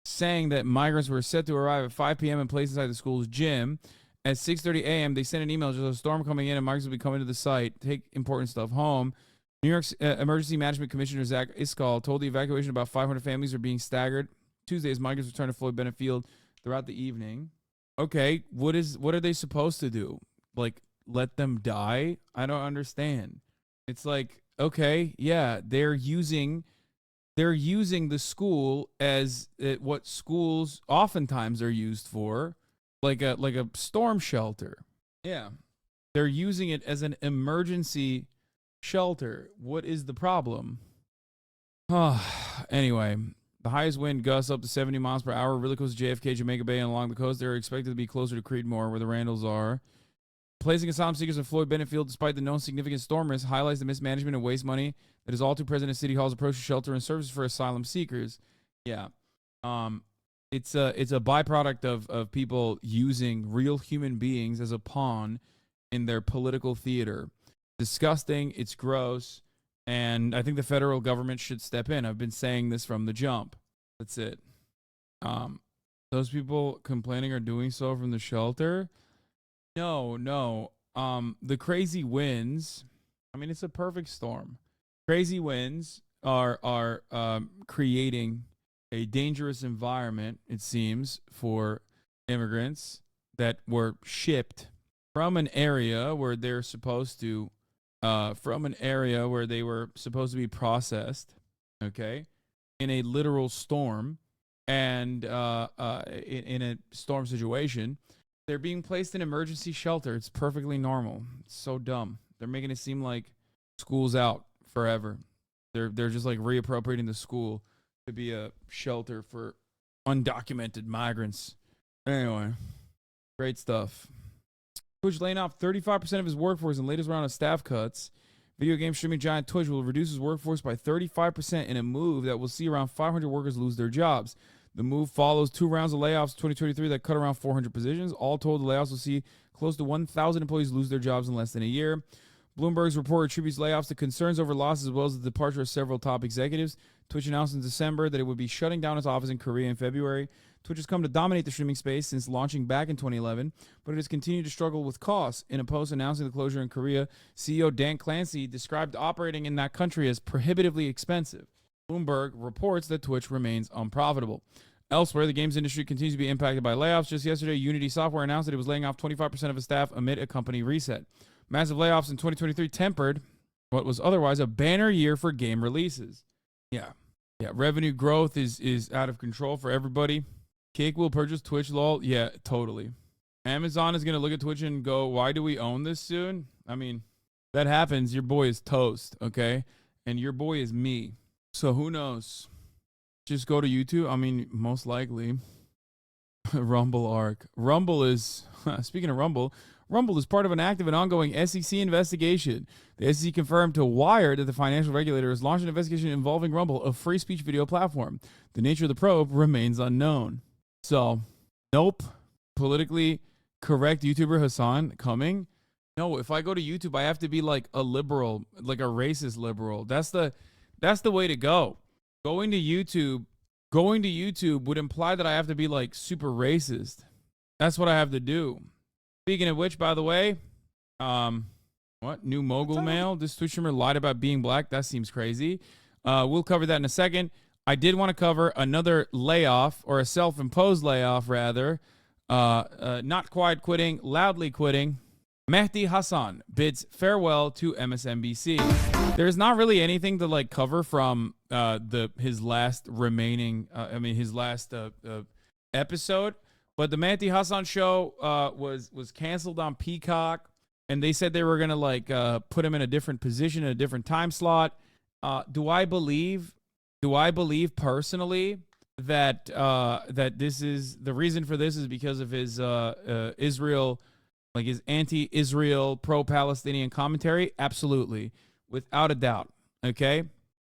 saying that migrants were set to arrive at 5 p.m. and placed inside the school's gym. At 6:30 a.m., they sent an email, just a storm coming in and migrants will be coming to the site, take important stuff home. New York's Emergency Management Commissioner Zach Iskall told the evacuation about 500 families are being staggered. Tuesday, as migrants return to Floyd Bennett Field throughout the evening. Okay, what are they supposed to do? Like, let them die? I don't understand. It's like, okay, yeah, they're using the school as what schools oftentimes are used for, like a storm shelter. Yeah, they're using it as an emergency shelter. What is the problem? Anyway, the highest wind gusts up to 70 miles per hour really close to JFK, Jamaica Bay, and along the coast. They're expected to be closer to Creedmoor, where the Randalls are. Placing asylum seekers in Floyd Bennett Field despite the known significant storm risk highlights the mismanagement and waste money that is all too present in City Hall's approach to shelter and services for asylum seekers. Yeah. It's a byproduct of people using real human beings as a pawn in their political theater. disgusting. It's gross. And I think the federal government should step in. I've been saying this from the jump. That's it. Those people complaining are doing so from the shelter. No. The crazy winds. I mean, it's a perfect storm. Crazy winds are creating a dangerous environment, it seems, for immigrants that were shipped from an area where they're supposed to, they were supposed to be processed, okay, in a literal storm, and in a storm situation, they're being placed in emergency shelter. It's perfectly normal. It's so dumb. They're making it seem like school's out forever. They're just like reappropriating the school to be a shelter for undocumented migrants. Anyway, great stuff. Twitch laying off 35% of his workforce in latest round of staff cuts. Video game streaming giant Twitch will reduce his workforce by 35% in a move that will see around 500 workers lose their jobs. The move follows 2 rounds of layoffs in 2023 that cut around 400 positions. All told, the layoffs will see close to 1,000 employees lose their jobs in less than a year. Bloomberg's report attributes layoffs to concerns over losses as well as the departure of several top executives. Twitch announced in December that it would be shutting down its office in Korea in February. Twitch has come to dominate the streaming space since launching back in 2011, but it has continued to struggle with costs. In a post announcing the closure in Korea, CEO Dan Clancy described operating in that country as prohibitively expensive. Bloomberg reports that Twitch remains unprofitable. Elsewhere, the games industry continues to be impacted by layoffs. Just yesterday, Unity Software announced that it was laying off 25% of its staff amid a company reset. Massive layoffs in 2023 tempered what was otherwise a banner year for game releases. Yeah, revenue growth is out of control for everybody. Cake will purchase Twitch, lol. Yeah, totally. Amazon is going to look at Twitch and go, why do we own this soon? I mean, that happens. Your boy is toast, okay? And your boy is me. So who knows? Just go to YouTube. I mean, most likely. Rumble arc. Rumble is, speaking of Rumble is part of an active and ongoing SEC investigation. The SEC confirmed to Wired that the financial regulator has launched an investigation involving Rumble, a free speech video platform. The nature of the probe remains unknown. So, nope. Politically correct YouTuber Hasan coming. No, if I go to YouTube, I have to be like a liberal, like a racist liberal. That's the way to go. Going to YouTube would imply that I have to be like super racist. That's what I have to do. Speaking of which, by the way, what? New mogul mail? This Twitch streamer lied about being black. That seems crazy. We'll cover that in a second. I did want to cover another layoff, or a self-imposed layoff, rather. Not quiet quitting, loudly quitting. Mehdi Hasan bids farewell to MSNBC. There's not really anything to like cover from his last episode. But the Mehdi Hasan show was canceled on Peacock, and they said they were gonna like put him in a different position, in a different time slot. Do I believe personally that this is the reason for this is because of his Israel, like his anti-Israel, pro-Palestinian commentary? Absolutely, without a doubt. Okay,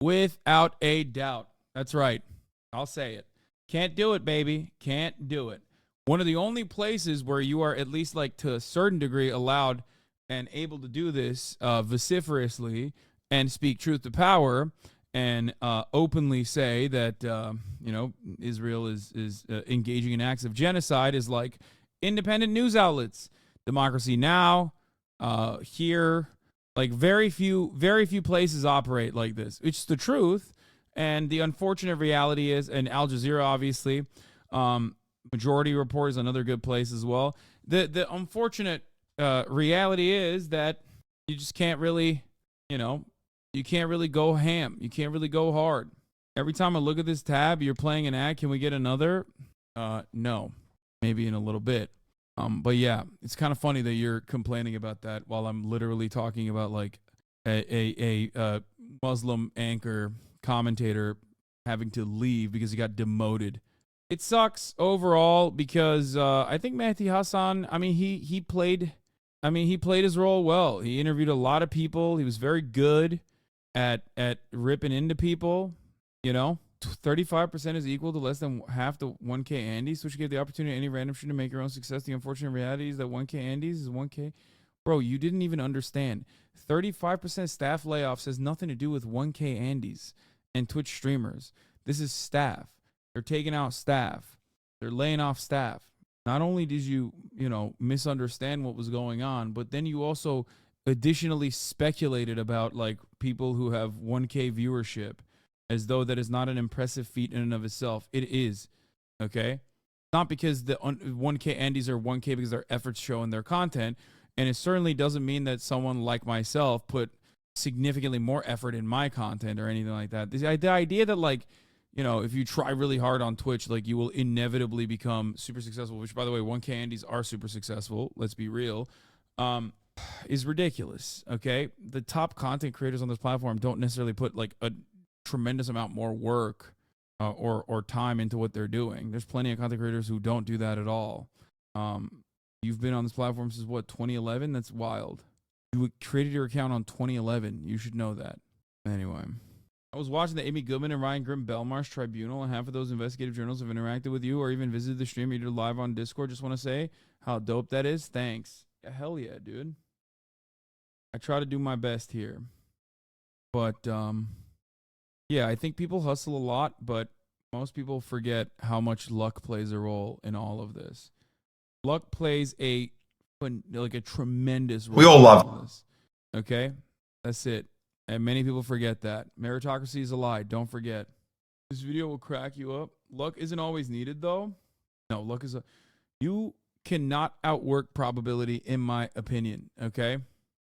without a doubt. That's right. I'll say it. Can't do it, baby. Can't do it. One of the only places where you are at least like to a certain degree allowed and able to do this vociferously and speak truth to power and openly say that, Israel is engaging in acts of genocide is like independent news outlets. Democracy Now! Here, like very few places operate like this. It's the truth. And the unfortunate reality is, and Al Jazeera, obviously, Majority Report is another good place as well. The unfortunate reality is that you just can't really, you can't really go ham. You can't really go hard. Every time I look at this tab, you're playing an ad. Can we get another? No, maybe in a little bit. But yeah, it's kind of funny that you're complaining about that while I'm literally talking about like a Muslim anchor commentator having to leave because he got demoted. It sucks overall because I think Mehdi Hasan, he played his role well. He interviewed a lot of people. He was very good at ripping into people. 35% is equal to less than half the 1K Andes, which gave the opportunity to any random shooter to make your own success. The unfortunate reality is that 1K Andes is 1K Bro, you didn't even understand. 35% staff layoffs has nothing to do with 1K Andes and Twitch streamers. This is staff. They're taking out staff. They're laying off staff. Not only did you, misunderstand what was going on, but then you also additionally speculated about like people who have 1K viewership as though that is not an impressive feat in and of itself. It is, okay? Not because the 1K Andes are 1K because their efforts show in their content, and it certainly doesn't mean that someone like myself put significantly more effort in my content or anything like that. The idea that like, if you try really hard on Twitch, like you will inevitably become super successful, which by the way, 1K Andes are super successful, let's be real, is ridiculous, okay? The top content creators on this platform don't necessarily put like a tremendous amount more work or time into what they're doing. There's plenty of content creators who don't do that at all. You've been on this platform since what, 2011? That's wild. You created your account on 2011. You should know that. Anyway, I was watching the Amy Goodman and Ryan Grimm Belmarsh Tribunal, and half of those investigative journalists have interacted with you or even visited the stream either live on Discord. Just want to say how dope that is. Thanks. Yeah, hell yeah, dude. I try to do my best here. But, yeah, I think people hustle a lot, but most people forget how much luck plays a role in all of this. Luck plays a tremendous role.
We all love
this. Okay? That's it. And many people forget that. Meritocracy is a lie. Don't forget. This video will crack you up. Luck isn't always needed, though. No, luck is you cannot outwork probability, in my opinion. Okay?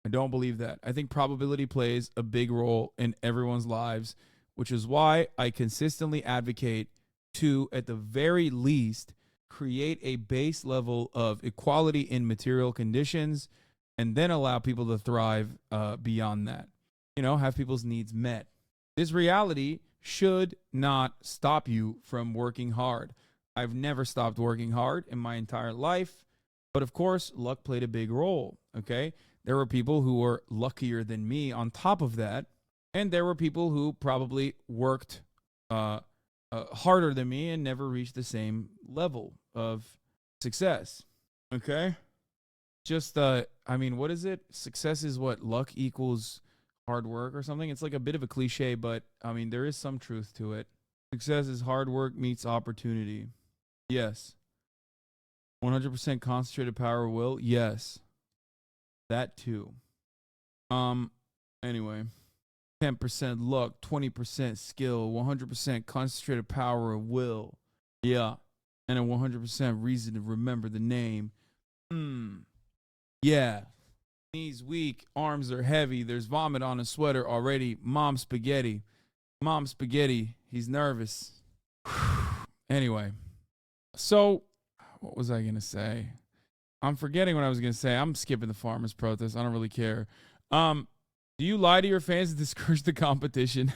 I don't believe that. I think probability plays a big role in everyone's lives, which is why I consistently advocate to, at the very least, create a base level of equality in material conditions and then allow people to thrive beyond that. Have people's needs met. This reality should not stop you from working hard. I've never stopped working hard in my entire life, but of course, luck played a big role, okay? There were people who were luckier than me on top of that, and there were people who probably worked harder than me and never reached the same level of success, okay? Just, what is it? Success is what? Luck equals hard work or something? It's like a bit of a cliche, but, there is some truth to it. Success is hard work meets opportunity. Yes. 100% concentrated power of will? Yes. That too. Anyway. 10% luck, 20% skill, 100% concentrated power of will. Yeah. And a 100% reason to remember the name. Yeah. Knees weak, arms are heavy, there's vomit on his sweater already. Mom spaghetti. Mom spaghetti. He's nervous. Anyway. So, what was I going to say? I'm forgetting what I was going to say. I'm skipping the farmers' protest. I don't really care. Do you lie to your fans to discourage the competition?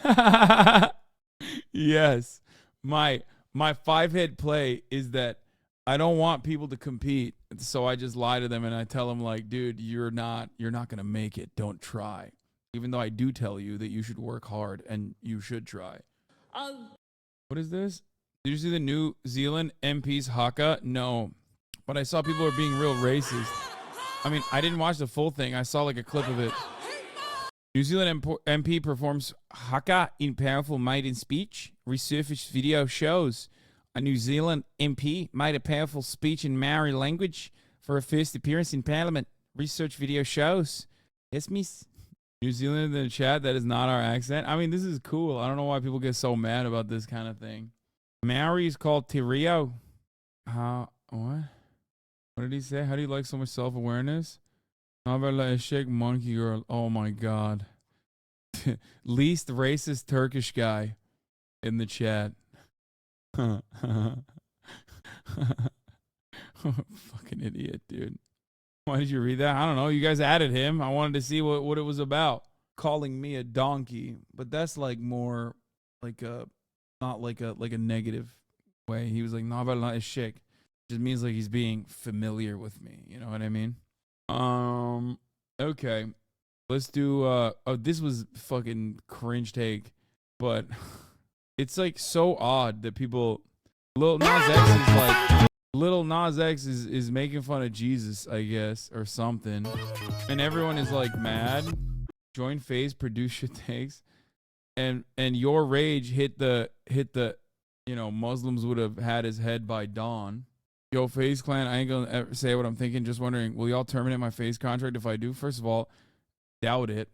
Yes. My 5-head play is that I don't want people to compete, so I just lie to them and I tell them like, dude, you're not gonna make it. Don't try. Even though I do tell you that you should work hard and you should try. What is this? Did you see the New Zealand MP's haka? No, but I saw people are being real racist. I didn't watch the full thing. I saw like a clip of it. New Zealand MP performs haka in powerful maiden speech. Resurfaced video shows a New Zealand MP made a powerful speech in Maori language for her first appearance in Parliament. Research video shows. Yes, miss. New Zealand in the chat, that is not our accent. This is cool. I don't know why people get so mad about this kind of thing. Maori is called Te Reo. What? What did he say? How do you like so much self-awareness? How about like a shake monkey girl? Oh my God. Least racist Turkish guy in the chat. Fucking idiot, dude. Why did you read that? I don't know. You guys added him. I wanted to see what it was about. Calling me a donkey, but that's like more like not like a negative way. He was like, "No, but not a shake." Just means like he's being familiar with me. You know what I mean? Okay. Let's do this was fucking cringe take, but it's like so odd that people Lil Nas X is like Little Nas X is making fun of Jesus, I guess, or something. And everyone is like mad. Join phase, produce shit takes. And your rage hit the Muslims would have had his head by dawn. Yo, FaZe Clan, I ain't gonna ever say what I'm thinking. Just wondering, will y'all terminate my FaZe contract if I do? First of all, doubt it.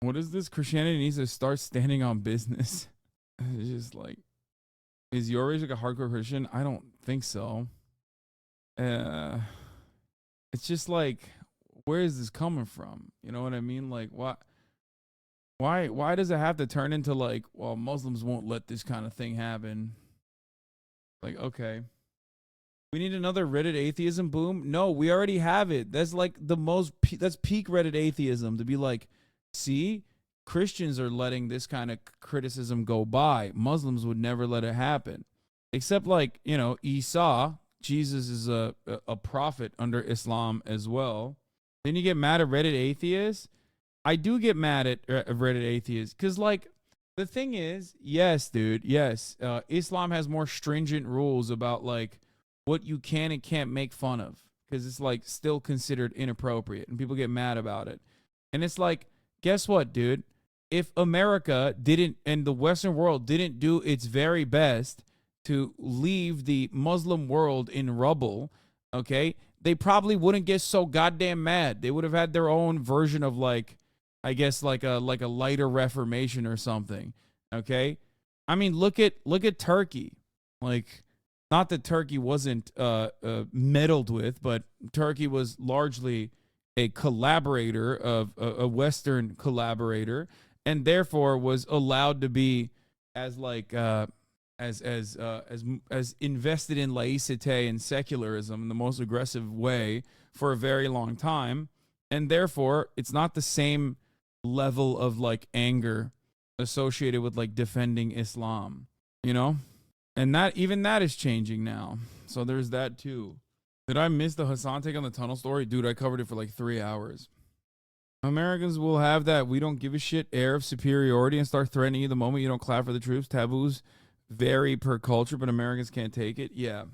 What is this? Christianity needs to start standing on business. It's just like, is your rage like a hardcore Christian? I don't think so. It's just like, where is this coming from? You know what I mean? Like, why does it have to turn into like, well, Muslims won't let this kind of thing happen? Like, okay. We need another Reddit atheism boom? No, we already have it. That's like that's peak Reddit atheism, to be like, see, Christians are letting this kind of criticism go by. Muslims would never let it happen. Except like, Esau, Jesus is a prophet under Islam as well. Then you get mad at Reddit atheists. I do get mad at Reddit atheists because, like, the thing is, yes, dude, yes, Islam has more stringent rules about like what you can and can't make fun of, because it's like still considered inappropriate and people get mad about it. And it's like, guess what, dude? If America didn't and the Western world didn't do its very best to leave the Muslim world in rubble, okay, they probably wouldn't get so goddamn mad. They would have had their own version of like, I guess like a lighter reformation or something. Okay? I mean, look at Turkey. Like, not that Turkey wasn't meddled with, but Turkey was largely a collaborator of a Western collaborator, and therefore was allowed to be as like as invested in laicite and secularism in the most aggressive way for a very long time, and therefore it's not the same level of like anger associated with like defending Islam, and that even that is changing now. So there's that too. Did I miss the Hasan take on the tunnel story? Dude, I covered it for like 3 hours. Americans will have that we don't give a shit air of superiority and start threatening you the moment you don't clap for the troops. Taboos vary per culture, but Americans can't take it. Yeah.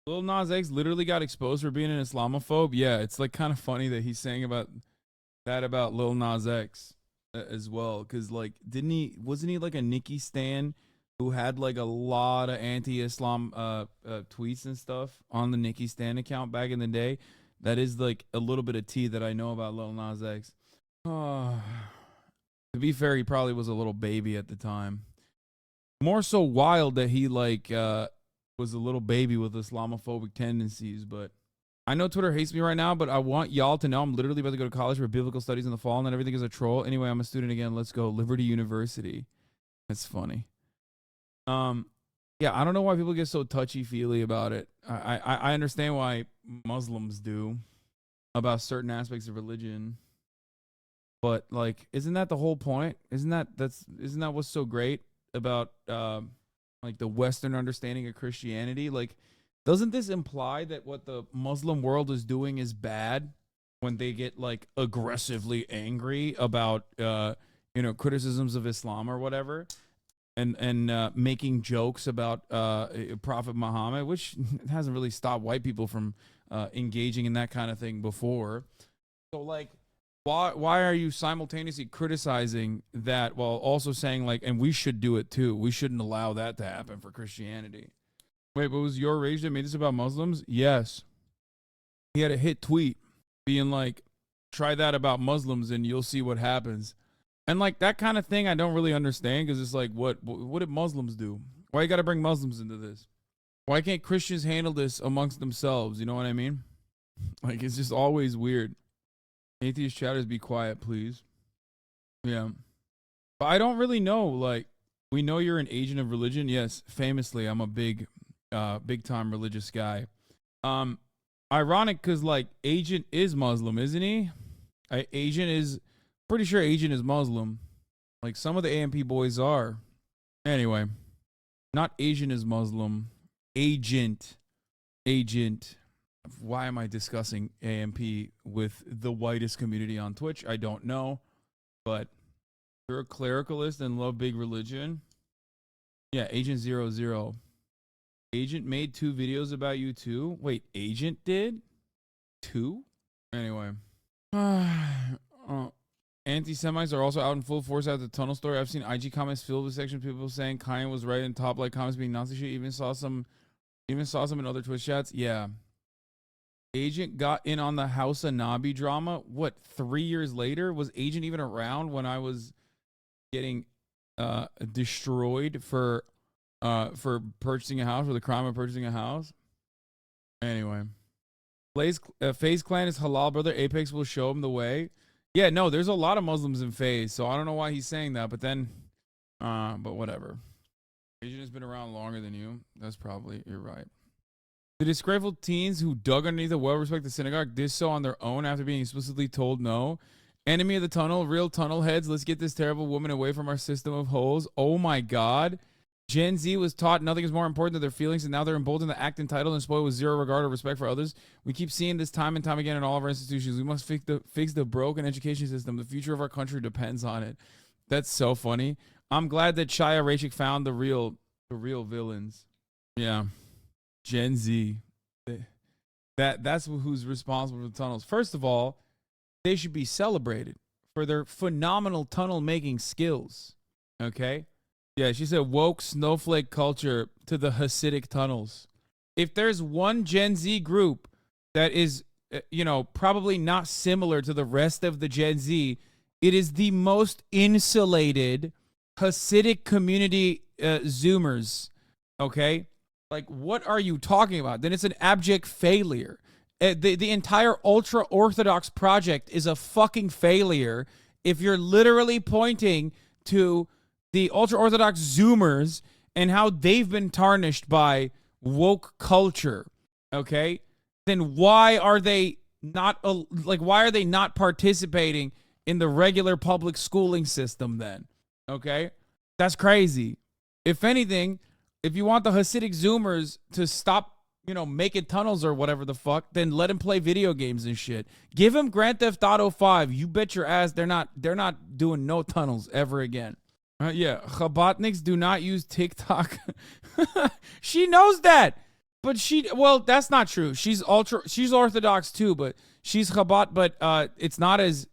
Lil Nas X literally got exposed for being an Islamophobe. Yeah, it's like kind of funny that he's saying about Lil Nas X as well, because like wasn't he like a Nicki stan who had like a lot of anti-Islam tweets and stuff on the Nicki stan account back in the day? That is like a little bit of tea that I know about Lil Nas X. To be fair, he probably was a little baby at the time. More so wild that he like was a little baby with Islamophobic tendencies, but I know Twitter hates me right now, but I want y'all to know I'm literally about to go to college for biblical studies in the fall, and then everything is a troll. Anyway, I'm a student again. Let's go. Liberty University. That's funny. Yeah, I don't know why people get so touchy-feely about it. I understand why Muslims do about certain aspects of religion. But like, isn't that the whole point? Isn't that what's so great about like the Western understanding of Christianity? Like, doesn't this imply that what the Muslim world is doing is bad when they get like aggressively angry about criticisms of Islam or whatever, and making jokes about Prophet Muhammad, which hasn't really stopped white people from engaging in that kind of thing before. So like, why are you simultaneously criticizing that while also saying like, and we should do it too? We shouldn't allow that to happen for Christianity. Wait, but was your rage that made this about Muslims? Yes. He had a hit tweet being like, try that about Muslims and you'll see what happens. And like that kind of thing I don't really understand, because it's like, what did Muslims do? Why you got to bring Muslims into this? Why can't Christians handle this amongst themselves? You know what I mean? Like, it's just always weird. Atheist chatters, be quiet, please. Yeah. But I don't really know. Like, we know you're an agent of religion. Yes, famously, I'm a big time religious guy. Ironic because like Agent is Muslim, isn't he? Pretty sure Agent is Muslim. Like some of the AMP boys are. Anyway, not Asian is Muslim. Agent. Why am I discussing AMP with the whitest community on Twitch? I don't know. But you're a clericalist and love big religion. Yeah, Agent 00. Agent made 2 videos about you too. Wait, Agent did 2? Anyway. Anti-Semites are also out in full force at the tunnel story. I've seen IG comments filled with sections of people saying Kanye was right and top like comments being Nazi shit. Even saw some in other Twitch chats. Yeah. Agent got in on the HasanAbi drama. What, 3 years later? Was Agent even around when I was getting destroyed for purchasing a house, for the crime of purchasing a house? Anyway. FaZe Clan is halal, brother. Apex will show him the way. Yeah, no, there's a lot of Muslims in FaZe, so I don't know why he's saying that, but then, but whatever. Agent has been around longer than you. That's probably, you're right. The disgraceful teens who dug underneath a well-respected synagogue did so on their own after being explicitly told no. Enemy of the tunnel, real tunnel heads. Let's get this terrible woman away from our system of holes. Oh my God. Gen Z was taught nothing is more important than their feelings, and now they're emboldened to act entitled and spoiled with zero regard or respect for others. We keep seeing this time and time again in all of our institutions. We must fix the broken education system. The future of our country depends on it. That's so funny. I'm glad that Shia Raichik found the real villains. Yeah. Gen Z. That's who's responsible for the tunnels. First of all, they should be celebrated for their phenomenal tunnel making skills. Okay? Yeah, she said woke snowflake culture to the Hasidic tunnels. If there's one Gen Z group that is, probably not similar to the rest of the Gen Z, it is the most insulated Hasidic community Zoomers. Okay? Like, what are you talking about? Then it's an abject failure. The entire ultra-Orthodox project is a fucking failure if you're literally pointing to the ultra-Orthodox Zoomers and how they've been tarnished by woke culture, okay? Then why are they not participating in the regular public schooling system then, okay? That's crazy. If anything, if you want the Hasidic Zoomers to stop, making tunnels or whatever the fuck, then let them play video games and shit. Give them Grand Theft Auto 5. You bet your ass they're not doing no tunnels ever again. Yeah, Chabadniks do not use TikTok. She knows that, but that's not true. She's Orthodox too, but she's Chabad. But it's not as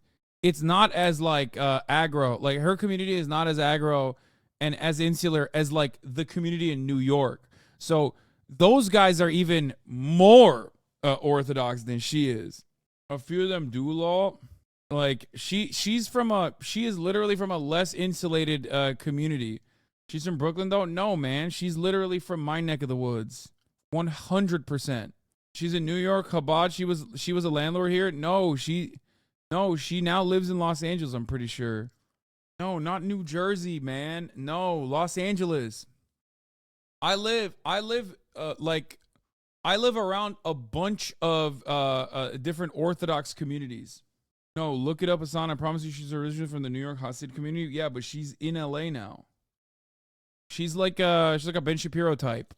like aggro. Like her community is not as aggro and as insular as like the community in New York. So those guys are even more Orthodox than she is. A few of them do law. Like she is literally from a less insulated community. She's from Brooklyn though? No, man. She's literally from my neck of the woods. 100%. She's in New York, Chabad. She was a landlord here. No, she now lives in Los Angeles, I'm pretty sure. No, not New Jersey, man. No, Los Angeles. I live around a bunch of different Orthodox communities. No, look it up, Hasan. I promise you she's originally from the New York Hasid community. Yeah, but she's in LA now. She's like a Ben Shapiro type.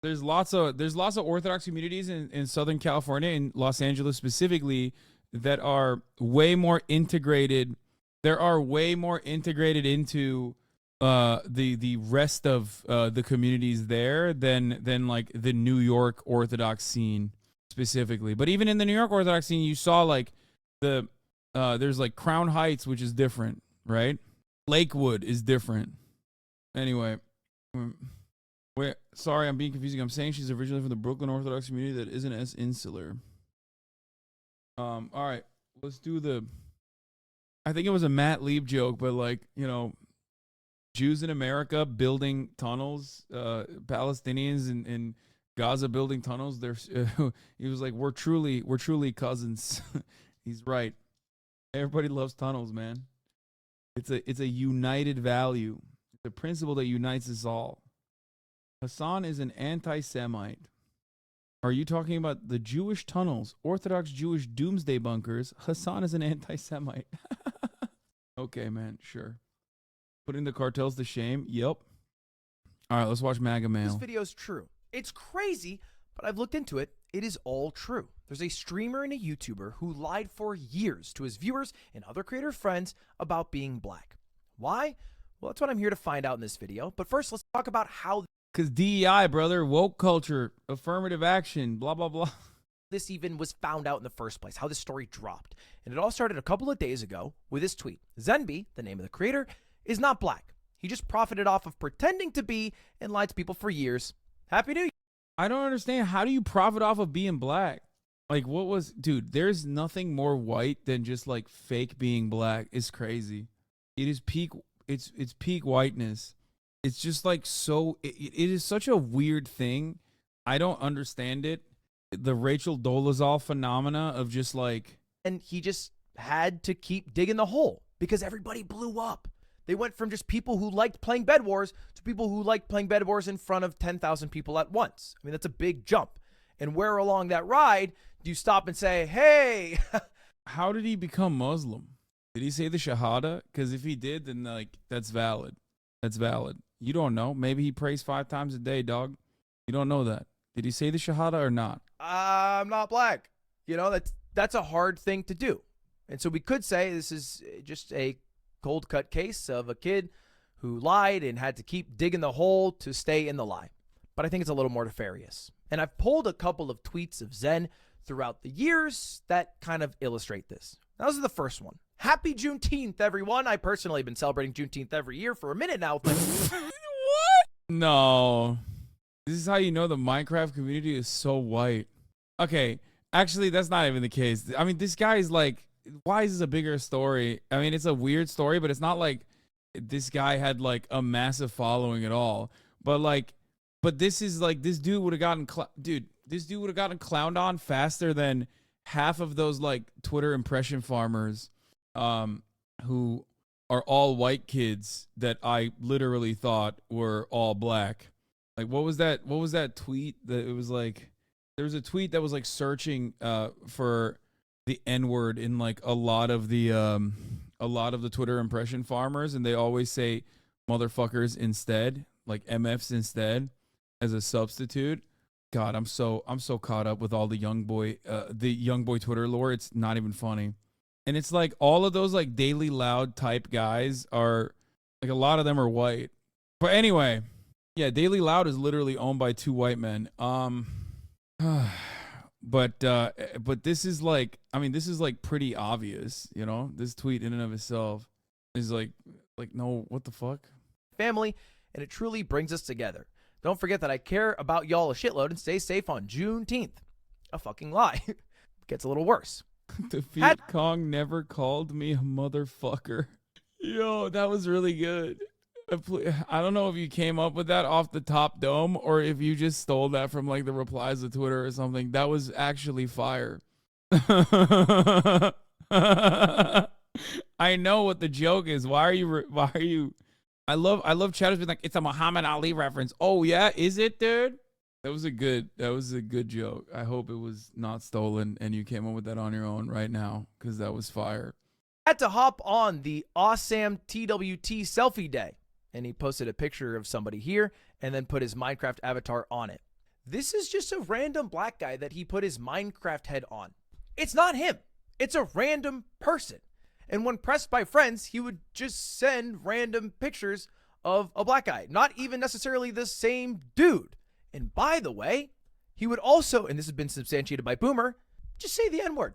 There's lots of Orthodox communities in Southern California, in Los Angeles specifically, that are way more integrated. There are way more integrated into the rest of the communities there than like the New York Orthodox scene specifically. But even in the New York Orthodox scene, you saw like there's like Crown Heights, which is different, right? Lakewood is different. Anyway, wait, sorry, I'm being confusing. I'm saying she's originally from the Brooklyn Orthodox community that isn't as insular. All right, let's do I think it was a Matt Lieb joke, but like, Jews in America building tunnels, Palestinians in Gaza building tunnels. He was like, we're truly cousins. He's right. Everybody loves tunnels, man. It's a united value. It's a principle that unites us all. Hasan is an anti-Semite. Are you talking about the Jewish tunnels, Orthodox Jewish doomsday bunkers? Hasan is an anti-Semite. Okay, man, sure. Putting the cartels to shame. Yep. All right, let's watch MAGA Mail.
This video is true. It's crazy, but I've looked into it. It is all true. There's a streamer and a YouTuber who lied for years to his viewers and other creator friends about being black. Why? Well, that's what I'm here to find out in this video. But first, let's talk about how
Because DEI, brother, woke culture, affirmative action, blah, blah, blah.
This even was found out in the first place, how this story dropped. And it all started a couple of days ago with this tweet. Zenby, the name of the creator, is not black. He just profited off of pretending to be and lied to people for years. Happy New Year.
I don't understand. How do you profit off of being black? Like, what was, dude, there's nothing more white than just like fake being black. It's crazy. It is peak, it's peak whiteness. It's just like so, it is such a weird thing. I don't understand it. The Rachel Dolezal phenomena of just like.
And he just had to keep digging the hole because everybody blew up. They went from just people who liked playing Bed Wars to people who liked playing Bed Wars in front of 10,000 people at once. I mean, that's a big jump. And where along that ride do you stop and say, hey?
How did he become Muslim? Did he say the Shahada? Because if he did, then like that's valid. That's valid. You don't know. Maybe he prays 5 times a day, dog. You don't know that. Did he say the Shahada or not?
I'm not black. You know, that's a hard thing to do. And so we could say this is just a cold cut case of a kid who lied and had to keep digging the hole to stay in the lie. But I think it's a little more nefarious. And I've pulled a couple of tweets of Zen throughout the years that kind of illustrate this. Now, this is the first one. Happy Juneteenth, everyone. I personally have been celebrating Juneteenth every year for a minute now.
What? No. This is how you know the Minecraft community is so white. Okay, actually, that's not even the case. I mean, this guy is like, why is this a bigger story? I mean, it's a weird story, but it's not like this guy had like a massive following at all. But like, but this is like, this dude would have gotten, this dude would have gotten clowned on faster than half of those like Twitter impression farmers who are all white kids that I literally thought were all black. Like, what was that tweet that it was like, there was a tweet that was like searching for the N-word in like a lot of the Twitter impression farmers, and they always say motherfuckers instead, like MFs instead as a substitute. God, I'm so caught up with all the young boy Twitter lore. It's not even funny. And it's like all of those like Daily Loud type guys are like, a lot of them are white. But anyway, yeah, Daily Loud is literally owned by 2 white men. But this is like, I mean, this is like pretty obvious, you know? This tweet in and of itself is like no, what the fuck?
Family, and it truly brings us together. Don't forget that I care about y'all a shitload and stay safe on Juneteenth. A fucking lie. Gets a little worse.
Defeat Kong never called me a motherfucker. Yo, that was really good. I don't know if you came up with that off the top dome or if you just stole that from like the replies of Twitter or something. That was actually fire. I know what the joke is. Why are you? I love chatters being like, it's a Muhammad Ali reference. Oh yeah, is it, dude? That was a good joke. I hope it was not stolen and you came up with that on your own right now, because that was fire.
I had to hop on the awesome TWT selfie day, and he posted a picture of somebody here and then put his Minecraft avatar on it. This is just a random black guy that he put his Minecraft head on. It's not him. It's a random person. And when pressed by friends, he would just send random pictures of a black guy, not even necessarily the same dude. And by the way, he would also, and this has been substantiated by Boomer, just say the N-word.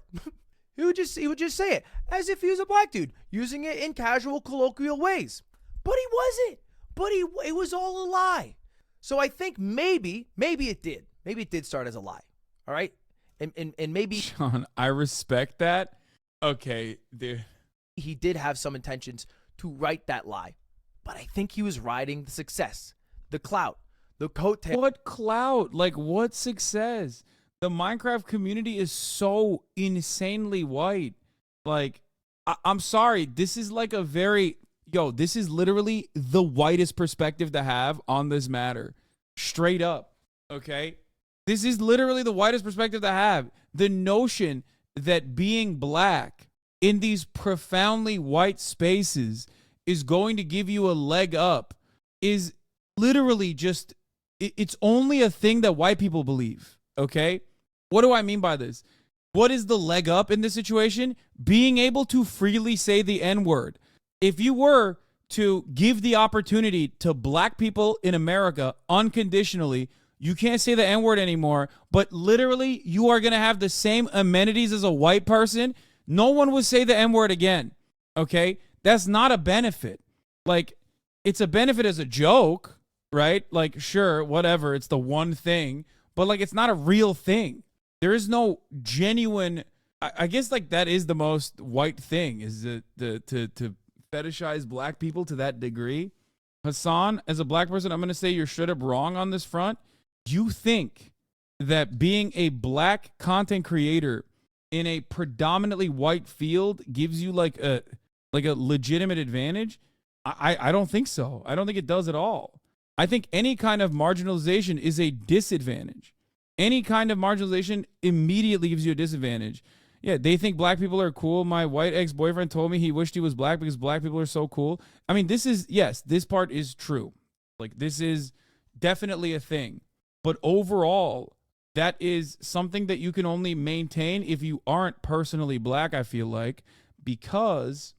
He would just say it as if he was a black dude, using it in casual, colloquial ways. But he wasn't. But it was all a lie. So I think maybe it did. Maybe it did start as a lie. All right? And maybe...
Sean, I respect that. Okay, dude.
He did have some intentions to write that lie. But I think he was riding the success, the clout, the coattail.
What clout? Like, what success? The Minecraft community is so insanely white. Like, I'm sorry. This is like a very... Yo, this is literally the whitest perspective to have on this matter. Straight up, okay? This is literally the whitest perspective to have. The notion that being black in these profoundly white spaces is going to give you a leg up is literally just, it's only a thing that white people believe, okay? What do I mean by this? What is the leg up in this situation? Being able to freely say the N-word. If you were to give the opportunity to black people in America unconditionally. You can't say the N-word anymore, but literally you are going to have the same amenities as a white person. No one will say the N-word again, okay? That's not a benefit. Like, it's a benefit as a joke, right? Like, sure, whatever, it's the one thing, but like, it's not a real thing. There is no genuine, I guess like that is the most white thing, is to fetishize black people to that degree. Hasan, as a black person, I'm going to say you're straight up wrong on this front. You think that being a black content creator in a predominantly white field gives you like a legitimate advantage? I don't think so. I don't think it does at all. I think any kind of marginalization is a disadvantage. Any kind of marginalization immediately gives you a disadvantage. Yeah, they think black people are cool. My white ex-boyfriend told me he wished he was black because black people are so cool. I mean, this part is true. Like, this is definitely a thing. But overall, that is something that you can only maintain if you aren't personally black, I feel like, because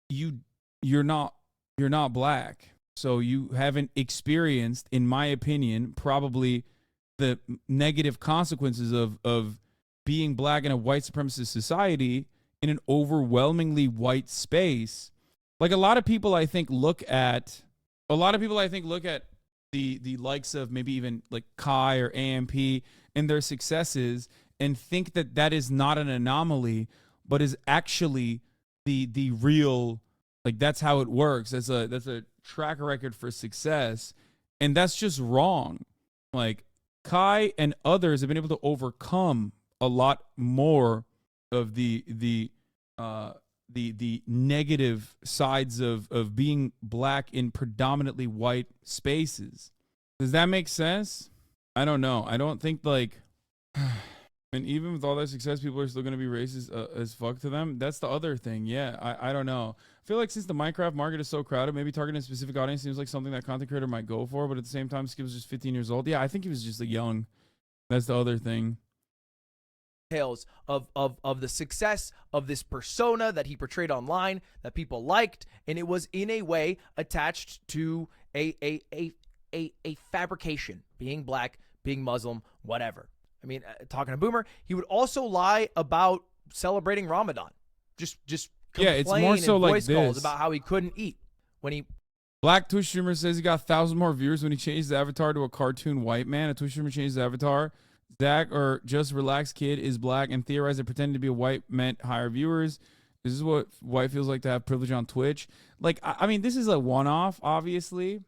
you're not black. So you haven't experienced, in my opinion, probably the negative consequences of being black in a white supremacist society in an overwhelmingly white space. Like, a lot of people I think look at the likes of maybe even like Kai or AMP and their successes and think that that is not an anomaly, but is actually the real, like, that's how it works. That's a track record for success. And that's just wrong. Like, Kai and others have been able to overcome a lot more of the negative sides of being black in predominantly white spaces. Does that make sense? I don't know. I don't think, like, and even with all that success, people are still going to be racist as fuck to them. That's the other thing. Yeah, I don't know. I feel like since the Minecraft market is so crowded, maybe targeting a specific audience seems like something that content creator might go for, but at the same time, Skip was just 15 years old. Yeah, I think he was just young. That's the other thing.
Tales of the success of this persona that he portrayed online that people liked, and it was in a way attached to a fabrication, being black, being Muslim, whatever. I mean, talking to Boomer, he would also lie about celebrating Ramadan. Just
yeah, it's more so
in
like
voice calls
this.
about how he couldn't eat when he.
Black Twitch streamer says he got 1,000 more viewers when he changed his avatar to a cartoon white man. A Twitch streamer changed his avatar. Zach or Just Relax Kid is black and theorized that pretending to be a white meant higher viewers. This is what white feels like to have privilege on Twitch. Like, I mean, this is a one-off, obviously.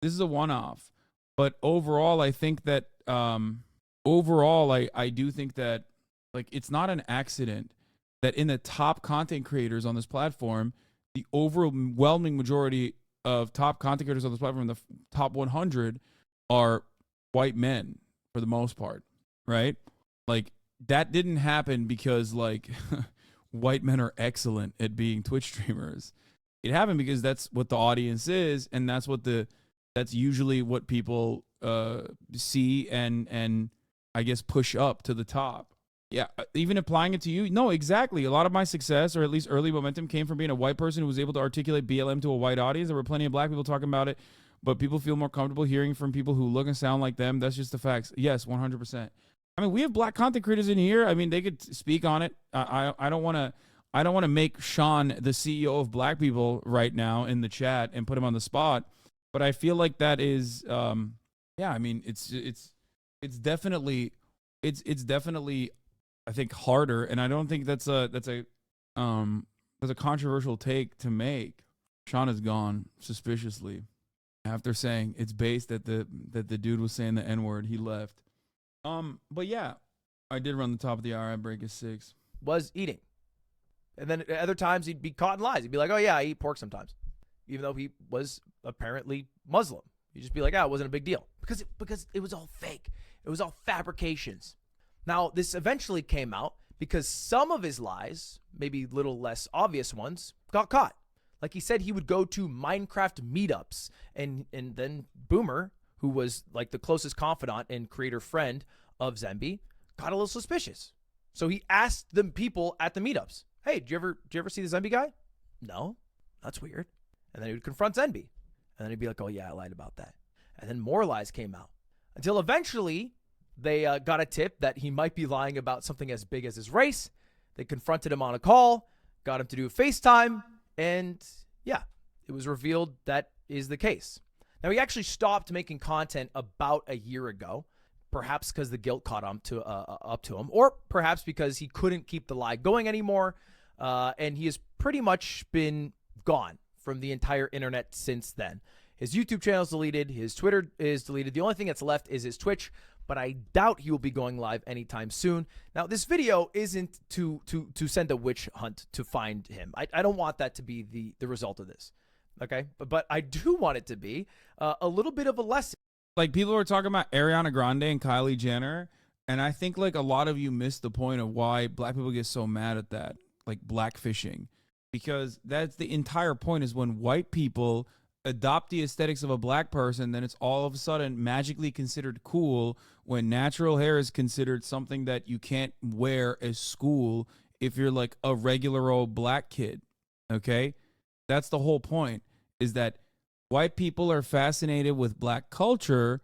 This is a one-off. But overall, I think that, I do think that, like, it's not an accident that in the top content creators on this platform, the overwhelming majority of top content creators on this platform, the top 100, are white men for the most part. Right? Like, that didn't happen because, like, white men are excellent at being Twitch streamers. It happened because that's what the audience is, and that's usually what people see and I guess push up to the top. Yeah, even applying it to you. No, exactly. A lot of my success, or at least early momentum, came from being a white person who was able to articulate BLM to a white audience. There were plenty of black people talking about it, but people feel more comfortable hearing from people who look and sound like them. That's just the facts. Yes, 100%. I mean, we have black content creators in here. I mean, they could speak on it. I don't want to make Sean the CEO of black people right now in the chat and put him on the spot. But I feel like that is, yeah. I mean, it's definitely, I think, harder, and I don't think that's a controversial take to make. Sean is gone suspiciously after saying it's based that the dude was saying the N-word. He left. But yeah, I did run the top of the hour. I break at 6.
Was eating. And then at other times he'd be caught in lies. He'd be like, oh yeah, I eat pork sometimes. Even though he was apparently Muslim. He'd just be like, it wasn't a big deal. Because it was all fake. It was all fabrications. Now, this eventually came out because some of his lies, maybe little less obvious ones, got caught. Like, he said he would go to Minecraft meetups, and then Boomer, who was like the closest confidant and creator friend of Zemby, got a little suspicious. So he asked the people at the meetups, hey, did you ever see the Zemby guy? No. That's weird. And then he would confront Zenby. And then he'd be like, oh, yeah, I lied about that. And then more lies came out. Until eventually they got a tip that he might be lying about something as big as his race. They confronted him on a call, got him to do a FaceTime, and yeah, it was revealed that is the case. Now, he actually stopped making content about a year ago, perhaps because the guilt caught up to him, or perhaps because he couldn't keep the lie going anymore, and he has pretty much been gone from the entire internet since then. His YouTube channel is deleted. His Twitter is deleted. The only thing that's left is his Twitch, but I doubt he will be going live anytime soon. Now, this video isn't to send a witch hunt to find him. I don't want that to be the result of this, okay? But I do want it to be a little bit of a lesson.
Like, people are talking about Ariana Grande and Kylie Jenner, and I think, like, a lot of you missed the point of why black people get so mad at that, like blackfishing, because that's the entire point, is when white people adopt the aesthetics of a black person, then it's all of a sudden magically considered cool, when natural hair is considered something that you can't wear as school if you're like a regular old black kid. Okay? That's the whole point, is that white people are fascinated with black culture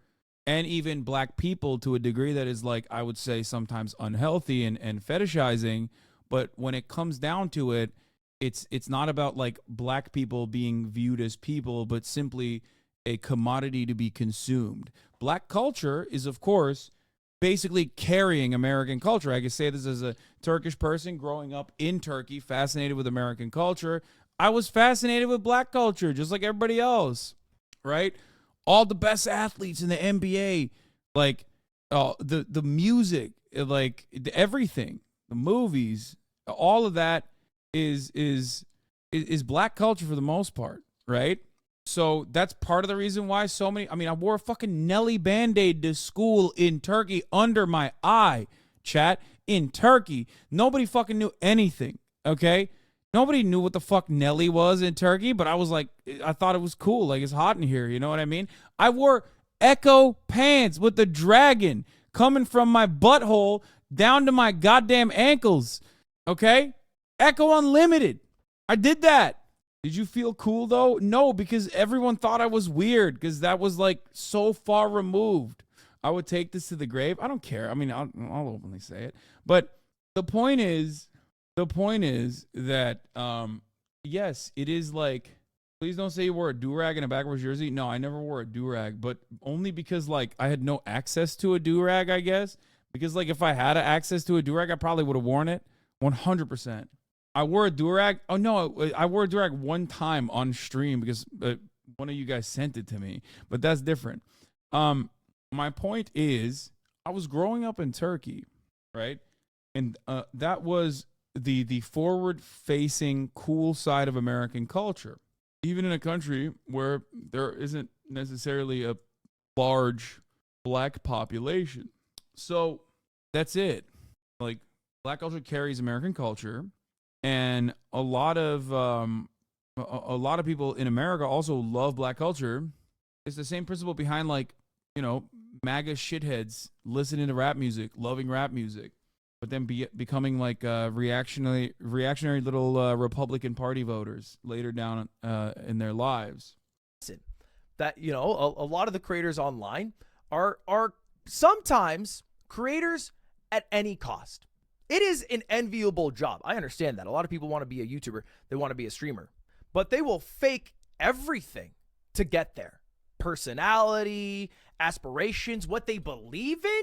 and even black people to a degree that is, like, I would say sometimes unhealthy and fetishizing. But when it comes down to it, it's not about like black people being viewed as people, but simply a commodity to be consumed. Black culture is, of course, basically carrying American culture. I can say this as a Turkish person growing up in Turkey, fascinated with American culture. I was fascinated with black culture, just like everybody else, right? All the best athletes in the NBA, like the music, like everything, the movies, all of that is black culture for the most part, right? So that's part of the reason why so many, I mean, I wore a fucking Nelly Band-Aid to school in Turkey under my eye, chat, in Turkey. Nobody fucking knew anything, okay? Nobody knew what the fuck Nelly was in Turkey, but I was like, I thought it was cool. Like, it's hot in here, you know what I mean? I wore Echo pants with the dragon coming from my butthole down to my goddamn ankles, okay? Echo Unlimited. I did that. Did you feel cool though? No, because everyone thought I was weird, because that was like so far removed. I would take this to the grave. I don't care. I mean, I'll openly say it. But the point is that, yes, it is like, please don't say you wore a do-rag and a backwards jersey. No, I never wore a do-rag, but only because, like, I had no access to a do-rag, I guess. Because, like, if I had access to a do-rag, I probably would have worn it 100%. I wore a do-rag. Oh, no, I wore a do-rag one time on stream because one of you guys sent it to me. But that's different. My point is, I was growing up in Turkey, right? And that was the forward-facing, cool side of American culture. Even in a country where there isn't necessarily a large black population. So that's it. Like, black culture carries American culture. And a lot of people in America also love black culture. It's the same principle behind, like, you know, MAGA shitheads listening to rap music, loving rap music, but then becoming like reactionary little Republican Party voters later down in their lives.
That, you know, a lot of the creators online are sometimes creators at any cost. It is an enviable job. I understand that. A lot of people want to be a YouTuber. They want to be a streamer. But they will fake everything to get there. Personality, aspirations, what they believe in,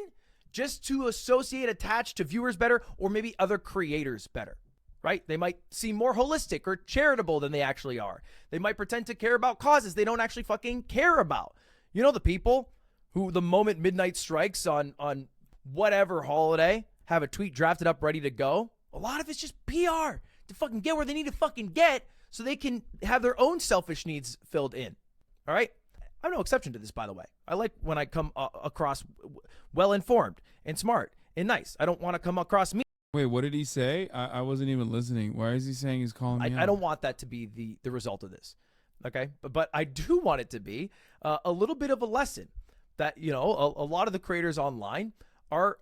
just to attach to viewers better, or maybe other creators better, right? They might seem more holistic or charitable than they actually are. They might pretend to care about causes they don't actually fucking care about. You know, the people who, the moment midnight strikes on whatever holiday, have a tweet drafted up ready to go. A lot of it's just PR to fucking get where they need to fucking get so they can have their own selfish needs filled in. All right? I'm no exception to this, by the way. I like when I come across well-informed and smart and nice. I don't want to come across me.
Wait, what did he say? I wasn't even listening. Why is he saying he's calling me out?
I don't want that to be the result of this. Okay? But I do want it to be a little bit of a lesson that, you know, a lot of the creators online are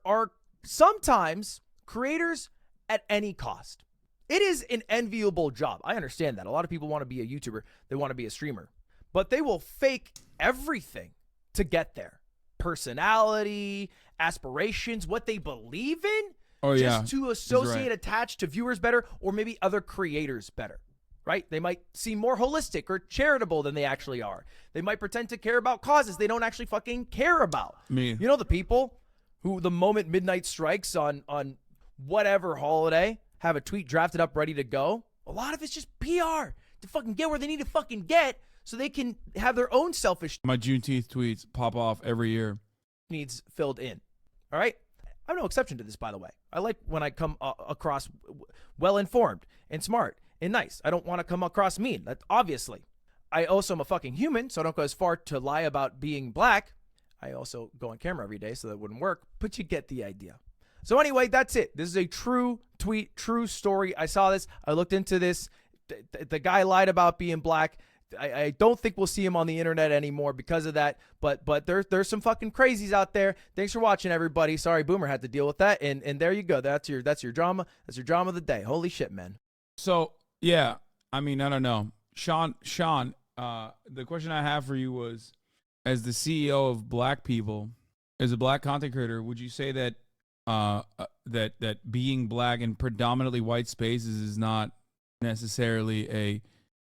sometimes creators at any cost. It is an enviable job. I understand that. A lot of people want to be a YouTuber. They want to be a streamer. But they will fake everything to get there. Personality, aspirations, what they believe in. Just to associate, attach to viewers better, or maybe other creators better. Right? They might seem more holistic or charitable than they actually are. They might pretend to care about causes they don't actually fucking care about.
Me.
You know the people who the moment midnight strikes on whatever holiday have a tweet drafted up ready to go? A lot of it's just PR to fucking get where they need to fucking get so they can have their own selfish
My Juneteenth tweets pop off every year.
needs filled in. All right? I'm no exception to this, by the way. I like when I come across well-informed and smart and nice. I don't want to come across mean. That obviously. I also am a fucking human, so I don't go as far to lie about being black. I also go on camera every day, so that wouldn't work, but you get the idea. So anyway, that's it. This is a true tweet, true story. I saw this. I looked into this. The guy lied about being black. I don't think we'll see him on the internet anymore because of that. But there's some fucking crazies out there. Thanks for watching, everybody. Sorry, Boomer had to deal with that. And there you go. That's your drama. That's your drama of the day. Holy shit, man.
So yeah, I mean, I don't know, Sean. The question I have for you was, as the CEO of Black People, as a black content creator, would you say that that being black in predominantly white spaces is not necessarily a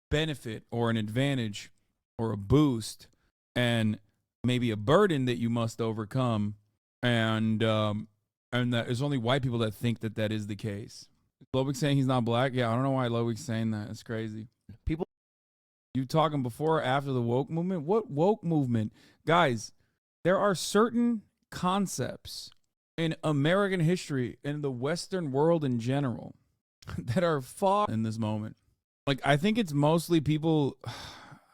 benefit or an advantage or a boost, and maybe a burden that you must overcome, and that it's only white people that think that that is the case? Ludwig saying he's not black? Yeah, I don't know why Ludwig's saying that. It's crazy.
People,
you talking before or after the woke movement? What woke movement? Guys, there are certain concepts in American history, in the Western world in general, that are far in this moment. Like, I think it's mostly people,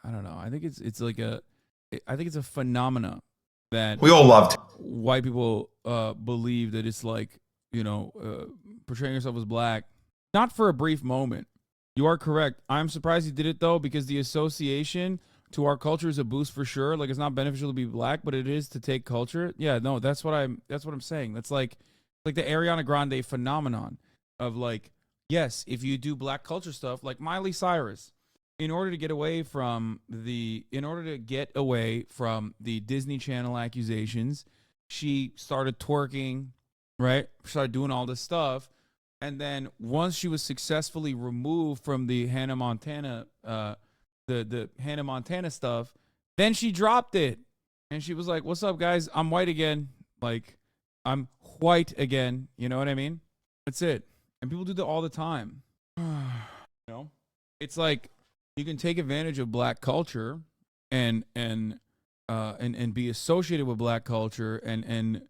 I don't know. I think it's like I think it's a phenomena that
We all loved.
white people believe that it's like, portraying yourself as black, not for a brief moment. You are correct. I'm surprised he did it though, because the association to our culture is a boost for sure. Like, it's not beneficial to be black, but it is to take culture. Yeah, no, that's what I'm saying. That's like the Ariana Grande phenomenon of like, yes, if you do black culture stuff, like Miley Cyrus, in order to get away from the Disney Channel accusations, she started twerking, right? Started doing all this stuff. And then once she was successfully removed from the Hannah Montana, the Hannah Montana stuff, then she dropped it. And she was like, what's up, guys? I'm white again. Like, I'm white again. You know what I mean? That's it. And people do that all the time. It's like you can take advantage of black culture and be associated with black culture and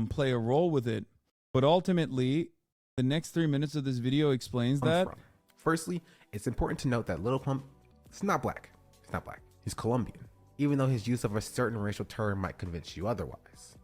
play a role with it. But ultimately, the next 3 minutes of this video explains that.
Firstly, it's important to note that Lil Pump is not black. He's not black. He's Colombian, even though his use of a certain racial term might convince you otherwise.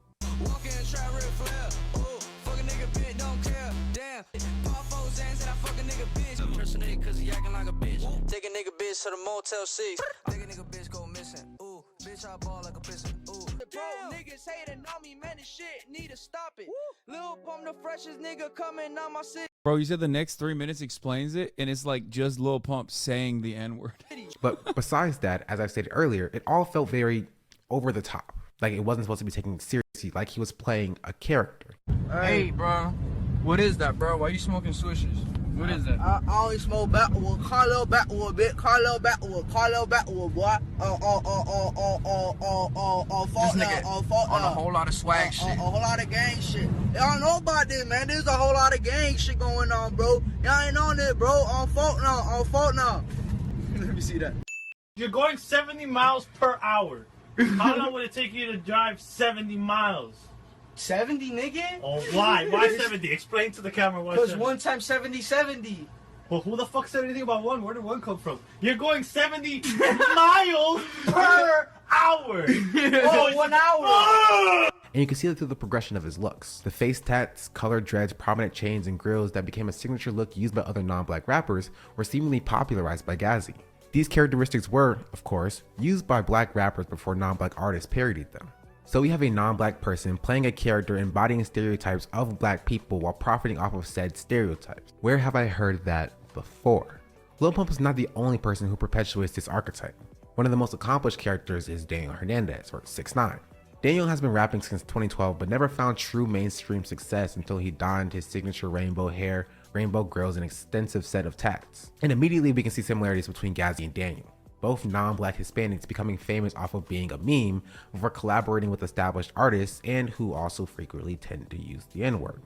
Cause he acting like a bitch. Take a nigga bitch to the Motel 6. Take a nigga bitch go missing. Ooh, bitch I ball like a piston. Ooh. Bro, niggas hating on me, man, this shit need to stop it. Lil Pump the freshest nigga coming on my city.
Bro, you said the next 3 minutes explains it, and it's like just Lil Pump saying the N-word.
But besides that, as I stated earlier, it all felt very over the top. Like it wasn't supposed to be taken seriously, like he was playing a character.
Hey, bro. What is that, bro? Why you smoking swishes? What is that? I only smoke backwood, Carlo backwood, bitch. Carlo backwood, boy. Fault now, fault on a whole lot of swag shit. A whole lot of gang shit. Y'all know about this, man. There's a whole lot of gang shit going on, bro. Y'all ain't on it, bro. On fault now. Let me see that.
You're going 70 miles per hour. How long would it take you to drive 70 miles?
70, nigga?
Oh, why? Why 70? Explain to the camera why 70.
Because 1 times 70.
Well, who the fuck said anything about 1? Where did 1 come from? You're going 70 miles per hour!
Oh, 1 hour!
And you can see it through the progression of his looks. The face tats, colored dreads, prominent chains, and grills that became a signature look used by other non-black rappers were seemingly popularized by Gazzy. These characteristics were, of course, used by black rappers before non-black artists parodied them. So we have a non-black person playing a character embodying stereotypes of black people while profiting off of said stereotypes. Where have I heard that before? Lil Pump is not the only person who perpetuates this archetype. One of the most accomplished characters is Daniel Hernandez, or 6ix9ine. Daniel has been rapping since 2012 but never found true mainstream success until he donned his signature rainbow hair, rainbow grills, and extensive set of tats. And immediately we can see similarities between Gazzy and Daniel, both non-black Hispanics becoming famous off of being a meme before collaborating with established artists and who also frequently tend to use the N-word.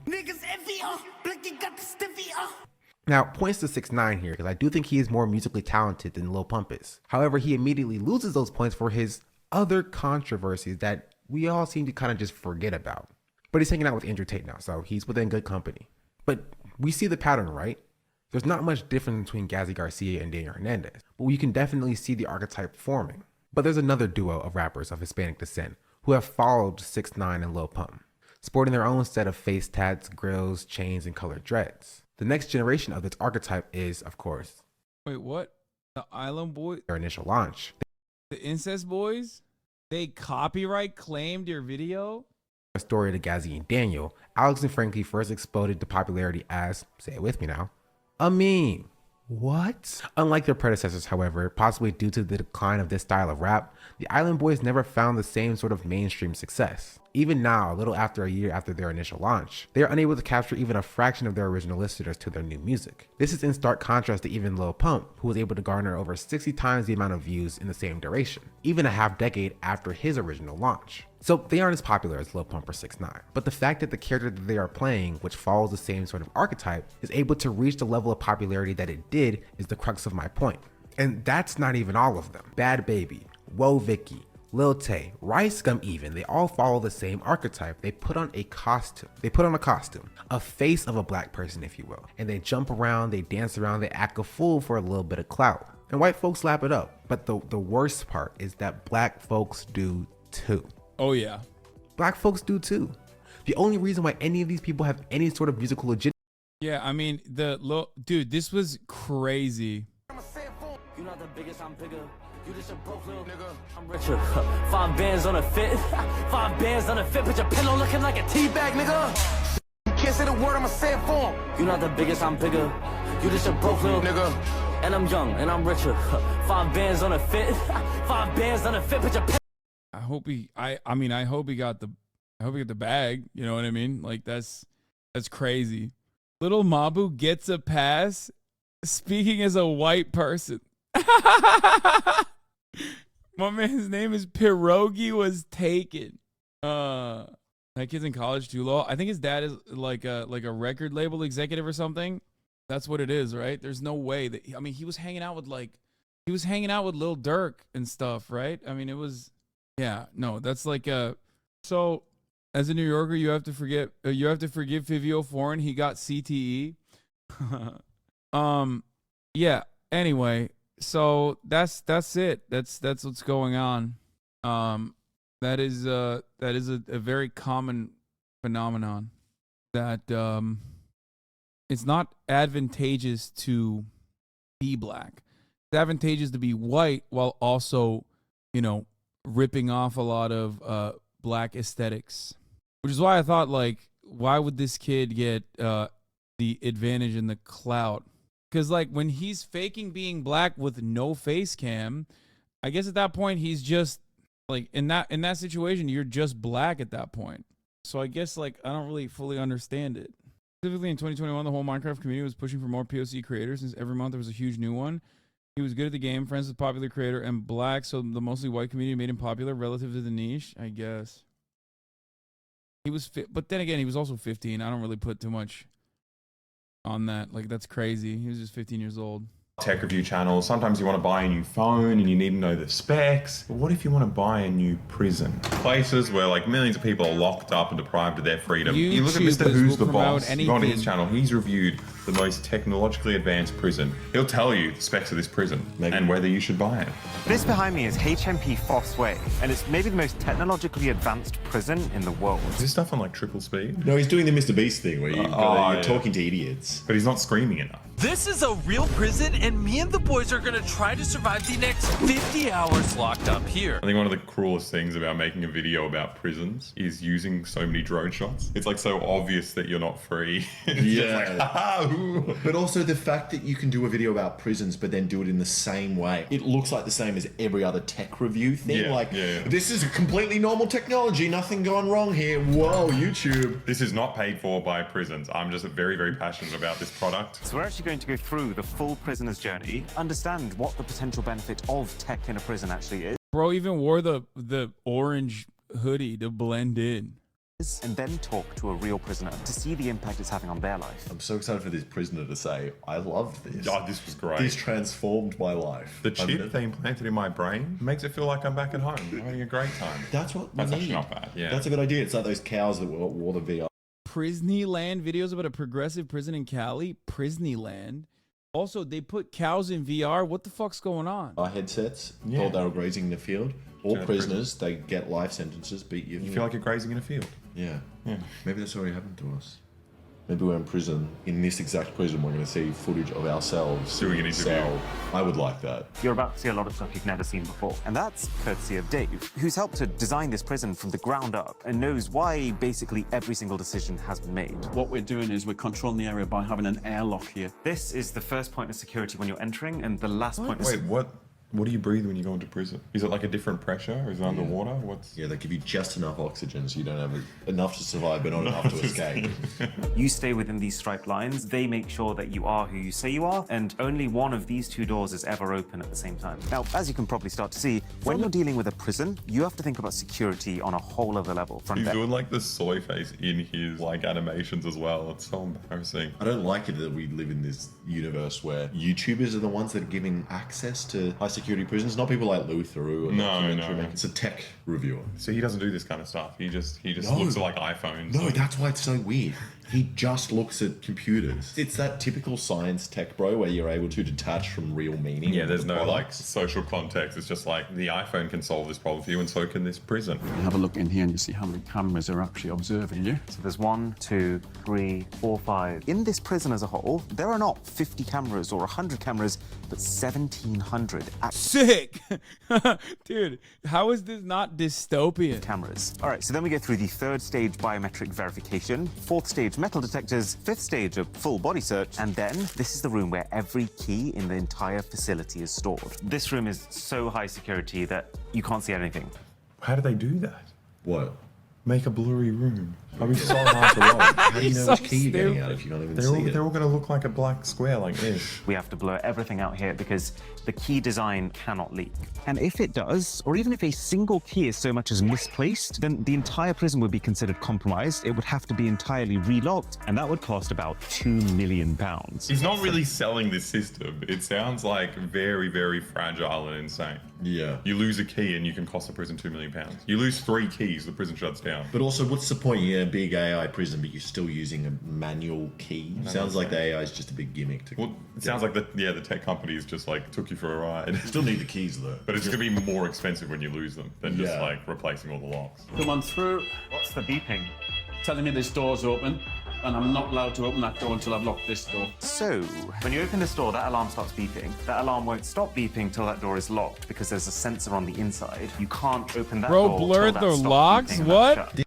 Now, points to 6ix9ine here because I do think he is more musically talented than Lil Pump is. However, he immediately loses those points for his other controversies that we all seem to kind of just forget about. But he's hanging out with Andrew Tate now, so he's within good company. But we see the pattern, right? There's not much difference between Gazzy Garcia and Daniel Hernandez, but you can definitely see the archetype forming. But there's another duo of rappers of Hispanic descent who have followed 6ix9ine and Lil Pump, sporting their own set of face tats, grills, chains, and colored dreads. The next generation of this archetype is, of course,
wait, what? The Island Boys?
Their initial launch.
The Incest Boys? They copyright claimed your video?
A story to Gazzy and Daniel, Alex and Frankie first exploded to popularity as, say it with me now, a meme. What? Unlike their predecessors, however, possibly due to the decline of this style of rap, the Island Boys never found the same sort of mainstream success. Even now, a little after a year after their initial launch, they are unable to capture even a fraction of their original listeners to their new music. This is in stark contrast to even Lil Pump, who was able to garner over 60 times the amount of views in the same duration, even a half decade after his original launch. So they aren't as popular as Lil Pump or 6ix9ine, but the fact that the character that they are playing, which follows the same sort of archetype, is able to reach the level of popularity that it did is the crux of my point. And that's not even all of them. Bad Baby, Whoa Vicky, Lil Tay, Rice Scum even, they all follow the same archetype. They put on a costume. A face of a black person, if you will. And they jump around, they dance around, they act a fool for a little bit of clout. And white folks lap it up. But the worst part is that black folks do too.
Oh yeah.
Black folks do too. The only reason why any of these people have any sort of musical legitimacy.
Yeah, I mean, dude, this was crazy.
You're not the biggest, I'm bigger. You just a broke little nigga. I'm richer. 5 bands on a fit. 5 bands on a fit. But your pillow looking like a tea bag, nigga. You can't say the word, I'ma say it for him. You're not the biggest, I'm bigger. You just a broke little nigga. And I'm young and I'm richer. 5 bands on a fit. 5 bands on a fit. But your pillow.
I hope he got the bag. You know what I mean? Like that's crazy. Little Mabu gets a pass speaking as a white person. My man's name is Pierogi was taken. That kid's in college too, low. I think his dad is like a record label executive or something. That's what it is, right? There's no way that he was hanging out with Lil Durk and stuff, right? I mean, it was. Yeah, no, that's like so as a New Yorker, you have to forgive Fivio Foreign. He got CTE. Yeah, anyway, so that's it. That's what's going on. That is a very common phenomenon that it's not advantageous to be black. It's advantageous to be white while also, ripping off a lot of black aesthetics, which is why I thought, like, why would this kid get the advantage in the clout? Because like when he's faking being black with no face cam, I guess at that point he's just like in that situation you're just black at that point. So I guess like I don't really fully understand it. Specifically in 2021, the whole Minecraft community was pushing for more POC creators, since every month there was a huge new one. He was good at the game, friends with popular creator, and black, so the mostly white community made him popular relative to the niche, I guess. He was but then again, he was also 15. I don't really put too much on that. Like, that's crazy. He was just 15 years old.
Tech review channel. Sometimes you want to buy a new phone and you need to know the specs. But what if you want to buy a new prison? Places where like millions of people are locked up and deprived of their freedom. You look at Mr. Who's the Boss. You go onto his channel. He's reviewed the most technologically advanced prison. He'll tell you the specs of this prison and whether you should buy it.
This behind me is HMP Foss Way, and it's maybe the most technologically advanced prison in the world.
Is this stuff on like triple speed?
No, he's doing the Mr. Beast thing where you're talking to idiots.
But he's not screaming enough.
This is a real prison, and me and the boys are gonna try to survive the next 50 hours locked up here.
I think one of the cruelest things about making a video about prisons is using so many drone shots. It's like so obvious that you're not free. It's just like, haha, ooh.
But also the fact that you can do a video about prisons but then do it in the same way. It looks like the same as every other tech review thing. This is completely normal technology, nothing gone wrong here. Whoa, YouTube.
This is not paid for by prisons. I'm just very, very passionate about this product.
So we're actually going to go through the full prisoner's journey, understand what the potential benefit of tech in a prison actually is.
Bro even wore the orange hoodie to blend in.
And then talk to a real prisoner to see the impact it's having on their life.
I'm so excited for this prisoner to say, I loved this.
Oh, this was great.
This transformed my life.
The chip they implanted in my brain makes it feel like I'm back at home. I'm having a great time.
That's what we
That's
need.
actually not bad. Yeah.
That's a good idea. It's like those cows that wore the VR.
Prisneyland videos about a progressive prison in Cali. Prisneyland. Also, they put cows in VR. What the fuck's going on?
Our headsets thought they were grazing in the field. All prisoners, they get life sentences, beat you.
You feel like you're grazing in a field.
Yeah. Maybe that's already happened to us. Maybe we're in prison. In this exact prison, we're going to see footage of ourselves
doing an interview.
I would like that.
You're about to see a lot of stuff you've never seen before. And that's courtesy of Dave, who's helped to design this prison from the ground up and knows why basically every single decision has been made.
What we're doing is we're controlling the area by having an airlock here.
This is the first point of security when you're entering, and the last point is...
Wait, what? What do you breathe when you go into prison? Is it like a different pressure? Or is it underwater? What's?
Yeah, they give you just enough oxygen so you don't have enough to survive, but not enough to escape.
You stay within these striped lines. They make sure that you are who you say you are, and only one of these two doors is ever open at the same time. Now, as you can probably start to see, when you're dealing with a prison, you have to think about security on a whole other level.
He's doing like the soy face in his like animations as well. It's so embarrassing.
I don't like it that we live in this universe where YouTubers are the ones that are giving access to high security prisons, not people like Lou Theroux. Or
No.
It's a tech reviewer.
So he doesn't do this kind of stuff. He just
No.
looks at like iPhones.
No, that's why it's so weird. He just looks at computers. It's that typical science tech bro where you're able to detach from real meaning.
Yeah, there's
of
no
the
like
product.
social context. It's just like the iPhone can solve this problem for you, and so can this prison.
You have a look in here and you see how many cameras are actually observing you.
So there's 1, 2, 3, 4, 5. In this prison as a whole, there are not 50 cameras or 100 cameras, but 1,700.
Sick! Dude, how is this not dystopian?
Cameras. All right, so then we go through the 3rd stage biometric verification, 4th stage metal detectors, 5th stage a full body search, and then this is the room where every key in the entire facility is stored. This room is so high security that you can't see anything.
How do they do that?
What?
Make a blurry room. I mean, so hard to roll.
How do you know which key you're getting out if you don't even see it?
They're all going to look like a black square like this.
We have to blur everything out here because the key design cannot leak. And if it does, or even if a single key is so much as misplaced, then the entire prison would be considered compromised. It would have to be entirely relocked, and that would cost about £2 million.
He's not really selling this system. It sounds like very, very fragile and insane.
Yeah.
You lose a key and you can cost the prison £2 million. You lose 3 keys, the prison shuts down.
But also, what's the point? You're in a big AI prison, but you're still using a manual key. Sounds like the AI is just a big gimmick.
Well, it sounds like the tech companies just like took you for a ride.
Still need the keys though.
But it's going to be more expensive when you lose them than just like replacing all the locks.
Come on through.
What's the beeping?
Telling me this door's open, and I'm not allowed to open that door until I've locked this door.
So, when you open this door, that alarm starts beeping. That alarm won't stop beeping till that door is locked because there's a sensor on the inside. You can't open that door.
Bro, blurred
till that
the
stops
locks?
beeping and
What?
that's shut.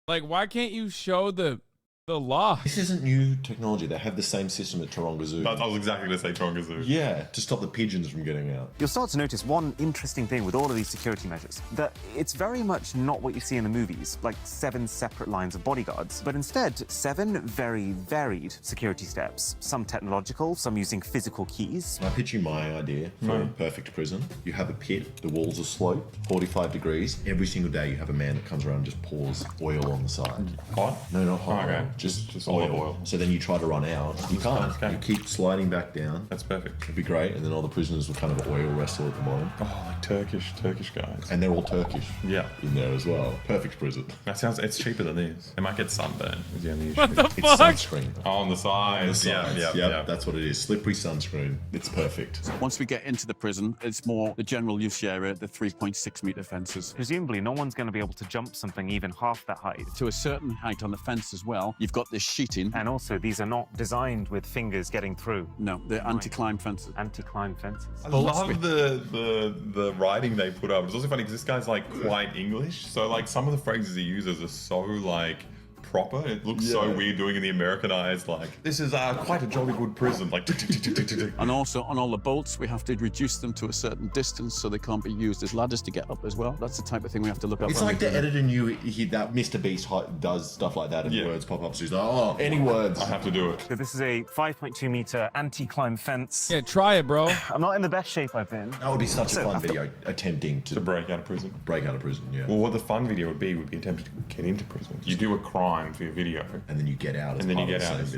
Like, why can't you show the lock?
This isn't new technology. They have the same system at Taronga Zoo.
I was exactly going to say Taronga Zoo.
Yeah, to stop the pigeons from getting out.
You'll start to notice one interesting thing with all of these security measures, that it's very much not what you see in the movies, like 7 separate lines of bodyguards, but instead 7 very varied security steps, some technological, some using physical keys.
Can I pitch you my idea for a perfect prison? You have a pit, the walls are sloped, 45 degrees. Every single day you have a man that comes around and just pours oil on the side.
Hot?
No, not hot.
Okay.
Just
olive
oil.
oil.
So then you try to run out. You can't.
Okay.
You keep sliding back down.
That's perfect.
It'd be great. And then all the prisoners will kind of oil wrestle at the bottom.
Oh, like Turkish guys.
And they're all Turkish.
Yeah.
In there as well. Perfect prison.
That sounds, it's cheaper than this. It might get sunburn. Is the only issue.
What the
It's
fuck?
sunscreen.
Oh, on the sides. Yeah.
That's what it is. Slippery sunscreen. It's perfect.
Once we get into the prison, it's more the general use area, the 3.6 metre fences.
Presumably, no one's going to be able to jump something even half that height.
To a certain height on the fence as well, You've got this sheeting.
And also, these are not designed with fingers getting through.
No, they're anti-climb fences.
Anti-climb fences.
I love the writing they put up. It's also funny because this guy's like quite English, so like some of the phrases he uses are so like proper. It looks so weird doing in the Americanized, like, this is quite a jolly good prison, like tick, tick, tick, tick, tick, tick.
And also on all the bolts, we have to reduce them to a certain distance so they can't be used as ladders to get up as well. That's the type of thing we have to look up.
It's like the editor knew that Mr. Beast does stuff like that and words pop up. So he's like, oh, any words.
I have to do it.
So this is a 5.2 meter anti-climb fence.
Yeah, try it, bro.
I'm not in the best shape I've been.
That would be such a fun video, attempting to
break out of prison.
Break out of prison, yeah.
Well, what the fun video would be attempting to get into prison. You do a crime for your video.
And then you get out.
And then you get out as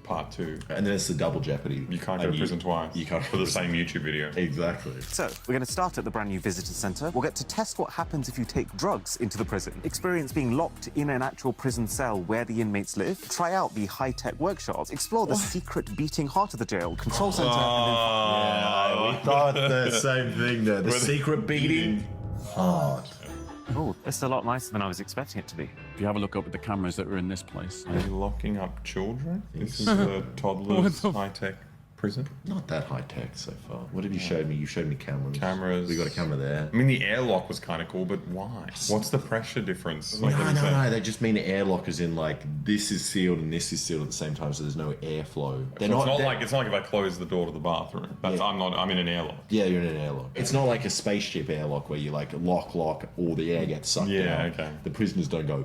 part 2.
And then it's the double jeopardy.
You can't go to prison twice. You can't for the same YouTube video.
Exactly.
So we're going to start at the brand new visitor center. We'll get to test what happens if you take drugs into the prison, experience being locked in an actual prison cell where the inmates live, try out the high-tech workshops, explore the secret beating heart of the jail, control center.
We thought the same thing there. The secret beating heart.
Oh, it's a lot nicer than I was expecting it to be.
If you have a look up at the cameras that are in this place.
Are you locking up children? This is a toddler's high-tech prison?
Not that high-tech so far. What have you showed me? You showed me cameras.
Cameras.
We got a camera there.
I mean, the airlock was kind of cool, but why? What's the pressure difference?
No. They just mean airlock as in like this is sealed and this is sealed at the same time, so there's no airflow.
It's not like if I close the door to the bathroom. I'm in an airlock.
Yeah, you're in an airlock. It's not like a spaceship airlock where you like lock, all the air gets sucked out.
Yeah, okay.
The prisoners don't go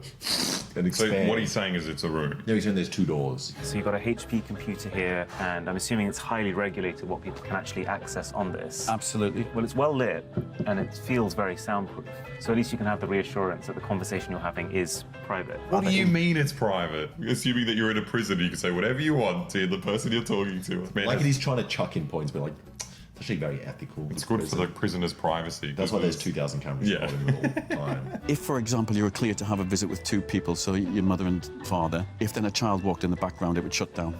and expand.
So what he's saying is it's a room.
No, he's saying there's 2 doors.
So you've got a HP computer here, and I'm assuming it's highly regulated what people can actually access on this.
Absolutely.
Well, it's well lit, and it feels very soundproof. So at least you can have the reassurance that the conversation you're having is private.
What do you mean it's private? Assuming that you're in a prison, you can say whatever you want to the person you're talking to. Man,
like he's trying to chuck in points, but like, it's actually very ethical.
It's good for the prisoner's privacy.
That's why there's 2,000 cameras all the time.
If, for example, you were cleared to have a visit with 2 people, so your mother and father, if then a child walked in the background, it would shut down.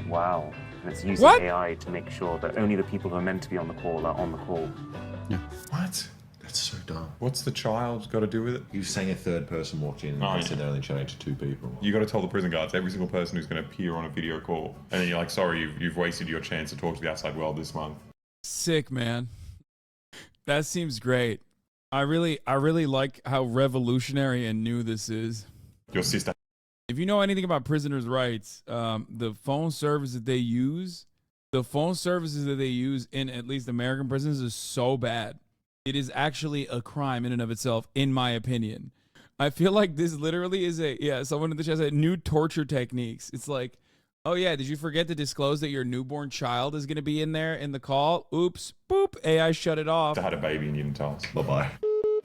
Wow. And it's using AI to make sure that only the people who are meant to be on the call are on the call.
Yeah.
What? That's so dumb.
What's the child got to do with it?
He was saying a third person walked in and they said they're only chatting to 2 people.
You got to tell the prison guards, every single person who's going to appear on a video call, and then you're like, sorry, you've wasted your chance to talk to the outside world this month.
Sick, man. That seems great. I really like how revolutionary and new this is.
Your sister.
If you know anything about prisoners' rights, the phone service that they use, in at least American prisons is so bad. It is actually a crime in and of itself, in my opinion. I feel like this literally is someone in the chat said new torture techniques. It's like, oh yeah, did you forget to disclose that your newborn child is going to be in there in the call? Oops, boop, AI shut it off.
I had a baby and you didn't tell us. Bye-bye.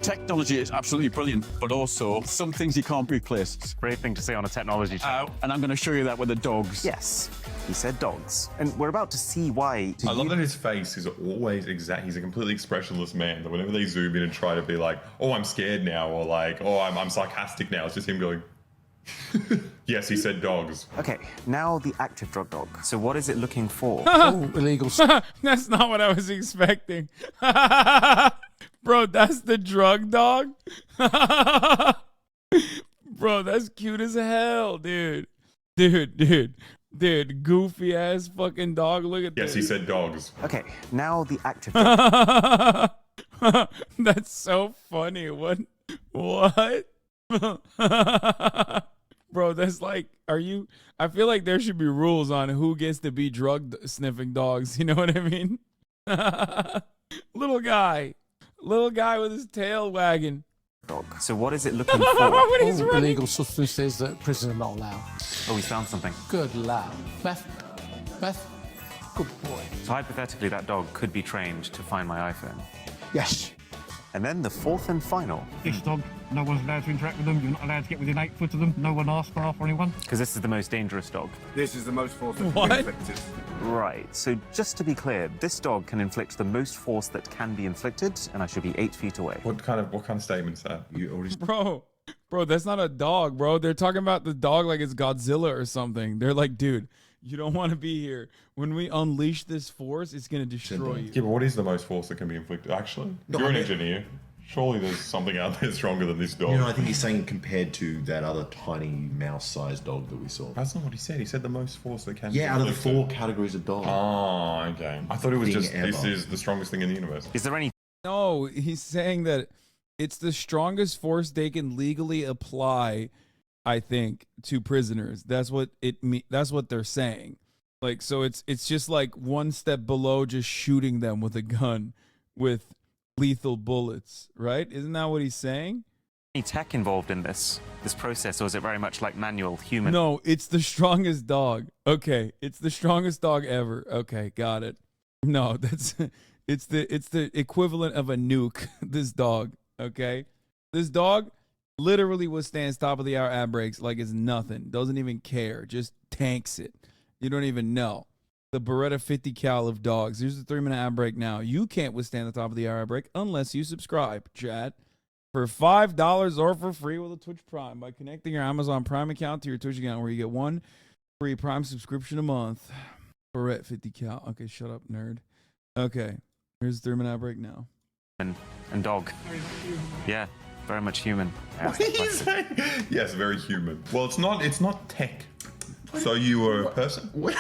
Technology is absolutely brilliant, but also some things you can't replace.
It's a brave thing to say on a technology channel.
And I'm going to show you that with the dogs.
Yes, he said dogs. And we're about to see why.
I love that his face is always exact. He's a completely expressionless man. That whenever they zoom in and try to be like, oh, I'm scared now, or like, oh, I'm sarcastic now, it's just him going, yes, he said dogs.
Okay, now the active drug dog. So what is it looking for?
Illegal. That's not what I was expecting. Bro, that's the drug dog? Bro, that's cute as hell, dude. Dude, goofy ass fucking dog. Look at
this. Yes, he said dogs.
Okay, now the active drug dog.
That's so funny. What? Bro, that's like, I feel like there should be rules on who gets to be drug sniffing dogs. You know what I mean? Little guy with his tail wagging.
So what is it looking for?
What is running?
Illegal substances that prison are not allowed.
Oh, we found something.
Good lad. Meth. Good boy.
So hypothetically, that dog could be trained to find my iPhone.
Yes.
And then the 4th and final.
This dog, no one's allowed to interact with them. You're not allowed to get within 8 foot of them. No one asks staff or anyone.
Because this is the most dangerous dog.
This is the most force that
can
be inflicted.
Right, so just to be clear, this dog can inflict the most force that can be inflicted, and I should be 8 feet away.
What kind of statement's that? You already...
Bro, that's not a dog, bro. They're talking about the dog like it's Godzilla or something. They're like, dude, you don't want to be here. When we unleash this force, it's going to destroy you.
Yeah, but what is the most force that can be inflicted? Actually, you're an engineer. Surely there's something out there stronger than this dog.
You know, I think he's saying compared to that other tiny mouse-sized dog that we saw.
That's not what he said. He said the most force they can.
Yeah, out of the 4 categories of dog.
Oh, okay. I thought it was
Thing
just, this
ever.
is the strongest thing in the universe.
Is there any...
No, he's saying that it's the strongest force they can legally apply, I think, to prisoners. That's what that's what they're saying. Like, so it's just like one step below just shooting them with a gun with lethal bullets, right? Isn't that what he's saying?
Any tech involved in this process, or is it very much like manual human?
No, it's the strongest dog. Okay, it's the strongest dog ever. Okay, got it. No, that's it's the equivalent of a nuke. This dog, okay? This dog literally withstands top of the hour ad breaks like it's nothing. Doesn't even care. Just tanks it. You don't even know. The Beretta 50 cal of dogs. Here's the 3-minute ad break now. You can't withstand the top of the hour ad break unless you subscribe, chat. For $5 or for free with a Twitch Prime by connecting your Amazon Prime account to your Twitch account, where you get 1 free Prime subscription a month. Beretta 50 cal. Okay, shut up, nerd. Okay, here's the 3-minute ad break now.
And dog. Yeah, very much human.
What are you saying? Yes, very human. Well, it's not tech. So you were a person?
What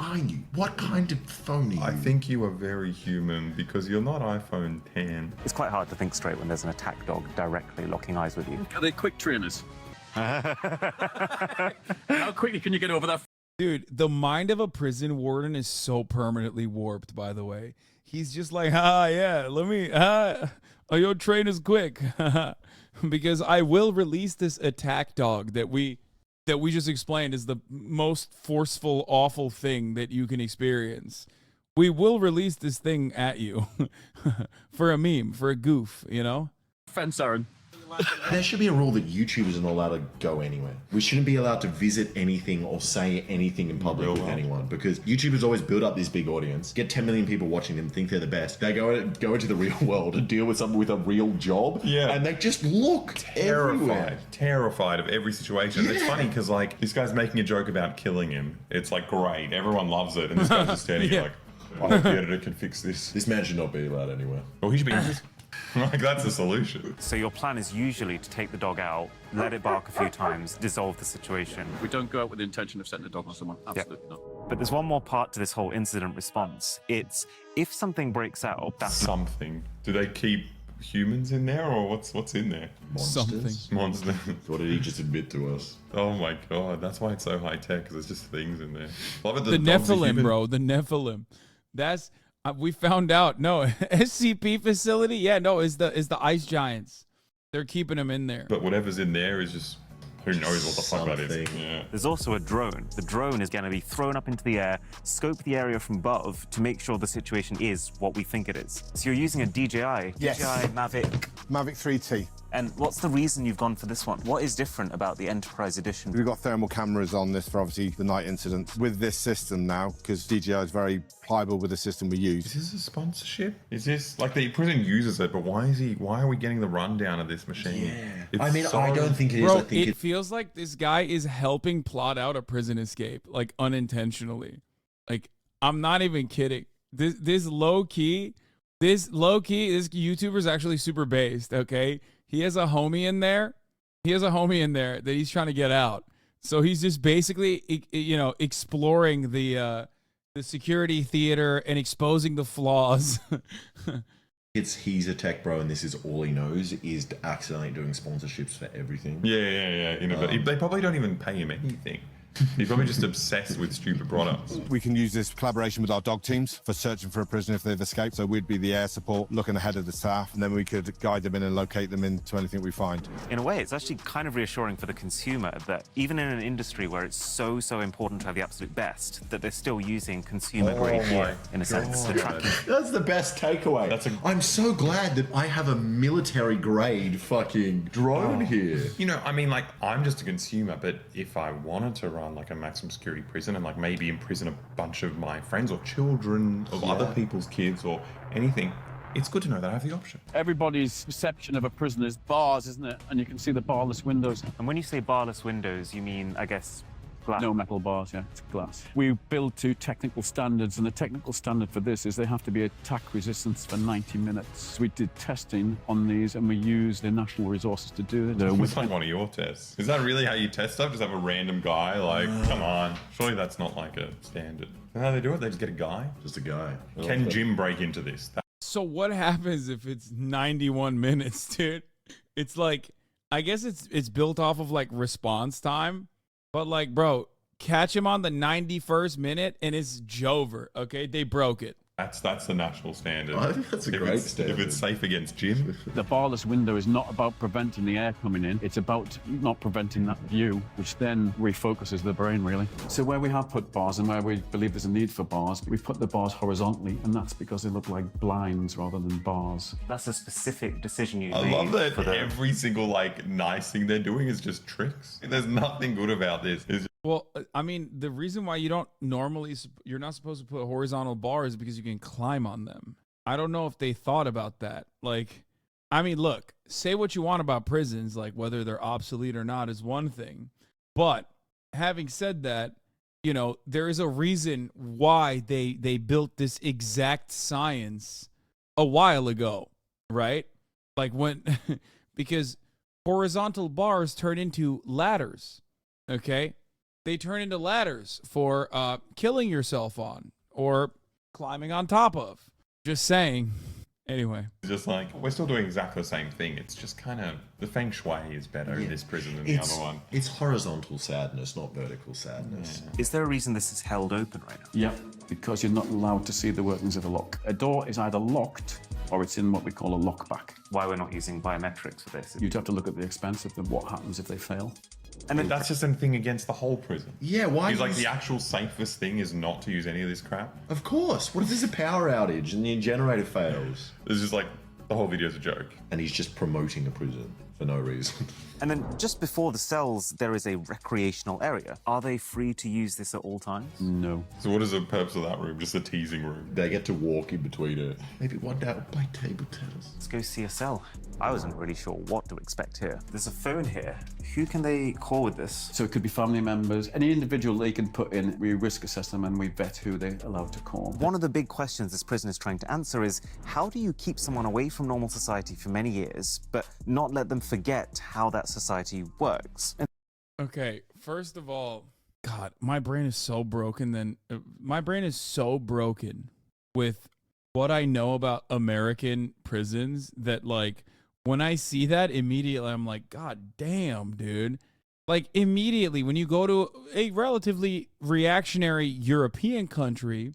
are you? What kind of phone are you?
I think you are very human because you're not iPhone 10.
It's quite hard to think straight when there's an attack dog directly locking eyes with you.
Are they quick trainers? How quickly can you get over that?
Dude, the mind of a prison warden is so permanently warped, by the way. He's just like, yeah, let me, your train is quick. Because I will release this attack dog that we just explained is the most forceful, awful thing that you can experience. We will release this thing at you for a meme, for a goof, you know?
Fence, Aaron.
There should be a rule that YouTubers are not allowed to go anywhere. We shouldn't be allowed to visit anything or say anything in public with anyone, because YouTubers always build up this big audience, get 10 million people watching them, think they're the best. They go into the real world and deal with something with a real job, and they just look everywhere.
Terrified of every situation. It's funny because like this guy's making a joke about killing him. It's like great, everyone loves it, and this guy's just standing here like, I hope the editor can fix this.
This man should not be allowed anywhere.
Well, he should be. Like, that's the solution.
So your plan is usually to take the dog out, let it bark a few times, dissolve the situation.
We don't go out with the intention of setting the dog on someone. Absolutely not.
But there's one more part to this whole incident response. It's if something breaks out, that's
something. Do they keep humans in there, or what's in there?
Monsters.
Monsters.
What did he just admit to us?
Oh my god, that's why it's so high tech, because there's just things in there. Love it.
The Nephilim, bro. The Nephilim. That's we found out. No, SCP facility. Yeah, no, is the ice giants. They're keeping them in there.
But whatever's in there is just who knows what the fuck that is. Yeah.
There's also a drone. The drone is going to be thrown up into the air, scope the area from above to make sure the situation is what we think it is. So you're using a DJI.
Yes.
DJI Mavic.
Mavic 3T.
And what's the reason you've gone for this one? What is different about the Enterprise Edition?
We've got thermal cameras on this for obviously the night incidents. With this system now, because DJI is very pliable with the system we use.
Is this a sponsorship? Is this like the prison uses it, but why are we getting the rundown of this machine?
Yeah. I mean, I don't think it is.
Bro,
I think
it feels like this guy is helping plot out a prison escape, like unintentionally. Like, I'm not even kidding. This low key, this YouTuber's actually super based, okay? He has a homie in there. That he's trying to get out. So he's just basically, exploring the security theater and exposing the flaws.
He's a tech bro, and this is all he knows is accidentally doing sponsorships for everything.
Yeah. But they probably don't even pay him anything. He's probably just obsessed with stupid products.
We can use this collaboration with our dog teams for searching for a prisoner if they've escaped. So we'd be the air support, looking ahead of the staff, and then we could guide them in and locate them into anything we find.
In a way, it's actually kind of reassuring for the consumer that even in an industry where it's so important to have the absolute best, that they're still using consumer-grade gear, in a sense. The tracking.
That's the best takeaway. I'm so glad that I have a military-grade fucking drone here.
You know, I mean, like, I'm just a consumer, but if I wanted to run like a maximum security prison and like maybe imprison a bunch of my friends or children of other people's kids or anything, it's good to know that I have the option.
Everybody's perception of a prison is bars, isn't it? And you can see the barless windows.
And when you say barless windows, you mean, I guess,
No metal bars, yeah, it's glass. We build to technical standards, and the technical standard for this is they have to be attack resistance for 90 minutes. We did testing on these, and we used the national resources to do it.
It's like one of your tests. Is that really how you test stuff? Just have a random guy? Like, come on. Surely that's not like a standard. And how they do it? They just get a guy?
Just a guy.
Can Jim break into this?
So what happens if it's 91 minutes, dude? It's like, I guess it's built off of like response time, but like, bro, catch him on the 91st minute and it's Jover. Okay, they broke it.
That's the national standard.
I think that's a great standard.
If it's safe against Jim.
The barless window is not about preventing the air coming in. It's about not preventing that view, which then refocuses the brain, really. So where we have put bars and where we believe there's a need for bars, we've put the bars horizontally, and that's because they look like blinds rather than bars.
That's a specific decision you
I
made.
love that
for the...
every single like nice thing they're doing is just tricks. There's nothing good about this.
Well, I mean, the reason why you're not supposed to put horizontal bars is because you can climb on them. I don't know if they thought about that. Like, I mean, look, say what you want about prisons, like whether they're obsolete or not is one thing. But having said that, you know, there is a reason why they built this exact science a while ago, right? Like when, because horizontal bars turn into ladders, okay? They turn into ladders for killing yourself on or climbing on top of. Just saying. Anyway.
Just like, we're still doing exactly the same thing. It's just kind of, the feng shui is better in this prison than the other one.
It's horizontal sadness, not vertical sadness.
Is there a reason this is held open right now?
Yep, because you're not allowed to see the workings of the lock. A door is either locked or it's in what we call a lockback.
Why we're not using biometrics for this?
You'd have to look at the expense of what happens if they fail.
And then that's just a thing against the whole prison.
Yeah, why?
He's like, the actual safest thing is not to use any of this crap.
Of course. What if there's a power outage and the generator fails?
It's just like, the whole video's a joke.
And he's just promoting a prison for no reason.
And then just before the cells, there is a recreational area. Are they free to use this at all times?
No.
So what is the purpose of that room? Just a teasing room?
They get to walk in between it. Maybe one day I'll play table tennis.
Let's go see a cell. I wasn't really sure what to expect here. There's a phone here. Who can they call with this?
So it could be family members. Any individual they can put in, we risk assess them and we vet who they're allowed to call.
One of the big questions this prison is trying to answer is, how do you keep someone away from normal society for many years, but not let them forget how that society works?
Okay, first of all, God, my brain is so broken. My brain is so broken with what I know about American prisons that, like, when I see that, immediately I'm like, God damn, dude. Like, immediately when you go to a relatively reactionary European country,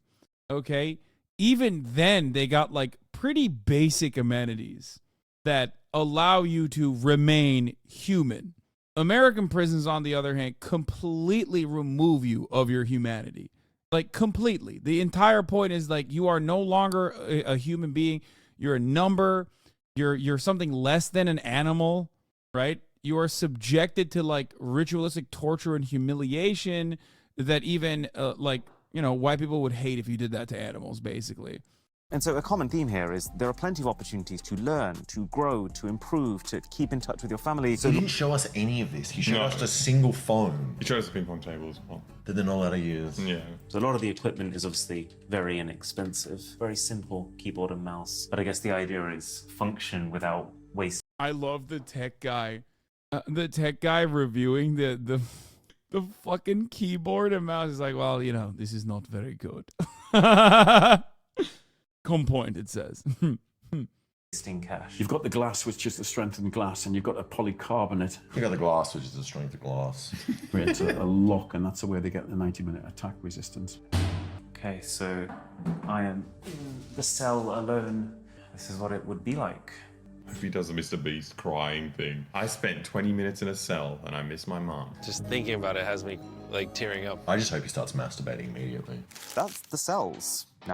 okay, even then they got like pretty basic amenities that allow you to remain human. American prisons, on the other hand, completely remove you of your humanity. Like, completely. The entire point is, like, you are no longer a human being. You're a number. You're something less than an animal, right? You are subjected to, like, ritualistic torture and humiliation that even, like, you know, white people would hate if you did that to animals, basically.
And so a common theme here is there are plenty of opportunities to learn, to grow, to improve, to keep in touch with your family.
So he didn't show us any of this. He showed us a single phone.
He showed us a ping pong table as well.
That they're not allowed to use.
Yeah.
So a lot of the equipment is obviously very inexpensive, very simple keyboard and mouse. But I guess the idea is function without waste.
I love the tech guy. The tech guy reviewing the fucking keyboard and mouse is like, well, you know, this is not very good. Point, it says.
Cash.
You've got the glass, which is the strengthened glass, and you've got a polycarbonate.
You got the glass, which is the strength of glass.
It's a lock, and that's the way they get the 90-minute attack resistance.
Okay, so I am in the cell alone. This is what it would be like.
If he does the Mr. Beast crying thing. I spent 20 minutes in a cell and I miss my mom.
Just thinking about it has me like tearing up.
I just hope he starts masturbating immediately.
That's the cells.